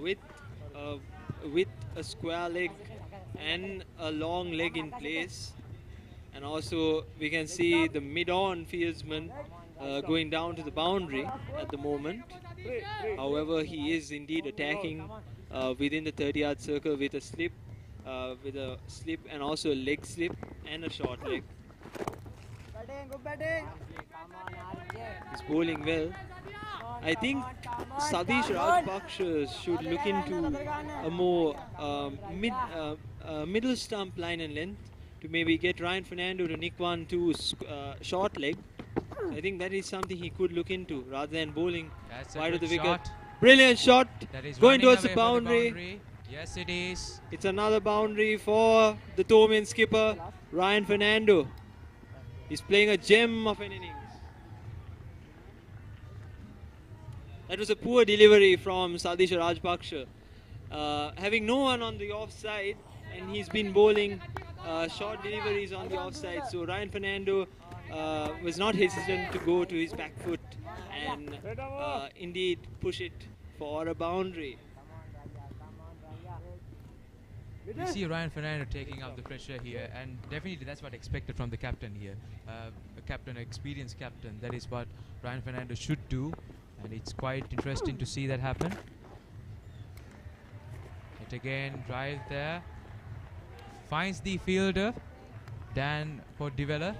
with a square leg and a long leg in place. And also we can see the mid-on fieldsman going down to the boundary at the moment. However, he is indeed attacking within the 30-yard circle with a slip and also a leg slip and a short leg. He's bowling well. I think Sadish Rajpaksha should look into a more middle stump line and length to maybe get Ryan Fernando to nick one to short leg. I think that is something he could look into rather than bowling wide of the wicket. Brilliant shot, going towards the boundary. Yes, it is. It's another boundary for the Thomian skipper, Ryan Fernando. He's playing a gem of an innings. That was a poor delivery from Sadish Rajpaksha. Having no one on the offside, and he's been bowling short deliveries on the offside. So Ryan Fernando was not hesitant to go to his back foot and indeed push it for a boundary. You see Ryan Fernando taking up the pressure here, and definitely that's what expected from the captain here. A captain, an experienced captain, that is what Ryan Fernando should do, and it's quite interesting to see that happen. It again, drive there, finds the fielder, Dan Podivella.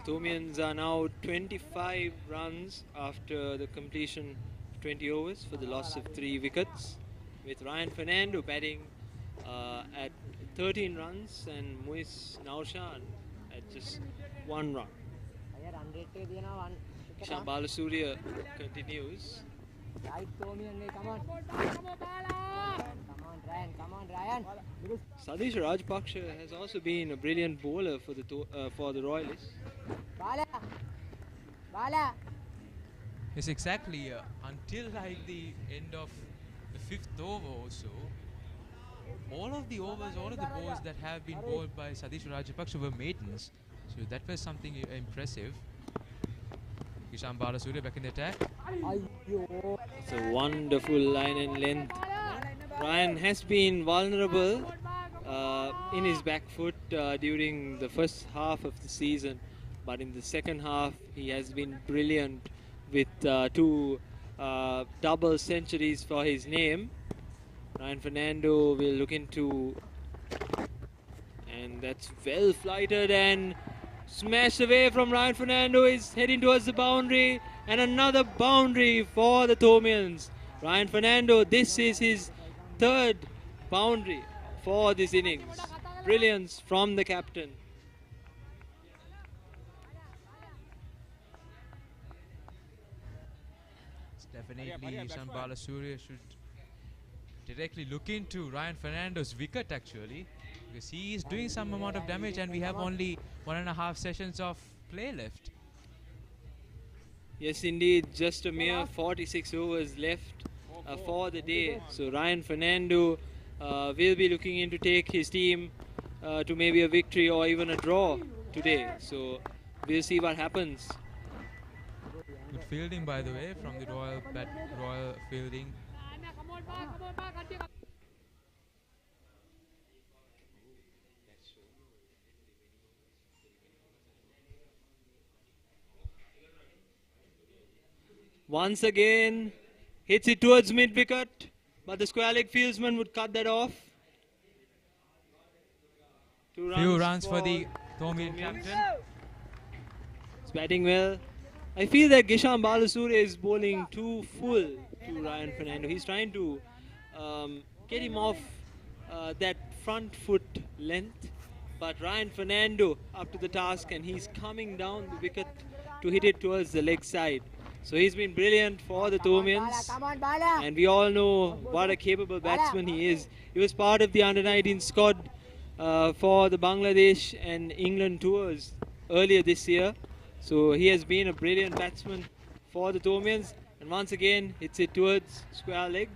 The Thomians are now 25 runs after the completion of 20 overs for the loss of 3 wickets, with Ryan Fernando batting at 13 runs and Muis Naushan at just 1 run. Ishan Balasuriya continues. Right, Thomian, come on. Come on, Ryan. Sadish Rajpaksha has also been a brilliant bowler for the Royalists. Bala. Yes, exactly. Until like the end of the 5th over or so, all of the balls that have been bowled by Sadish Rajapaksa were maidens. So that was something impressive. Ishan Balasuriya back in the attack. It's a wonderful line and length. Ryan has been vulnerable in his back foot during the first half of the season, but in the second half he has been brilliant with 2 double centuries for his name. Ryan Fernando will look into, and that's well flighted and smashed away from Ryan Fernando. Is heading towards the boundary, and another boundary for the Thomians. Ryan Fernando, this is his 3rd boundary for this innings. Brilliance from the captain. Definitely Ishan Balasuriya should directly look into Ryan Fernando's wicket actually, because he is doing some amount of damage and we have only 1.5 sessions of play left. Yes, indeed, just a mere 46 overs left for the day. So Ryan Fernando will be looking in to take his team to maybe a victory or even a draw today. So we'll see what happens. Good fielding, by the way, from the Royal fielding. Once again, hits it towards mid-wicket, but the square leg fieldsman would cut that off. Few runs for the Thomian captain. He's batting well. I feel that Gishan Balasuriya is bowling too full to Ryan Fernando. He's trying to get him off that front foot length, but Ryan Fernando up to the task, and he's coming down the wicket to hit it towards the leg side. So he's been brilliant for the Thomians, and we all know what a capable batsman he is. He was part of the under-19 squad for the Bangladesh and England tours earlier this year. So he has been a brilliant batsman for the Thomians, and once again hits it towards square leg.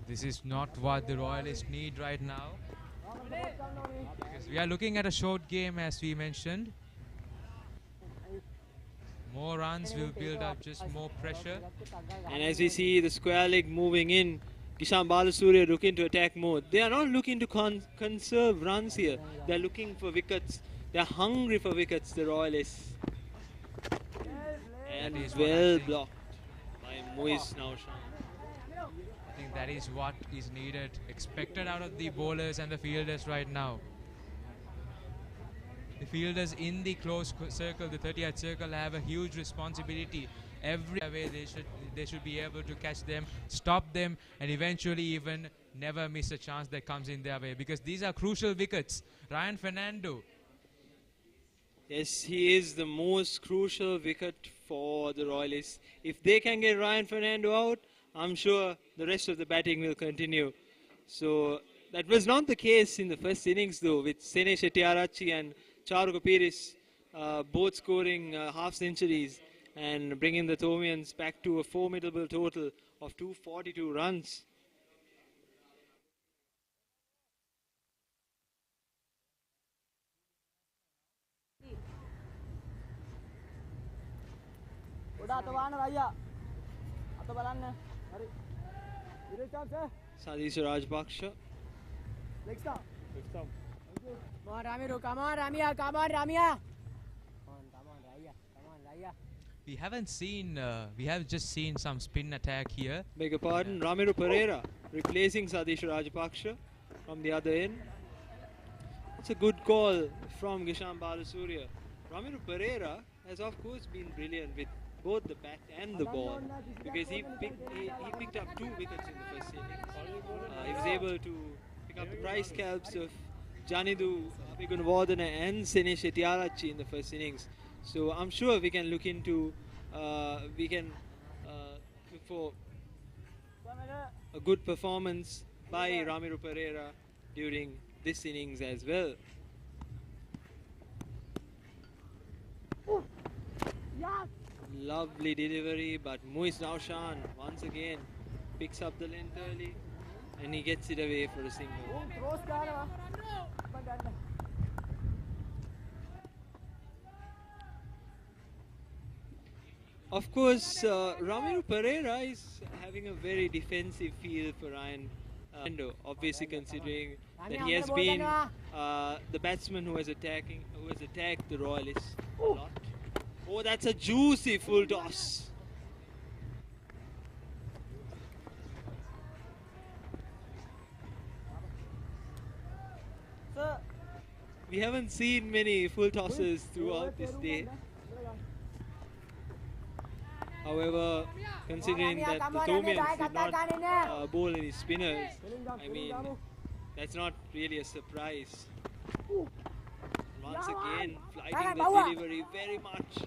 This is not what the Royalists need right now, because we are looking at a short game, as we mentioned. More runs will build up just more pressure. And as we see the square leg moving in, Gishan Balasuriya looking to attack mode. They are not looking to conserve runs here. They are looking for wickets. They are hungry for wickets, the Royalists. And is well blocked by Muis Naushan. I think that is what is needed, expected out of the bowlers and the fielders right now. The fielders in the close circle, the 30th circle, have a huge responsibility. Every way they should be able to catch them, stop them, and eventually even never miss a chance that comes in their way, because these are crucial wickets. Ryan Fernando. Yes, he is the most crucial wicket for the Royalists. If they can get Ryan Fernando out, I'm sure the rest of the batting will continue. So that was not the case in the first innings though, with Sene Shettiarachchi and Charu Kapiris both scoring half centuries and bringing the Thomians back to a formidable total of 242 runs. Sadish Rajpaksha. Come on, Ramiru, come on, Ramia, come on, Ramia. We have just seen some spin attack here. Beg your pardon, Ramiru Pereira. replacing Satish Rajapaksha from the other end. It's a good call from Gisham Balasuriya. Ramiro Pereira has of course been brilliant with both the bat and the ball, because he picked up 2 wickets in the first innings. He was able to pick up the prize scalps of Janidu Gunawardena and Sene Shettyarachchi in the first innings. So I'm sure we can look into, look for a good performance by Ramiro Pereira during this innings as well. Lovely delivery, but Muiz Naushan once again picks up the length early and he gets it away for a single. Of course, Ramiro Pereira is having a very defensive feel for Ryan Fernando, obviously considering that he has been the batsman who has attacked the Royalists a lot. Oh, that's a juicy full toss. We haven't seen many full tosses throughout this day. However, considering that the Thomians did not bowl any spinners, I mean, that's not really a surprise. Once again, flighting the delivery very much.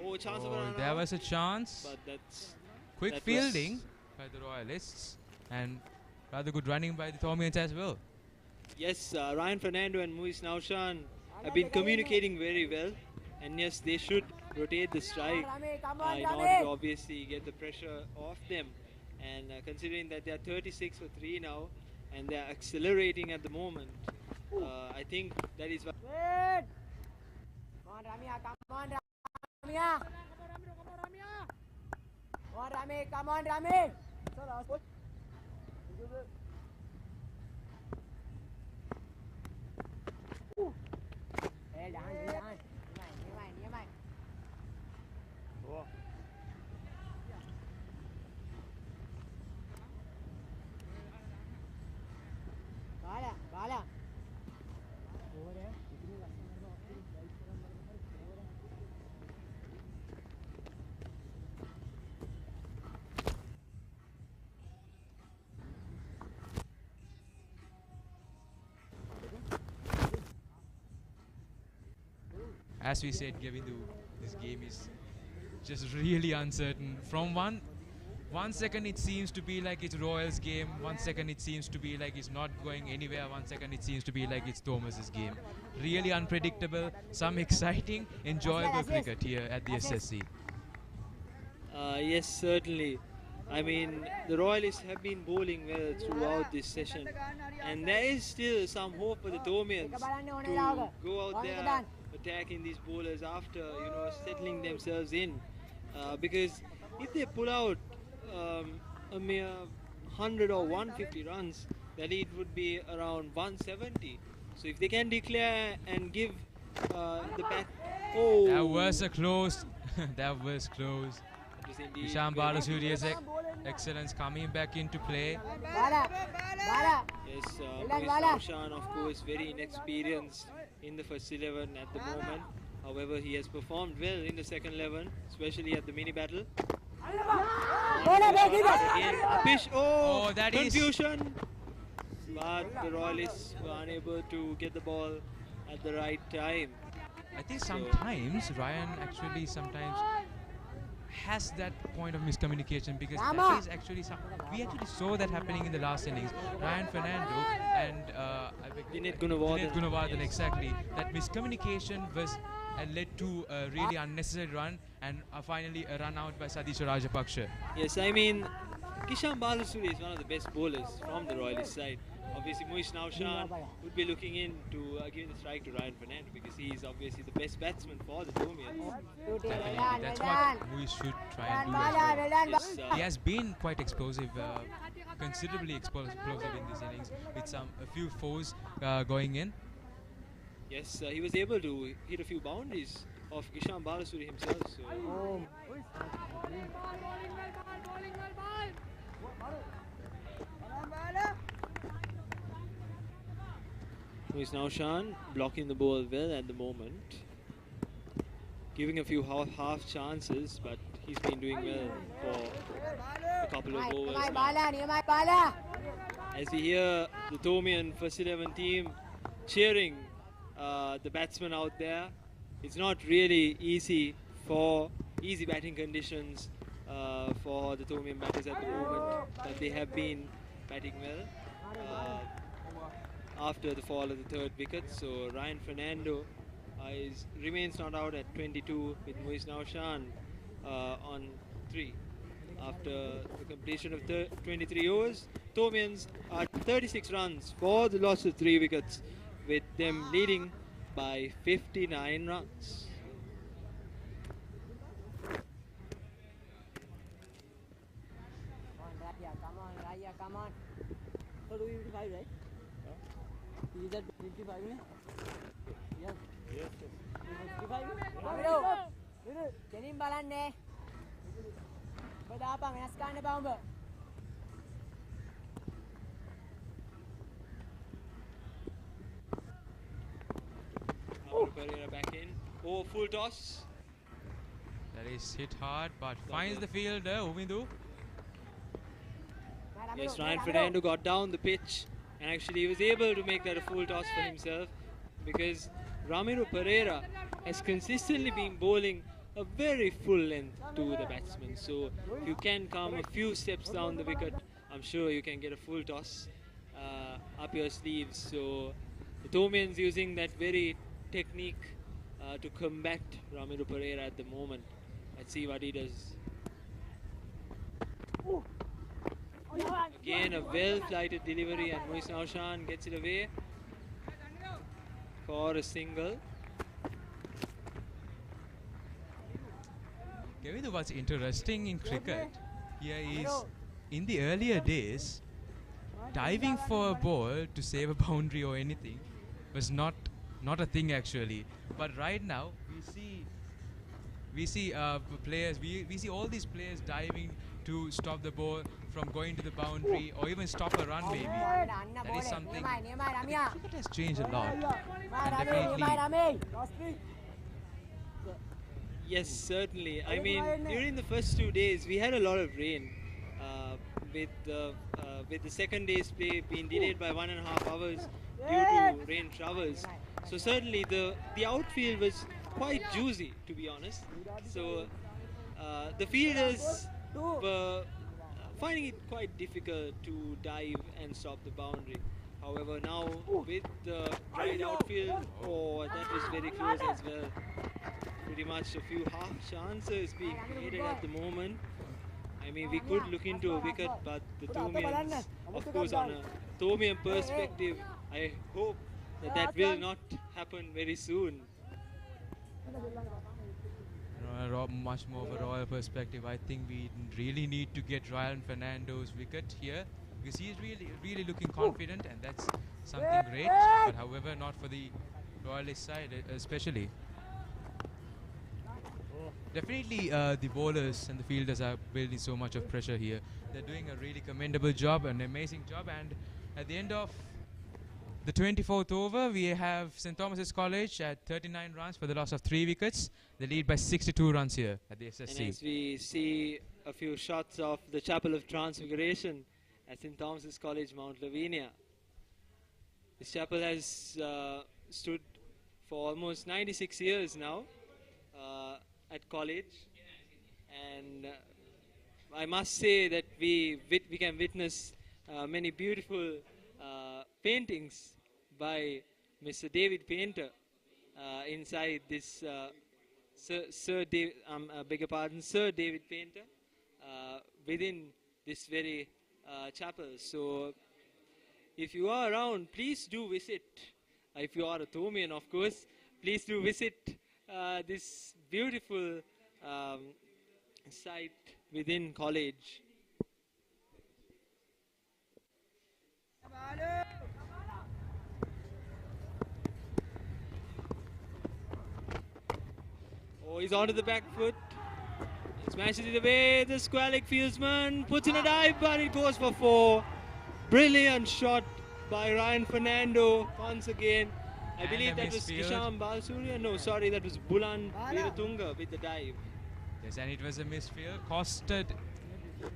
Oh, chance of a run there out. was a chance. But that's Quick fielding by the Royalists and rather good running by the Thomians as well. Yes, Ryan Fernando and Muiz Naushan have been communicating very well, and yes, they should rotate the strike in order to obviously get the pressure off them. And considering that they are 36 for 3 now and they are accelerating at the moment, I think that is why. Come on, Ramya, come on, Ramya. Come on, Rami, come on, Rami. Jangan. Ni mai. Bala. As we said, Govindu, this game is just really uncertain. From one second it seems to be like it's Royals' game, 1 second it seems to be like it's not going anywhere, 1 second it seems to be like it's Thomas's game. Really unpredictable, some exciting, enjoyable cricket here at the SSC. Yes, certainly. I mean, the Royalists have been bowling well throughout this session, and there is still some hope for the Thomians to go out there attacking these bowlers after, you know, settling themselves in. Because if they pull out a mere 100 or 150 runs, then it would be around 170. So if they can declare and give the bat... Oh! That was a close. That was close. Gisham Balasuriya's excellence coming back into play. Yes, Muiz Naushan, of course, very inexperienced in the first 11 at the moment. However, he has performed well in the second 11, especially at the mini battle. Again, a pitch. Oh, that confusion. But the Royalists were unable to get the ball at the right time. I think sometimes Ryan actually has that point of miscommunication, because that is actually we actually saw that happening in the last innings. Ryan Fernando and Dinesh Gunawardena, yes. Exactly. That miscommunication was led to a really unnecessary run and finally a run out by Satish Rajapaksha. Yes, I mean, Gisham Balasuriya is one of the best bowlers from the Royalist side. Obviously, Muiz Naushan would be looking in to give the strike to Ryan Fernando, because he is obviously the best batsman for the Thomians. That's what Muiz should try and do as well. Yes, he has been quite explosive, considerably explosive in these innings, with a few fours going in. Yes, he was able to hit a few boundaries of Gisham Balasuriya himself. So. Luis Naushan blocking the ball well at the moment. Giving a few half chances, but he's been doing well for a couple of overs now. As we hear the Thomian first 11 team cheering the batsmen out there, it's not really easy batting conditions for the Thomian batters at the moment, but they have been batting well after the fall of the third wicket. So Ryan Fernando remains not out at 22 with Muiz Naushan on 3. After the completion of 23 overs, Thomians are 36 runs for the loss of 3 wickets, with them leading by 59 runs. Come on. So do you 55, right? Is that 55? Yes. Yes. 55? Kenin බලන්නේ. ඔබ දාපන් වෙනස් කරන්න එපා උඹ. Pereira back in. Oh, full toss. That is hit hard, but finds the fielder, Umindu. Yes, Ryan Fernando got down the pitch and actually he was able to make that a full toss for himself, because Ramiro Pereira has consistently been bowling a very full length to the batsman. So if you can come a few steps down the wicket, I'm sure you can get a full toss up your sleeves. So the Thomians using that very technique to combat Ramiro Pereira at the moment. Let's see what he does. Again, a well-flighted delivery, and Muiz Naushan gets it away for a single. Kevin, what's interesting in cricket here is, in the earlier days, diving for a ball to save a boundary or anything was not a thing actually. But right now, we see players, we see all these players diving to stop the ball from going to the boundary or even stop a run maybe. That is something, cricket has changed a lot. And definitely, yes, certainly. I mean, during the first 2 days, we had a lot of rain, with the second day's play being delayed by 1.5 hours due to rain showers. So certainly the outfield was quite juicy, to be honest. So the fielders were finding it quite difficult to dive and stop the boundary. However, now with the dried outfield, that was very close as well. Pretty much a few half chances being created at the moment. I mean, we could look into a wicket, but the Thomians, of course, on a Thomian perspective, I hope that will not happen very soon. Much more of a Royal perspective, I think we really need to get Ryan Fernando's wicket here, because he is really looking confident, and that's something great. But however, not for the Royalist side especially. Definitely the bowlers and the fielders are building so much of pressure here. They're doing a really commendable job, an amazing job, and at the end of the 24th over, we have St. Thomas's College at 39 runs for the loss of 3 wickets. They lead by 62 runs here at the SSC. And as we see a few shots of the Chapel of Transfiguration at St. Thomas's College, Mount Lavinia. This chapel has stood for almost 96 years now at college, and I must say that we can witness many beautiful paintings by Mr. David Painter inside this Sir David Painter within this very chapel. So if you are around, please do visit. If you are a Thomian, of course, please do visit this beautiful site within college. Oh, he's onto the back foot. He smashes it away. The square leg fieldsman puts in a dive, but it goes for 4. Brilliant shot by Ryan Fernando once again. I And believe a that was misfield. Kisham Balsurya. No, sorry, that was Bulan Veeratunga with the dive. Yes, and it was a misfield. Costed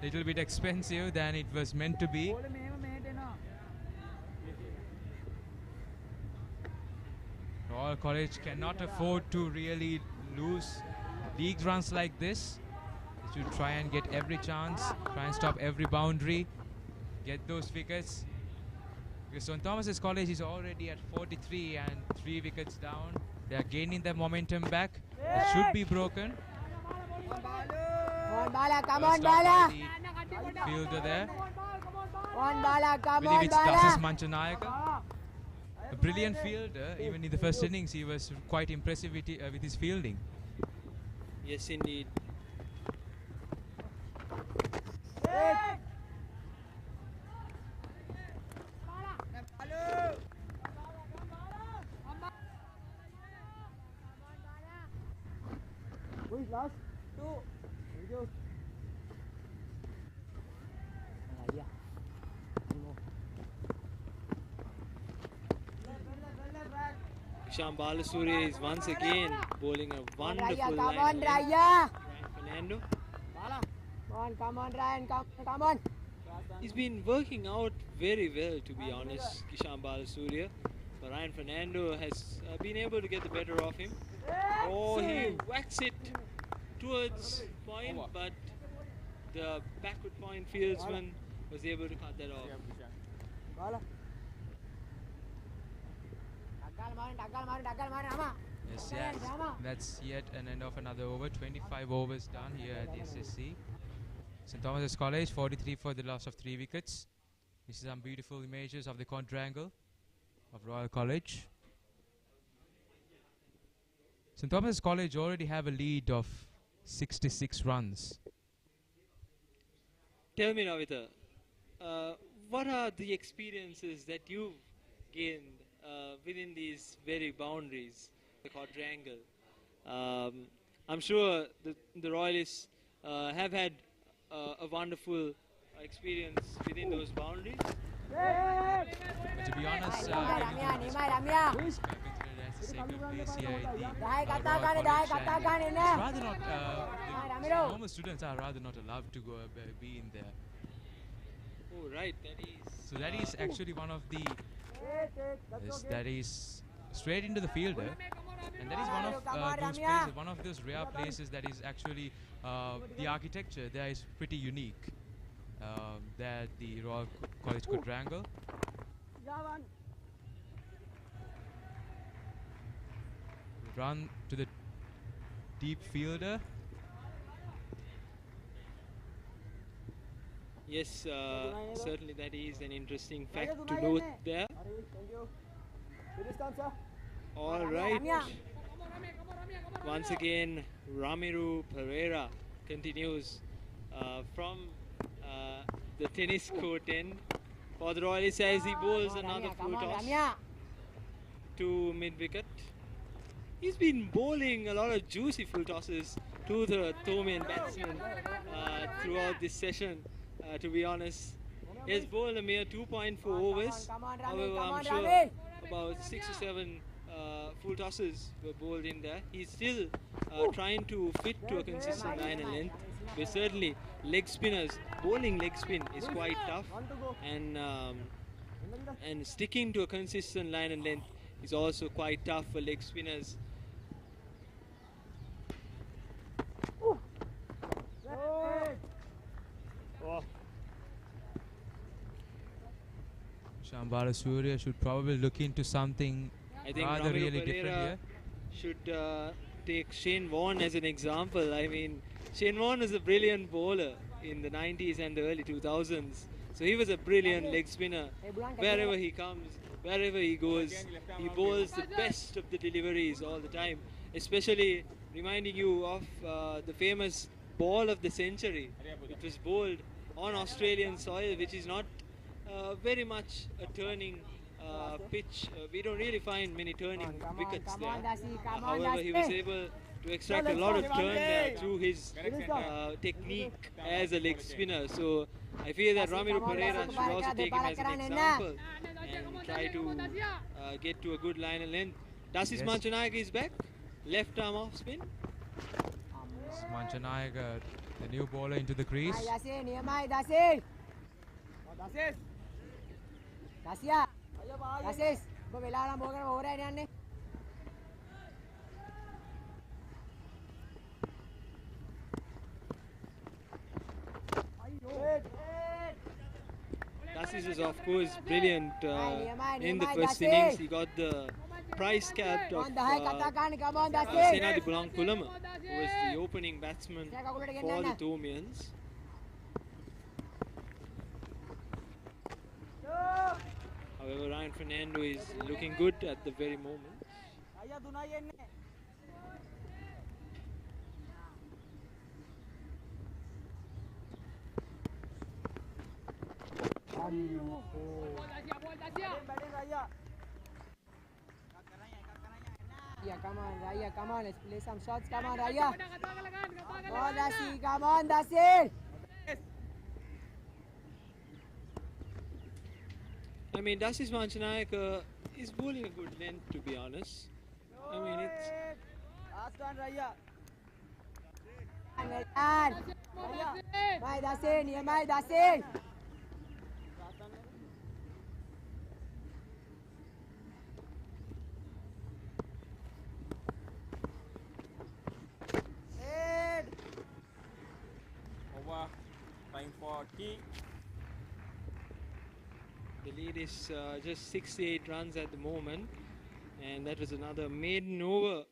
little bit expensive than it was meant to be. Royal College cannot afford to really lose league runs like this. They should try and get every chance, try and stop every boundary, get those wickets. Because St. Thomas's College is already at 43 and 3 wickets down. They are gaining their momentum back. It should be broken. Come on, Bala, come Well on, stopped by Bala. the fielder there. Come on, Bala, I come believe on, it's Dasis Bala. Manchanayaka. A brilliant fielder. Even in the first innings, he was quite impressive with his fielding. Yes, indeed. Who is last? Two. Thank you. Yeah. Kisham Balsurya is once again bowling a wonderful Come line. on, Raya. Fernando. Come on, Ryan, come on. He's been working out very well, to be honest, Kisham Balsurya. But Ryan Fernando has been able to get the better of him. Oh, he whacks it towards point, but the backward point fieldsman was able to cut that off. Yes, that's yet an end of another over. 25 overs done here at the SSC. St. Thomas's College, 43 for the loss of 3 wickets. This is some beautiful images of the quadrangle of Royal College. St. Thomas's College already have a lead of 66 runs. Tell me, Navita, what are the experiences that you've gained within these very boundaries, the quadrangle? I'm sure the Royalists have had a wonderful experience within those boundaries. But to be honest, it's considered as a sacred place here at the Royal College, and it's rather not, the normal students are rather not allowed to go be in there. Oh, right, that is. So that is actually one of the, yes, that is straight into the fielder, and that is one of those places, one of those rare places that is actually the architecture there is pretty unique. There at the Royal College quadrangle. Run to the deep fielder. Yes, certainly that is an interesting fact to note there. All right. Once again, Ramiru Pereira continues from the tennis court end. For the Royalists as he bowls another full toss to mid-wicket. He's been bowling a lot of juicy full tosses to the Thomian batsmen throughout this session, to be honest. He has bowled a mere 2.4 overs. However, I'm sure about 6 or 7 full tosses were bowled in there. He's still trying to fit to a consistent line and length. But certainly leg spinners, bowling leg spin is quite tough, and sticking to a consistent line and length is also quite tough for leg spinners. Shambhala Surya should probably look into something I think rather Ramiru really Pereira different here. should take Shane Warne as an example. I mean, Shane Warne was a brilliant bowler in the 90s and the early 2000s. So he was a brilliant leg spinner. Wherever he comes, wherever he goes, he bowls the best of the deliveries all the time. Especially reminding you of the famous ball of the century. It was bowled on Australian soil, which is not very much a turning pitch. We don't really find many turning wickets there. However, he was able to extract a lot of turn there through his technique as a leg spinner. So I feel that Ramiro Pereira should also take him as an example and try to get to a good line and length. Dasis Manchanayake is back, left arm off spin. Manchanayake, the new bowler into the crease. Dasis is of course brilliant in the first innings. He got the price cap of Senadi Pulankulama, who was the opening batsman for the Thomians. However, Ryan Fernando is looking good at the very moment. Yeah, come on, Raya, come on, let's play some shots. Come on, Raya. Come on, Dasi, come on, Dasi. I mean, Dasis Manchanayake is bowling a good length, to be honest. I mean, it's... Last one, Raya. Mai Dasi, near my Dasi. Time for tea. The lead is just 68 runs at the moment, and that was another maiden over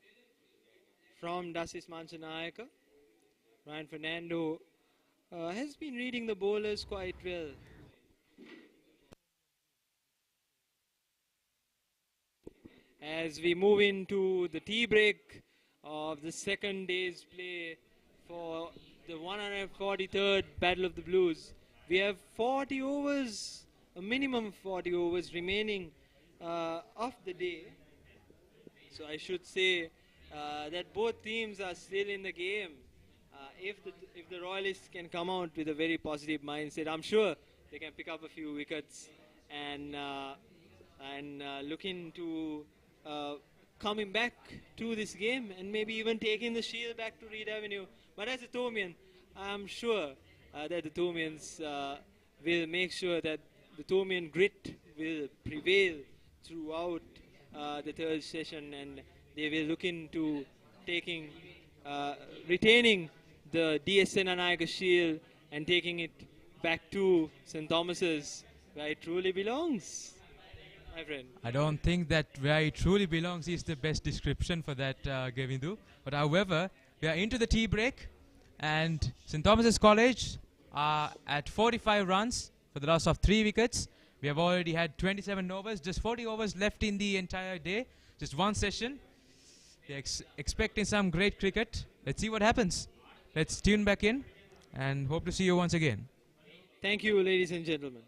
from Dasis Manchanayake. Ryan Fernando has been reading the bowlers quite well. As we move into the tea break of the second day's play for the 143rd Battle of the Blues, we have 40 overs, a minimum of 40 overs remaining of the day. So I should say that both teams are still in the game. If the Royalists can come out with a very positive mindset, I'm sure they can pick up a few wickets and look into coming back to this game and maybe even taking the shield back to Reed Avenue. But as a Thomian, I'm sure that the Thomians will make sure that the Thomian grit will prevail throughout the third session, and they will look into retaining the DSN Anayaka shield and taking it back to St. Thomas's, where it truly belongs. My friend. I don't think that where it truly belongs is the best description for that, Govindu. But however, we are into the tea break, and St. Thomas's College are at 45 runs for the loss of 3 wickets. We have already had 27 overs, just 40 overs left in the entire day, just one session. They're expecting some great cricket. Let's see what happens. Let's tune back in and hope to see you once again. Thank you, ladies and gentlemen.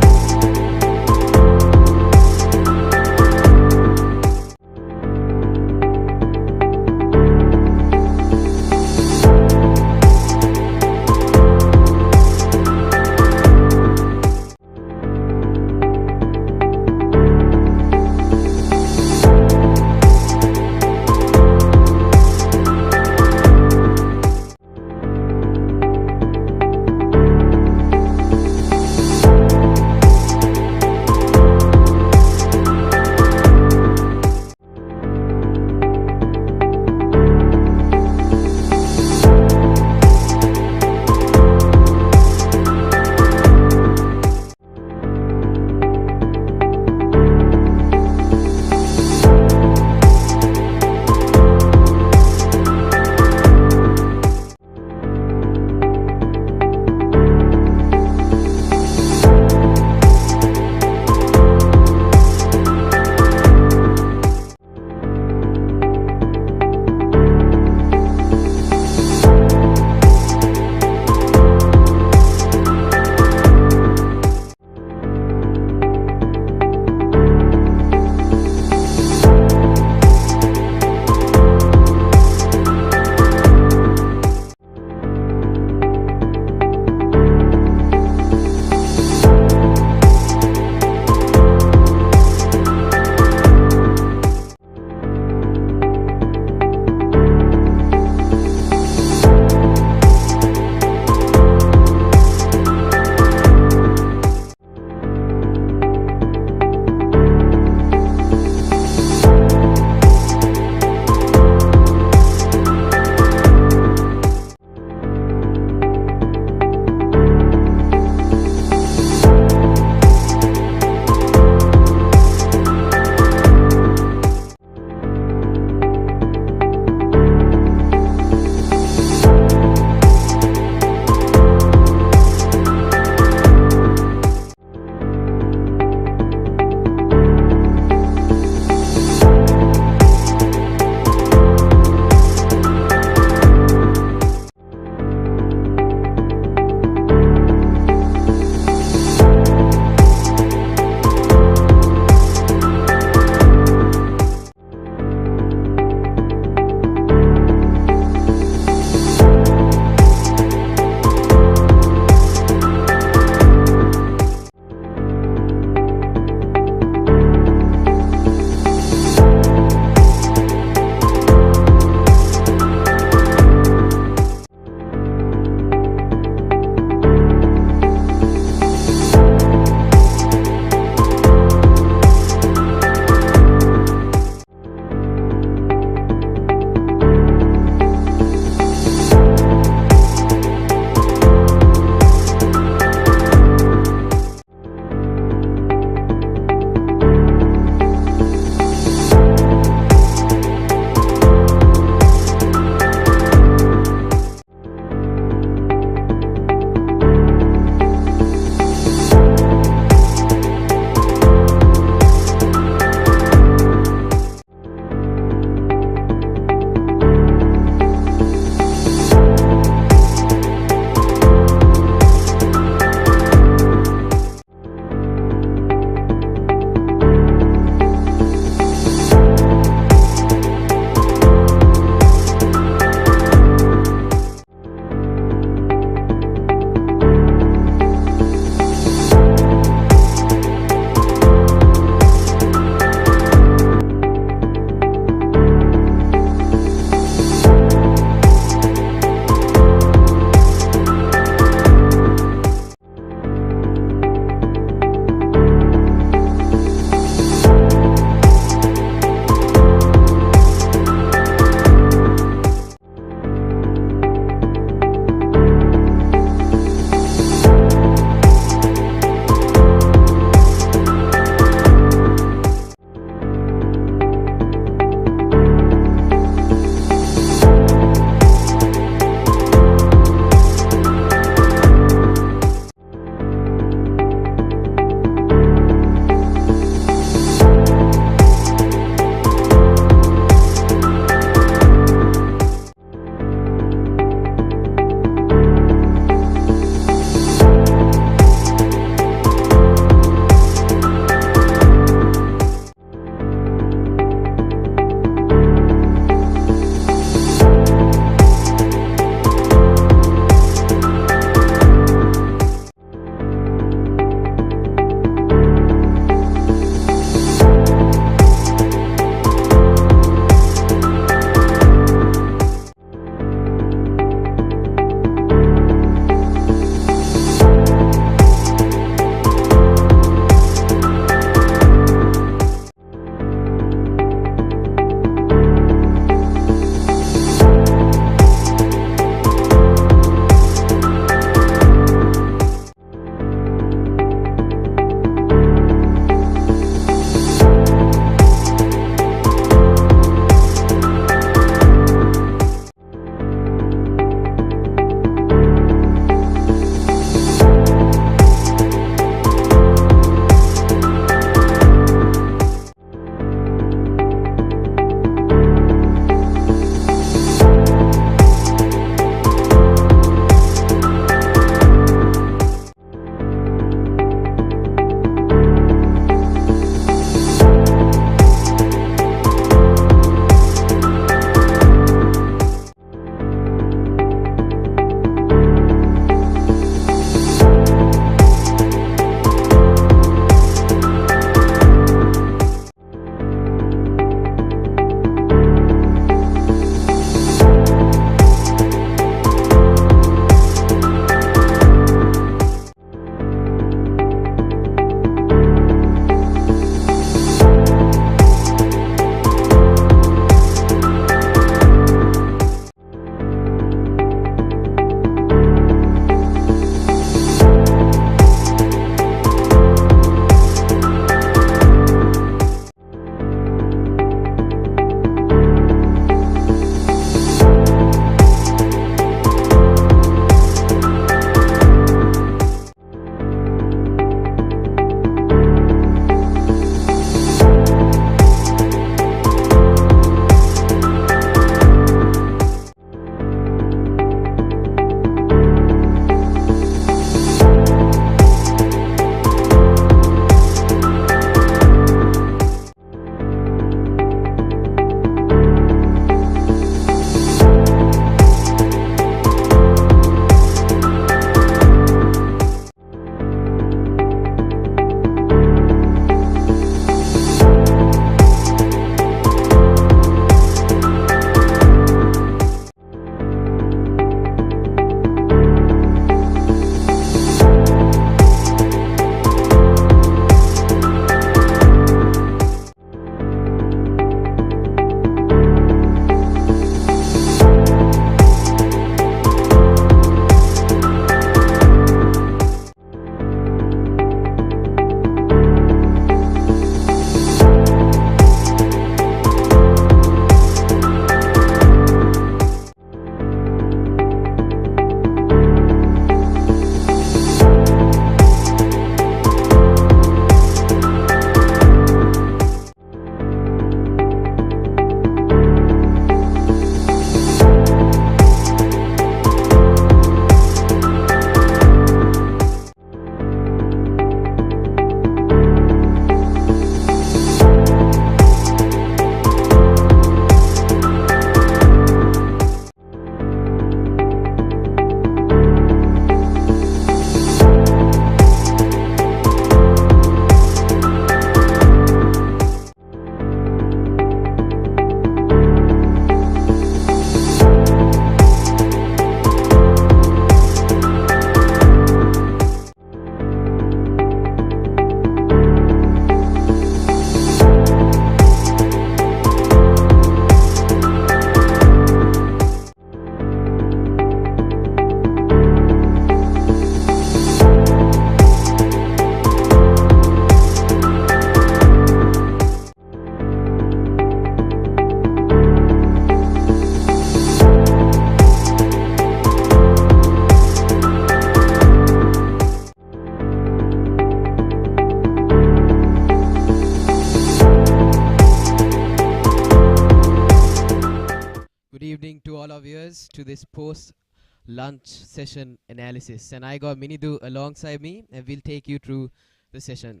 evening to all our viewers to this post-lunch session analysis. And I got Minidu alongside me, and we'll take you through the session.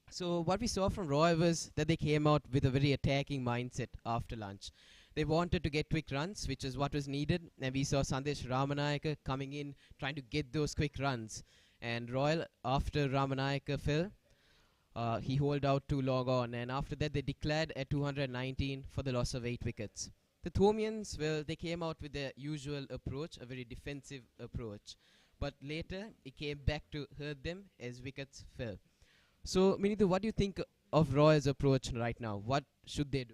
So what we saw from Roy was that they came out with a very attacking mindset after lunch. They wanted to get quick runs, which is what was needed. And we saw Sandesh Ramanayaka coming in, trying to get those quick runs. And Royal, after Ramanayaka fell, he held out too long on, and after that they declared at 219 for the loss of 8 wickets. The Thomians, well, they came out with their usual approach, a very defensive approach. But later, it came back to hurt them as wickets fell. So, Minidu, what do you think of Royals' approach right now? What should they do?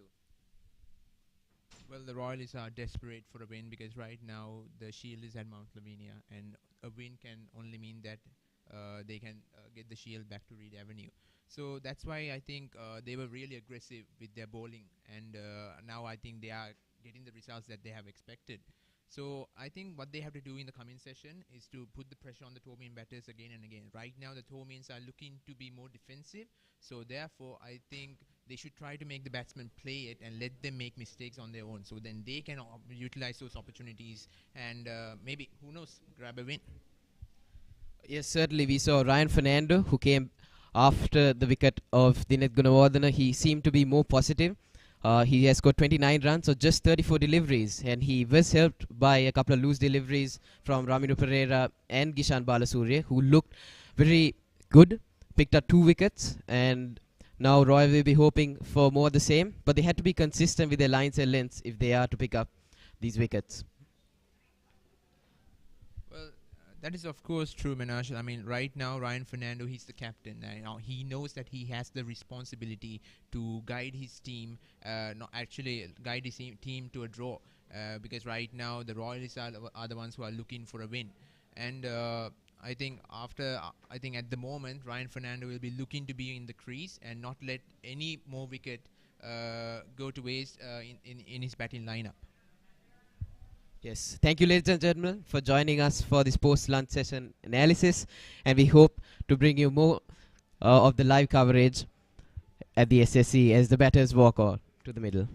Well, the Royalists are desperate for a win because right now the shield is at Mount Lavinia, and a win can only mean that they can get the shield back to Reed Avenue. So that's why I think they were really aggressive with their bowling, and now I think they are getting the results that they have expected. So I think what they have to do in the coming session is to put the pressure on the Thomian batters again and again. Right now the Thomians are looking to be more defensive, so therefore I think they should try to make the batsmen play it and let them make mistakes on their own, so then they can utilize those opportunities and maybe, who knows, grab a win. Yes, certainly we saw Ryan Fernando, who came after the wicket of Dinesh Gunawardena. He seemed to be more positive. He has scored 29 runs, so just 34 deliveries, and he was helped by a couple of loose deliveries from Ramiro Pereira and Gishan Balasuriya, who looked very good, picked up 2 wickets, and now Roy will be hoping for more of the same, but they had to be consistent with their lines and lengths if they are to pick up these wickets. That is of course true, Manoj. I mean, right now Ryan Fernando, he's the captain. Now he knows that he has the responsibility to guide his team, not actually guide his team to a draw, because right now the Royalists are the ones who are looking for a win. And I think at the moment Ryan Fernando will be looking to be in the crease and not let any more wicket go to waste in his batting lineup. Yes, thank you ladies and gentlemen for joining us for this post-lunch session analysis, and we hope to bring you more of the live coverage at the SSC as the batters walk on to the middle.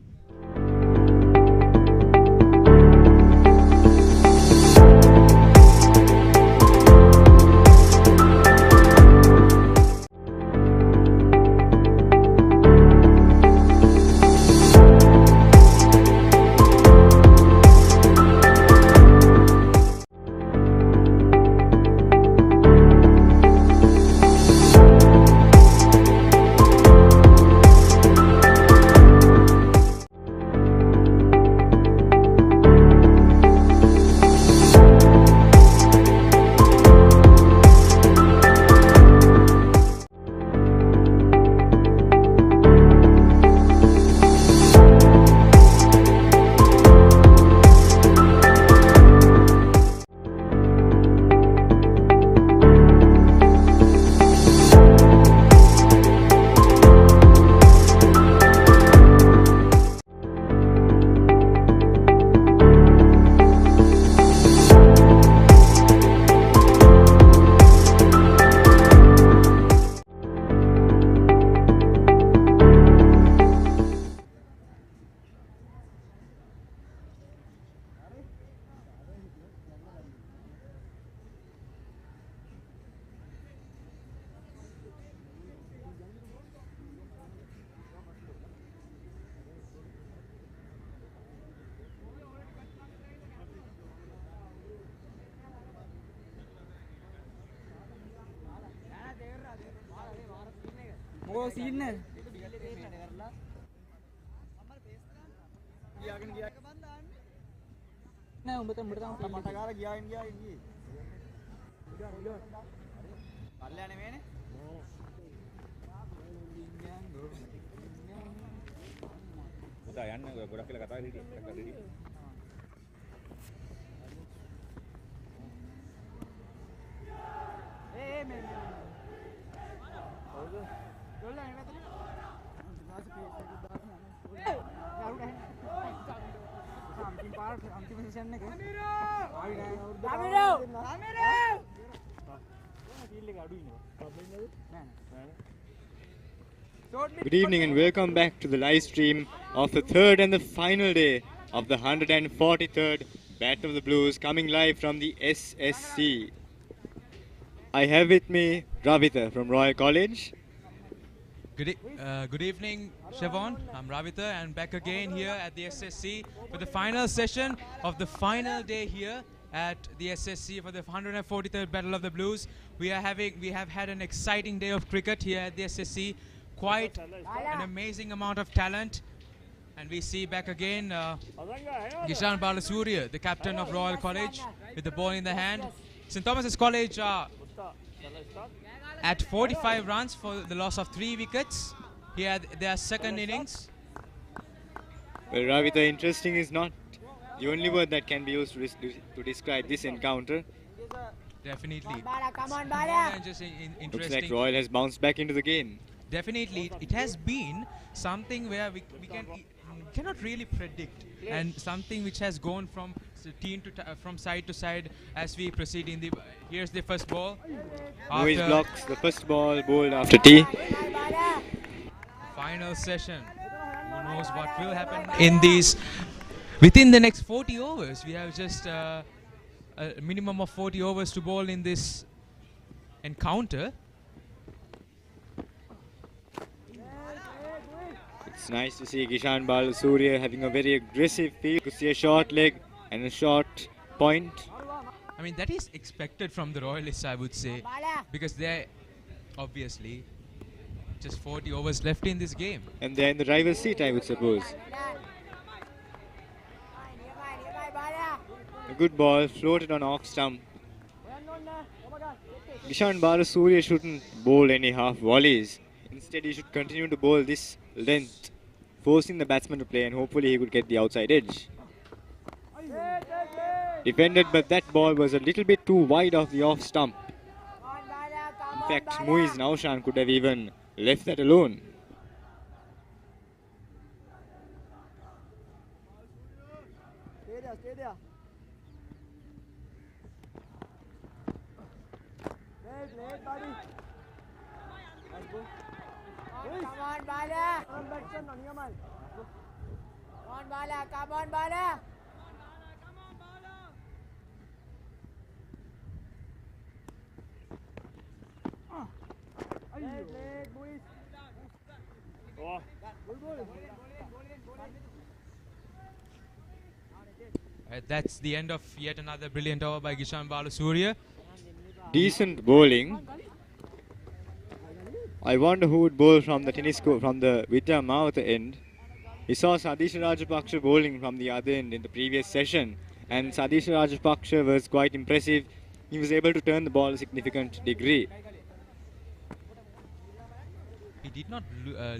මොකෝ scene එක ගියාගෙන ගියා එක බන් දාන්නේ නෑ උඹට මට ගාලා ගියාගෙන ගියේ පල්ලෑ නෙමෙයිනේ පුතා යන්න ගොඩක් කියලා කතා කරලා ඒ මේ හවුද ගොල්ල එන්න මෙතන අන්තිම පාර අන්තිම සෙෂන් එක Good evening and welcome back to the live stream of the third and the final day of the 143rd Battle of the Blues, coming live from the SSC. I have with me Ravitha from Royal College. Good evening, Siobhan. I'm Ravitha and back again here at the SSC for the final session of the final day here at the SSC for the 143rd Battle of the Blues. We have had an exciting day of cricket here at the SSC. Quite an amazing amount of talent. And we see back again Gishan Balasuriya, the captain of Royal College, with the ball in the hand. St. Thomas's College are at 45 runs for the loss of 3 wickets. Here their second innings. Well, Ravitha, interesting is not the only word that can be used to describe this encounter. Definitely. Interesting. Looks like Royal has bounced back into the game. Definitely, it has been something where we cannot really predict, and something which has gone from from side to side as we proceed in the. Here's the first ball. Moise blocks the first ball bowled after tea. Final session. Who knows what will happen in these? Within the next 40 overs, we have just a minimum of 40 overs to bowl in this encounter. It's nice to see Gishan Balasuriya having a very aggressive field. To see a short leg and a short point. I mean, that is expected from the Royalists, I would say, because they're obviously just 40 overs left in this game. And they're in the driver's seat, I would suppose. A good ball floated on off stump. Gishan Balasuriya shouldn't bowl any half volleys. Instead, he should continue to bowl this length, forcing the batsman to play, and hopefully he could get the outside edge. Defended, but that ball was a little bit too wide of the off stump. In fact, Muiz Naushan could have even left that alone. Stay there. Late, buddy. Come on, Bala. Come on, Bala. Come on, Bala. Late, boys. That's the end of yet another brilliant over by Gishan Balasuriya. Decent bowling. I wonder who would bowl from the tennis court, from the Vidya Mawatha end. We saw Sadisha Rajapaksha bowling from the other end in the previous session, and Sadisha Rajapaksha was quite impressive. He was able to turn the ball a significant degree. He did not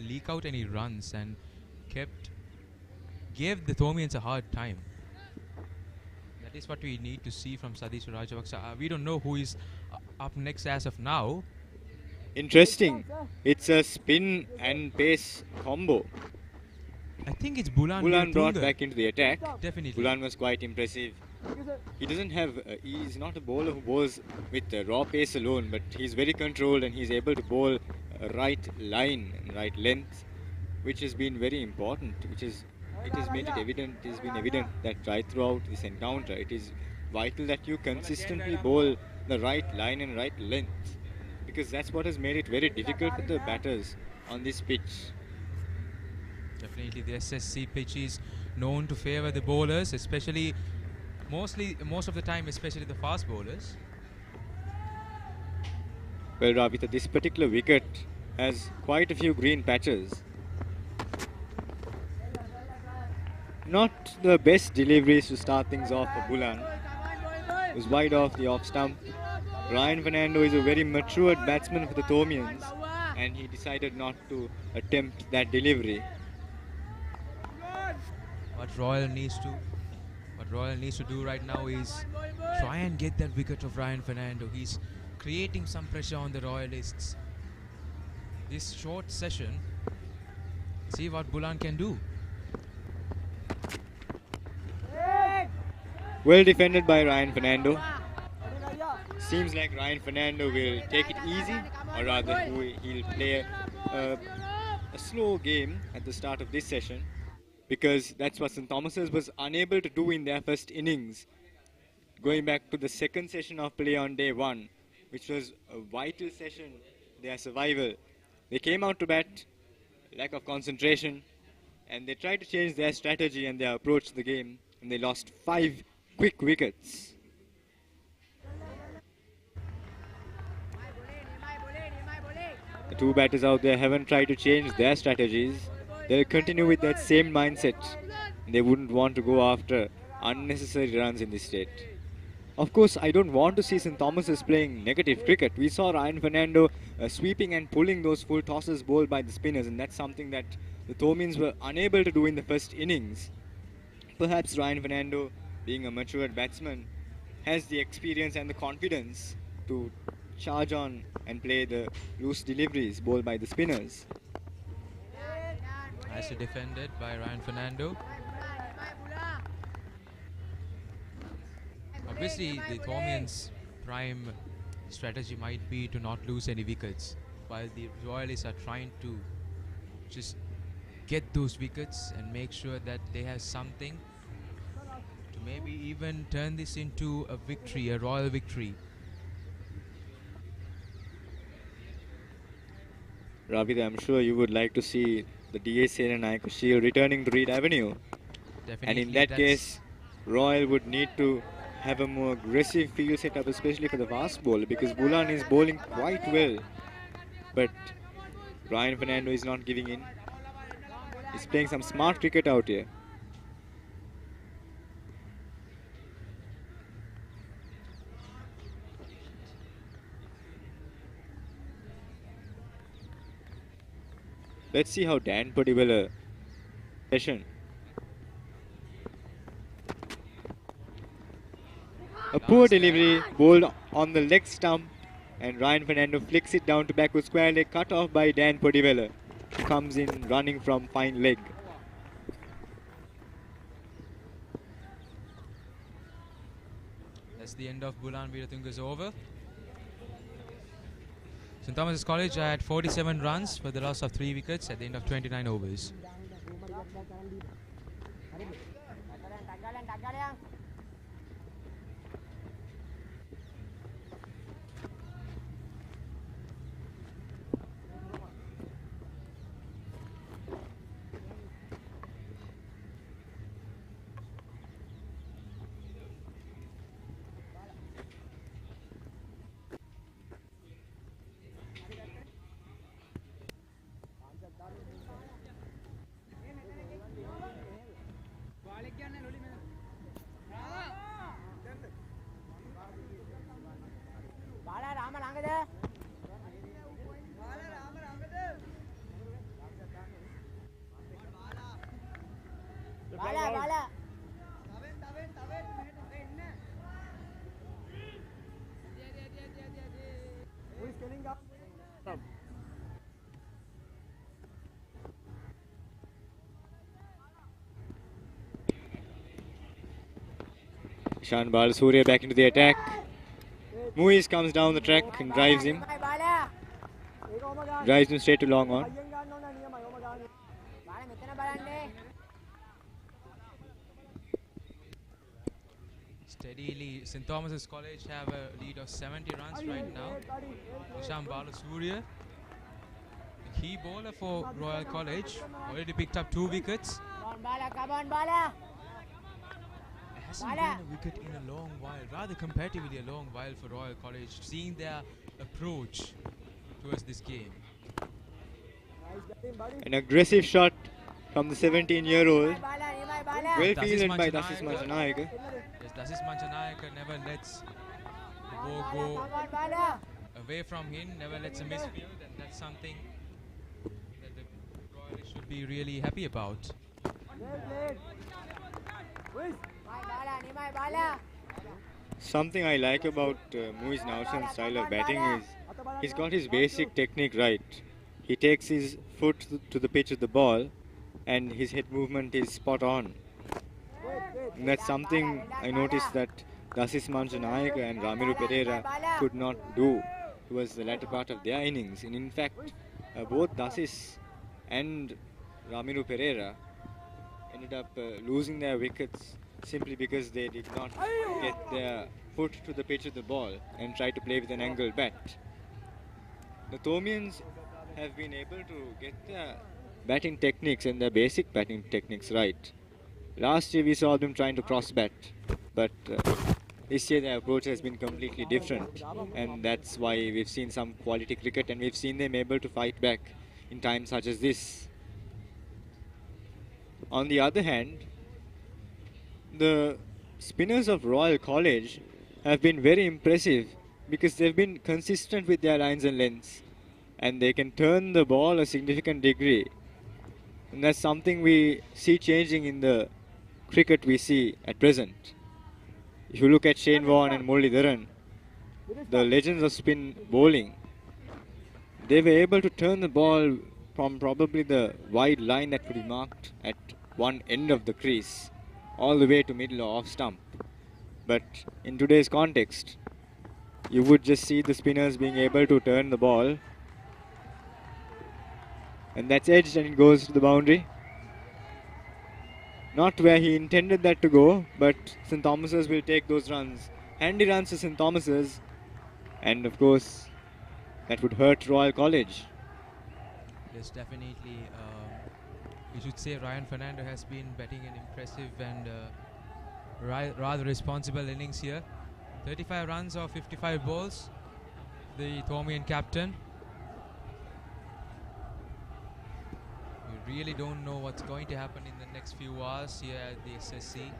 leak out any runs and gave the Thomians a hard time. That is what we need to see from Sadisha Rajapaksa. We don't know who is up next as of now. Interesting. It's a spin and pace combo. I think it's Bulan. Bulan brought back into the attack. Definitely. Bulan was quite impressive. He doesn't have, he's not a bowler who bowls with raw pace alone, but he's very controlled and he's able to bowl a right line and right length, which has been very important, it has made it evident, it has been evident that right throughout this encounter, it is vital that you consistently bowl the right line and right length, because that's what has made it very difficult for the batters on this pitch. Definitely the SSC pitch is known to favour the bowlers, especially most of the time, especially the fast bowlers. Well, Ravitha, this particular wicket has quite a few green patches. Not the best deliveries to start things off for Bulan. It was wide off the off stump. Ryan Fernando is a very matured batsman for the Thomians, and he decided not to attempt that delivery. What Royal needs to do right now is try and get that wicket of Ryan Fernando. He's creating some pressure on the Royalists. This short session, see what Bulan can do. Well defended by Ryan Fernando. Seems like Ryan Fernando will take it easy, or rather he'll play a slow game at the start of this session. because that's what St. Thomas's was unable to do in their first innings. Going back to the second session of play on day one, which was a vital session, their survival. They came out to bat, lack of concentration, and they tried to change their strategy and their approach to the game, and they lost 5 quick wickets. The two batters out there haven't tried to change their strategies. They'll continue with that same mindset. They wouldn't want to go after unnecessary runs in this state. Of course, I don't want to see St. Thomas's playing negative cricket. We saw Ryan Fernando sweeping and pulling those full tosses bowled by the spinners, and that's something that the Thomians were unable to do in the first innings. Perhaps Ryan Fernando, being a matured batsman, has the experience and the confidence to charge on and play the loose deliveries bowled by the spinners. Nicely defended by Ryan Fernando. Obviously, the Thomians' prime strategy might be to not lose any wickets, while the Royalists are trying to just get those wickets and make sure that they have something to maybe even turn this into a victory, a royal victory. Ravi, I'm sure you would like to see the DA Senanayake Shield returning to Reed Avenue. Definitely, and in that case, Royal would need to have a more aggressive field setup, especially for the fast bowler, because Bulan is bowling quite well. But Ryan Fernando is not giving in. He's playing some smart cricket out here. Let's see how Dan Podibala session. A poor delivery, bowled on the leg stump, and Ryan Fernando flicks it down to backward square leg, cut off by Dan Podibala, who comes in running from fine leg. That's the end of Bulan Veeratunga's over. St. Thomas's College had 47 runs for the loss of 3 wickets at the end of 29 overs. Ishan Balasuriya back into the attack. Muiz comes down the track and drives him. Drives him straight to long on. Steadily, St. Thomas's College have a lead of 70 runs right now. Ishan Balasuriya, the key bowler for Royal College, already picked up 2 wickets. Hasn't been a wicket in a long while, rather comparatively a long while for Royal College, seeing their approach towards this game. An aggressive shot from the 17-year-old. Well fielded by Dasis Manjanayake. Yes, Dasis Manjanayake never lets the ball go away from him, never lets a misfield, and that's something that the Royals should be really happy about. Something I like about Muiz Nausham's style of batting is he's got his basic technique right. He takes his foot to the pitch of the ball and his head movement is spot on. And that's something I noticed that Dasis Manjanayake and Ramiru Pereira could not do towards the latter part of their innings. And in fact, both Dasis and Ramiru Pereira ended up losing their wickets simply because they did not get their foot to the pitch of the ball and try to play with an angled bat. The Thomians have been able to get their batting techniques and their basic batting techniques right. Last year we saw them trying to cross bat, but this year their approach has been completely different, and that's why we've seen some quality cricket and we've seen them able to fight back in times such as this. On the other hand, the spinners of Royal College have been very impressive because they've been consistent with their lines and lengths, and they can turn the ball a significant degree. And that's something we see changing in the cricket we see at present. If you look at Shane Warne and Muralidharan, the legends of spin bowling, they were able to turn the ball from probably the wide line that could be marked at one end of the crease all the way to middle or off stump. But in today's context, you would just see the spinners being able to turn the ball, and that's edged and it goes to the boundary. Not where he intended that to go, but St. Thomas's will take those runs. Handy runs to St. Thomas's, and of course that would hurt Royal College. Yes, definitely. We should say Ryan Fernando has been batting an impressive and rather responsible innings here. 35 runs off 55 balls. The Thomian captain. We really don't know what's going to happen in the next few hours here at the SSC.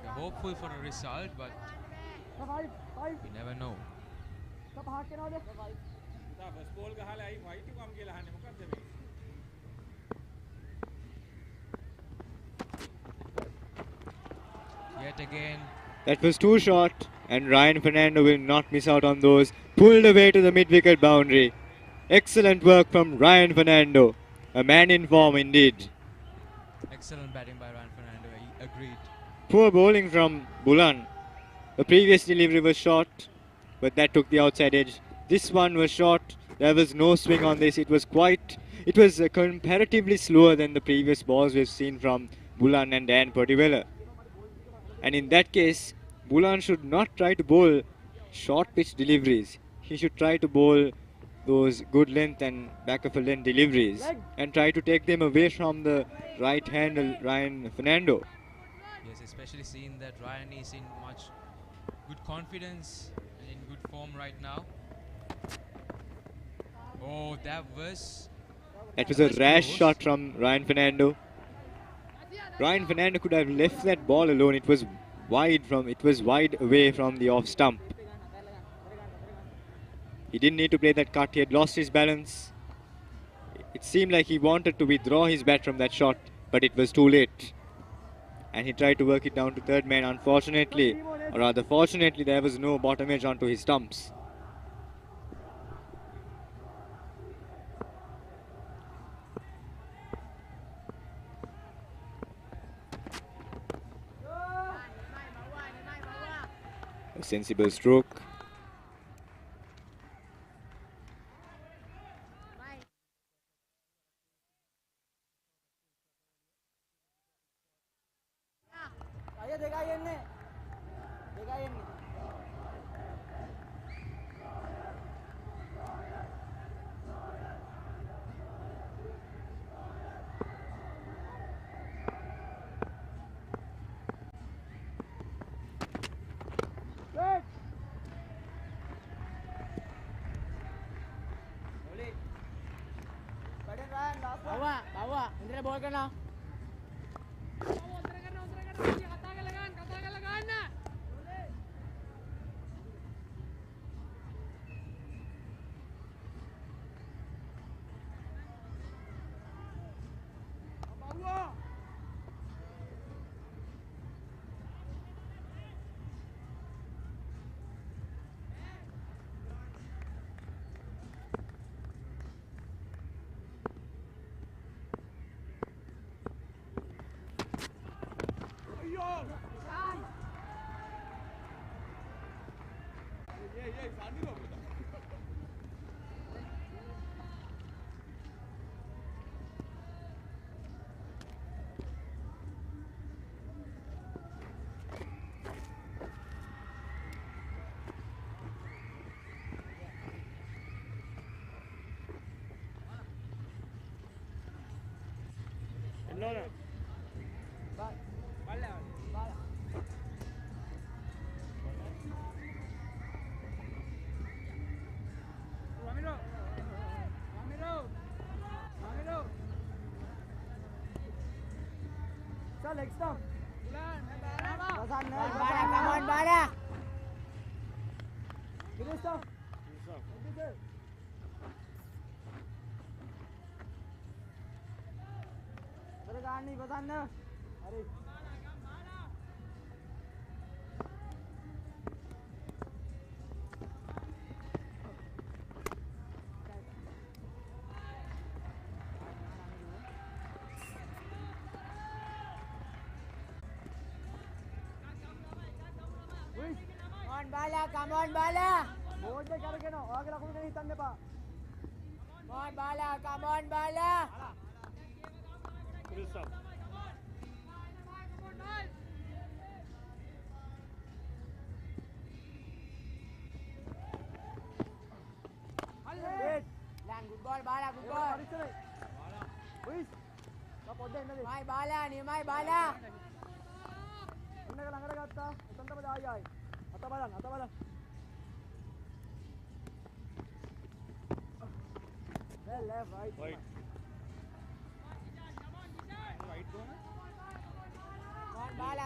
We're hopeful for a result, but we never know. Yet again. That was too short, and Ryan Fernando will not miss out on those. Pulled away to the mid-wicket boundary. Excellent work from Ryan Fernando. A man in form indeed. Excellent batting by Ryan Fernando, agreed. Poor bowling from Bulan. The previous delivery was short, but that took the outside edge. This one was short. There was no swing on this. It was comparatively slower than the previous balls we've seen from Bulan and Dan Pertiwella. And in that case, Bulan should not try to bowl short pitch deliveries. He should try to bowl those good length and back of a length deliveries and try to take them away from the right hand Ryan Fernando. Yes, especially seeing that Ryan is in much good confidence and in good form right now. Oh, that was a rash shot from Ryan Fernando. Ryan Fernando could have left that ball alone. It was wide away from the off stump. He didn't need to play that cut. He had lost his balance. It seemed like he wanted to withdraw his bat from that shot, but it was too late. And he tried to work it down to third man. Unfortunately, or rather fortunately, there was no bottom edge onto his stumps. A sensible stroke. Bawa, Indra ball ka na. Sir, leg stump. Come on, Bala. Give me stump. Bergani, Basanna. Hurry. Come on, Bala. Come on, Bala. Board पे करके ना आगे रखो नहीं तंदे पा. Come on, Bala. Come on, Bala. Good stop. Land, good ball, Bala. Good ball. Luis. My Bala, ni my Bala. Inna langara gatta. Tanda bada ay ay. Ata balan. Well, left, right. Right.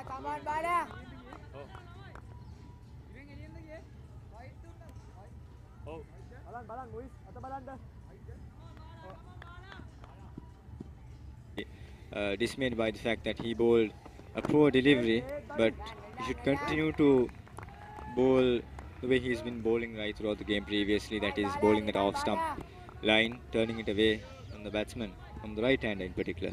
Come on, Bala. Oh. Balan, Luis. Ata balan dah. Dismayed by the fact that he bowled a poor delivery, but he should continue to bowl the way he's been bowling right throughout the game previously, that is bowling that off stump line, turning it away from the batsman, from the right hander in particular.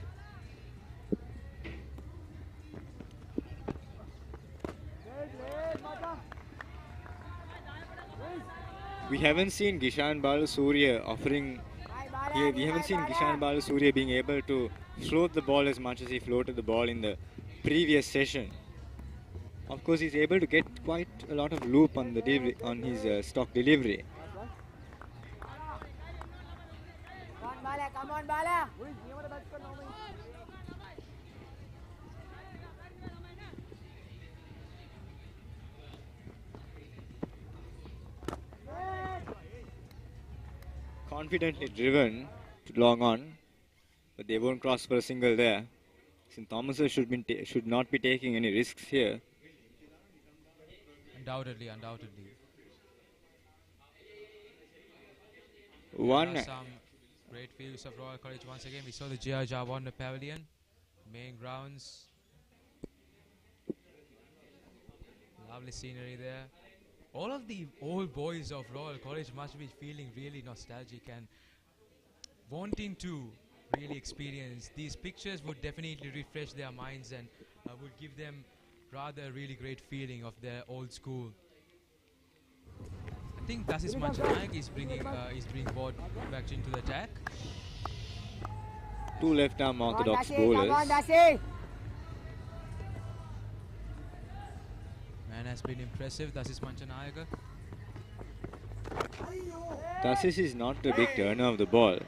We haven't seen Kishan Balasuriya offering. We haven't seen Kishan Balasuriya being able to float the ball as much as he floated the ball in the previous session. Of course, he's able to get quite a lot of loop on the on his stock delivery. Come on, Bala. Confidently driven to long on, but they won't cross for a single there. St. Thomas should not be taking any risks here. Undoubtedly. One. Some great views of Royal College once again. We saw the J.R. Jawanda Pavilion, main grounds. Lovely scenery there. All of the old boys of Royal College must be feeling really nostalgic and wanting to really experience these pictures. Would definitely refresh their minds and would give them rather a really great feeling of their old school. I think Dasis Manchanayak is bringing Ward back into the attack. Two left-arm orthodox bowlers. Man has been impressive, Dasis Manchanayak. Dasis is not a big turner of the ball.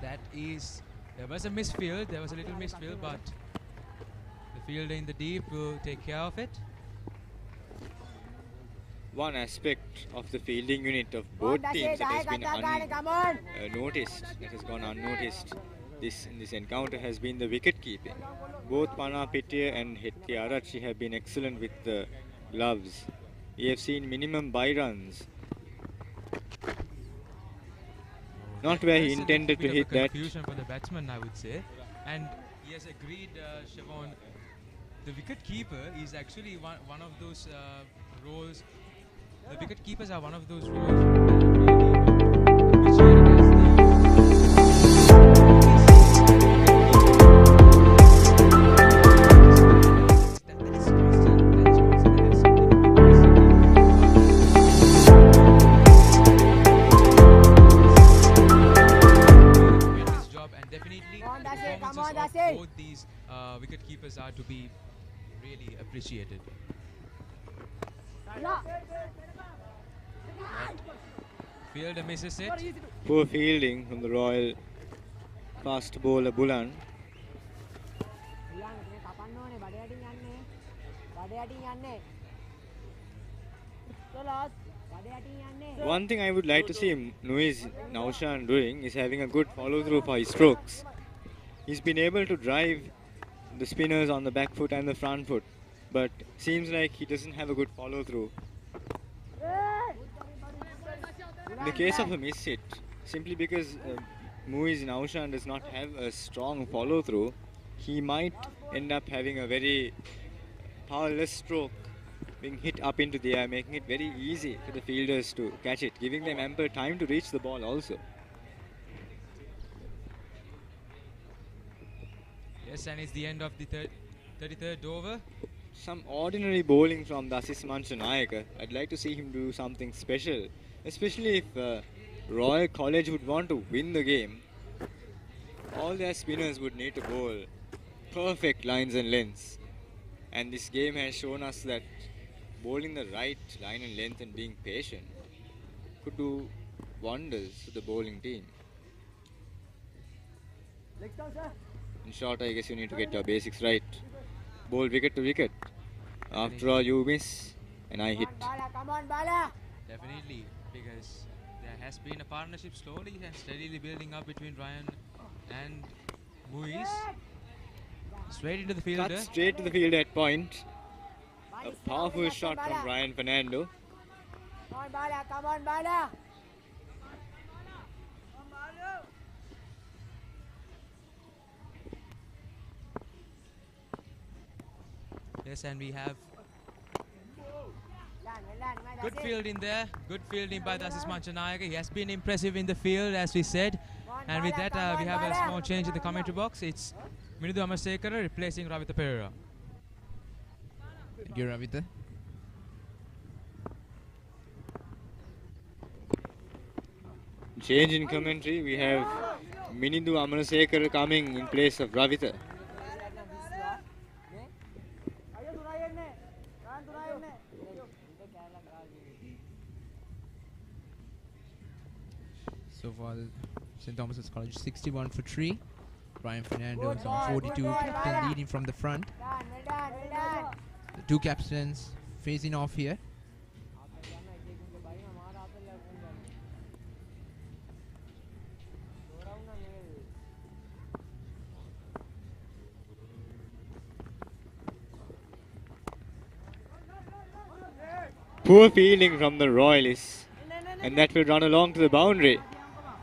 There was a misfield, there was a little misfield, but the fielder in the deep will take care of it. One aspect of the fielding unit of both teams that has been unnoticed, that has gone unnoticed in this encounter has been the wicket keeping. Both Pana Pitya and Hetty Arachi have been excellent with the gloves. We have seen minimum by runs. Not where he intended to hit that. Confusion for the batsman, I would say. And he has agreed, Siobhan, the wicket keeper is actually one of those roles. The wicket keepers are one of those roles. Both these wicket keepers are to be really appreciated. Fielder misses it. Poor fielding from the Royal fast bowler Bulan. One thing I would like to see Nuiz Naushan doing is having a good follow through for his strokes. He's been able to drive the spinners on the back foot and the front foot, but seems like he doesn't have a good follow through. In the case of a miss hit, simply because Muiz Naushan does not have a strong follow through, he might end up having a very powerless stroke being hit up into the air, making it very easy for the fielders to catch it, giving them ample time to reach the ball also. Yes, and it's the end of the 33rd over. Some ordinary bowling from Dasis Manchanayaka. I'd like to see him do something special, especially if Royal College would want to win the game. All their spinners would need to bowl perfect lines and lengths. And this game has shown us that bowling the right line and length and being patient could do wonders to the bowling team. In short, I guess you need to get your basics right. Bowl wicket to wicket. After all, you miss and I hit. Definitely, because there has been a partnership slowly and steadily building up between Ryan and Muiz. Straight into the fielder. Cut straight to the field at point. A powerful shot from Ryan Fernando. Come on, Bala. Yes, and we have good fielding there. Good fielding by Dasis Manchanayaka. He has been impressive in the field, as we said. And with that, we have a small change in the commentary box. It's Minidu Amasekara replacing Ravitha Pereira. Thank you, Ravitha. Change in commentary. We have Minidu Amanasekar coming in place of Ravitha. So far, St. Thomas's College 61 for 3. Ryan Fernando is on 42, captain leading from the front. The two captains facing off here. Poor fielding from the Royalists, and that will run along to the boundary.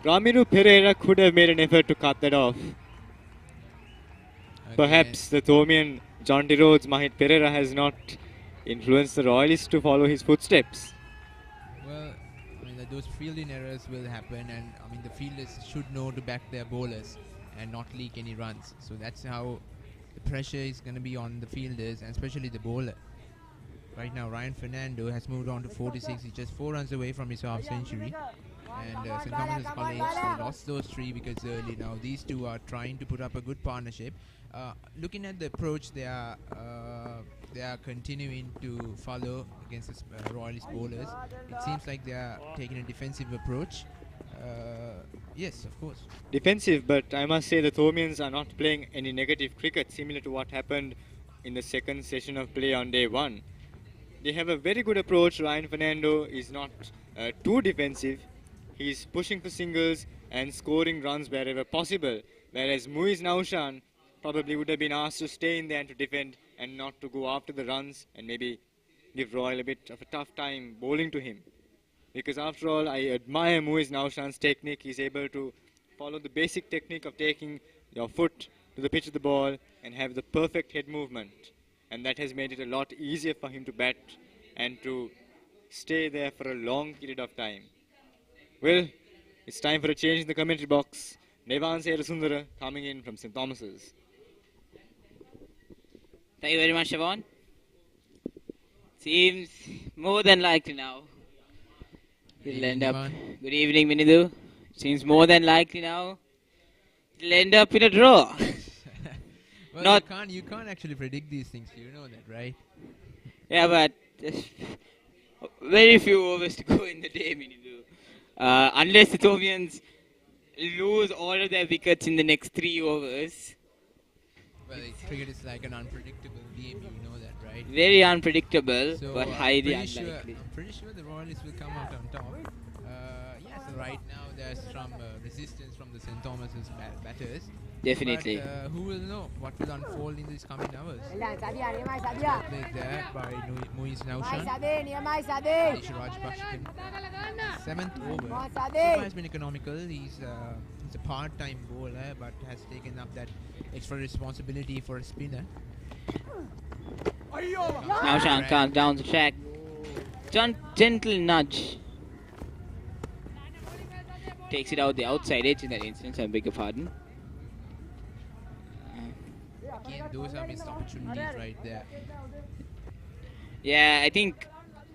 Ramiru Pereira could have made an effort to cut that off. Perhaps the Thomian Jonty Rhodes Mahit Pereira has not influenced the Royalists to follow his footsteps. Well, I mean, those fielding errors will happen, and I mean, the fielders should know to back their bowlers and not leak any runs. So that's how the pressure is going to be on the fielders, and especially the bowler. Right now, Ryan Fernando has moved on to 46. He's just 4 runs away from his half century. And St. Thomas's College lost those 3 wickets early. Now these two are trying to put up a good partnership. Looking at the approach, they are continuing to follow against the Royalist bowlers. It seems like they are taking a defensive approach. Yes, of course. Defensive, but I must say the Thomians are not playing any negative cricket, similar to what happened in the second session of play on day 1. They have a very good approach. Ryan Fernando is not too defensive. He's pushing for singles and scoring runs wherever possible. Whereas Muiz Naushan probably would have been asked to stay in there and to defend and not to go after the runs and maybe give Royal a bit of a tough time bowling to him. Because after all, I admire Muiz Naushan's technique. He's able to follow the basic technique of taking your foot to the pitch of the ball and have the perfect head movement. And that has made it a lot easier for him to bat and to stay there for a long period of time. Well, it's time for a change in the commentary box. Nevan Serasundara coming in from St. Thomas's. Thank you very much, Siobhan. Seems more than likely now. It'll end up. Good evening, Minidu. Seems more than likely now. It'll end up in a draw. Well, Not you can't actually predict these things. You know that, right? Yeah, but very few overs to go in the day, Minidu. Unless the Thomians lose all of their wickets in the next 3 overs. Well, cricket is like an unpredictable game. You know that, right? Very unpredictable, So but I'm highly pretty unlikely. I'm pretty sure the Royalists will come out on top. Yeah, so right now there's some resistance from the St. Thomas's batters. Definitely. But who will know what will unfold in these coming hours? Sadia. Played there by Muiz Naushan. Sade. Raj Bashkin. 7th over. Come on, So Sade. far has been economical. He's a part-time bowler, but has taken up that extra responsibility for a spinner. Now Shan comes down the track. Gentle nudge. Takes it out the outside edge in that instance, I beg your pardon. Again, those are missed opportunities right there. Yeah, I think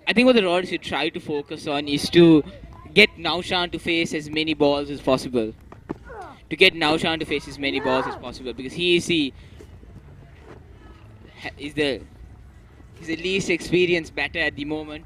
what the Royals should try to focus on is to get Naushan to face as many balls as possible. Because he is the least experienced batter at the moment.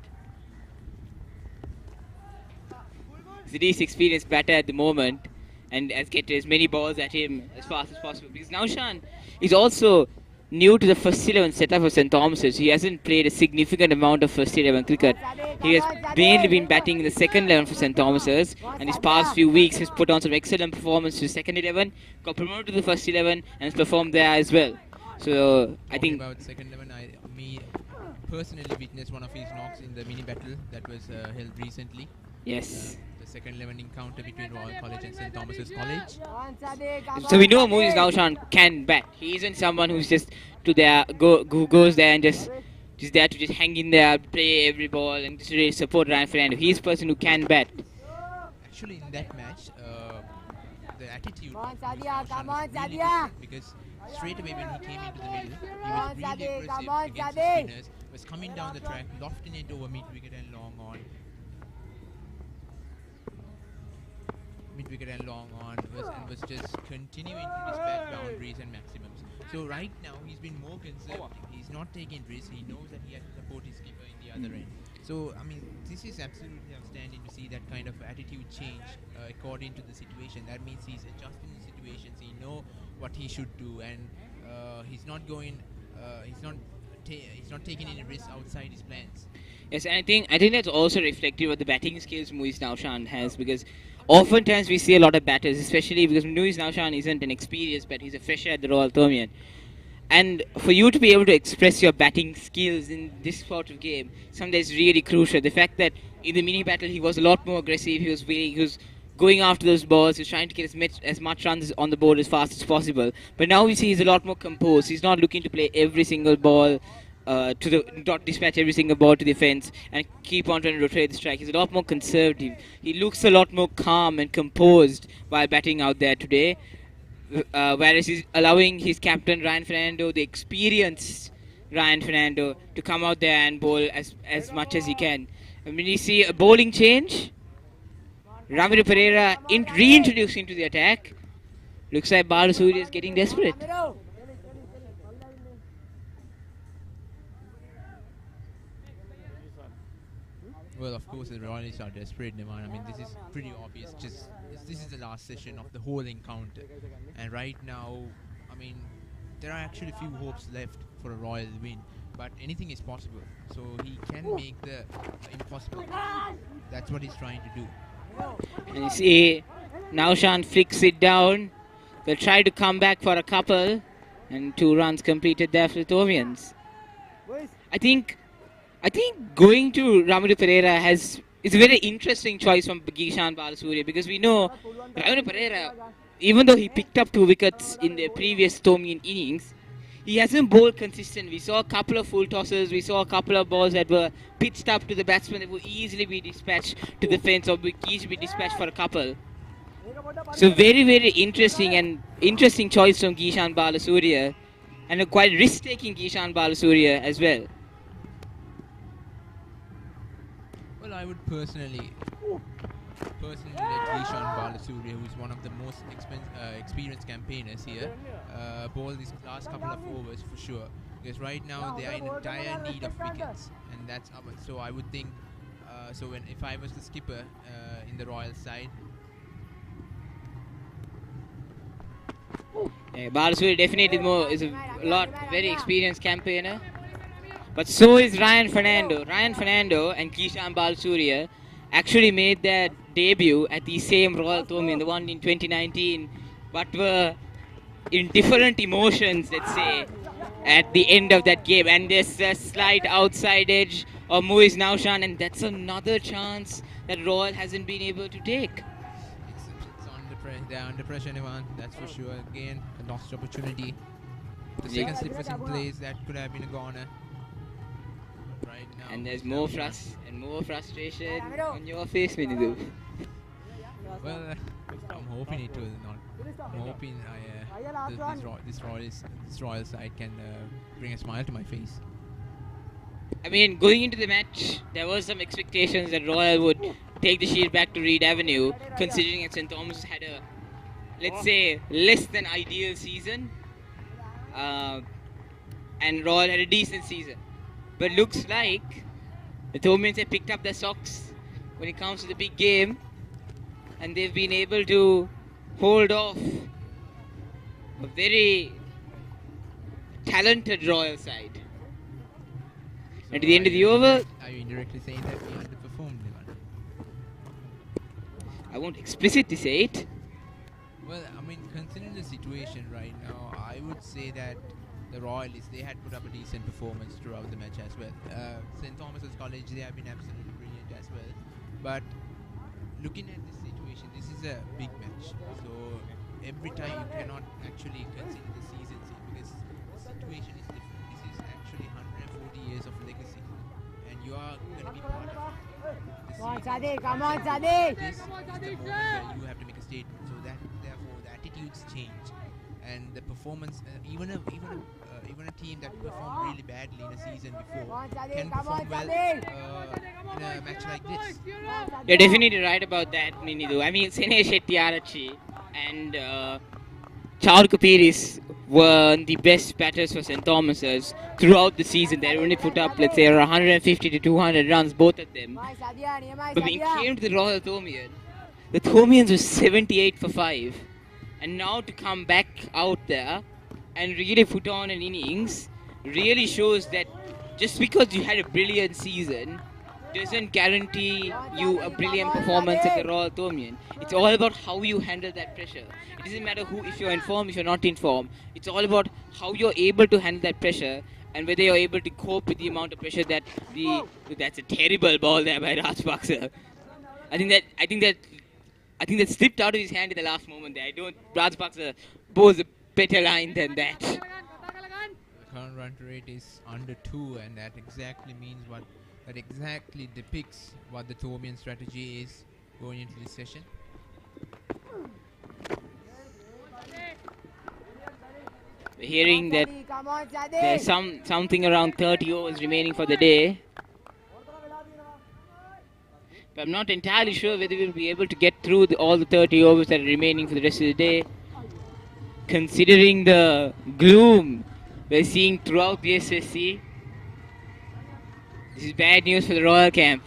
And get as many balls at him as fast as possible. Because Naushan is also new to the first 11 setup of St. Thomas's. He hasn't played a significant amount of first 11 cricket. He has mainly been batting in the second 11 for St. Thomas's, and his past few weeks has put on some excellent performance to the second 11, got promoted to the first 11, and has performed there as well. So I think about second 11, me personally witnessed one of his knocks in the mini battle that was held recently. Yes. The second 11 encounter between Royal College and St. Thomas's College. So we know Muiz Naushan can bat. He isn't someone who's just who goes there and just there to just hang in there, play every ball and just really support Ryan Fernando. He's a person who can bat. Actually, in that match, the attitude Come on, of Sadia, come on, was really Sadia. different because straight away when he came into the middle, he was really aggressive come on, against the Sade. spinners, was coming down the track, lofting it over mid-wicket and long on. Was just continuing to dispatch boundaries and maximums. So right now he's been more conservative. He's not taking risks. He knows that he has to support his keeper in the other end. So I mean, this is absolutely outstanding to see that kind of attitude change according to the situation. That means he's adjusting the situations. He knows what he should do, and he's not going. He's not taking any risks outside his plans. Yes, and I think that's also reflective of the batting skills Muiz Naushan has, because oftentimes we see a lot of batters, especially because Muiz Naushan isn't an experienced batter, he's a fresher at the Royal Thomian. And for you to be able to express your batting skills in this sort of game, something that's really crucial. The fact that in the mini battle he was a lot more aggressive, he was going after those balls, he was trying to get as much runs on the board as fast as possible. But now we see he's a lot more composed, he's not looking to play every single ball not dispatch every single ball to the fence and keep on trying to rotate the strike. He's a lot more conservative. He looks a lot more calm and composed while batting out there today. Whereas he's allowing his captain Ryan Fernando, the experienced Ryan Fernando, to come out there and bowl as much as he can. And when you see a bowling change, Ramiro Pereira reintroduced into the attack. Looks like Balasuriya is getting desperate. Well, of course, the Royalists are desperate, Neman. I mean, this is pretty obvious. This is the last session of the whole encounter. And right now, I mean, there are actually few hopes left for a Royal win. But anything is possible. So he can make the impossible. That's what he's trying to do. And you see, Naushan flicks it down. They'll try to come back for a couple. And 2 runs completed there for the Thomians. I think going to Ramiro Pereira is a very interesting choice from Gishan Balasuriya, because we know Ramiro Pereira, even though he picked up 2 wickets in the previous Thomian innings, he hasn't bowled consistent. We saw a couple of full tosses, we saw a couple of balls that were pitched up to the batsman that would easily be dispatched to the fence or easily be dispatched for a couple. So very, very interesting choice from Gishan Balasuriya, and a quite risk-taking Gishan Balasuriya as well. Well, I would personally let Gishan Balasuriya, who is one of the most experienced campaigners here, bowl these last couple of overs for sure. Because right now they are in a dire need of wickets, and that's so I would think. If I was the skipper in the Royal side. Balasuriya definitely is a very experienced campaigner. but so is Ryan Fernando. Ryan Fernando and Kishan Balsurya actually made their debut at the same Royal Thomian, the one in 2019, but were in different emotions, let's say, at the end of that game. And there's a slight outside edge of Muiz Naushan, and that's another chance that Royal hasn't been able to take. They're under pressure, anyone. That's for sure. Again, a lost opportunity. The second slip was in place. That could have been a goner. Right now, And there's more frustration on your face, Minidu. Well, I'm hoping it will not. I'm hoping this Royal side can bring a smile to my face. I mean, going into the match, there was some expectations that Royal would take the shield back to Reed Avenue, considering that St. Thomas had a, let's say, less than ideal season, and Royal had a decent season. But looks like the Thomians have picked up their socks when it comes to the big game, and they've been able to hold off a very talented Royal side. And at the end of the over, Are you indirectly saying that we underperformed, Levan? I won't explicitly say it. Well, I mean, considering the situation right now, I would say that the Royalists, they had put up a decent performance throughout the match as well. St. Thomas's College, they have been absolutely brilliant as well. But looking at this situation, this is a big match. So every time you cannot actually consider the season because the situation is different. This is actually 140 years of legacy, and you are going to be part of it. Come on, Sadiq, come on, Sadiq. This is the moment where you have to make a statement. So that therefore the attitudes change, and the performance. Even a team that performed really badly in a season before can perform well in a match like this. You're definitely right about that, Minidu. I mean, Sene Shettiarachi and Chaur Kapiris were the best batters for St. Thomas's throughout the season. They only put up, let's say, around 150 to 200 runs, both of them. But when it came to the Royal Thomian, the Thomians were 78 for 5. And now to come back out there and really put on an innings really shows that just because you had a brilliant season doesn't guarantee you a brilliant performance at the Royal Thomian. It's all about how you handle that pressure. It doesn't matter if you're in form, if you're not in form. It's all about how you're able to handle that pressure and whether you're able to cope with the amount of pressure that that's a terrible ball there by Rajpaksa. I think that slipped out of his hand in the last moment there. Rajpaksa bowls a better line than that. The current run rate is under 2, and that exactly means that exactly depicts what the Thomian strategy is going into this session. We're hearing that there's something around 30 overs remaining for the day. But I'm not entirely sure whether we'll be able to get through all the 30 overs that are remaining for the rest of the day. Considering the gloom we're seeing throughout the SSC, this is bad news for the Royal camp.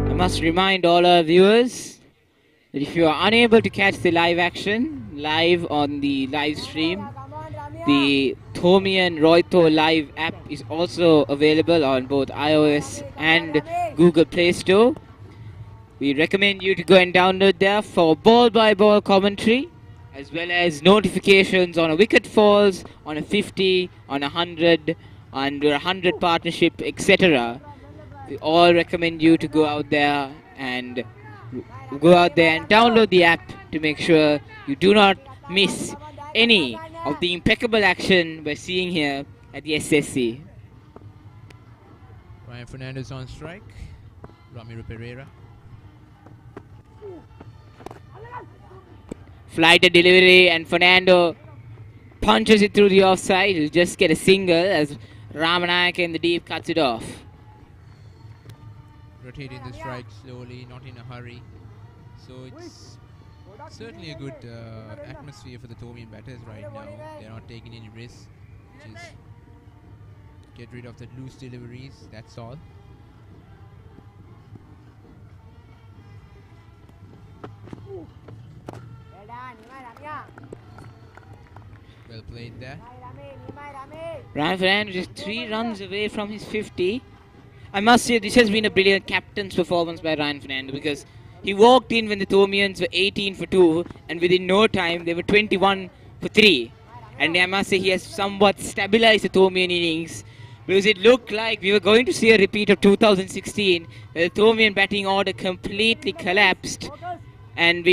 I must remind all our viewers that if you are unable to catch the live action live on the live stream, the Thomian Roytho Live app is also available on both iOS and Google Play Store. We recommend you to go and download there for ball-by-ball commentary, as well as notifications on a wicket falls, on a 50, on a 100, under a 100 partnership, etc. We all recommend you to go out there and download the app to make sure you do not miss any of the impeccable action we're seeing here at the SSC. Ryan Fernandez on strike. Ramiro Pereira. Flighted delivery, and Fernando punches it through the offside. He'll just get a single as Ramanayak in the deep cuts it off. Rotating the strike slowly, not in a hurry. So it's certainly a good atmosphere for the Thomian batters right now. They're not taking any risks. Just get rid of the loose deliveries. That's all. Well played there. Ryan Fernando just 3 runs away from his 50. I must say this has been a brilliant captain's performance by Ryan Fernando, because he walked in when the Thomians were 18 for 2 and within no time they were 21 for 3. And I must say he has somewhat stabilized the Thomian innings, because it looked like we were going to see a repeat of 2016 where the Thomian batting order completely collapsed and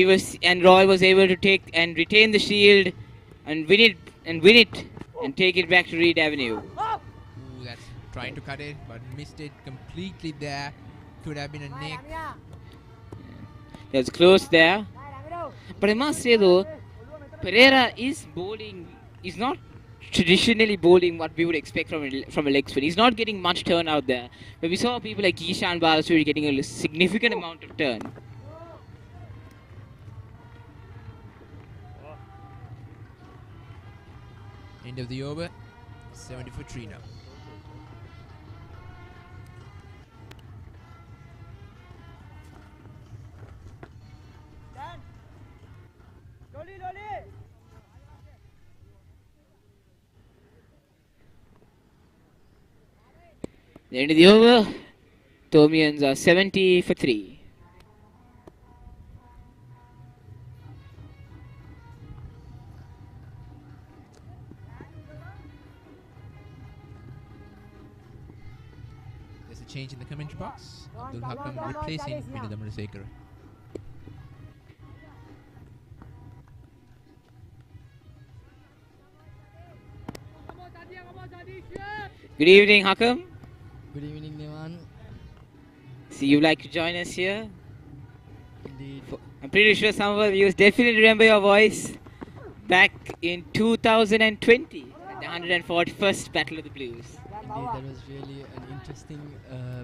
Roy was able to take and retain the shield and win it and take it back to Reed Avenue. Ooh, that's trying to cut it, but missed it completely there. Could have been a nick. That was close there. But I must say though, Pereira is not traditionally bowling what we would expect from a leg spin. He's not getting much turn out there. But we saw people like Ishan Balasuri getting a significant amount of turn. End of the over, 70 for 3 now. The end of the over, Thomians are 70 for 3. There's a change in the commentary box. Abdul Hakam replacing Vinod Amarasekar. Good evening, Hakam. Good evening, Nevan. So you like to join us here? Indeed. I'm pretty sure some of our viewers definitely remember your voice back in 2020 at the 141st Battle of the Blues. Indeed, that was really an interesting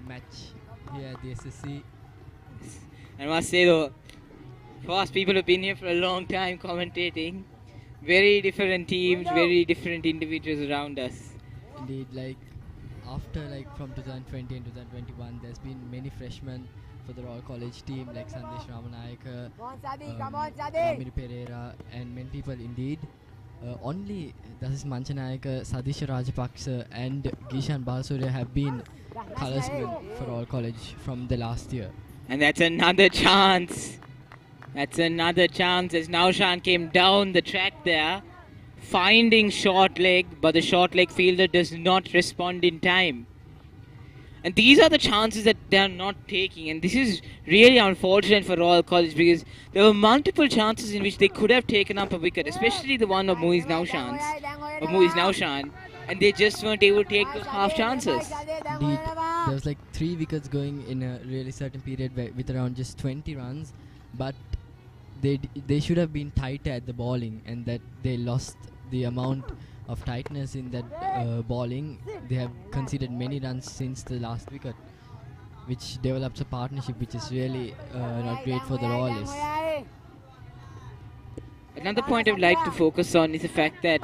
match here at the SSC. I must say though, for us people who've been here for a long time commentating, very different teams, very different individuals around us. Indeed, like after from 2020 and 2021, there's been many freshmen for the Royal College team like Sandesh Ramanayaka, Ramiri Pereira, and many people indeed. Only Dasis Manchanayaka, Sadisha Rajapaksa and Gishan Balasuriya have been colorsmen for Royal College from the last year. And that's another chance. That's another chance as Naushan came down the track there, finding short leg, but the short leg fielder does not respond in time. And these are the chances that they are not taking, and this is really unfortunate for Royal College, because there were multiple chances in which they could have taken up a wicket, especially the one of Muiz Naushan, and they just weren't able to take those half chances. Indeed, there was 3 wickets going in a really certain period with around just 20 runs, but they should have been tighter at the bowling, and that they lost the amount of tightness in that bowling. They have conceded many runs since the last wicket, which develops a partnership which is really not great for the Royalists. Another point I would like to focus on is the fact that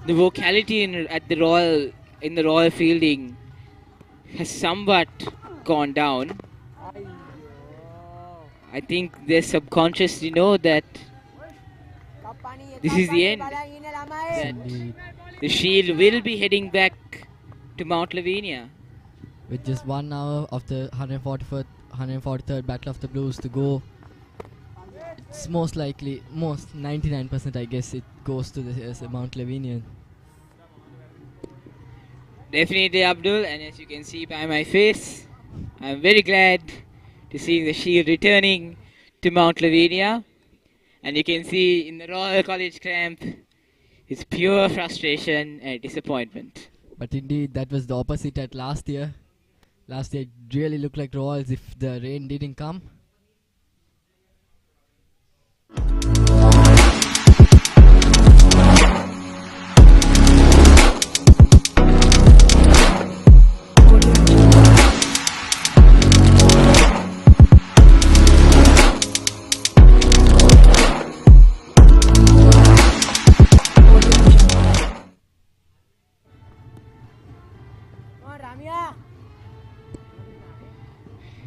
the vocality in the Royal fielding has somewhat gone down. I think they subconsciously know that this is the end. That the Shield will be heading back to Mount Lavinia. With just 1 hour of the 143rd Battle of the Blues to go, it's most 99% I guess it goes to the Mount Lavinian. Definitely, Abdul, and as you can see by my face, I'm very glad to see the Shield returning to Mount Lavinia. And you can see in the Royal College camp, it's pure frustration and disappointment. But indeed, that was the opposite at last year. Last year it really looked like Royals if the rain didn't come.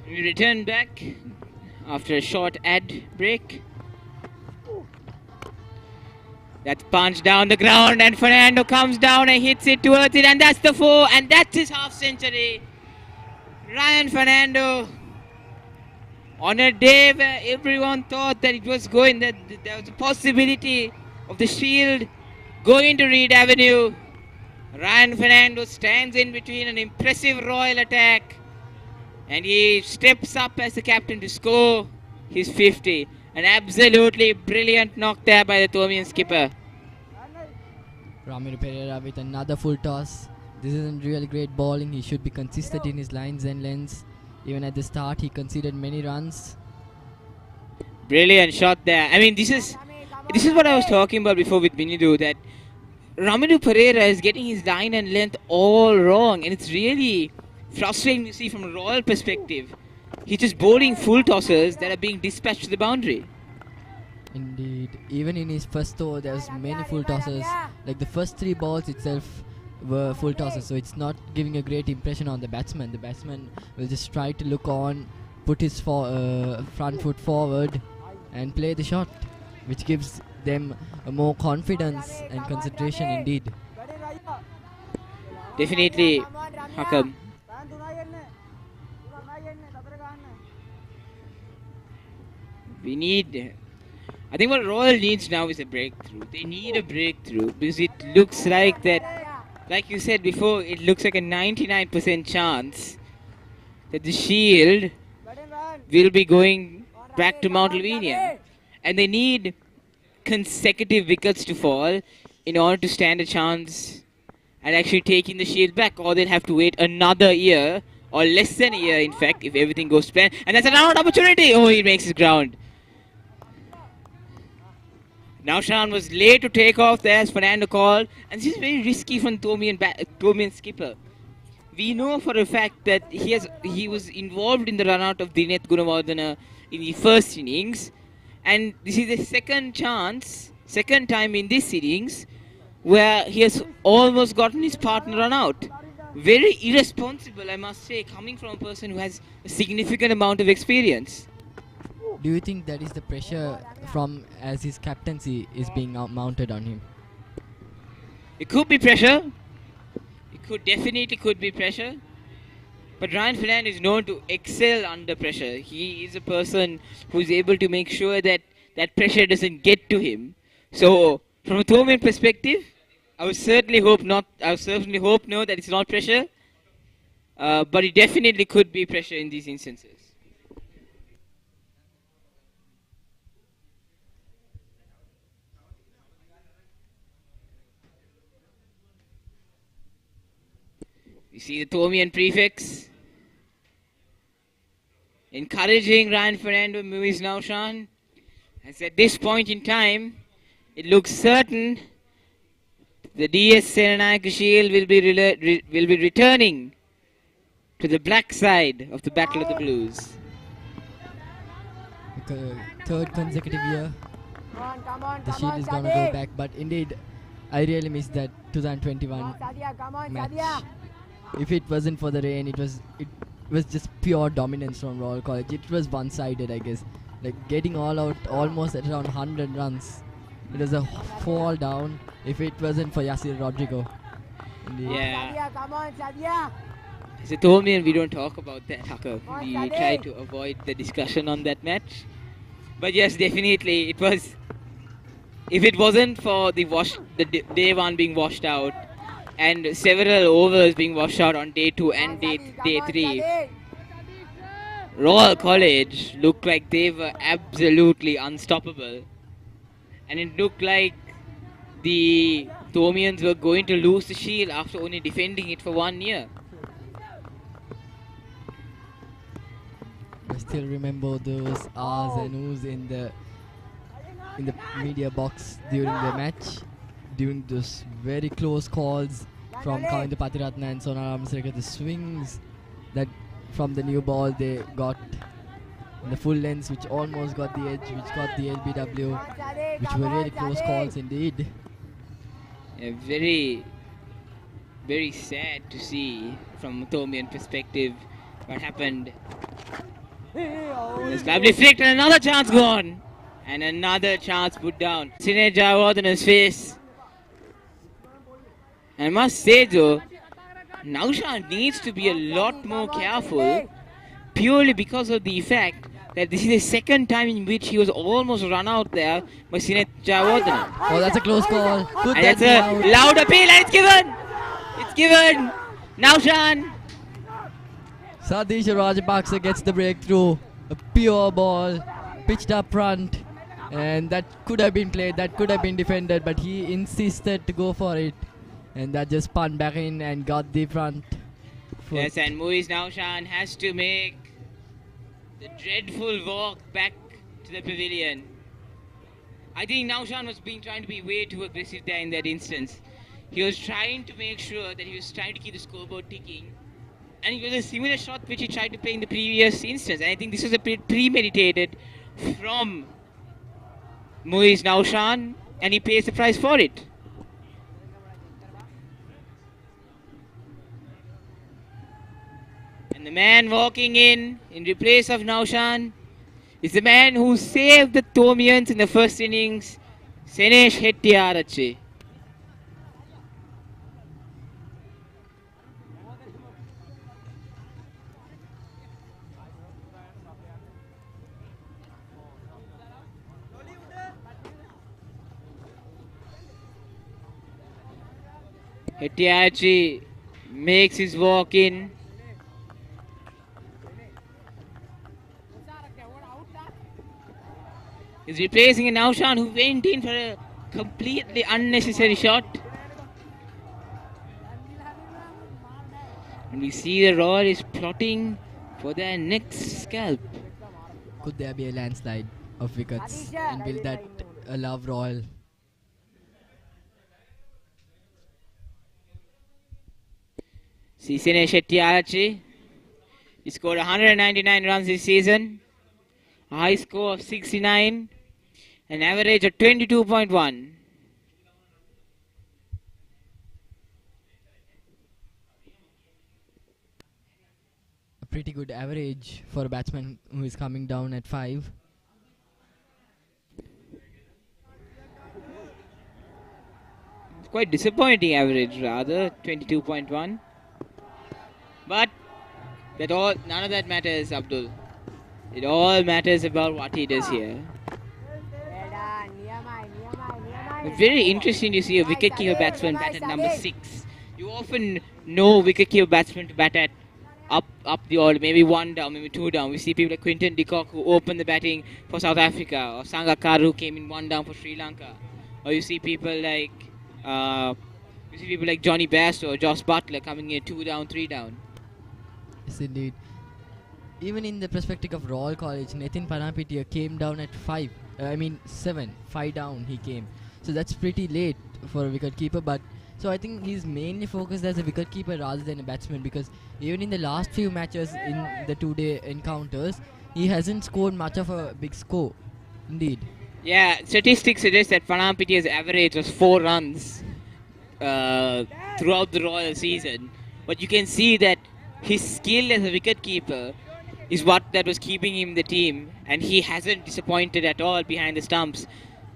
We return back after a short ad break. That's punched down the ground and Fernando comes down and hits it towards it, and that's the 4, and that's his half century. Ryan Fernando, on a day where everyone thought that it was going, that there was a possibility of the Shield going to Reed Avenue, Ryan Fernando stands in between an impressive Royal attack, and he steps up as the captain to score his 50. An absolutely brilliant knock there by the Thomian skipper. Ramiro Pereira with another full toss. This isn't really great bowling. He should be consistent in his lines and lengths. Even at the start, he conceded many runs. Brilliant shot there. I mean, this is what I was talking about before with Binidu, that Ramiro Pereira is getting his line and length all wrong, and it's really frustrating to see from a Royal perspective. He's just bowling full tosses that are being dispatched to the boundary. Indeed. Even in his first over, there was many full tosses. Like the first 3 balls itself were full tosses, so it's not giving a great impression on the batsman. The batsman will just try to look on, put his front foot forward and play the shot, which gives them a more confidence and concentration indeed. Definitely, Hakam. I think what Royal needs now is a breakthrough. They need a breakthrough because it looks like that, like you said before, it looks like a 99% chance that the Shield will be going back to Mount Lavinia. And they need consecutive wickets to fall in order to stand a chance at actually taking the Shield back, or they'll have to wait another year, or less than a year in fact, if everything goes to plan. And that's another opportunity. Oh, he makes his ground. Naushan was late to take off there as Fernando called, and this is very risky from Thomian skipper. We know for a fact that he was involved in the run out of Dinesh Gunawardena in the first innings, and this is the second time in this innings where he has almost gotten his partner run out. Very irresponsible, I must say, coming from a person who has a significant amount of experience. Do you think that is the pressure from as his captaincy is being mounted on him? It could be pressure. It definitely could be pressure. But Ryan Fernando is known to excel under pressure. He is a person who is able to make sure that that pressure doesn't get to him. So, from a Thomian perspective, I would certainly hope no that it's not pressure. But it definitely could be pressure in these instances. You see the Thomian prefix encouraging Ryan Fernando moves Naushan. As at this point in time, it looks certain the DS Serenayaka Shield will be returning to the black side of the Battle of the Blues. Third consecutive year, the Shield is gonna go back. But indeed, I really miss that 2021 match. If it wasn't for the rain, it was just pure dominance from Royal College. It was one-sided, I guess. Like getting all out almost at around 100 runs. It was a fall down if it wasn't for Yasir Rodrigo. Indeed. Yeah. As a Thomian, we don't talk about that, Hakam. We try to avoid the discussion on that match. But yes, definitely, it was. If it wasn't for the day 1 being washed out, and several overs being washed out on day 2 and day 3, Royal College looked like they were absolutely unstoppable. And it looked like the Thomians were going to lose the Shield after only defending it for 1 year. I still remember those ahs and oohs in the media box during the match, during those very close calls from Kavindu Patiratna and Sonal Amsarika, the swings that from the new ball they got, the full lengths which almost got the edge, which got the LBW, which were really close calls indeed. Yeah, very very sad to see from a Thomian perspective what happened. This lovely flick and another chance gone. And another chance put down. Sinead Jayawardena's face. And I must say though, Naushan needs to be a lot more careful purely because of the fact that this is the second time in which he was almost run out there by Sinead Jayawardena. Oh, that's a close call. Could And that that's be a out? loud appeal and it's given. It's given. Naushan. Satish Rajapaksa gets the breakthrough. A pure ball, pitched up front, and that could have been played, that could have been defended, but he insisted to go for it. And that just spun back in and got the front foot. Yes, and Muiz Naushan has to make the dreadful walk back to the pavilion. I think Naushan was trying to be way too aggressive there in that instance. He was trying to make sure that he was trying to keep the scoreboard ticking. And it was a similar shot which he tried to play in the previous instance. And I think this was a bit premeditated from Muiz Naushan, and he pays the price for it. And the man walking in replace of Naushan is the man who saved the Thomians in the first innings, Senesh Hettiarache. Hettiarache makes his walk in. He's replacing a Naushan who went in for a completely unnecessary shot. And we see the Royal is plotting for their next scalp. Could there be a landslide of wickets, and will that allow Royal? See Senesh Hettiarache. He scored 199 runs this season. A high score of 69. An average of 22.1. A pretty good average for a batsman who is coming down at 5. It's quite disappointing average rather, 22.1. But none of that matters, Abdul. It all matters about what he does here. It's very interesting to see a wicketkeeper batsman bat at number 6. You often know wicketkeeper batsmen to bat at up the order, maybe 1 down, maybe 2 down. We see people like Quinton de Kock who opened the batting for South Africa, or Sangakkara who came in 1 down for Sri Lanka, or you see people like Johnny Bairstow or Josh Butler coming in 2 down, 3 down. Yes, indeed. Even in the perspective of Royal College, Nitin Panapitia came down at 7, 5 down he came. So that's pretty late for a wicketkeeper, but so I think he's mainly focused as a wicketkeeper rather than a batsman, because even in the last few matches in the 2-day encounters, he hasn't scored much of a big score. Indeed. Yeah, statistics suggest that Panampitia's average was 4 runs throughout the Royal season. But you can see that his skill as a wicketkeeper is what that was keeping him in the team, and he hasn't disappointed at all behind the stumps.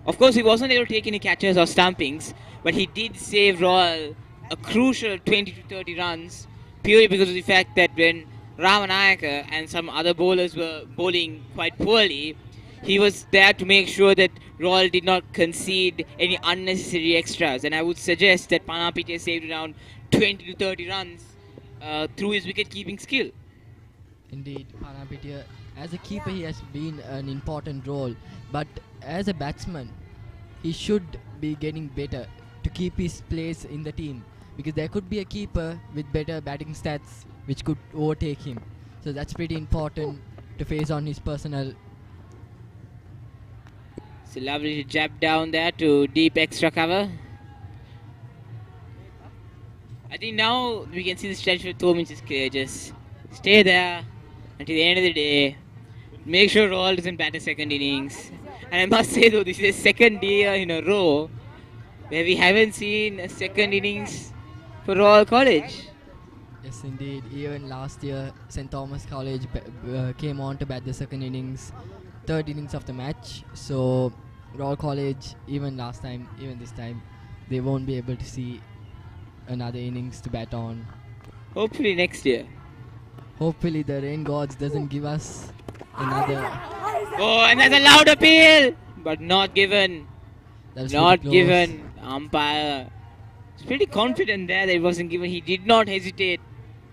Of course, he wasn't able to take any catches or stumpings, but he did save Royal a crucial 20 to 30 runs purely because of the fact that when Ramanayaka and some other bowlers were bowling quite poorly, he was there to make sure that Royal did not concede any unnecessary extras. And I would suggest that Panapitia saved around 20 to 30 runs through his wicket-keeping skill. Indeed, Panapitia, as a keeper, he has been an important role, but as a batsman, he should be getting better to keep his place in the team, because there could be a keeper with better batting stats which could overtake him. So that's pretty important to face on his personal. It's a lovely jab down there to deep extra cover. I think now we can see the stretch for 2 minutes is clear. Just stay there until the end of the day. Make sure Royal doesn't bat a second innings. And I must say though, this is the second day in a row where we haven't seen a second innings for Royal College. Yes, indeed. Even last year, St. Thomas College came on to bat the second innings, third innings of the match. So, Royal College, even last time, even this time, they won't be able to see another innings to bat on. Hopefully next year. Hopefully the rain gods doesn't give us another. Oh, and there's a loud appeal, but not given. Not given. Umpire is pretty confident there that it wasn't given. He did not hesitate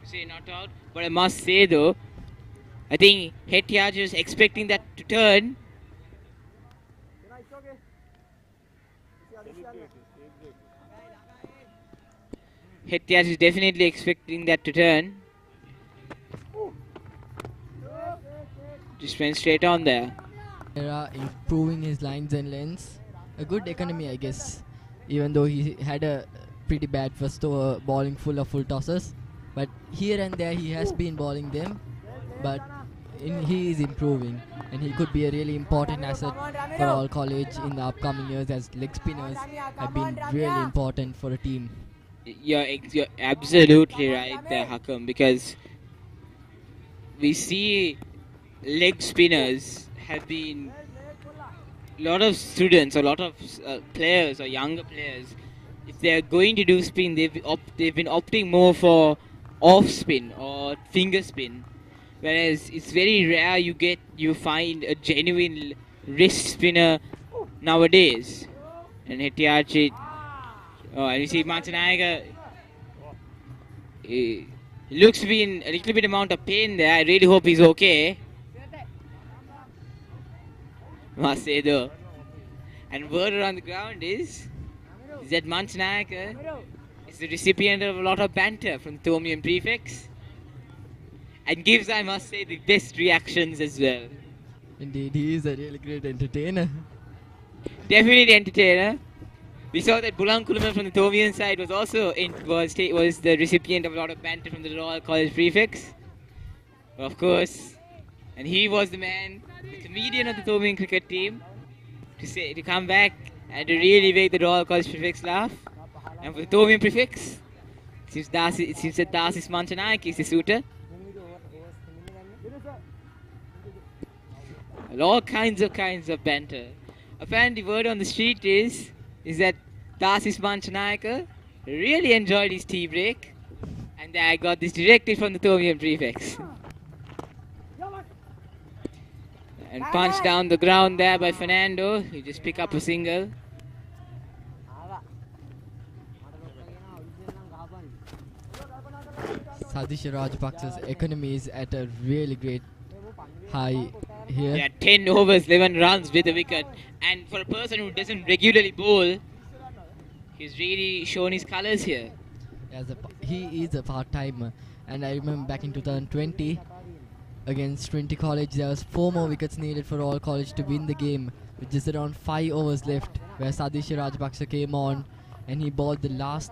to say not out. But I must say though, I think Hettiage is expecting that to turn. Hettiage is definitely expecting that to turn. Just went straight on there. Improving his lines and lengths. A good economy, I guess. Even though he had a pretty bad first over, bowling full of full tosses. But here and there he has been bowling them. But he is improving. And he could be a really important asset for all college in the upcoming years, as leg spinners have been really important for a team. You're absolutely right there, Hakam, because we see leg spinners have been a lot of students, a lot of players or younger players. If they're going to do spin, they've been opting more for off spin or finger spin, whereas it's very rare you find a genuine wrist spinner nowadays. And Hettiage, and you see Manchanayaga, he looks to be in a little bit amount of pain there. I really hope he's okay. Must say though. And word around the ground is that Manchanayaga is the recipient of a lot of banter from Thomian prefects and gives, I must say, the best reactions as well. Indeed, he is a really great entertainer. Definitely entertainer. We saw that Bulankulama from the Thomian side was also was the recipient of a lot of banter from the Royal College prefects. Of course. And he was the man, the comedian of the Thomian cricket team, to come back and to really make the Royal College prefects laugh. And for the Thomian prefects, it seems that Dasis Manchanayak is the suitor. And all kinds of banter. Apparently, word on the street is that Dasis Manchanayak really enjoyed his tea break, and I got this directly from the Thomian prefects. And punched down the ground there by Fernando. He just pick up a single. Sadisha Rajapaksa's economy is at a really great high here. Yeah, 10 overs, 11 runs with a wicket. And for a person who doesn't regularly bowl, he's really shown his colours here. He is a part-timer. And I remember back in 2020, against Trinity College, there was 4 more wickets needed for all college to win the game, with just around 5 overs left, where Sadisha Rajapaksa came on and he bowled the last,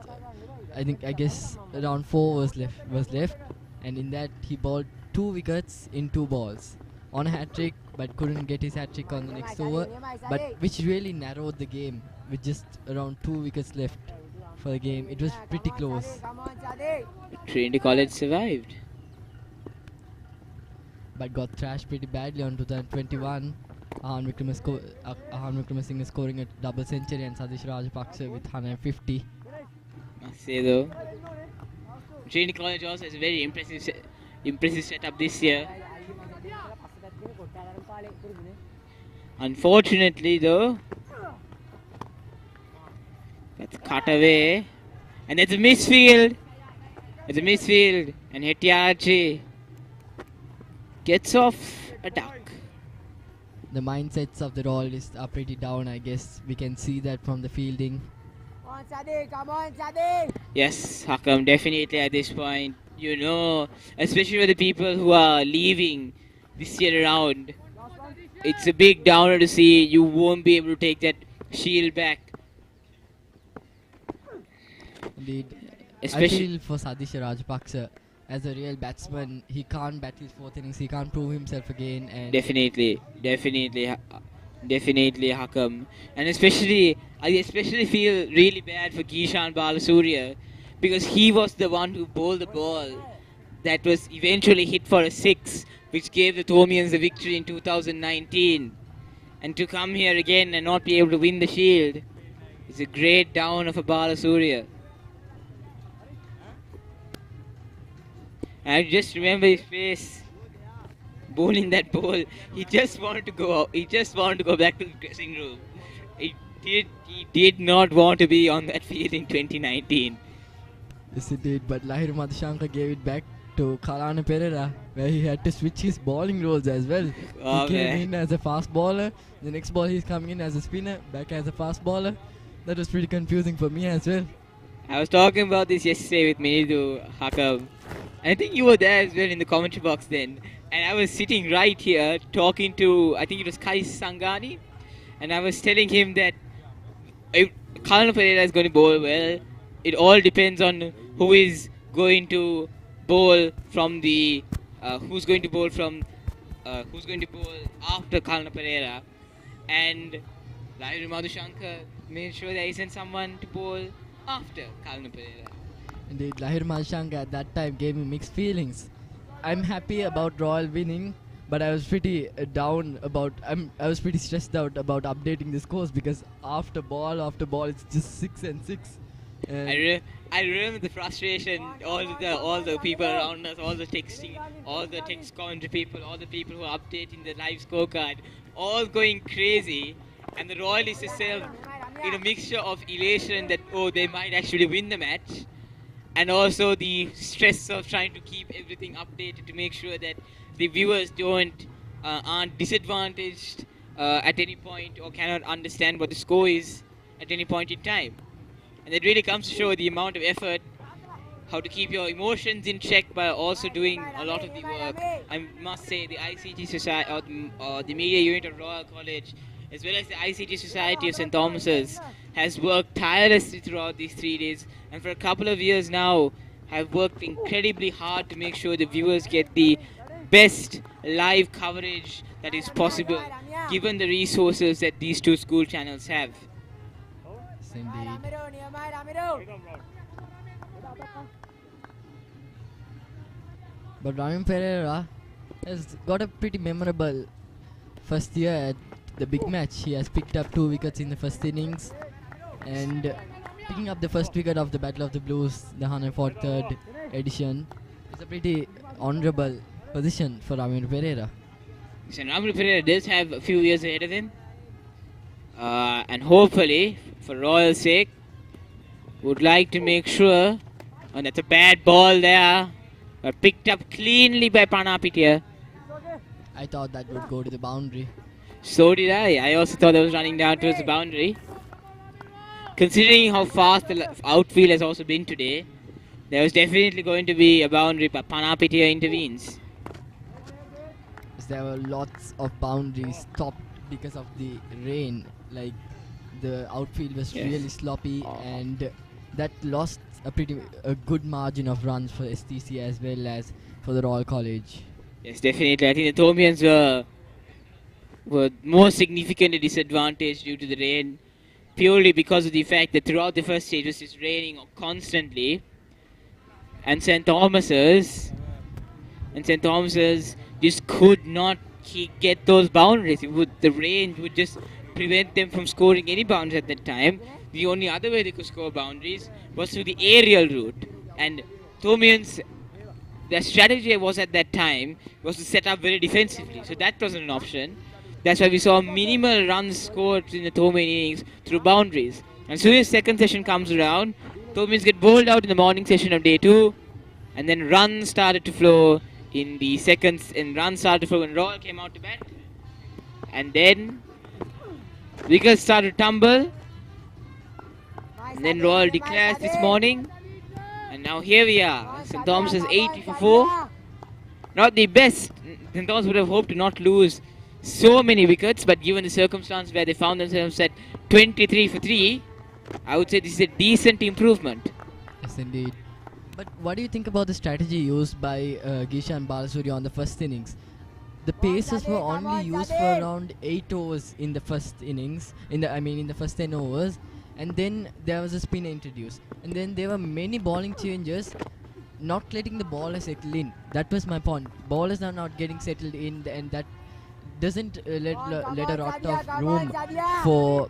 I guess around 4 overs was left, and in that he bowled 2 wickets in 2 balls on a hat-trick, but couldn't get his hat-trick on the next over, but which really narrowed the game with just around 2 wickets left for the game. It was pretty close. Trinity College survived, but got thrashed pretty badly on 2021. Ahan Wickramasinghe scoring a double century and Sadish Rajapaksa with 150. Must say though, Trinity College also has a very impressive setup this year. Unfortunately though, that's cut away, and it's a misfield. It's a misfield, and Hettiage gets off a duck. The mindsets of the Royalists are pretty down, I guess. We can see that from the fielding. Come on, Sadiq! Yes, Hakam, definitely at this point, especially for the people who are leaving this year around, it's a big downer to see you won't be able to take that shield back. Indeed. Especially I feel for Sadisha Rajapaksa, as a real batsman, he can't bat his 4th innings, he can't prove himself again. And definitely, Hakam. And I especially feel really bad for Kishan Balasuriya, because he was the one who bowled the ball that was eventually hit for a 6, which gave the Thomians the victory in 2019. And to come here again and not be able to win the Shield is a great down of a Balasuriya. And I just remember his face bowling that ball. He just wanted to go out. He just wanted to go back to the dressing room. He did not want to be on that field in 2019. Yes, it did. But Lahir Madhushanka gave it back to Kalana Pereira, where he had to switch his bowling roles as well. Oh, he came man. in as a fast bowler. The next ball he's coming in as a spinner, back as a fast bowler. That was pretty confusing for me as well. I was talking about this yesterday with Minidu Hakam. I think you were there as well in the commentary box then. And I was sitting right here talking to, I think it was Kai Sangani. And I was telling him that if Kalana Pereira is going to bowl well, it all depends on who is going to bowl from the, who's going to bowl after Kalana Pereira. And Lahir Madhushanka made sure there isn't someone to bowl after Kalana Pereira. Indeed, Lahir Madhushanka at that time gave me mixed feelings. I'm happy about Royal winning, but I was pretty down about. I was pretty stressed out about updating the scores because after ball, it's just 6 and 6. And I remember the frustration, all the people around us, all the texting, all the text commentary people, all the people who are updating the live scorecard, all going crazy, and the Royalists itself in a mixture of elation that they might actually win the match, and also the stress of trying to keep everything updated to make sure that the viewers aren't disadvantaged at any point or cannot understand what the score is at any point in time. And it really comes to show the amount of effort, how to keep your emotions in check by also doing a lot of the work. I must say the ICT Society or the media unit of Royal College, as well as the ICT Society of St. Thomas's, has worked tirelessly throughout these 3 days, and for a couple of years now have worked incredibly hard to make sure the viewers get the best live coverage that is possible, given the resources that these two school channels have. Yes, indeed. But Ryan Pereira has got a pretty memorable first year at the big match. He has picked up 2 wickets in the first innings, and picking up the first wicket of the Battle of the Blues, the 143rd edition, is a pretty honourable position for Ramiro Pereira. So Ramiro Pereira does have a few years ahead of him, and hopefully, for Royal's sake, would like to make sure, and that's a bad ball there, but picked up cleanly by Panapitia. I thought that would go to the boundary. So did I. I also thought that was running down towards the boundary. Considering how fast the outfield has also been today, there was definitely going to be a boundary, but Panapitia intervenes. There were lots of boundaries stopped because of the rain. Like, the outfield was really sloppy, and that lost a good margin of runs for STC as well as for the Royal College. Yes, definitely. I think the Thomians were more significantly disadvantaged due to the rain, purely because of the fact that throughout the first stage it was just raining constantly, and St. Thomas's just could not get those boundaries. The rain would just prevent them from scoring any boundaries at that time. The only other way they could score boundaries was through the aerial route, and Thomians, their strategy was at that time was to set up very defensively, so that wasn't an option. That's why we saw minimal runs scored in the Thomian innings through boundaries. And so his second session comes around, Thomians get bowled out in the morning session of day 2, and then runs started to flow in the seconds, and runs started to flow when Royal came out to bat. And then wickets started to tumble. And then Royal declares this morning. And now here we are. St. Thomas is 80 for 4. Not the best. St. Thomas would have hoped to not lose so many wickets, but given the circumstance where they found themselves at 23 for 3, I would say this is a decent improvement. Yes, indeed. But what do you think about the strategy used by Gishan Balasuri on the first innings? The paces were only used for around 8 overs in the first innings, in the first 10 overs, and then there was a spin introduced, and then there were many bowling changes, not letting the bowler settle in. That was my point. Bowlers are not getting settled in, and that doesn't let a lot of room for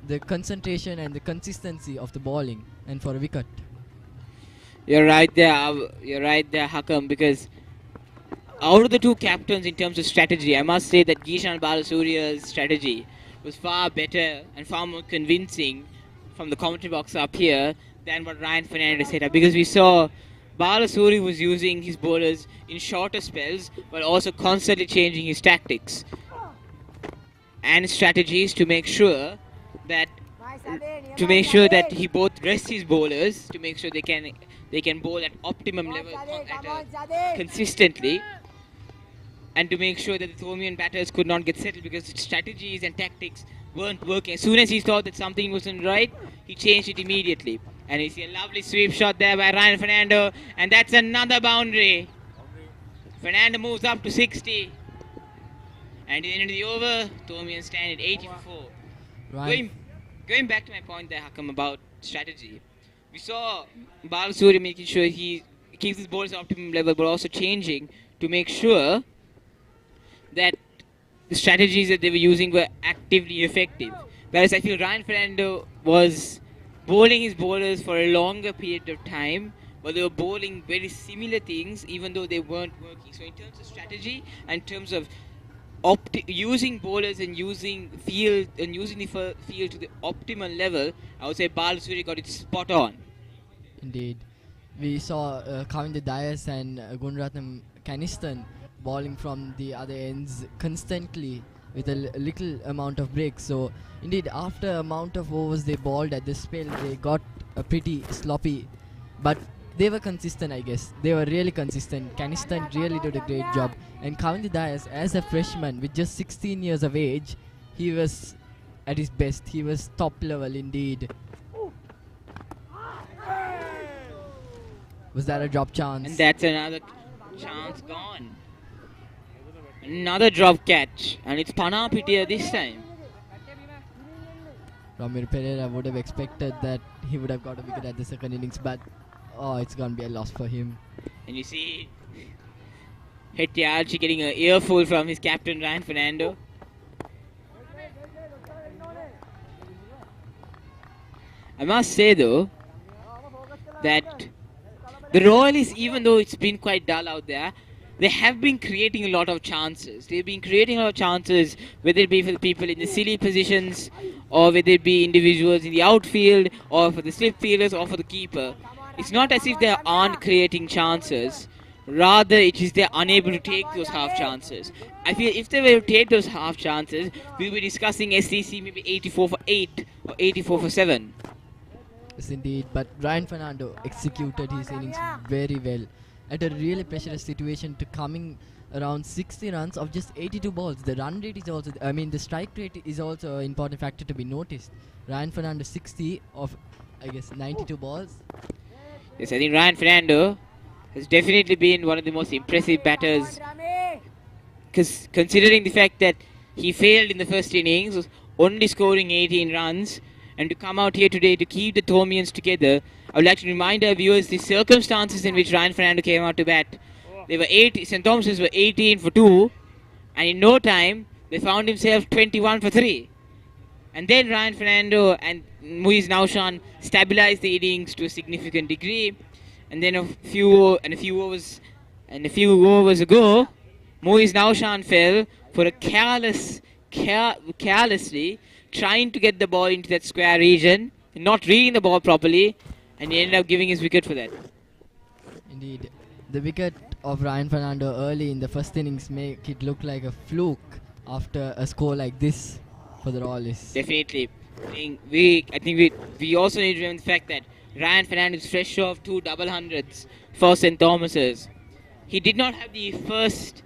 the concentration and the consistency of the bowling and for a wicket. You're right there, Hakam, because out of the two captains in terms of strategy, I must say that Gishan Balasuria's strategy was far better and far more convincing from the commentary box up here than what Ryan Fernandez set up, because we saw Balasuri was using his bowlers in shorter spells but also constantly changing his tactics and strategies to make sure that he both rests his bowlers to make sure they can bowl at optimum level consistently, and to make sure that the Thomian batters could not get settled because strategies and tactics weren't working. As soon as he thought that something wasn't right, he changed it immediately. And you see a lovely sweep shot there by Ryan Fernando, and that's another boundary. Fernando moves up to 60. And at the end of the over, Thomian stand at 80 for 4. Right. Going back to my point there, Hakam, about strategy. We saw Balasuri making sure he keeps his bowlers at optimum level, but also changing to make sure that the strategies that they were using were actively effective. Whereas I feel Ryan Fernando was bowling his bowlers for a longer period of time, but they were bowling very similar things even though they weren't working. So in terms of strategy and in terms of using bowlers and using the field to the optimal level, I would say Balasuri got it spot on. Indeed. We saw Kavinder Dias and Gunaratnam Caniston bowling from the other ends constantly with a little amount of breaks. So indeed, after amount of overs they bowled at this spell, they got a pretty sloppy, but they were consistent, I guess. They were really consistent. Caniston really did a great job. And Kavinder Dias, as a freshman with just 16 years of age, he was at his best. He was top level indeed. Was that a drop chance? And that's another chance gone. Another drop catch, and it's Panapitia this time. Ramir Pereira would have expected that he would have got a wicket at the second innings, but it's going to be a loss for him. And you see Hettiarchi getting an earful from his captain Ryan Fernando. I must say though that the Royalists, even though it's been quite dull out there, they have been creating a lot of chances. They've been creating a lot of chances, whether it be for the people in the silly positions, or whether it be individuals in the outfield, or for the slip fielders, or for the keeper. It's not as if they aren't creating chances. Rather, it is they're unable to take those half chances. I feel if they were to take those half chances, we'll be discussing SCC maybe 84 for 8 or 84 for 7. Yes, indeed. But Ryan Fernando executed his innings very well. At a really pressurized situation to coming around 60 runs of just 82 balls. The run rate is also, the strike rate is also an important factor to be noticed. Ryan Fernando 60 of, I guess, 92 balls. Yes, I think Ryan Fernando has definitely been one of the most impressive batters. Because considering the fact that he failed in the first innings, only scoring 18 runs, and to come out here today to keep the Thomians together, I would like to remind our viewers the circumstances in which Ryan Fernando came out to bat. They were St. Thomas's were 18 for 2, and in no time they found himself 21 for 3. And then Ryan Fernando and Muiz Naushan stabilized the innings to a significant degree. And then a few overs ago, Muiz Naushan fell for a carelessly trying to get the ball into that square region, not reading the ball properly, and he ended up giving his wicket for that. Indeed. The wicket of Ryan Fernando early in the first innings make it look like a fluke after a score like this for the Royalists. Definitely. I think we also need to remember the fact that Ryan Fernando is fresh off 2 double hundreds for St. Thomas's. He did not have the first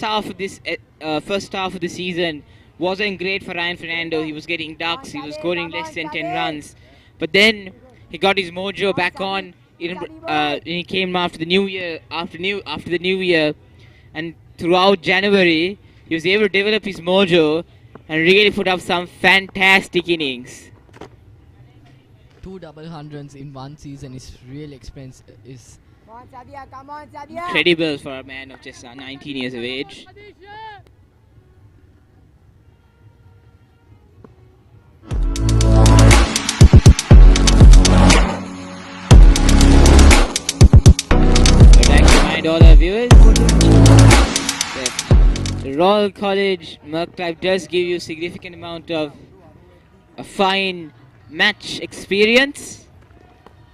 half of the season wasn't great for Ryan Fernando. He was getting ducks. He was scoring less than 10 runs. But then he got his mojo back on. He came after the new year. After the new year, and throughout January, he was able to develop his mojo and really put up some fantastic innings. 2 double hundreds in one season is really expensive. Is Come on, Sadia, come on, Sadia. incredible for a man of just 19 years of age. I'd like to remind all our viewers that the Royal College Merc Clive does give you a significant amount of a fine match experience.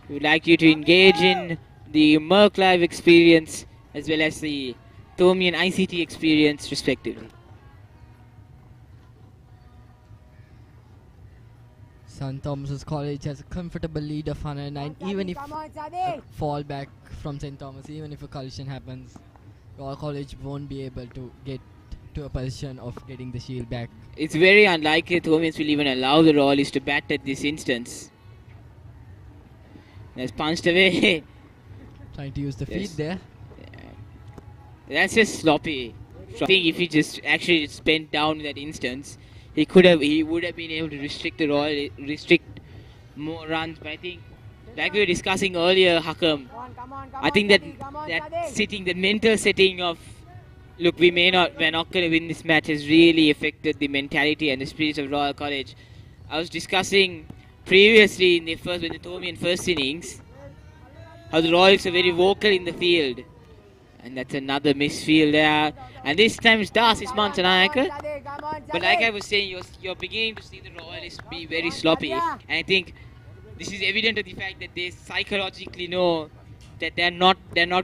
We would like you to engage in the Merc Live experience as well as the Thomian ICT experience respectively. St. Thomas's College has a comfortable lead of 109. Even if Come on, Sadi. a fall back from St. Thomas, even if a collision happens, Royal College won't be able to get to a position of getting the shield back. It's very unlikely Thomians will even allow the Royalists to bat at this instance. That's punched away. Trying to use the feet Yes. there. That's just sloppy. I think if he just actually spent down in that instance, he would have been able to restrict more runs. But I think, like we were discussing earlier, Hakam, I think that that mental setting of, look, we're not going to win this match has really affected the mentality and the spirit of Royal College. I was discussing previously in the Thomian first innings, how the Royals are very vocal in the field. And that's another misfield there. And this time it's Das is Mantanayaka. But like I was saying, you're beginning to see the Royalists be very sloppy. And I think this is evident of the fact that they psychologically know that they're not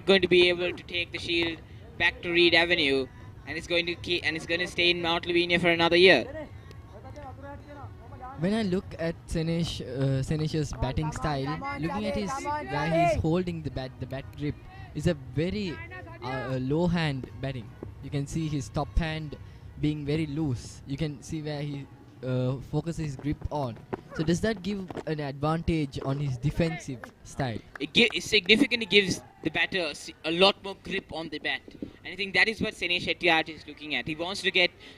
going to be able to take the shield back to Reed Avenue, and it's going to stay in Mount Lavinia for another year. When I look at Senesh's batting style, looking at his where he's holding the bat grip is a very low hand batting. You can see his top hand being very loose. You can see where he focuses his grip on. So does that give an advantage on his defensive style? It significantly gives the batter a lot more grip on the bat. And I think that is what Senesh Hettiart is looking at. He wants to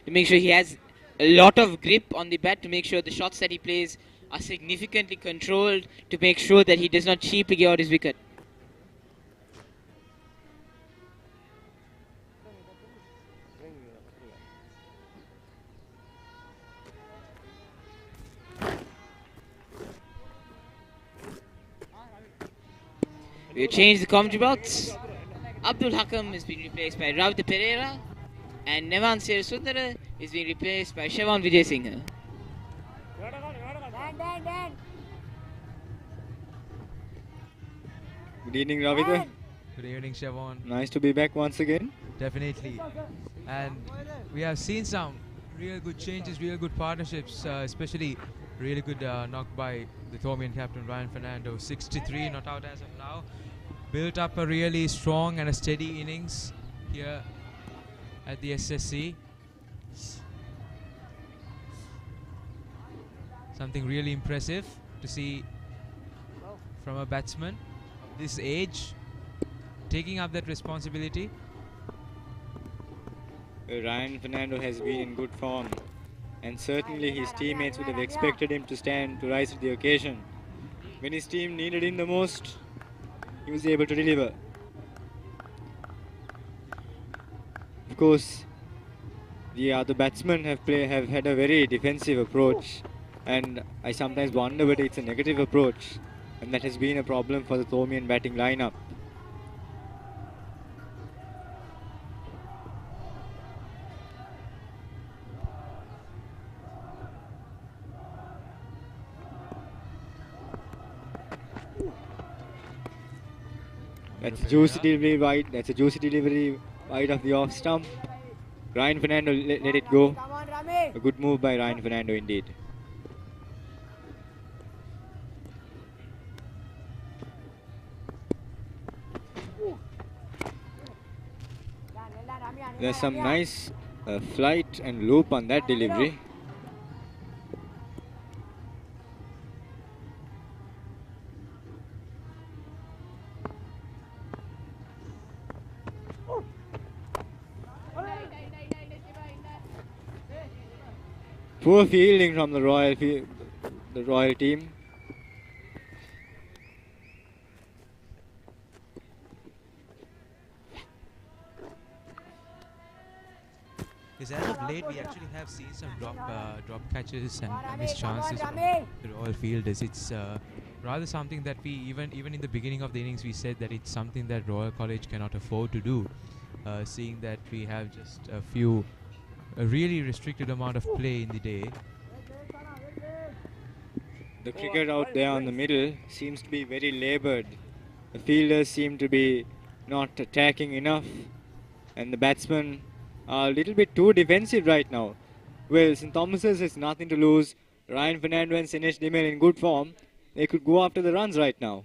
make sure he has a lot of grip on the bat, to make sure the shots that he plays are significantly controlled, to make sure that he does not cheaply give out his wicket. We have changed the commentary box. Abdul Hakam has been replaced by Ravita Pereira, and Nevan Sundara is being replaced by Siobhan Vijay Singh. Good evening, Ravita. Good evening, Siobhan. Nice to be back once again. Definitely. And we have seen some real good changes, real good partnerships, especially really good knock by the Thomian captain Ryan Fernando. 63 not out as of now. Built up a really strong and a steady innings here at the SSC. Something really impressive to see from a batsman of this age taking up that responsibility. Ryan Fernando has been in good form, and certainly his teammates would have expected him to rise to the occasion. When his team needed him the most, he was able to deliver. Of course, the other batsmen have had a very defensive approach, and I sometimes wonder whether it's a negative approach, and that has been a problem for the Thomian batting lineup. That's a juicy delivery wide. That's a juicy delivery wide of the off stump. Ryan Fernando let it go. A good move by Ryan Fernando indeed. There's some nice flight and loop on that delivery. Poor fielding from the Royal team. Because as of late, we actually have seen some drop catches and missed chances from the Royal fielders. It's rather something that we even in the beginning of the innings we said that it's something that Royal College cannot afford to do. Seeing that we have just a really restricted amount of play in the day. The cricket out there on the middle seems to be very laboured. The fielders seem to be not attacking enough, and the batsmen are a little bit too defensive right now. Well, St. Thomas's has nothing to lose. Ryan Fernando and Sinesh Dimel in good form. They could go after the runs right now.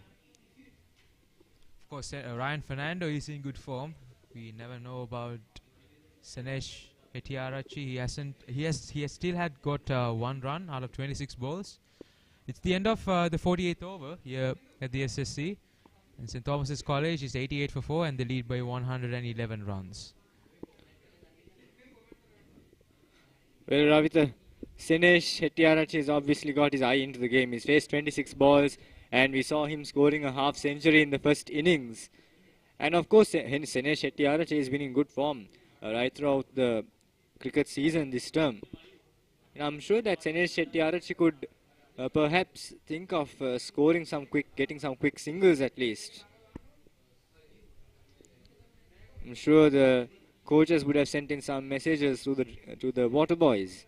Of course, Ryan Fernando is in good form. We never know about Sinesh Hettiarachchi. He has still had got 1 run out of 26 balls. It's the end of the 48th over here at the SSC. And St. Thomas's College is 88 for 4 and they lead by 111 runs. Well, Ravitha, Sinesh Hettiarachchi has obviously got his eye into the game. He's faced 26 balls and we saw him scoring a half century in the first innings. And of course, Sinesh Hettiarachchi has been in good form right throughout the cricket season this term. And I'm sure that Sinesh Hettiarachchi could perhaps think of getting some quick singles at least. I'm sure the coaches would have sent in some messages to the water boys.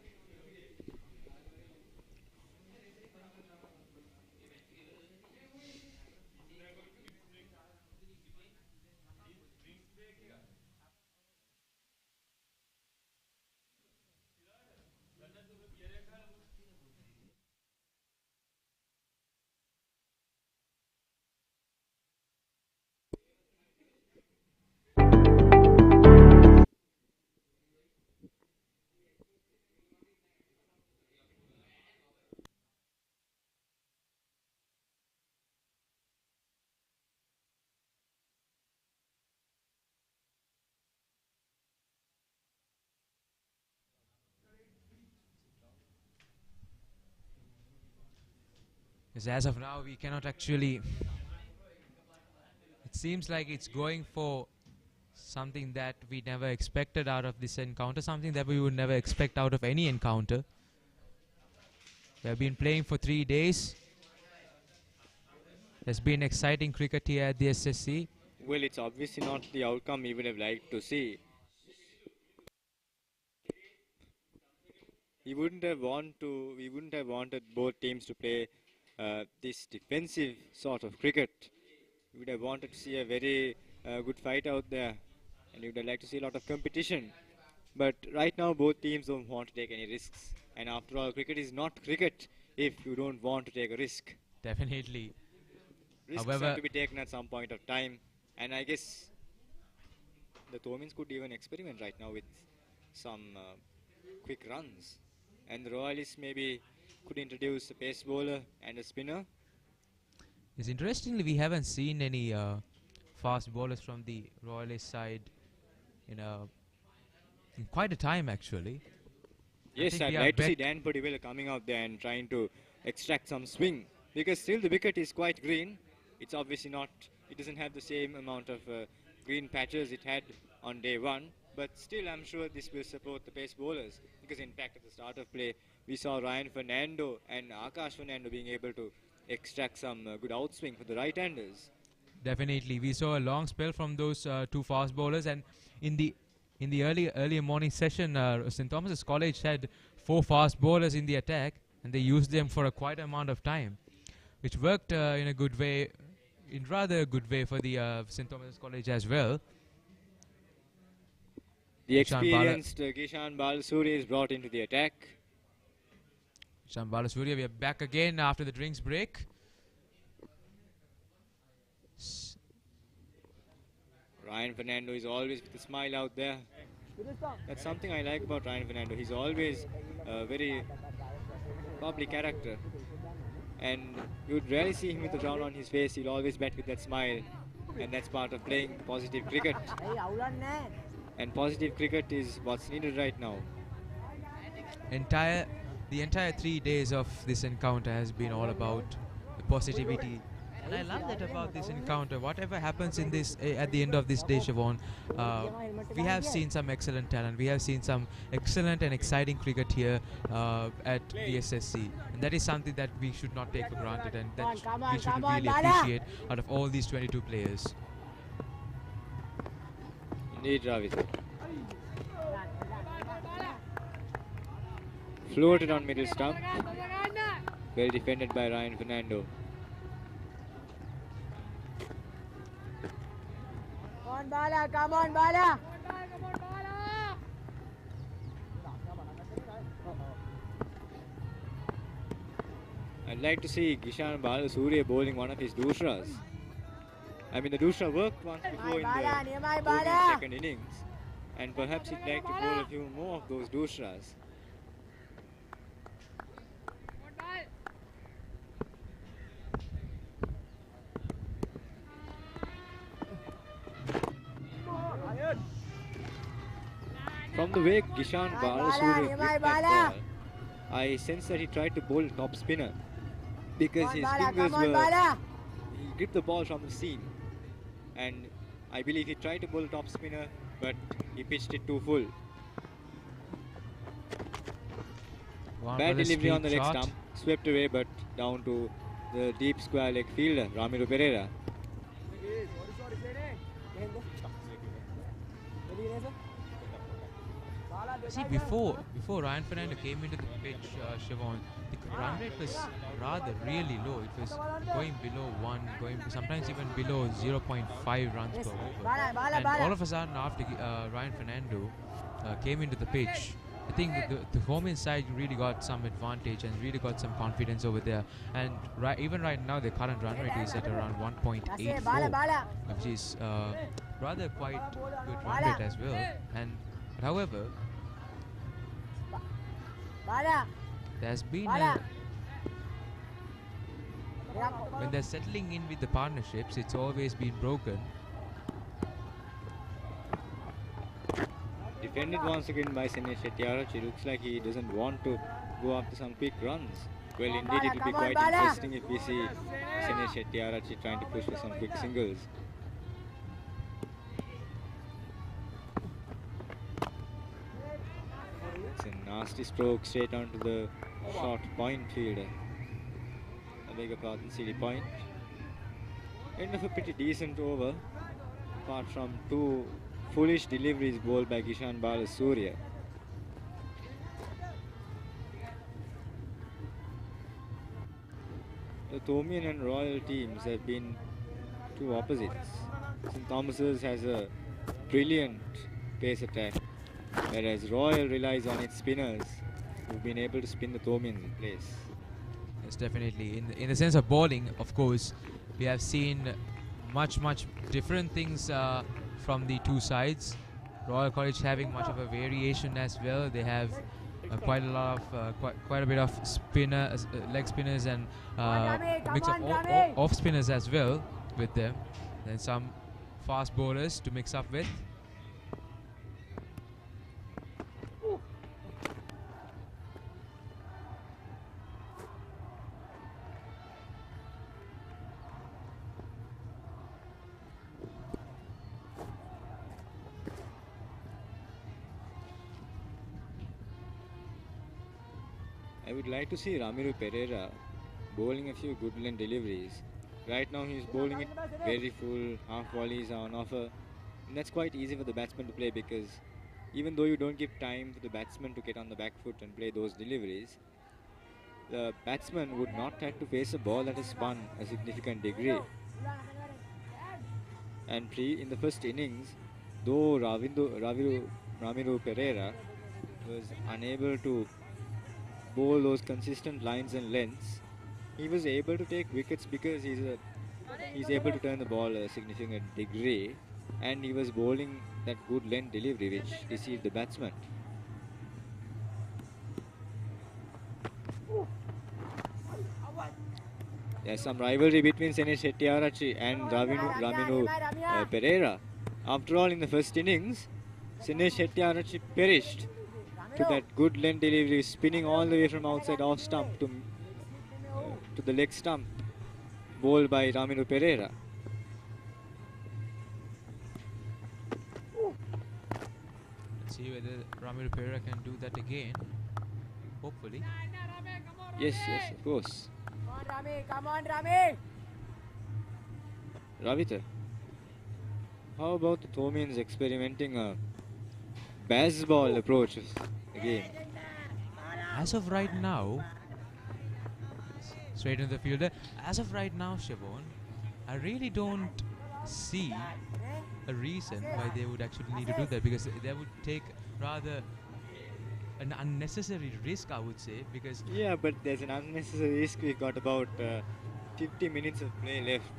As of now, we cannot actually. It seems like it's going for something that we never expected out of this encounter, something that we would never expect out of any encounter. We have been playing for 3 days. There's been exciting cricket here at the SSC. Well, it's obviously not the outcome we would have liked to see. We wouldn't have wanted both teams to play this defensive sort of cricket. We would have wanted to see a very good fight out there, and we would have liked to see a lot of competition. But right now, both teams don't want to take any risks. And after all, cricket is not cricket if you don't want to take a risk. Definitely. Risks have to be taken at some point of time, and I guess the Thomians could even experiment right now with some quick runs. And the Royalists maybe could introduce a pace bowler and a spinner. Yes, interestingly, we haven't seen any fast bowlers from the Royalist side in quite a time, actually. Yes, I'd like to see Dan Padiwala coming out there and trying to extract some swing, because still the wicket is quite green. It's obviously not, it doesn't have the same amount of green patches it had on day one, but still I'm sure this will support the pace bowlers, because in fact at the start of play we saw Ryan Fernando and Akash Fernando being able to extract some good outswing for the right-handers. Definitely, we saw a long spell from those two fast bowlers, and in the early morning session, St. Thomas's College had 4 fast bowlers in the attack, and they used them for a quite amount of time, which worked in a good way, in rather a good way for the St. Thomas's College as well. The experienced Kishan Balasuri is brought into the attack. Kishan Balasuri, we are back again after the drinks break. Ryan Fernando is always with a smile out there. That's something I like about Ryan Fernando. He's always a very public character, and you would rarely see him with a frown on his face. He'll always bat with that smile, and that's part of playing positive cricket. And positive cricket is what's needed right now. The entire 3 days of this encounter has been all about the positivity And I love that about this encounter. Whatever happens in this at the end of this day, Siobhan, we have seen some excellent talent. We have seen some excellent and exciting cricket here at the SSC, and that is something that we should not take for granted, and that we should really appreciate out of all these 22 players. Indeed, Ravitha. Floated on middle stump. Well defended by Ryan Fernando. Come on, Bala, come on, Bala. I'd like to see Kishan Balasuriya bowling one of his doosras. I mean, the doosra worked once before in the second innings, and perhaps he'd like to bowl a few more of those doosras. From the way Kishan Balasuriya gripped that ball, I sense that he tried to bowl top spinner because his fingers were... He gripped the ball from the seam, and I believe he tried to bowl top spinner, but he pitched it too full. Bad delivery on the leg stump, swept away, but down to the deep square leg fielder, Ramiro Pereira. See, before Ryan Fernando came into the pitch, Siobhan, the run rate was rather really low. It was going below 1, going sometimes even below 0.5 runs per over. And all of a sudden, after Ryan Fernando came into the pitch, I think the Thomian side really got some advantage and really got some confidence over there. And even right now, the current run rate is at around 1.84, which is rather quite good run rate as well. And however, there's been when they're settling in with the partnerships, it's always been broken. Defended once again by Senesh Shettyarachchi. Looks like he doesn't want to go after some quick runs. Well, indeed, it will be quite interesting if we see Senesh Shettyarachchi trying to push for some quick singles. It's a nasty stroke straight onto the short point fielder. I beg your pardon, silly point. End of a pretty decent over, apart from two foolish deliveries bowled by Kishan Balasuriya. The Thomian and Royal teams have been two opposites. St. Thomas's has a brilliant pace attack, whereas Royal relies on its spinners who've been able to spin the Thomians in place. Yes, definitely. In the sense of bowling, of course, we have seen much different things from the two sides. Royal College having much of a variation as well. They have quite a lot of quite a bit of leg spinners and a mix of off spinners as well with them. Then some fast bowlers to mix up with. I would like to see Ramiro Pereira bowling a few good length deliveries. Right now he's bowling it very full, half volleys are on offer. And that's quite easy for the batsman to play, because even though you don't give time for the batsman to get on the back foot and play those deliveries, the batsman would not have to face a ball that is spun a significant degree. And in the first innings, though Ramiro Pereira was unable to bowl those consistent lines and lengths, he was able to take wickets because he's able to turn the ball a significant degree, and he was bowling that good length delivery which deceived the batsman. There's some rivalry between Senesh Shettyarachchi and Ramiro Pereira. After all, in the first innings, Senesh Shettyarachchi perished to that good length delivery, spinning all the way from outside off stump to the leg stump. bowled by Ramiro Pereira. Let's see whether Ramiro Pereira can do that again. Hopefully. Yes, of course. Come on, Rami. Come on, Rami. Ravita, how about the Thomians experimenting a baseball approach again? As of right now, straight in the fielder. As of right now, Siobhan, I really don't see a reason why they would actually need to do that, because they would take rather an unnecessary risk, I would say, because Yeah, but there's an unnecessary risk. We've got about 50 minutes of play left.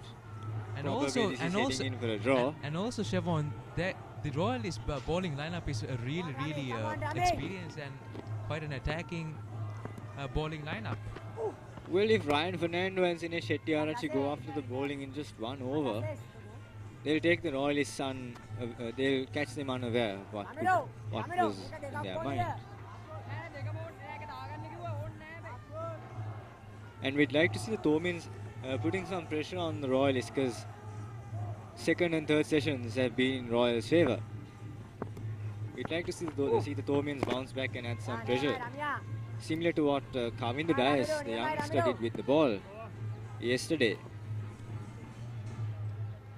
and Probably also this is and heading also in for a draw. and also Siobhan, the Royalist bowling lineup is a really experienced and quite an attacking bowling lineup. Well, if Ryan Fernando and Sinesh Shetty go after the bowling in just one over, they'll take the Royalists they'll catch them unaware what was in their mind. And we'd like to see the Thomians putting some pressure on the Royalists, because second and third sessions have been in Royals' favour. We'd like to see the Thomians bounce back and add some pressure, similar to what Kavindu Dias, the youngster, did with the ball yesterday.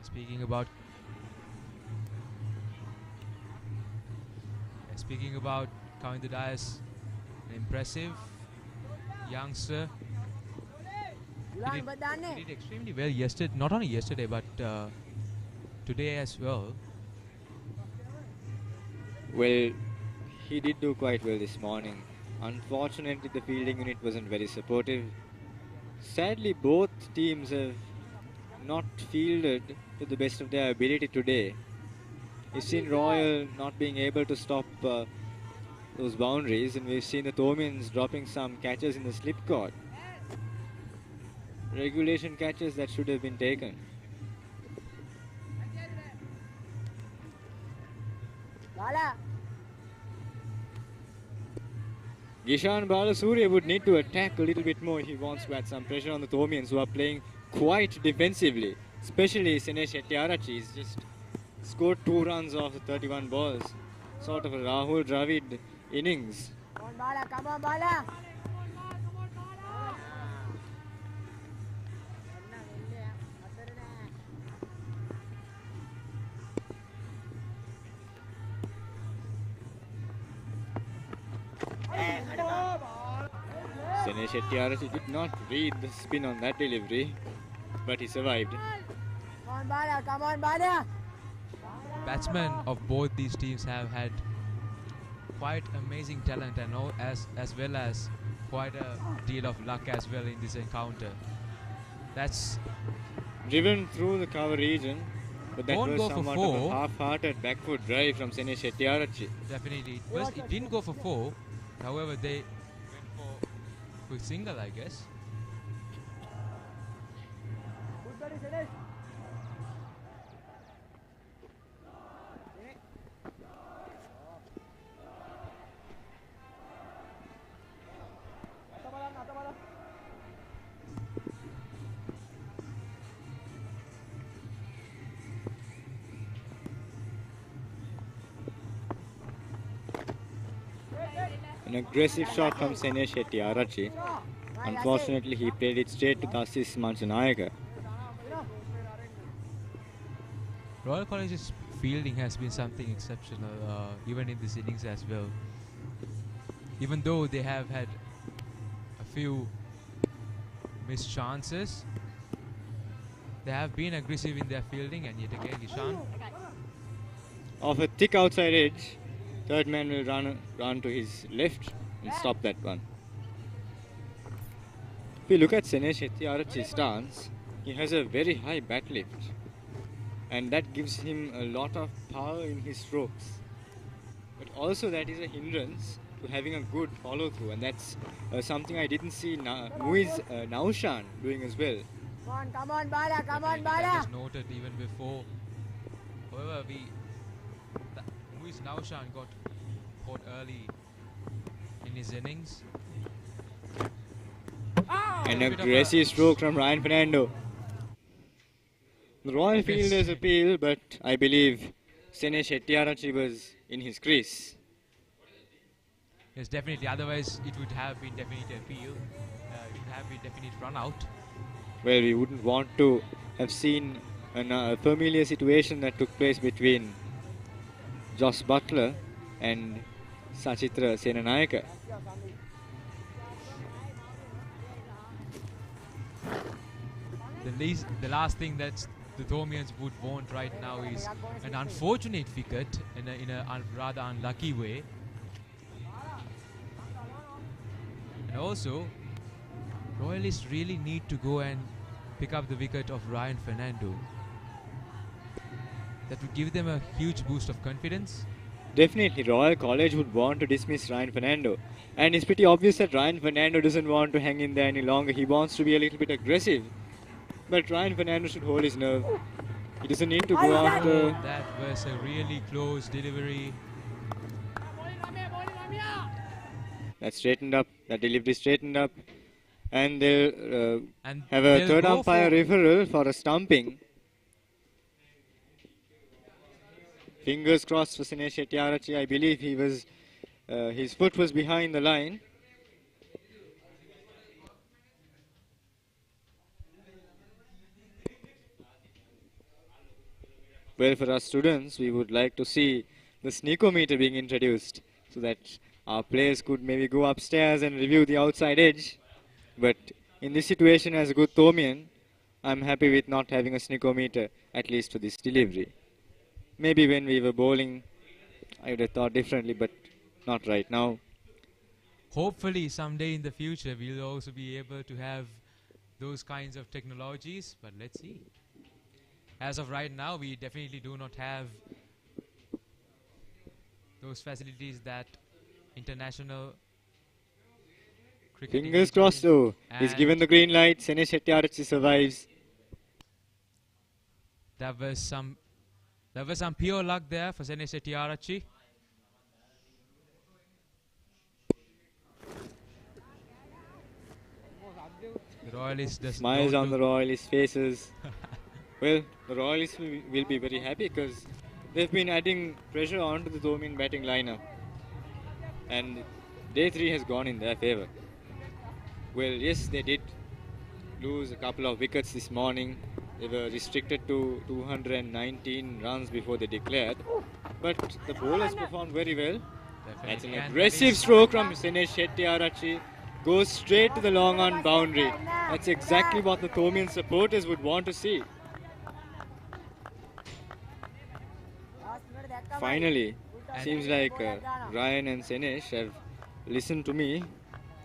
Speaking about Kavindu Dias, an impressive youngster. He did extremely well yesterday, not only yesterday but today as well. Well, he did do quite well this morning. Unfortunately, the fielding unit wasn't very supportive. Sadly, both teams have not fielded to the best of their ability today. We've seen Royal not being able to stop those boundaries, and we've seen the Thomians dropping some catches in the slip court. Regulation catches that should have been taken. Gishan Balasuriya would need to attack a little bit more if he wants to add some pressure on the Thomians, who are playing quite defensively. Especially Sinesh Shetty. He's just scored 2 runs off the 31 balls. Sort of a Rahul Dravid innings. Come on, Bala. Come on, Bala. Sinesh Shetty did not read the spin on that delivery, but he survived. Come on, Bala. Come on, Bala. Batsmen of both these teams have had quite amazing talent, and as well as quite a deal of luck as well in this encounter. That's driven through the cover region, but that won't was go for somewhat of 4. a half-hearted backfoot drive from Sinesh Shetty. Definitely. It didn't go for 4. However, they went for quick single, I guess. Good buddy, Sinesh. An aggressive shot from Sinesh Shetty. Unfortunately, he played it straight to Dasis Mansanayaka. Royal College's fielding has been something exceptional, even in this innings as well. Even though they have had a few missed chances, they have been aggressive in their fielding, and yet again Ishan. Off a thick outside edge, third man will run to his left and stop that one. If you look at Sinesh Shetty's stance, he has a very high bat lift, and that gives him a lot of power in his strokes. But also that is a hindrance to having a good follow through, and that's something I didn't see Muiz Naushan doing as well. Come on, Bala. Come on, That Bala. was noted even before. However, Muiz Naushan got caught early in his innings. An aggressive stroke from Ryan Fernando. The Royal Yes. fielders appeal, but I believe Sene Shettyarachchi was in his crease. Yes, definitely. Otherwise, it would have been definitely appeal. It would have been definite run out. Well, we wouldn't want to have seen a familiar situation that took place between Josh Butler and Sachitra Senanayaka. The last thing that the Thomians would want right now is an unfortunate wicket in a rather unlucky way. And also, Royalists really need to go and pick up the wicket of Ryan Fernando. That would give them a huge boost of confidence. Definitely, Royal College would want to dismiss Ryan Fernando. And it's pretty obvious that Ryan Fernando doesn't want to hang in there any longer. He wants to be a little bit aggressive. But Ryan Fernando should hold his nerve. He doesn't need to go after... That was a really close delivery. That straightened up, that delivery straightened up. And they'll And have a they'll third go umpire for- referral for a stumping. Fingers crossed for Sene Shettyarachchi. I believe he was, his foot was behind the line. Well, for us students, we would like to see the sneakometer being introduced so that our players could maybe go upstairs and review the outside edge. But in this situation, as a good Thomian, I'm happy with not having a sneakometer, at least for this delivery. Maybe when we were bowling, I would have thought differently, but not right now. Hopefully someday in the future we'll also be able to have those kinds of technologies, but let's see. As of right now, we definitely do not have those facilities that international cricket. Fingers crossed though. He's given the green light. Sene Shettyarachchi survives. There was some pure luck there for Sene Shettyarachchi. The Royalists does Smiles don't on the look- Royalists' faces. Well, the Royalists will be very happy because they've been adding pressure onto the Thomian batting lineup. And day 3 has gone in their favour. Well, yes, they did lose a couple of wickets this morning. They were restricted to 219 runs before they declared. But the bowlers performed very well. That's an And aggressive stroke from Sene Shettyarachchi. Goes straight to the long on boundary. That's exactly what the Thomian supporters would want to see. Finally, seems like Ryan and Senesh have listened to me,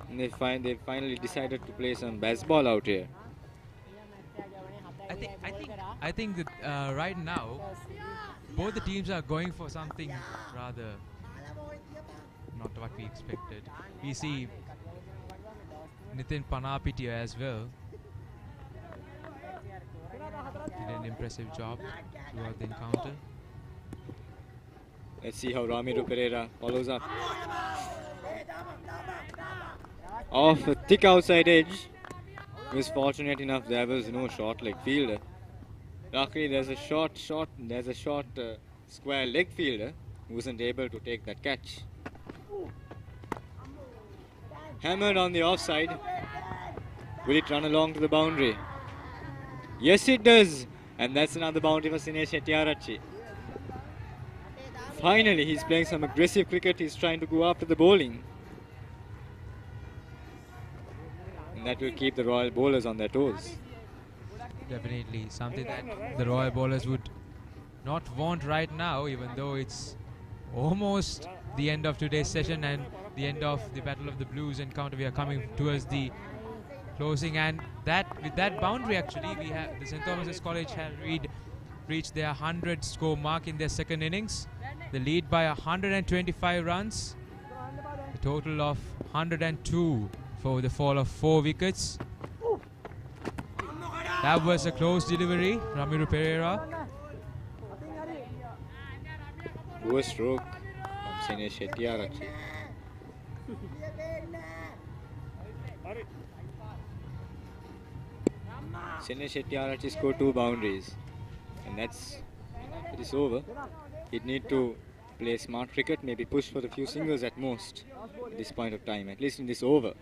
and they finally decided to play some baseball out here. I think that right now both the teams are going for something rather not what we expected. We see Nitin Panapitia as well. Did an impressive job throughout the encounter. Let's see how Ramiro Pereira follows up. Off a thick outside edge. He was fortunate enough there was no short leg fielder. Luckily there's a short square leg fielder who wasn't able to take that catch. Hammered on the offside. Will it run along to the boundary? Yes, it does. And that's another boundary for Sene Shettyarachchi. Finally, he's playing some aggressive cricket. He's trying to go after the bowling. And that will keep the Royal bowlers on their toes. Definitely something that the Royal bowlers would not want right now, even though it's almost the end of today's session and the end of the Battle of the Blues encounter. We are coming towards the closing, and with that boundary actually we have the St. Thomas's College have reached their 100 score mark in their second innings. They lead by 125 runs, a total of 102 for the fall of 4 wickets. That was a close delivery, Ramiro Pereira. Poor stroke from Sene Shettyarachchi. Sene Shettyarachchi scored 2 boundaries. And that's it is over. He'd need to play smart cricket, maybe push for a few singles at most at this point of time, at least in this over.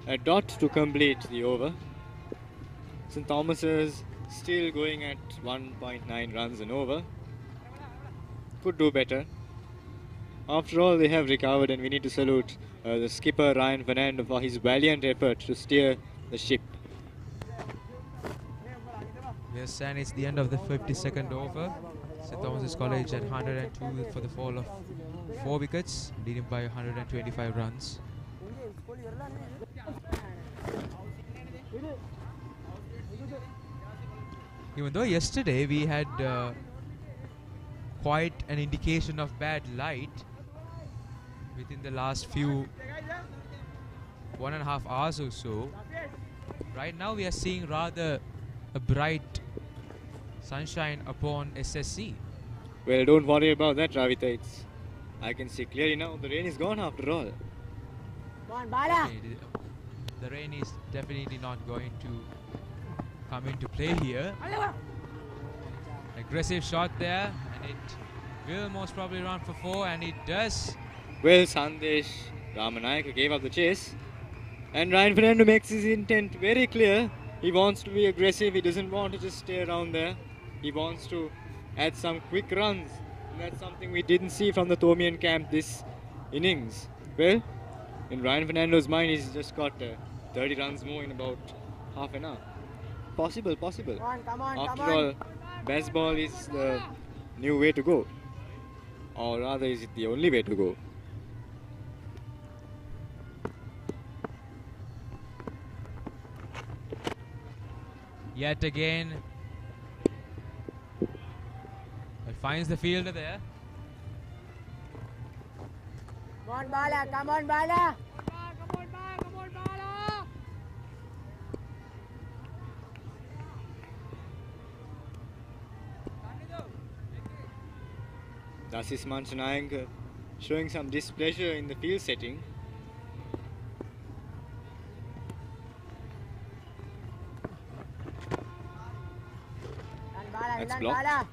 A dot to complete the over. St. Thomas's still going at 1.9 runs an over. Could do better. After all, they have recovered, and we need to salute the skipper Ryan Fernando for his valiant effort to steer the ship. Yes, and it's the end of the 52nd over. St. Thomas's College at 102 for the fall of 4 wickets, leading by 125 runs. Even though yesterday we had quite an indication of bad light within the last few 1.5 hours or so, right now we are seeing rather a bright sunshine upon SSC. Well, don't worry about that, Ravita. I can see clearly now the rain is gone after all. The rain is definitely not going to come into play here. Aggressive shot there, and it will most probably run for 4, and it does. Well, Sandesh Ramanayaka gave up the chase, and Ryan Fernando makes his intent very clear. He wants to be aggressive, he doesn't want to just stay around there. He wants to add some quick runs, and that's something we didn't see from the Thomian camp this innings. Well, in Ryan Fernando's mind, he's just got 30 runs more in about half an hour. Possible. Come on, After all, baseball is the new way to go. Or rather, is it the only way to go? Yet again, it finds the fielder there. Come on, Bala. Come on, Bala. Dasis Manchanayanka showing some displeasure in the field setting. That's blocked.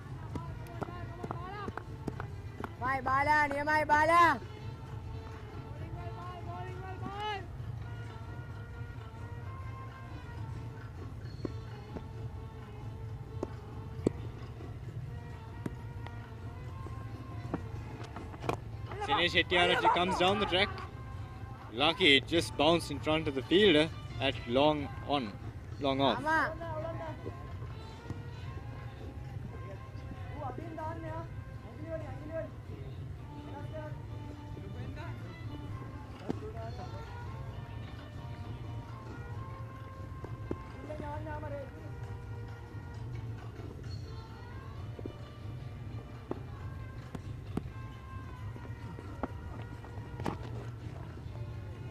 Mai Bala, near my Bala. Sinesh Hettiarati comes down the track. Lucky, it just bounced in front of the fielder at long off.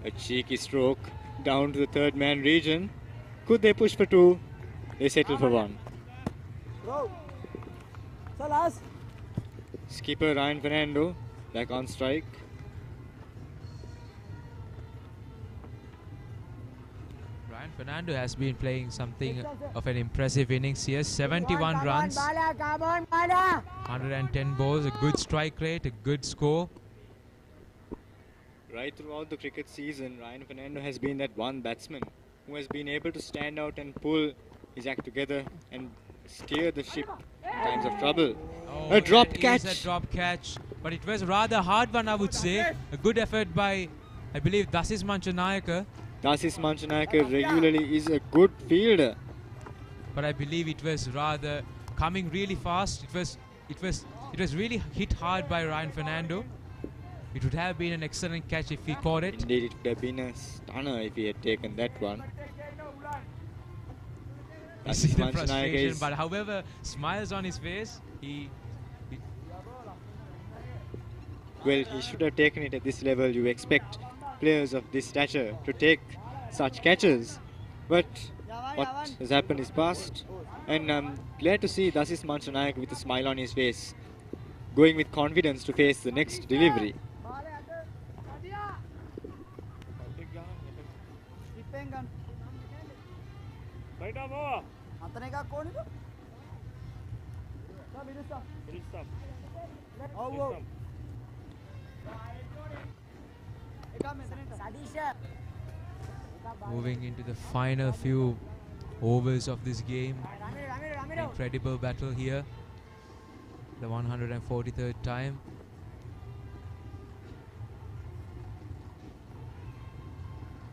A cheeky stroke down to the third man region. Could they push for 2? They settle for 1. Skipper Ryan Fernando back on strike. Ryan Fernando has been playing something of an impressive innings here. 71 runs, 110 balls, a good strike rate, a good score. Right throughout the cricket season, Ryan Fernando has been that one batsman who has been able to stand out and pull his act together and steer the ship in times of trouble. Oh, A dropped catch. A drop catch, but it was a rather hard one, I would say. A good effort by, I believe, Dasis Manchanayaka. Dasis Manchanayaka regularly is a good fielder. But I believe it was rather coming really fast. It was really hit hard by Ryan Fernando. It would have been an excellent catch if he caught it. Indeed, it would have been a stunner if he had taken that one. You see the frustration, but however, smiles on his face. Well, he should have taken it at this level. You expect players of this stature to take such catches. But what has happened is past. And I'm glad to see Dasis Manchanayak with a smile on his face. going with confidence to face the next delivery. අතන එකක් ඕනේද? පිරිස්සම්. ඔව් ඔව්. Moving into the final few overs of this game. Incredible battle here. The 143rd time.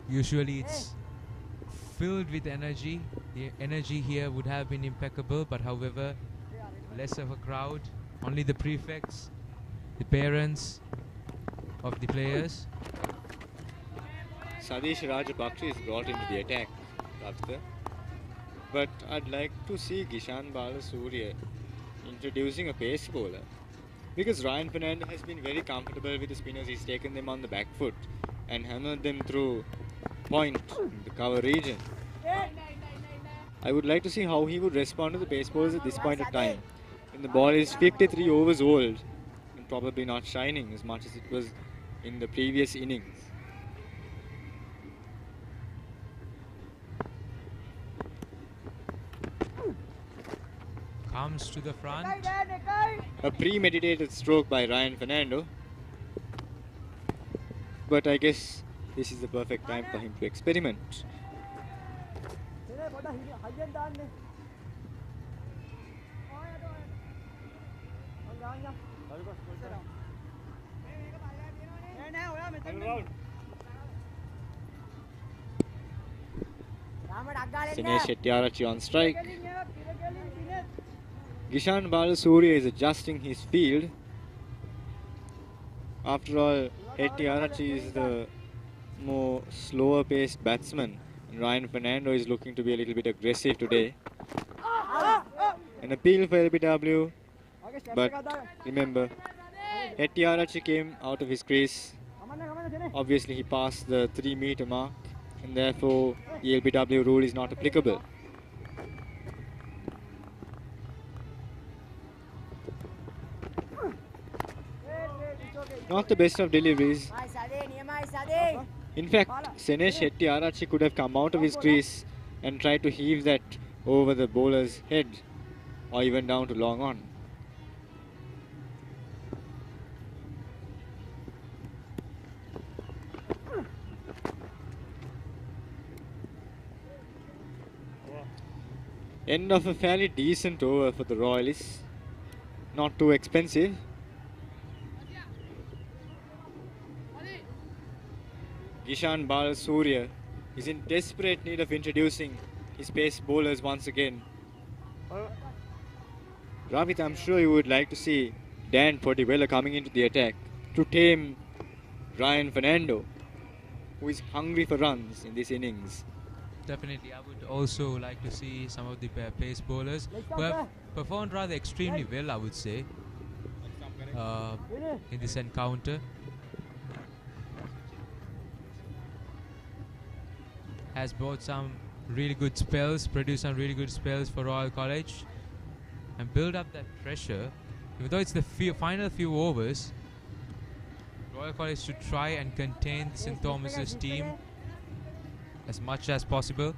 Usually it's filled with energy. The energy here would have been impeccable, but however, less of a crowd. Only the prefects, the parents of the players. Sadish Rajapaksa is brought into the attack, Ravitha. But I'd like to see Gishan Balasuriya introducing a pace bowler. Because Ryan Fernando has been very comfortable with the spinners. He's taken them on the back foot and hammered them through point in the cover region. I would like to see how he would respond to the pace bowlers at this point of time. When the ball is 53 overs old and probably not shining as much as it was in the previous innings. Comes to the front. A premeditated stroke by Ryan Fernando. But I guess this is the perfect time for him to experiment. Dinesh Hettiarachchi on strike. Gishan Balasuriya is adjusting his field. After all, Hettiarachchi is the more slower paced batsman, and Ryan Fernando is looking to be a little bit aggressive today. An appeal for LBW, but remember, Hettiarachchi came out of his crease. Obviously he passed the 3-meter mark, and therefore the LBW rule is not applicable. Not the best of deliveries. In fact, Dinesh Hettiarachchi could have come out of his crease and tried to heave that over the bowler's head or even down to long on. End of a fairly decent over for the Royalists. Not too expensive. Gishan Balasuriya is in desperate need of introducing his pace bowlers once again. Ravit, I'm sure you would like to see Dan Pottiwella coming into the attack to tame Ryan Fernando, who is hungry for runs in this innings. Definitely, I would also like to see some of the pace bowlers who have performed rather extremely well, I would say, in this encounter. Has brought some really good spells, produced some really good spells for Royal College, and build up that pressure. Even though it's the final few overs, Royal College should try and contain St. Thomas's team as much as possible.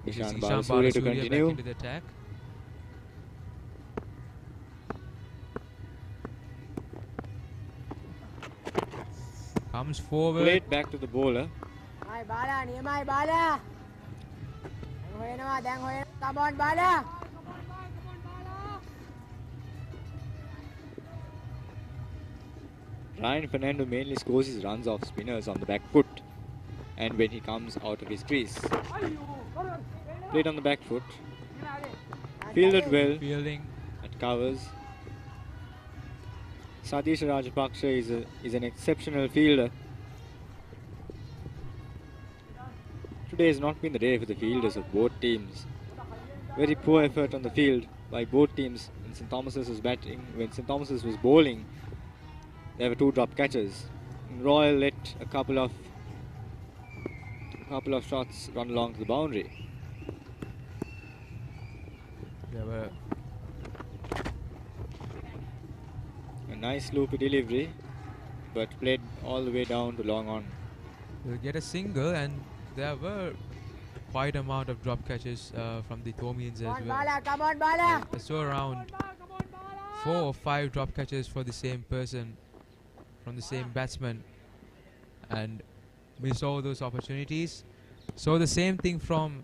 Gishan Balasuriya Balasuriya to back continue. into the attack. Comes forward. Played back to the bowler. Come on, Bala. Ryan Fernando mainly scores his runs off spinners on the back foot and when he comes out of his crease. Played on the back foot. Fielded well. Fielding at covers. Sadish Rajapaksa is an exceptional fielder. Today has not been the day for the fielders of both teams. Very poor effort on the field by both teams. When St. Thomas's was batting, when St. Thomas's was bowling, there were 2 drop catches. And Royal let a couple couple of shots run along to the boundary. There were a nice loopy delivery, but played all the way down to long on. We'll get a single, and there were quite amount of drop catches from the Thomians as well. Come on, Bala! I saw around 4 or 5 drop catches for the same person, from the same batsman, and we saw those opportunities. So the same thing from,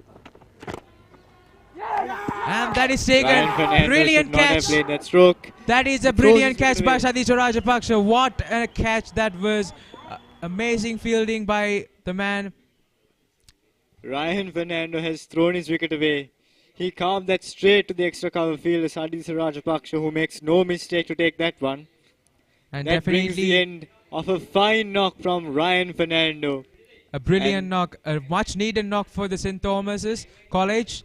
and that is taken. Brilliant catch. Played that stroke. That is a brilliant catch by Sadisha Rajapaksa. What a catch that was! Amazing fielding by the man. Ryan Fernando has thrown his wicket away. He carved that straight to the extra cover fielder, Sadisha Rajapaksa, who makes no mistake to take that one. And that brings the end of a fine knock from Ryan Fernando. A brilliant knock, a much needed knock for the St. Thomas's College.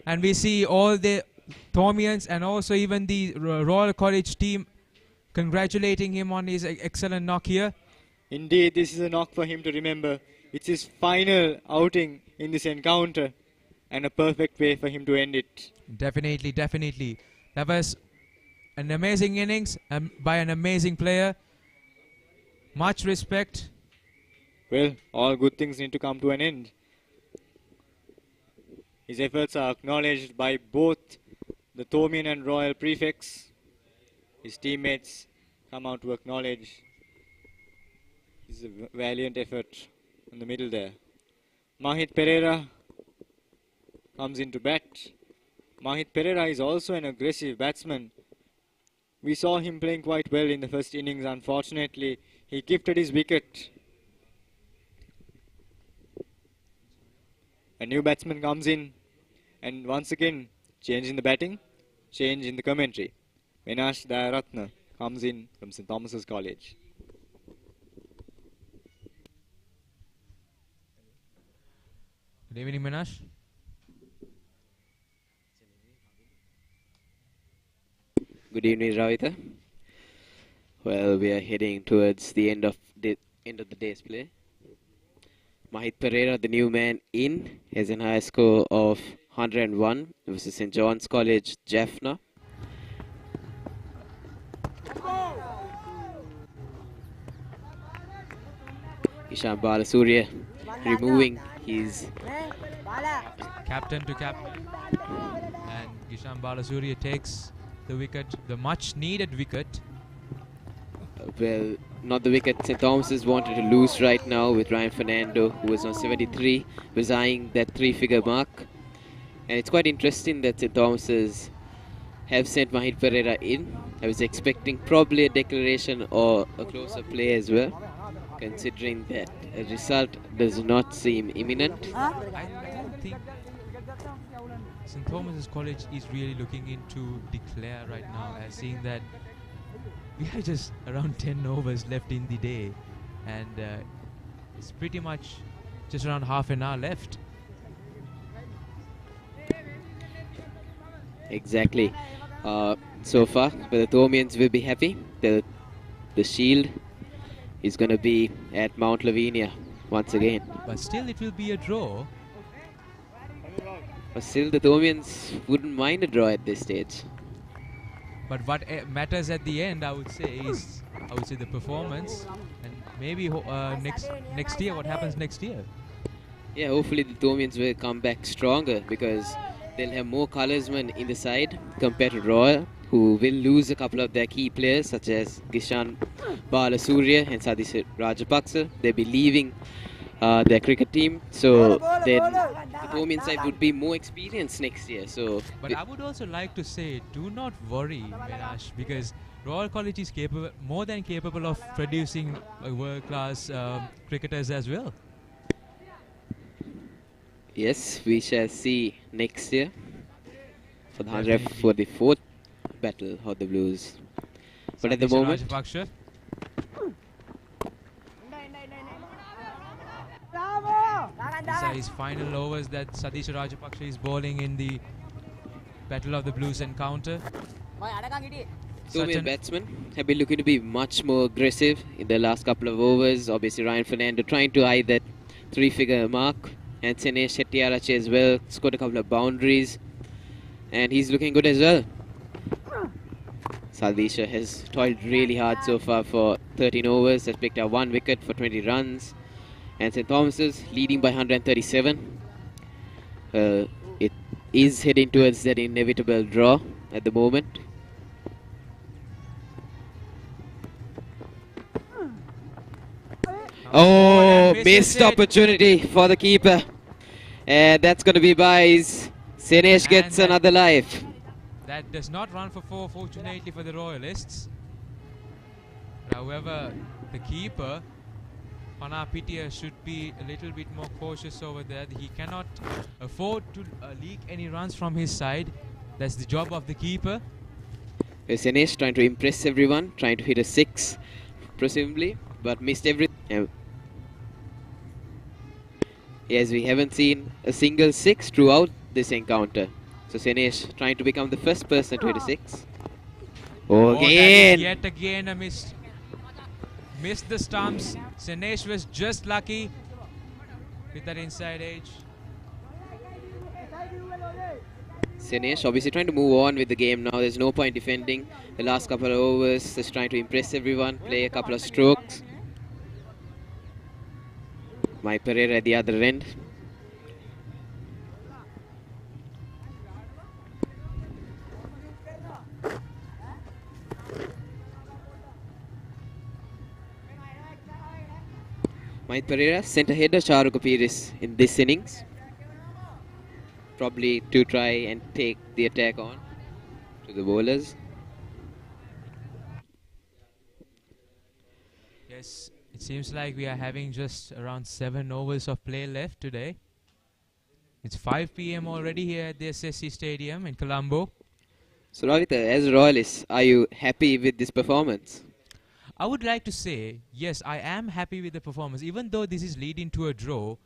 And we see all the Thomians and also even the Royal College team congratulating him on his excellent knock here. Indeed, this is a knock for him to remember. It's his final outing in this encounter and a perfect way for him to end it. Definitely, definitely. That was an amazing innings by an amazing player. Much respect. Well, all good things need to come to an end. His efforts are acknowledged by both the Thomian and Royal prefects. His teammates come out to acknowledge his valiant effort in the middle there. Mahit Pereira comes into bat. Mahit Pereira is also an aggressive batsman. We saw him playing quite well in the first innings. Unfortunately, he gifted his wicket. A new batsman comes in, and once again, change in the batting, change in the commentary. Minash Dayaratna comes in from St. Thomas's College. Good evening, Minash. Good evening, Ravita. Well, we are heading towards the end of the day's play. Mahit Pereira, the new man in, has a high score of 101 versus St. John's College, Jaffna. Ishan Balasurya removing his captain to captain, and Gishan Balasurya takes the wicket, the much needed wicket. Well, not the wicket St. Thomas's wanted to lose right now, with Ryan Fernando, who was on 73, was eyeing that 3-figure mark. And it's quite interesting that St. Thomas's have sent Mahit Pereira in. I was expecting probably a declaration or a closer play as well, considering that a result does not seem imminent. I don't think St. Thomas's College is really looking into declare right now, as seeing that we have just around 10 overs left in the day, and it's pretty much just around half an hour left. Exactly. So far, but the Thomians will be happy. The shield is going to be at Mount Lavinia once again. But still, it will be a draw. But still, the Thomians wouldn't mind a draw at this stage. But what matters at the end, I would say, is the performance, and maybe next year, what happens next year. Yeah, hopefully the Thomians will come back stronger, because they'll have more colorsmen in the side compared to Royal, who will lose a couple of their key players, such as Gishan Balasurya and Sadisha Rajapaksa. They'll be leaving their cricket team, so then the Thomian side would be more experienced next year. But I would also like to say, do not worry, Minash, because Royal College is more than capable of producing world-class cricketers as well. Yes, we shall see next year for the 144th battle of the Blues. But at the moment, these are his final overs that Sadisha Rajapaksa is bowling in the Battle of the Blues encounter. Thomian batsmen have been looking to be much more aggressive in the last couple of overs. Obviously, Ryan Fernando trying to eye that 3-figure mark And Senesh Shettyarache as well scored a couple of boundaries. And he's looking good as well. Saldisha has toiled really hard so far for 13 overs, has picked up 1 wicket for 20 runs. And St. Thomas's leading by 137. It is heading towards that inevitable draw at the moment. Oh, missed opportunity for the keeper. And that's going to be Bai's. Senesh gets another life. That does not run for 4, fortunately for the Royalists. However, the keeper, Panapitia, should be a little bit more cautious over there. He cannot afford to leak any runs from his side. That's the job of the keeper. Senesh trying to impress everyone, trying to hit a 6, presumably, but missed everything. Yes, we haven't seen a single 6 throughout this encounter. So Senesh trying to become the first person to hit a 6. Oh, again! Yet again a miss. Missed the stumps. Senesh was just lucky with that inside edge. Senesh obviously trying to move on with the game now. There's no point defending the last couple of overs. Just trying to impress everyone, play a couple of strokes. Mike Pereira at the other end. Mike Pereira sent ahead of Shahrukh Apiris in this innings. Probably to try and take the attack on to the bowlers. Yes, it seems like we are having just around 7 overs of play left today. It's 5 PM already here at the SSC Stadium in Colombo. So Ravita, as Royalists, are you happy with this performance? I would like to say, yes, I am happy with the performance. Even though this is leading to a draw,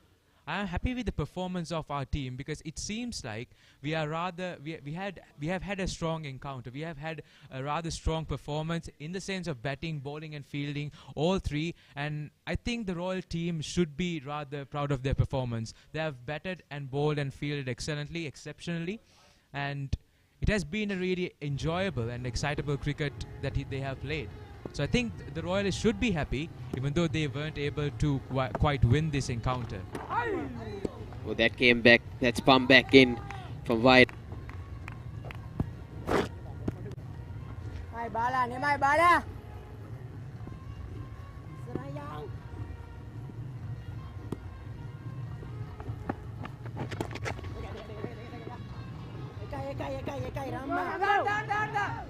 I am happy with the performance of our team because it seems like we are rather we have had a strong encounter. We have had a rather strong performance in the sense of batting, bowling, and fielding, all three. And I think the Royal team should be rather proud of their performance. They have batted and bowled and fielded excellently, exceptionally, and it has been a really enjoyable and excitable cricket that they have played. So I think the Royalists should be happy, even though they weren't able to quite win this encounter. Oh, that came back. That's pumped back in from wide. Mai bala ni mai bala. Serayang. Ekai ramba.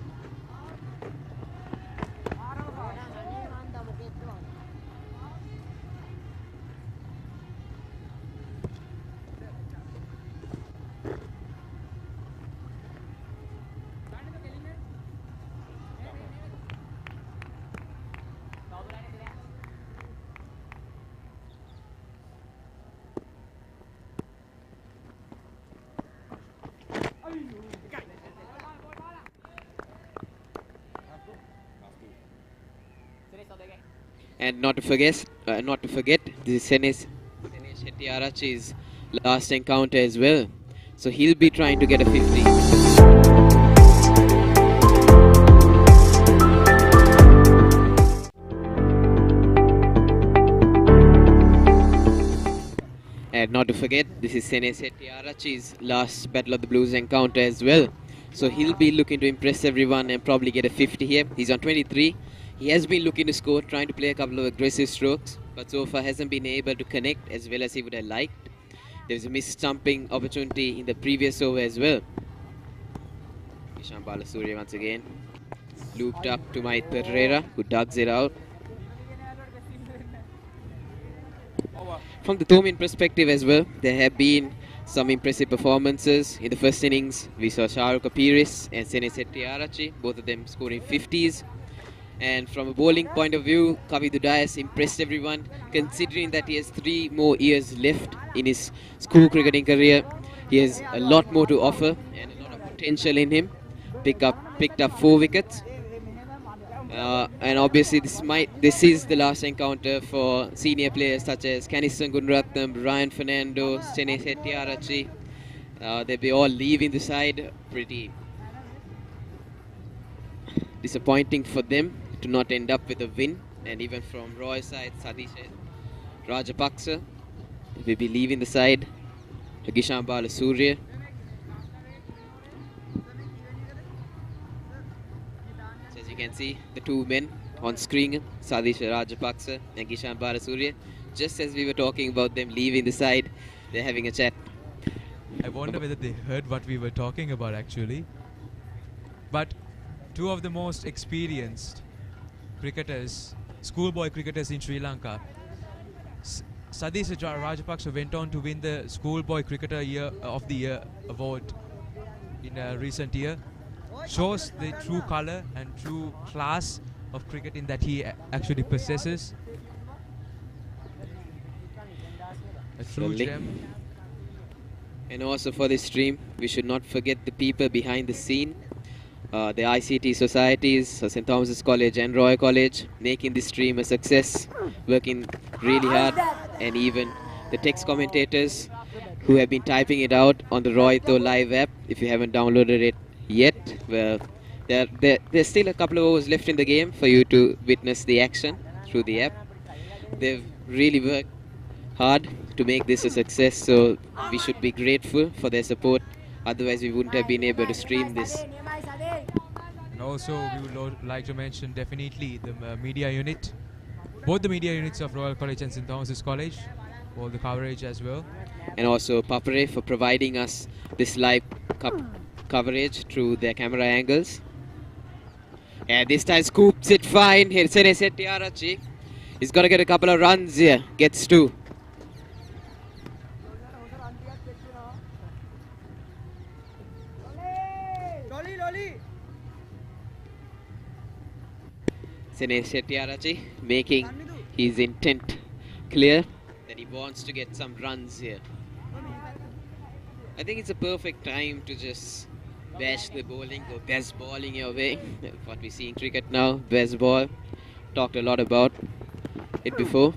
And not to forget, this is Senesh Shettyarache's last encounter as well. So he'll be trying to get a 50. And not to forget, this is Senesh Shettyarache's last Battle of the Blues encounter as well. So he'll be looking to impress everyone and probably get a 50 here. He's on 23. He has been looking to score, trying to play a couple of aggressive strokes, but so far hasn't been able to connect as well as he would have liked. There's a missed stumping opportunity in the previous over as well. Ishan Balasuriya once again. Looped up to Mike Pereira, who dugs it out. From the Thomian perspective as well, there have been some impressive performances. In the first innings, we saw Shahrukh Apiris and Senesh Shettyarache, both of them scoring 50s. And from a bowling point of view, Kavidu Dias impressed everyone, considering that he has 3 more years left in his school cricketing career. He has a lot more to offer and a lot of potential in him. Picked up 4 wickets. And obviously this is the last encounter for senior players such as Kanistan Gunratnam, Ryan Fernando, Sene Settiarachi. They'll be all leaving the side. Pretty disappointing for them to not end up with a win. And even from Roy's side, Sadish Rajapaksa will be leaving the side. Gishan Balasuriya. So as you can see, the two men on screen, Sadish Rajapaksa and Gishan Balasuriya. Just as we were talking about them leaving the side, they're having a chat. I wonder whether they heard what we were talking about actually. But two of the most experienced cricketers, schoolboy cricketers in Sri Lanka, Sadish Rajapaksa went on to win the Schoolboy Cricketer of the Year award in a recent year. Shows the true colour and true class of cricketing that he actually possesses. A true gem. And also for this stream, we should not forget the people behind the scene. The ICT societies, St. Thomas's College and Royal College, making this stream a success, working really hard, and even the text commentators who have been typing it out on the Royto Live app. If you haven't downloaded it yet, well, there's still a couple of overs left in the game for you to witness the action through the app. They've really worked hard to make this a success, so we should be grateful for their support. Otherwise, we wouldn't have been able to stream this. And also, we would like to mention definitely the media unit, both the media units of Royal College and St. Thomas's College, all the coverage as well. And also Papare for providing us this live coverage through their camera angles. And this time scoops it fine. Here, Sene Settiarachi. He's got to get a couple of runs here. Gets two. Sene Settiarachi making his intent clear that he wants to get some runs here. I think it's a perfect time to just bash the bowling or best bowling your way. What we see in cricket now, best ball. Talked a lot about it before.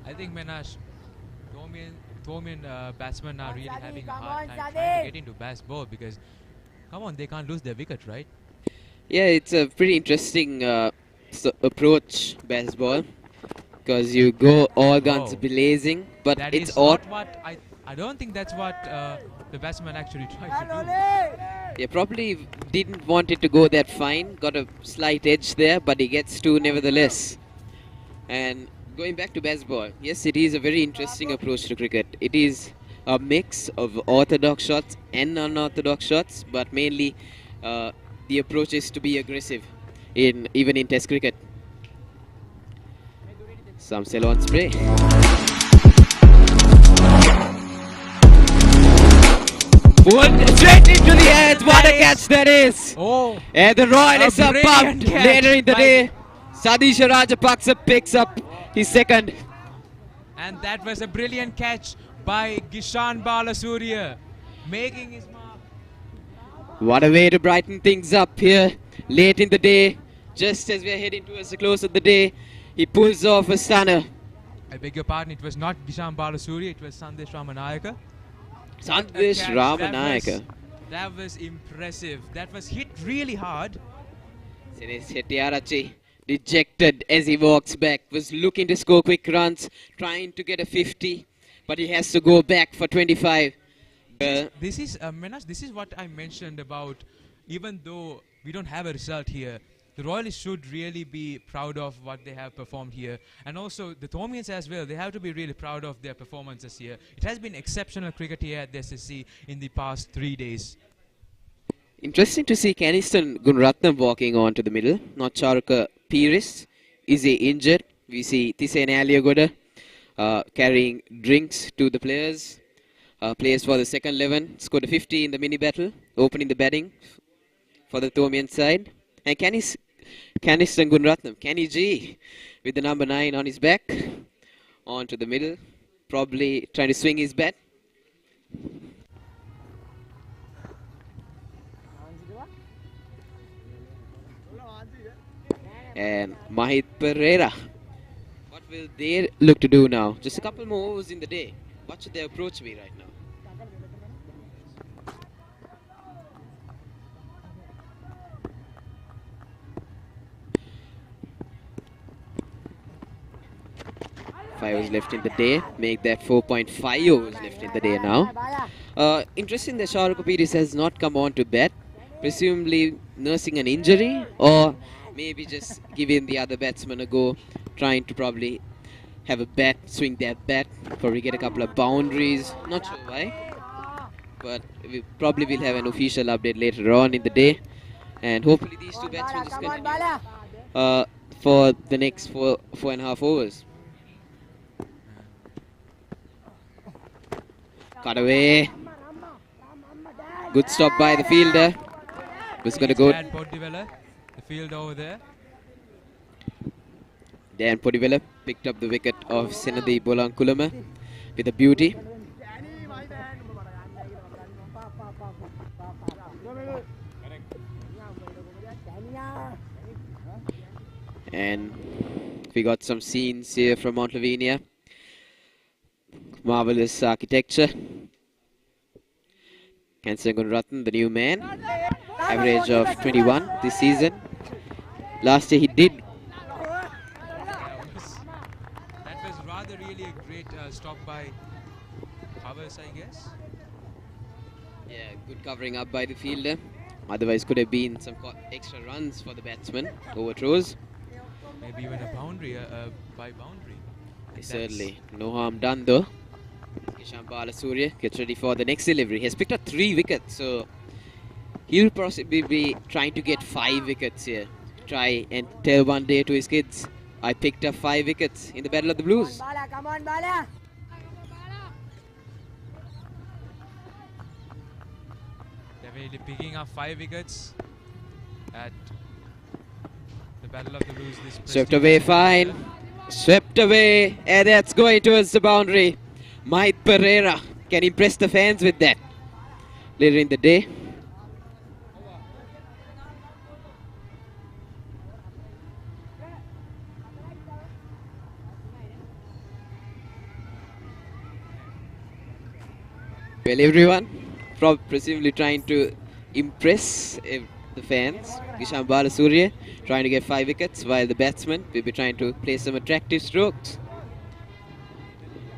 I think Menash, Thomian batsmen are really having a hard time trying to get into best ball because, come on, they can't lose their wicket, right? Yeah, it's a pretty interesting approach, best ball, because you go all guns blazing, but that it's is odd. not what I don't think that's what the batsman actually tried to do. Yeah, probably didn't want it to go that fine. Got a slight edge there, but he gets two nevertheless. And going back to baseball, yes, it is a very interesting approach to cricket. It is a mix of orthodox shots and unorthodox shots, but mainly the approach is to be aggressive, even in Test cricket. Some Ceylon spray. One straight into the hands. What a catch that is! Oh, and the Royalists are pumped later in the day. Sadish Rajapaksa picks up his second. And that was a brilliant catch by Gishan Balasuriya, making his mark. What a way to brighten things up here late in the day. Just as we're heading towards the close of the day, he pulls off a stunner. I beg your pardon, it was not Gishan Balasuriya, it was Sandesh Ramanayaka. Sandesh Ramanayaka. That was impressive. That was hit really hard. Sene Settiarachi, dejected as he walks back, was looking to score quick runs, trying to get a 50, but he has to go back for 25. This is Menas, this is what I mentioned about, even though we don't have a result here, the Royalists should really be proud of what they have performed here. And also the Thomians as well, they have to be really proud of their performances here. It has been exceptional cricket here at the SSC in the past 3 days. Interesting to see Kanistan Gunratnam walking on to the middle, not Charuka Piris. Is he injured? We see Tisane Aliagoda carrying drinks to the players. Plays for the second 11, scored a 50 in the mini battle, opening the batting for the Thomian side. And Kanistan Gunratnam, Kenny G, with the number 9 on his back, on to the middle, probably trying to swing his bat. and Mahit Pereira. What will they look to do now? Just a couple more overs in the day. What should their approach be right now? Five overs left in the day. Make that 4.5 overs left in the day now. Interesting that Shahrukh Pires has not come on to bat. Presumably nursing an injury, or maybe just giving the other batsman a go, trying to probably have a bat, swing that bat, probably get a couple of boundaries. Not sure why, but we probably will have an official update later on in the day, and hopefully these two bats will just continue for the next 4.5 overs. Cut away. Good stop by the fielder. Was going to go. Dan Podivella, the field over there. Dan Podivella picked up the wicket of Senadi Bolankulama with a beauty. And we got some scenes here from Mount Lavinia. Marvelous architecture. Kansan Gunaratne, the new man. Average of 21 this season. Last year he did. That was rather really a great stop by Havas, I guess. Yeah, good covering up by the fielder. Otherwise could have been some extra runs for the batsman. Overthrows. Maybe even a boundary, by boundary. Certainly. No harm done though. Kishan Balasuriya gets ready for the next delivery. He has picked up 3 wickets, so he'll possibly be trying to get 5 wickets here. Try and tell one day to his kids, I picked up 5 wickets in the Battle of the Blues. Come on, Bala. Definitely picking up 5 wickets at the Battle of the Blues. Swept away fine. Swept away, and that's going towards the boundary. Mahit Pereira can impress the fans with that later in the day. Well, everyone presumably trying to impress the fans. Kishan Balasuriya trying to get 5 wickets, while the batsman will be trying to play some attractive strokes.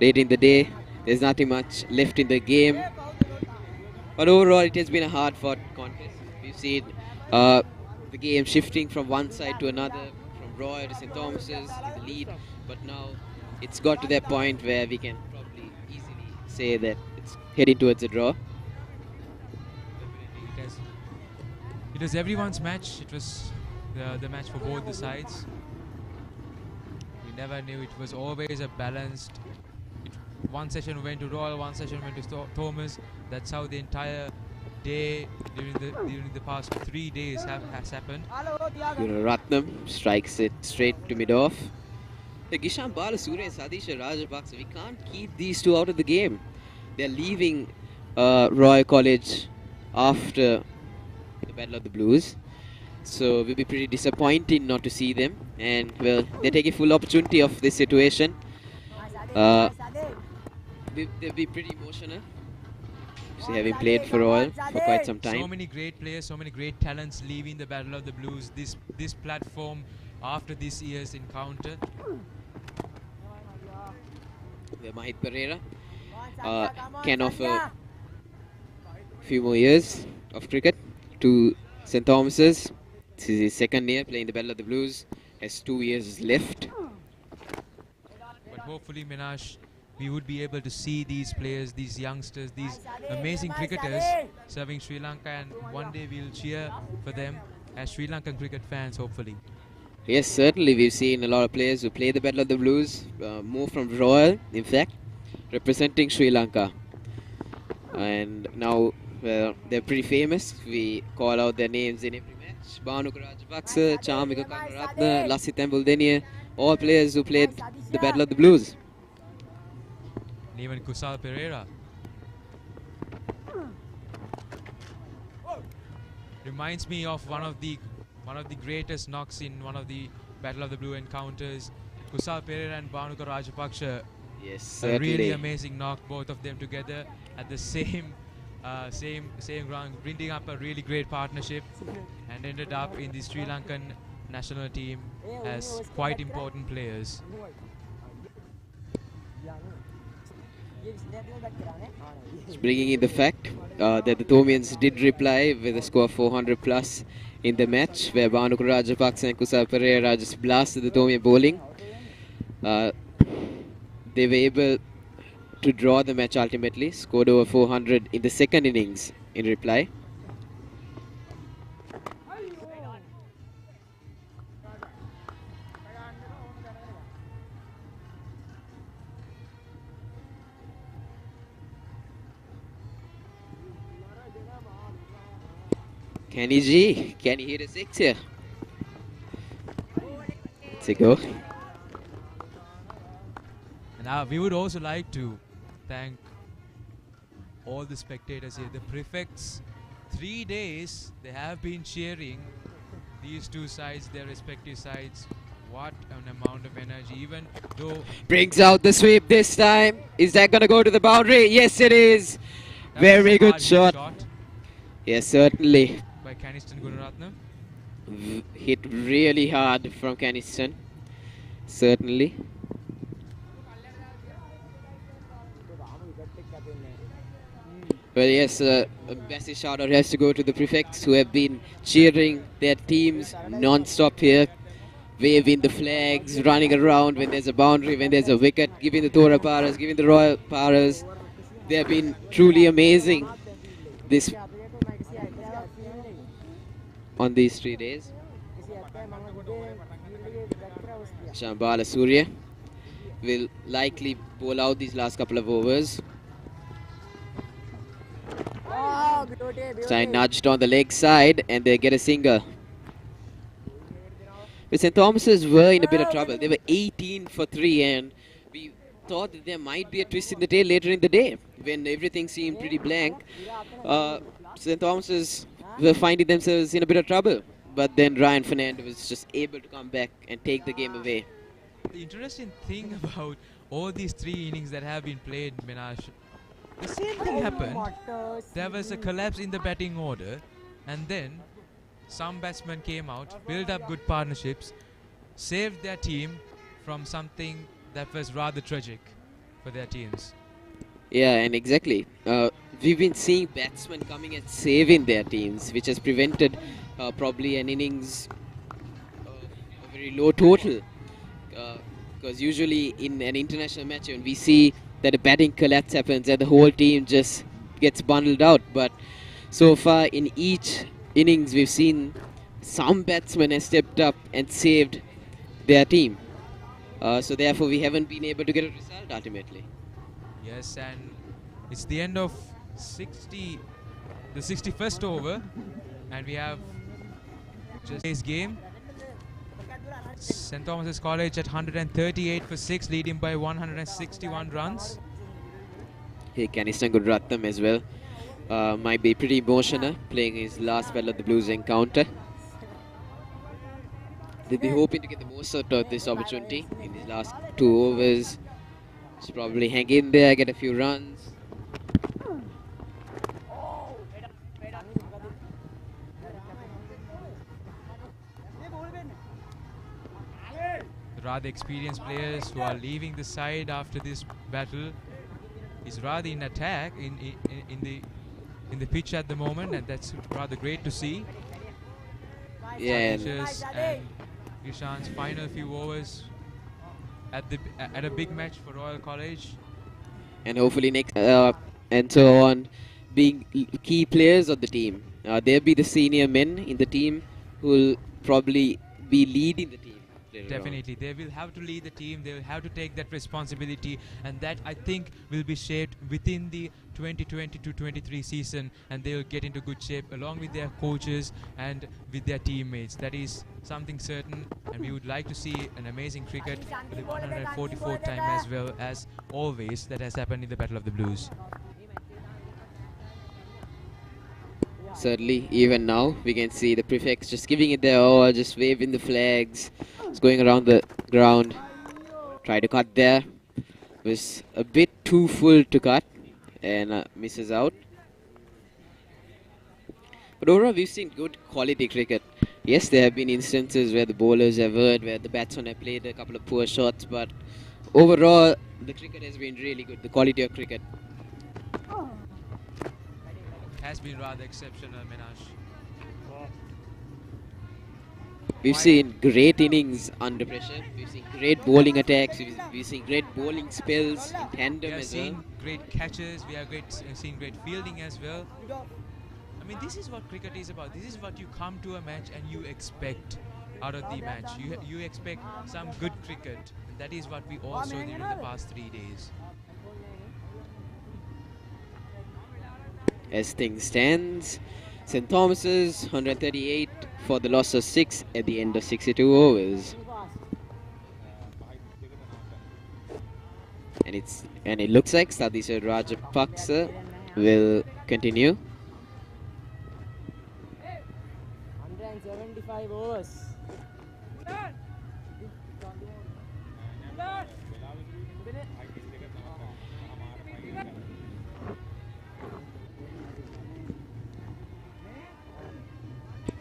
Late in the day, there's nothing much left in the game. But overall, it has been a hard-fought contest. We've seen the game shifting from one side to another, from Roy to St. Thomas's in the lead. But now it's got to that point where we can probably easily say that it's heading towards a draw. It was everyone's match. It was the match for both the sides. We never knew. It was always a balanced. One session went to Royal, one session went to Thomas. That's how the entire day during the past 3 days has happened. Gunaratne strikes it straight to mid-off. Kishan Balasuriya and Sadisha Rajapaksa, we can't keep these two out of the game. They're leaving Royal College after the Battle of the Blues. So it will be pretty disappointing not to see them. And well, they're taking full opportunity of this situation. They'll be pretty emotional. So having played for Royal for quite some time. So many great players, so many great talents leaving the Battle of the Blues. This platform after this year's encounter. Where Mahit Pereira can offer a few more years of cricket to St. Thomas's. This is his second year playing the Battle of the Blues. Has 2 years left. But hopefully, Minash, we would be able to see these players, these youngsters, these amazing cricketers serving Sri Lanka, and one day we'll cheer for them as Sri Lankan cricket fans, hopefully. Yes, certainly we've seen a lot of players who play the Battle of the Blues, more from Royal, in fact, representing Sri Lanka. And now, well, they're pretty famous. We call out their names in every match. Bhanuka Rajapaksa, Chamika Karunaratne, Lasith Embuldenniya, all players who played the Battle of the Blues. And even Kusal Pereira. Reminds me of one of the greatest knocks in one of the Battle of the Blue encounters. Kusal Pereira and Bhanuka Rajapaksha. Yes, A really certainly. amazing knock, both of them together at the same round, bringing up a really great partnership, and ended up in the Sri Lankan national team as quite important players. It's bringing in the fact that the Thomians did reply with a score of 400 plus in the match, where Bhanuka Rajapaksa and Kusal Pereira just blasted the Thomian bowling. They were able to draw the match ultimately, scored over 400 in the second innings in reply. Kenny G, can he hit a six here? It's a go. Now we would also like to thank all the spectators here, the prefects. 3 days they have been cheering these two sides, their respective sides. What an amount of energy, even though... Brings out the sweep this time. Is that going to go to the boundary? Yes, it is. Very good shot. Yes, certainly. By Caniston Gunaratnam. Hit really hard from Caniston. Certainly. Well, yes, a massive shout out has to go to the prefects who have been cheering their teams non-stop here, waving the flags, running around when there's a boundary, when there's a wicket, giving the Tora Paras, giving the Royal Paras. They have been truly amazing on these 3 days. Shambhala Surya will likely bowl out these last couple of overs. Stein nudged on the leg side and they get a single. But St. Thomas's were in a bit of trouble. They were 18 for 3 and we thought that there might be a twist in the tail later in the day when everything seemed pretty blank. St. Thomas's were finding themselves in a bit of trouble. But then Ryan Fernando was just able to come back and take the game away. The interesting thing about all these 3 innings that have been played, Minash, the same thing happened. There was a collapse in the batting order, and then some batsmen came out, built up good partnerships, saved their team from something that was rather tragic for their teams. Yeah, and exactly. We've been seeing batsmen coming and saving their teams, which has prevented probably an innings, a very low total. Because usually in an international match, when we see that a batting collapse happens and the whole team just gets bundled out. But so far in each innings, we've seen some batsmen have stepped up and saved their team. So therefore, we haven't been able to get a result ultimately. Yes, and it's the end of the 61st over, and we have just this game. St. Thomas's College at 138 for 6, leading by 161 runs. Hey, Caniston Gunaratnam as well. Might be pretty emotional playing his last Battle of the Blues encounter. They'll be hoping to get the most out of this opportunity in these last 2 overs. Just probably hang in there, get a few runs. The rather experienced players who are leaving the side after this battle is rather in attack in the pitch at the moment, and that's rather great to see. Yeah. And Ishan's final few overs at a big match for Royal College. And hopefully next and so on, being key players of the team. They'll be the senior men in the team who will probably be leading the team. Definitely, they will have to lead the team, they will have to take that responsibility, and that I think will be shaped within the 2022-23 season, and they will get into good shape along with their coaches and with their teammates. That is something certain, and we would like to see an amazing cricket for the 144th time as well as always that has happened in the Battle of the Blues. Certainly, even now, we can see the prefects just giving it their all, just waving the flags, It's going around the ground. Try to cut there. Was a bit too full to cut and misses out. But overall, we've seen good quality cricket. Yes, there have been instances where the bowlers have erred, where the batsmen have played a couple of poor shots, but overall, the cricket has been really good. The quality of cricket Has been rather exceptional, Minash. We've seen great innings under pressure. We've seen great bowling attacks. We've seen great bowling spells in We tandem have as well. seen great catches. We have seen great fielding as well. I mean, this is what cricket is about. This is what you come to a match and you expect out of the match. You expect some good cricket. And that is what we also did in the past 3 days. As things stands, St. Thomas's 138 for the loss of 6 at the end of 62 overs. And it looks like Sadisha Rajapaksa will continue. 175 overs.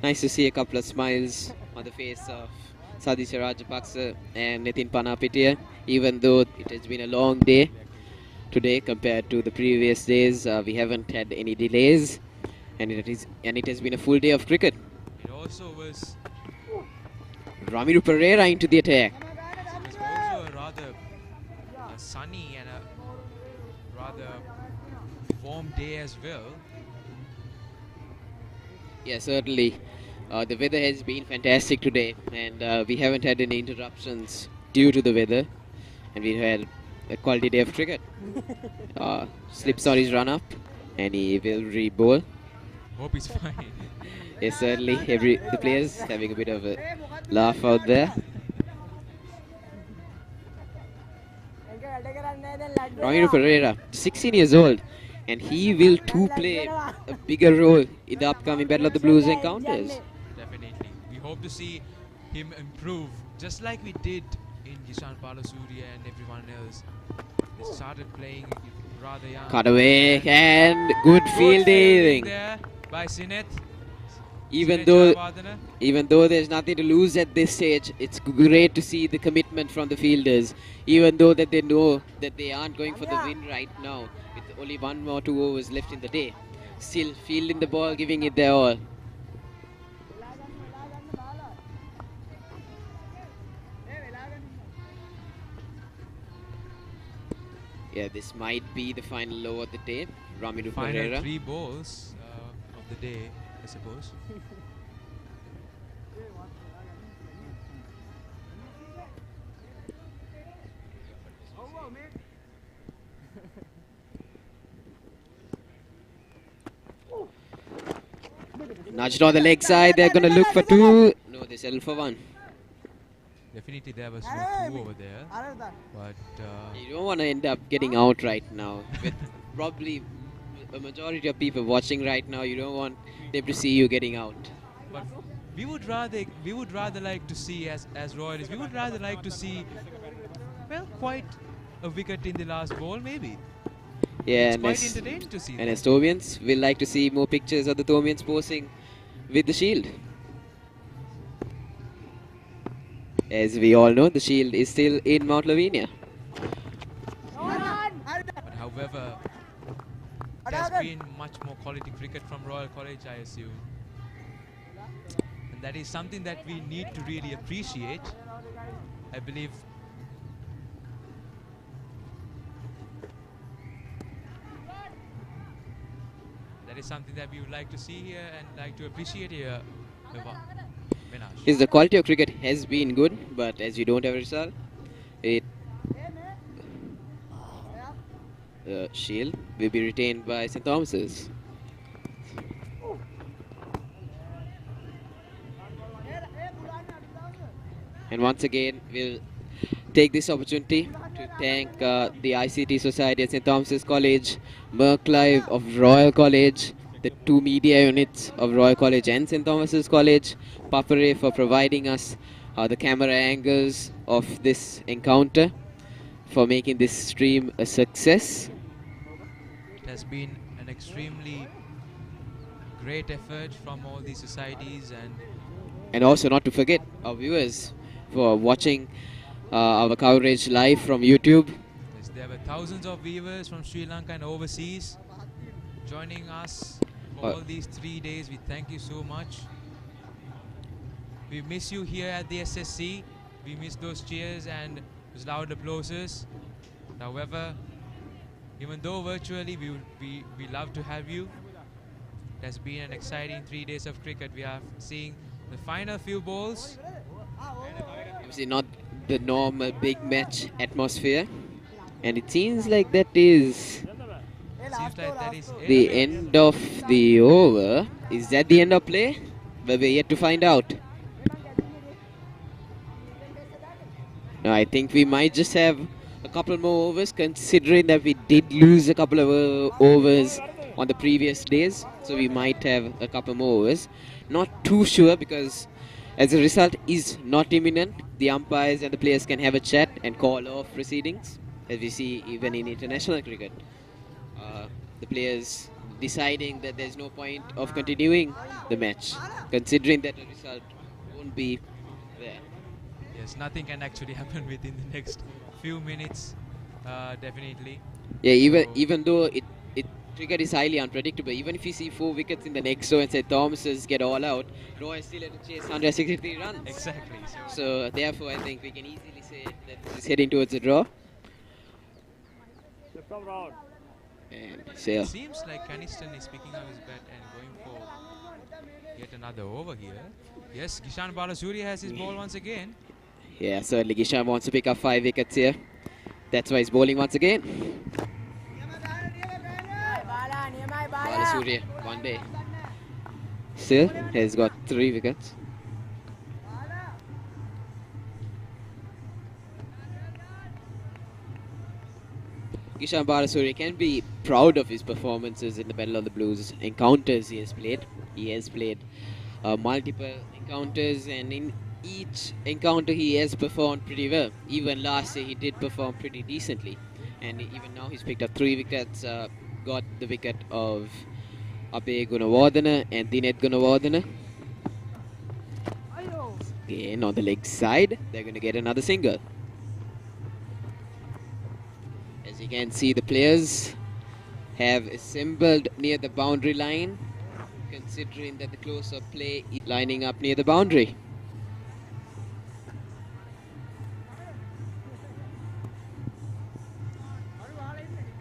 Nice to see a couple of smiles on the face of Sadisha Rajapaksa and Nitin Panapitia, even though it has been a long day today compared to the previous days. We haven't had any delays, and it has been a full day of cricket. It also was Ramiru Pereira into the attack. It was also a rather sunny and a rather warm day as well. Yeah, certainly. The weather has been fantastic today, and we haven't had any interruptions due to the weather, and we've had a quality day of cricket. Slips on his run up, and he will re-bowl. Hope he's fine. Yes, certainly. The players having a bit of a laugh out there. Ramiru Pereira, 16 years old, and he will too play a bigger role in the upcoming Battle of the Blues encounters. Definitely. We hope to see him improve, just like we did in Kishan Balasuriya and everyone else. They started playing rather young. Cut away and good fielding. There by Sineth. Even though there's nothing to lose at this stage, it's great to see the commitment from the fielders. Even though that they know that they aren't going for the win right now, with only 1 or 2 overs left in the day, still fielding the ball, giving it their all. Yeah, this might be the final over of the day. Ramiru Final Pereira. 3 balls of the day, I suppose. Nudged on the leg side, they're going to look for 2. No, they settle for 1. Definitely there was no 2 over there. But You don't want to end up getting out right now. With probably a majority of people watching right now, you don't want them to see you getting out. but we would rather like to see as Royalists, we would rather like to see, well, quite a wicket in the last ball maybe. Yeah, It's and quite as, entertaining to see and that. as Thomians, we'll like to see more pictures of the Thomians posing with the shield. As we all know, the shield is still in Mount Lavinia. But however, there's been much more quality cricket from Royal College, I assume. And that is something that we need to really appreciate. I believe that is something that we would like to see here and like to appreciate here. Minash. Yes, the quality of cricket has been good, but as you don't have a result, the shield will be retained by St. Thomas's. And once again, we'll take this opportunity to thank the ICT Society at St. Thomas's College, Merck Live of Royal College, the 2 media units of Royal College and St. Thomas's College, Papare for providing us the camera angles of this encounter for making this stream a success. It has been an extremely great effort from all these societies, And also not to forget our viewers for watching our coverage live from YouTube. yes, there were thousands of viewers from Sri Lanka and overseas joining us for all these 3 days. We thank you so much. We miss you here at the SSC. We miss those cheers and those loud applauses. However, even though virtually we love to have you. It has been an exciting 3 days of cricket. We are seeing the final few balls. Obviously not the normal big match atmosphere, and it seems like that is the end of the over. Is that the end of play? Well, we're yet to find out. No, I think we might just have a couple more overs, considering that we did lose a couple of overs on the previous days, so we might have a couple more overs. Not too sure, because as a result is not imminent, the umpires and the players can have a chat and call off proceedings, as we see even in international cricket. The players deciding that there's no point of continuing the match, considering that the result won't be there. Yes, nothing can actually happen within the next few minutes, definitely. Yeah, even though cricket is highly unpredictable. Even if you see 4 wickets in the next over and say Thomas's get all out, Roy still had to chase 163 runs. Exactly. So therefore, I think we can easily say that it's heading towards a draw. And It seems like Caniston is picking up his bat and going for yet another over here. Yes, Kishan Balasuri has his ball once again. Yeah, certainly Kishan wants to pick up 5 wickets here. That's why he's bowling once again. Balasuri, one day. Still has got 3 wickets. Kishan Balasuri can be proud of his performances in the Battle of the Blues encounters he has played. He has played multiple encounters, and in each encounter he has performed pretty well. Even last year he did perform pretty decently, and even now he's picked up 3 wickets, got the wicket of Abhay Gunawardena and Dinet Gunawardena. Again on the leg side, they're going to get another single. As you can see, the players have assembled near the boundary line, considering that the close-up play is lining up near the boundary.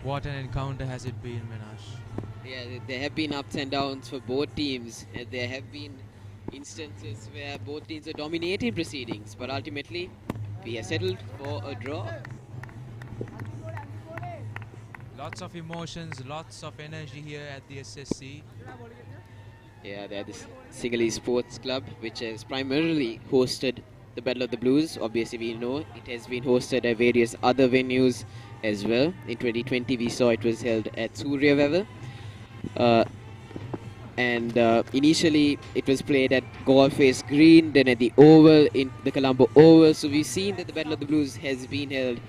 What an encounter has it been, Minash? Yeah, there have been ups and downs for both teams, and there have been instances where both teams are dominating proceedings, but ultimately we have settled for a draw. Lots of emotions, lots of energy here at the SSC. Yeah, they're the Sinhalese Sports Club, which has primarily hosted the Battle of the Blues. Obviously, we know it has been hosted at various other venues as well. In 2020, we saw it was held at Suryaweather. Initially, it was played at Golface Green, then at the Oval, in the Colombo Oval. So we've seen that the Battle of the Blues has been held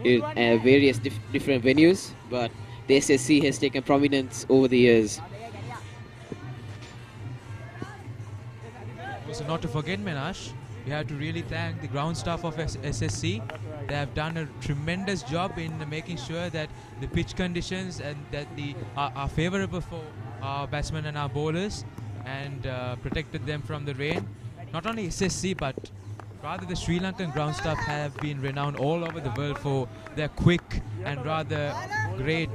in various different venues, but the SSC has taken prominence over the years. Also, not to forget, Minash, we have to really thank the ground staff of SSC. They have done a tremendous job in making sure that the pitch conditions and that are favorable for our batsmen and our bowlers, and protected them from the rain. Not only SSC, but rather the Sri Lankan ground staff have been renowned all over the world for their quick and rather great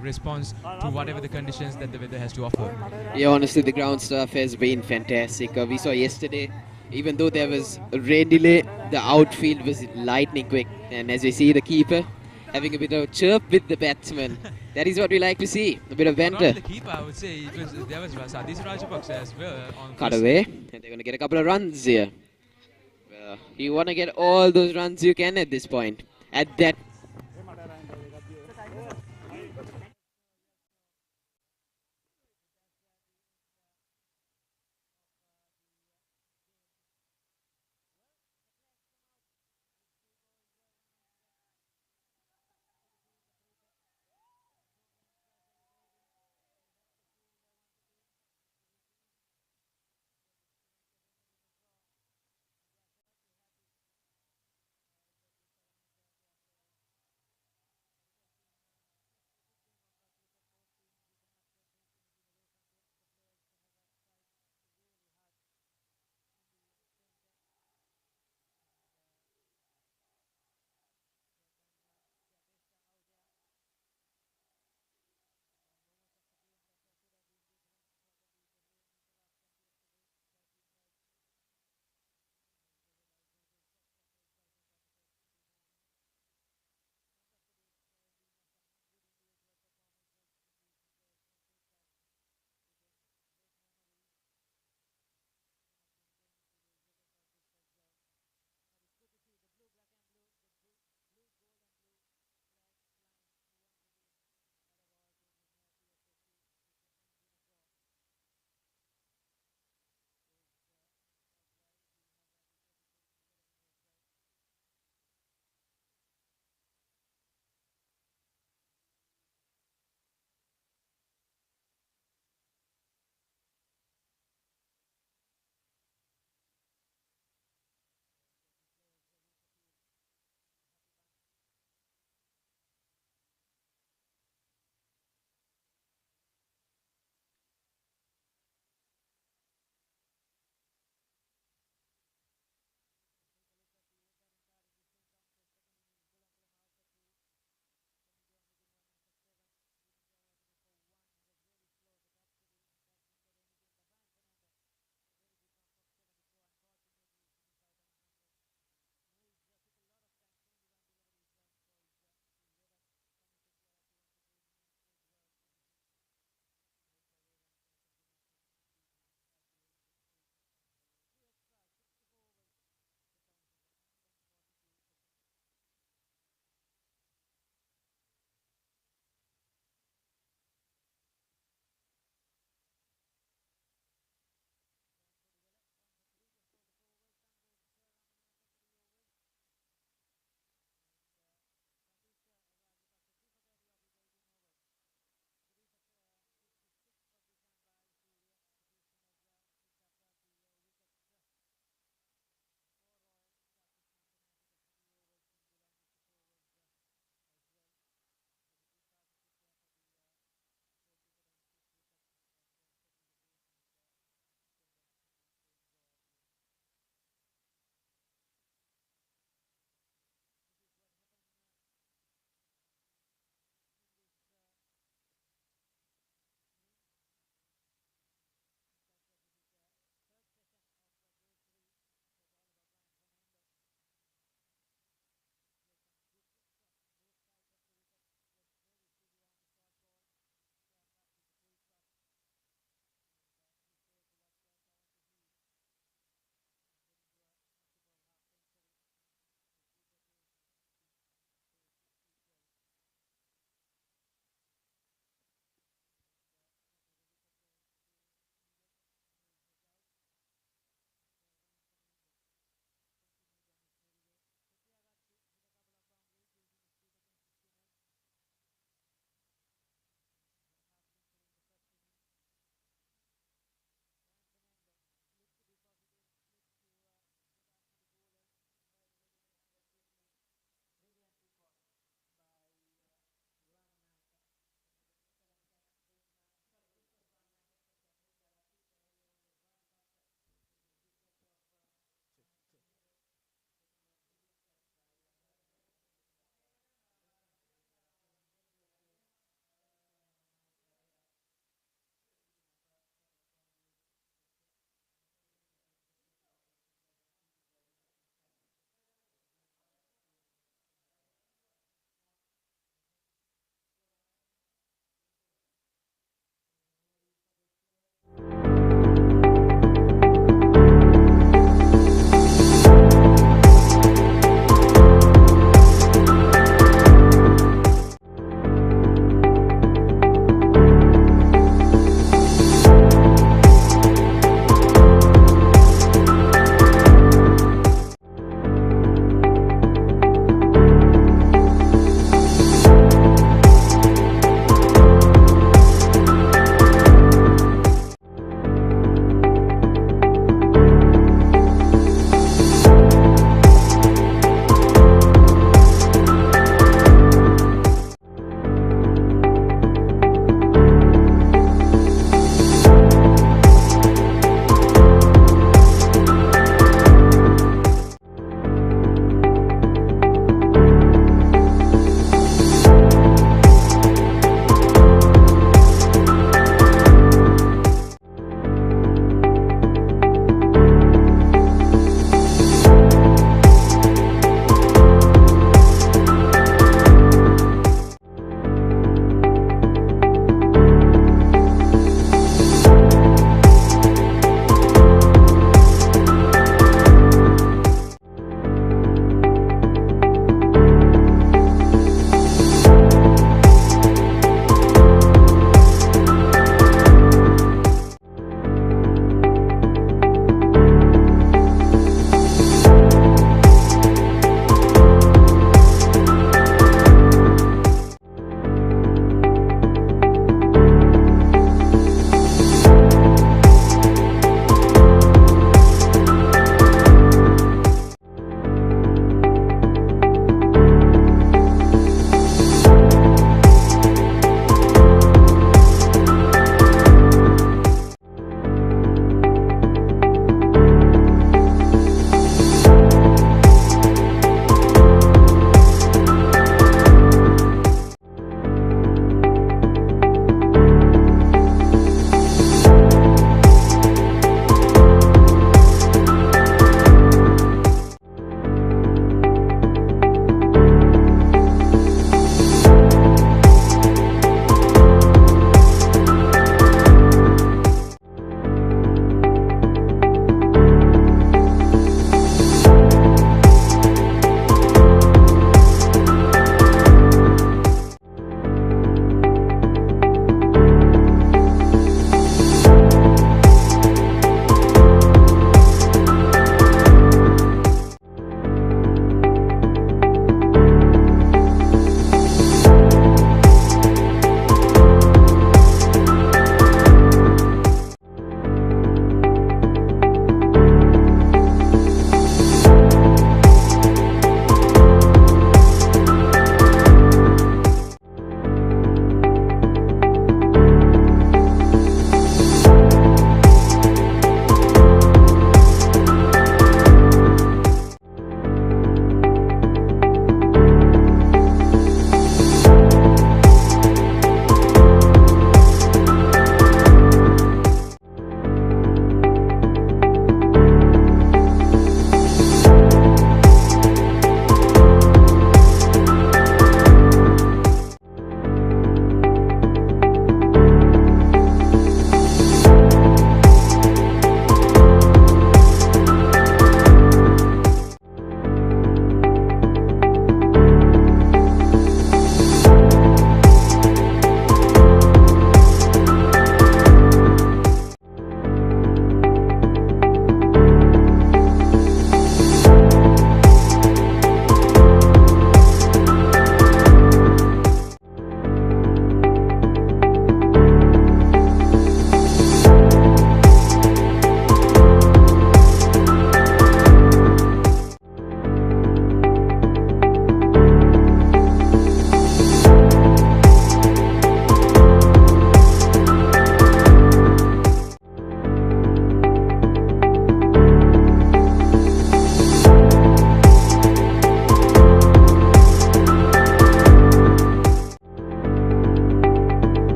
response to whatever the conditions that the weather has to offer. Yeah, honestly, the ground staff has been fantastic. We saw yesterday, even though there was a rain delay, the outfield was lightning quick. And as we see, the keeper having a bit of a chirp with the batsman. That is what we like to see, a bit of banter. Not the keeper, I would say. There was Sadis Rajapaksa as well. Cut away, and they're going to get a couple of runs here. You want to get all those runs you can at this point. At that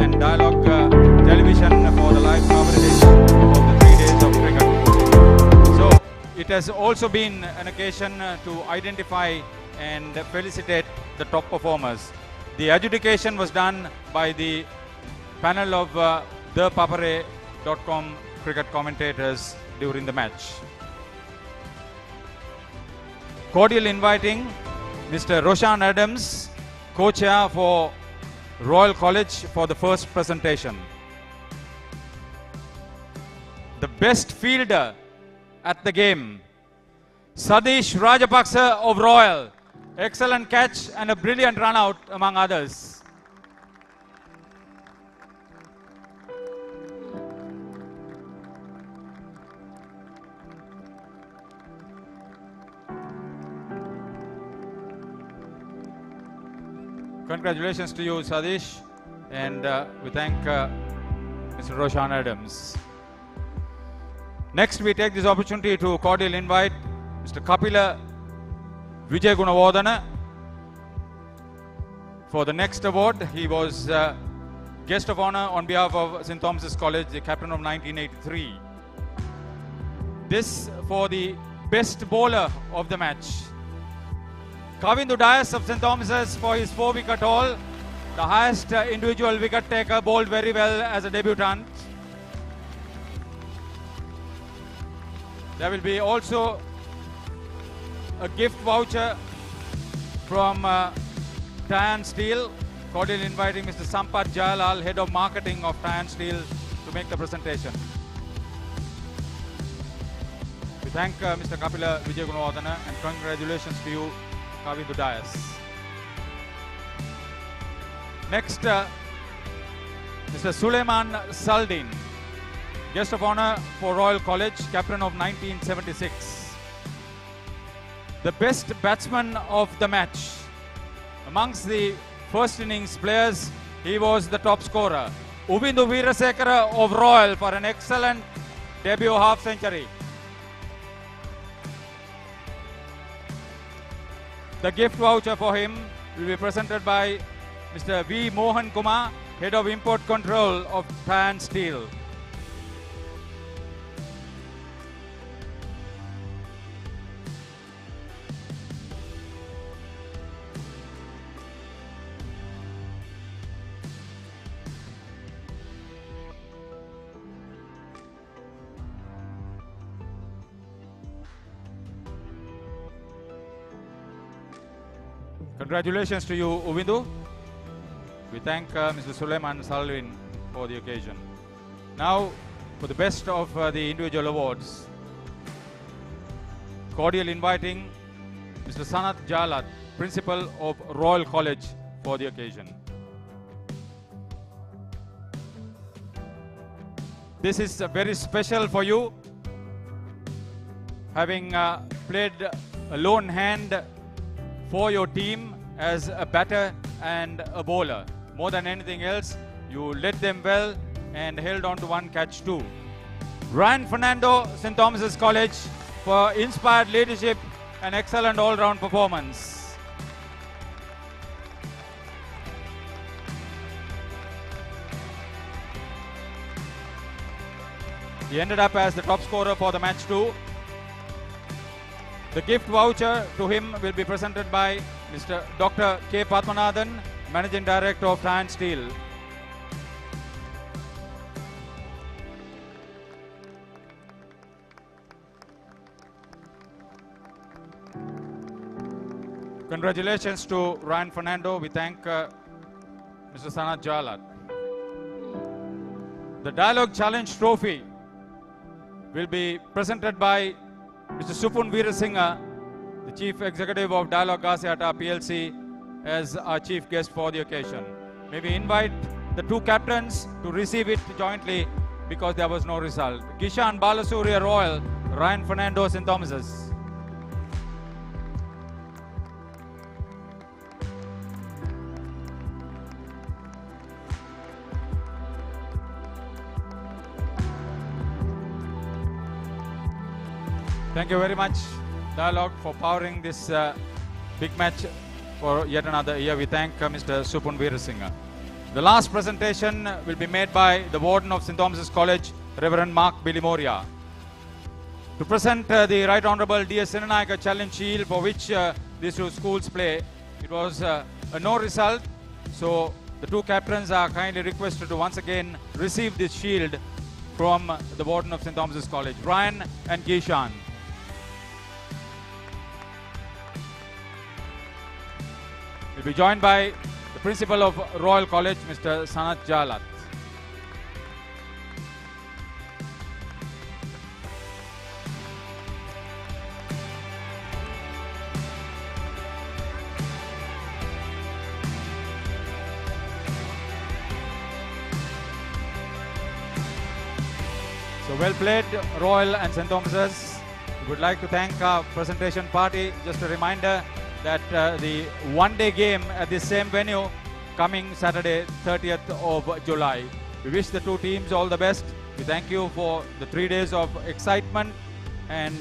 and Dialogue Television for the live coverage of the 3 days of cricket. So it has also been an occasion to identify and felicitate the top performers. The adjudication was done by the panel of thepapare.com cricket commentators during the match. Cordial inviting Mr. Roshan Adams, co-chair for Royal College, for the first presentation. The best fielder at the game, Sadish Rajapaksa of Royal. Excellent catch and a brilliant run out among others. Congratulations to you, Sadish, and we thank Mr. Roshan Adams. Next, we take this opportunity to cordially invite Mr. Kapila Vijay Gunawardana for the next award. He was guest of honor on behalf of St. Thomas's College, the captain of 1983. This for the best bowler of the match. Kavindu Dias of St. Thomas's for his 4-wicket haul. The highest individual wicket taker, bowled very well as a debutant. There will be also a gift voucher from Tyan Steel. Cordially inviting Mr. Sampath Jayalal, Head of Marketing of Tyan Steel, to make the presentation. We thank Mr. Kapila Vijay Gunawardana and congratulations to you, Kavindu Dias. Next, Mr. Suleiman Saldin, guest of honor for Royal College, captain of 1976. The best batsman of the match. Amongst the first innings players, he was the top scorer. Ubindu Veerasekara of Royal for an excellent debut half century. The gift voucher for him will be presented by Mr. V. Mohan Kumar, Head of Import Control of Tyan Steel. Congratulations to you, Uvindu. We thank Mr. Suleiman Salwin for the occasion. Now, for the best of the individual awards, cordial inviting Mr. Sanat Jalat, Principal of Royal College, for the occasion. This is very special for you, having played a lone hand for your team as a batter and a bowler. More than anything else, you led them well and held on to one catch too. Ryan Fernando, St. Thomas's College, for inspired leadership and excellent all-round performance. He ended up as the top scorer for the match too. The gift voucher to him will be presented by Mr. Dr. K. Padmanathan, Managing Director of Tyan Steel. Congratulations to Ryan Fernando. We thank Mr. Sanat Jalat. The Dialogue Challenge Trophy will be presented by Mr. Supun Veerasinghe, the Chief Executive of Dialogue Gasiata PLC, as our chief guest for the occasion. May we invite the two captains to receive it jointly because there was no result. Kishan Balasuriya Royal, Ryan Fernando St. Thomas's. Thank you very much, Dialogue, for powering this big match for yet another year. We thank Mr. Supun Veerasinghe. The last presentation will be made by the Warden of St. Thomas's College, Reverend Mark Bilimoria. To present the Right Honorable D.S. Sinanayaka Challenge Shield, for which these two schools play, it was a no result, so the two captains are kindly requested to once again receive this shield from the Warden of St. Thomas's College, Ryan and Gishan. We'll be joined by the Principal of Royal College, Mr. Sanat Jalat. So well played, Royal and St. Thomas's. We would like to thank our presentation party. Just a reminder that the one-day game at this same venue coming Saturday, 30th of July. We wish the two teams all the best. We thank you for the 3 days of excitement and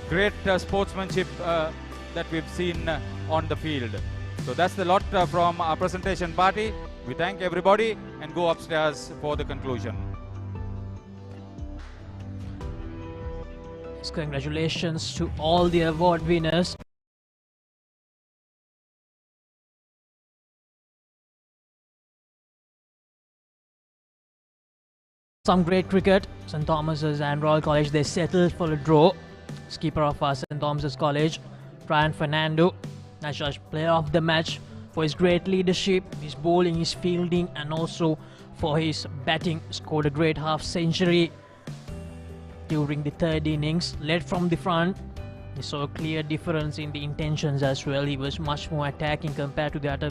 great sportsmanship that we've seen on the field. So that's the lot from our presentation party. We thank everybody and go upstairs for the conclusion. Congratulations to all the award winners. Some great cricket. St. Thomas's and Royal College, they settled for a draw. Skipper of St. Thomas's College, Ryan Fernando, National Player of the Match for his great leadership, his bowling, his fielding, and also for his batting. Scored a great half-century during the third innings, led from the front. We saw a clear difference in the intentions as well. He was much more attacking compared to the other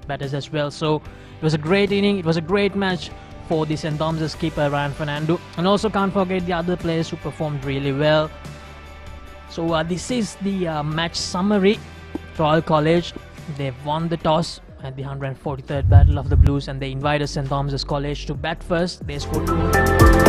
batters as well. So it was a great inning, it was a great match for the St. Thomas's keeper Ryan Fernando. And also can't forget the other players who performed really well. So this is the match summary. Royal College, they've won the toss at the 143rd Battle of the Blues, and they invited St. Thomas's College to bat first. They scored 2.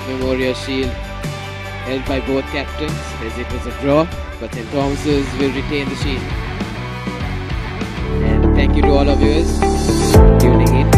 Memorial Shield held by both captains, as it was a draw, but St. Thomas's will retain the shield. And thank you to all of viewers tuning in.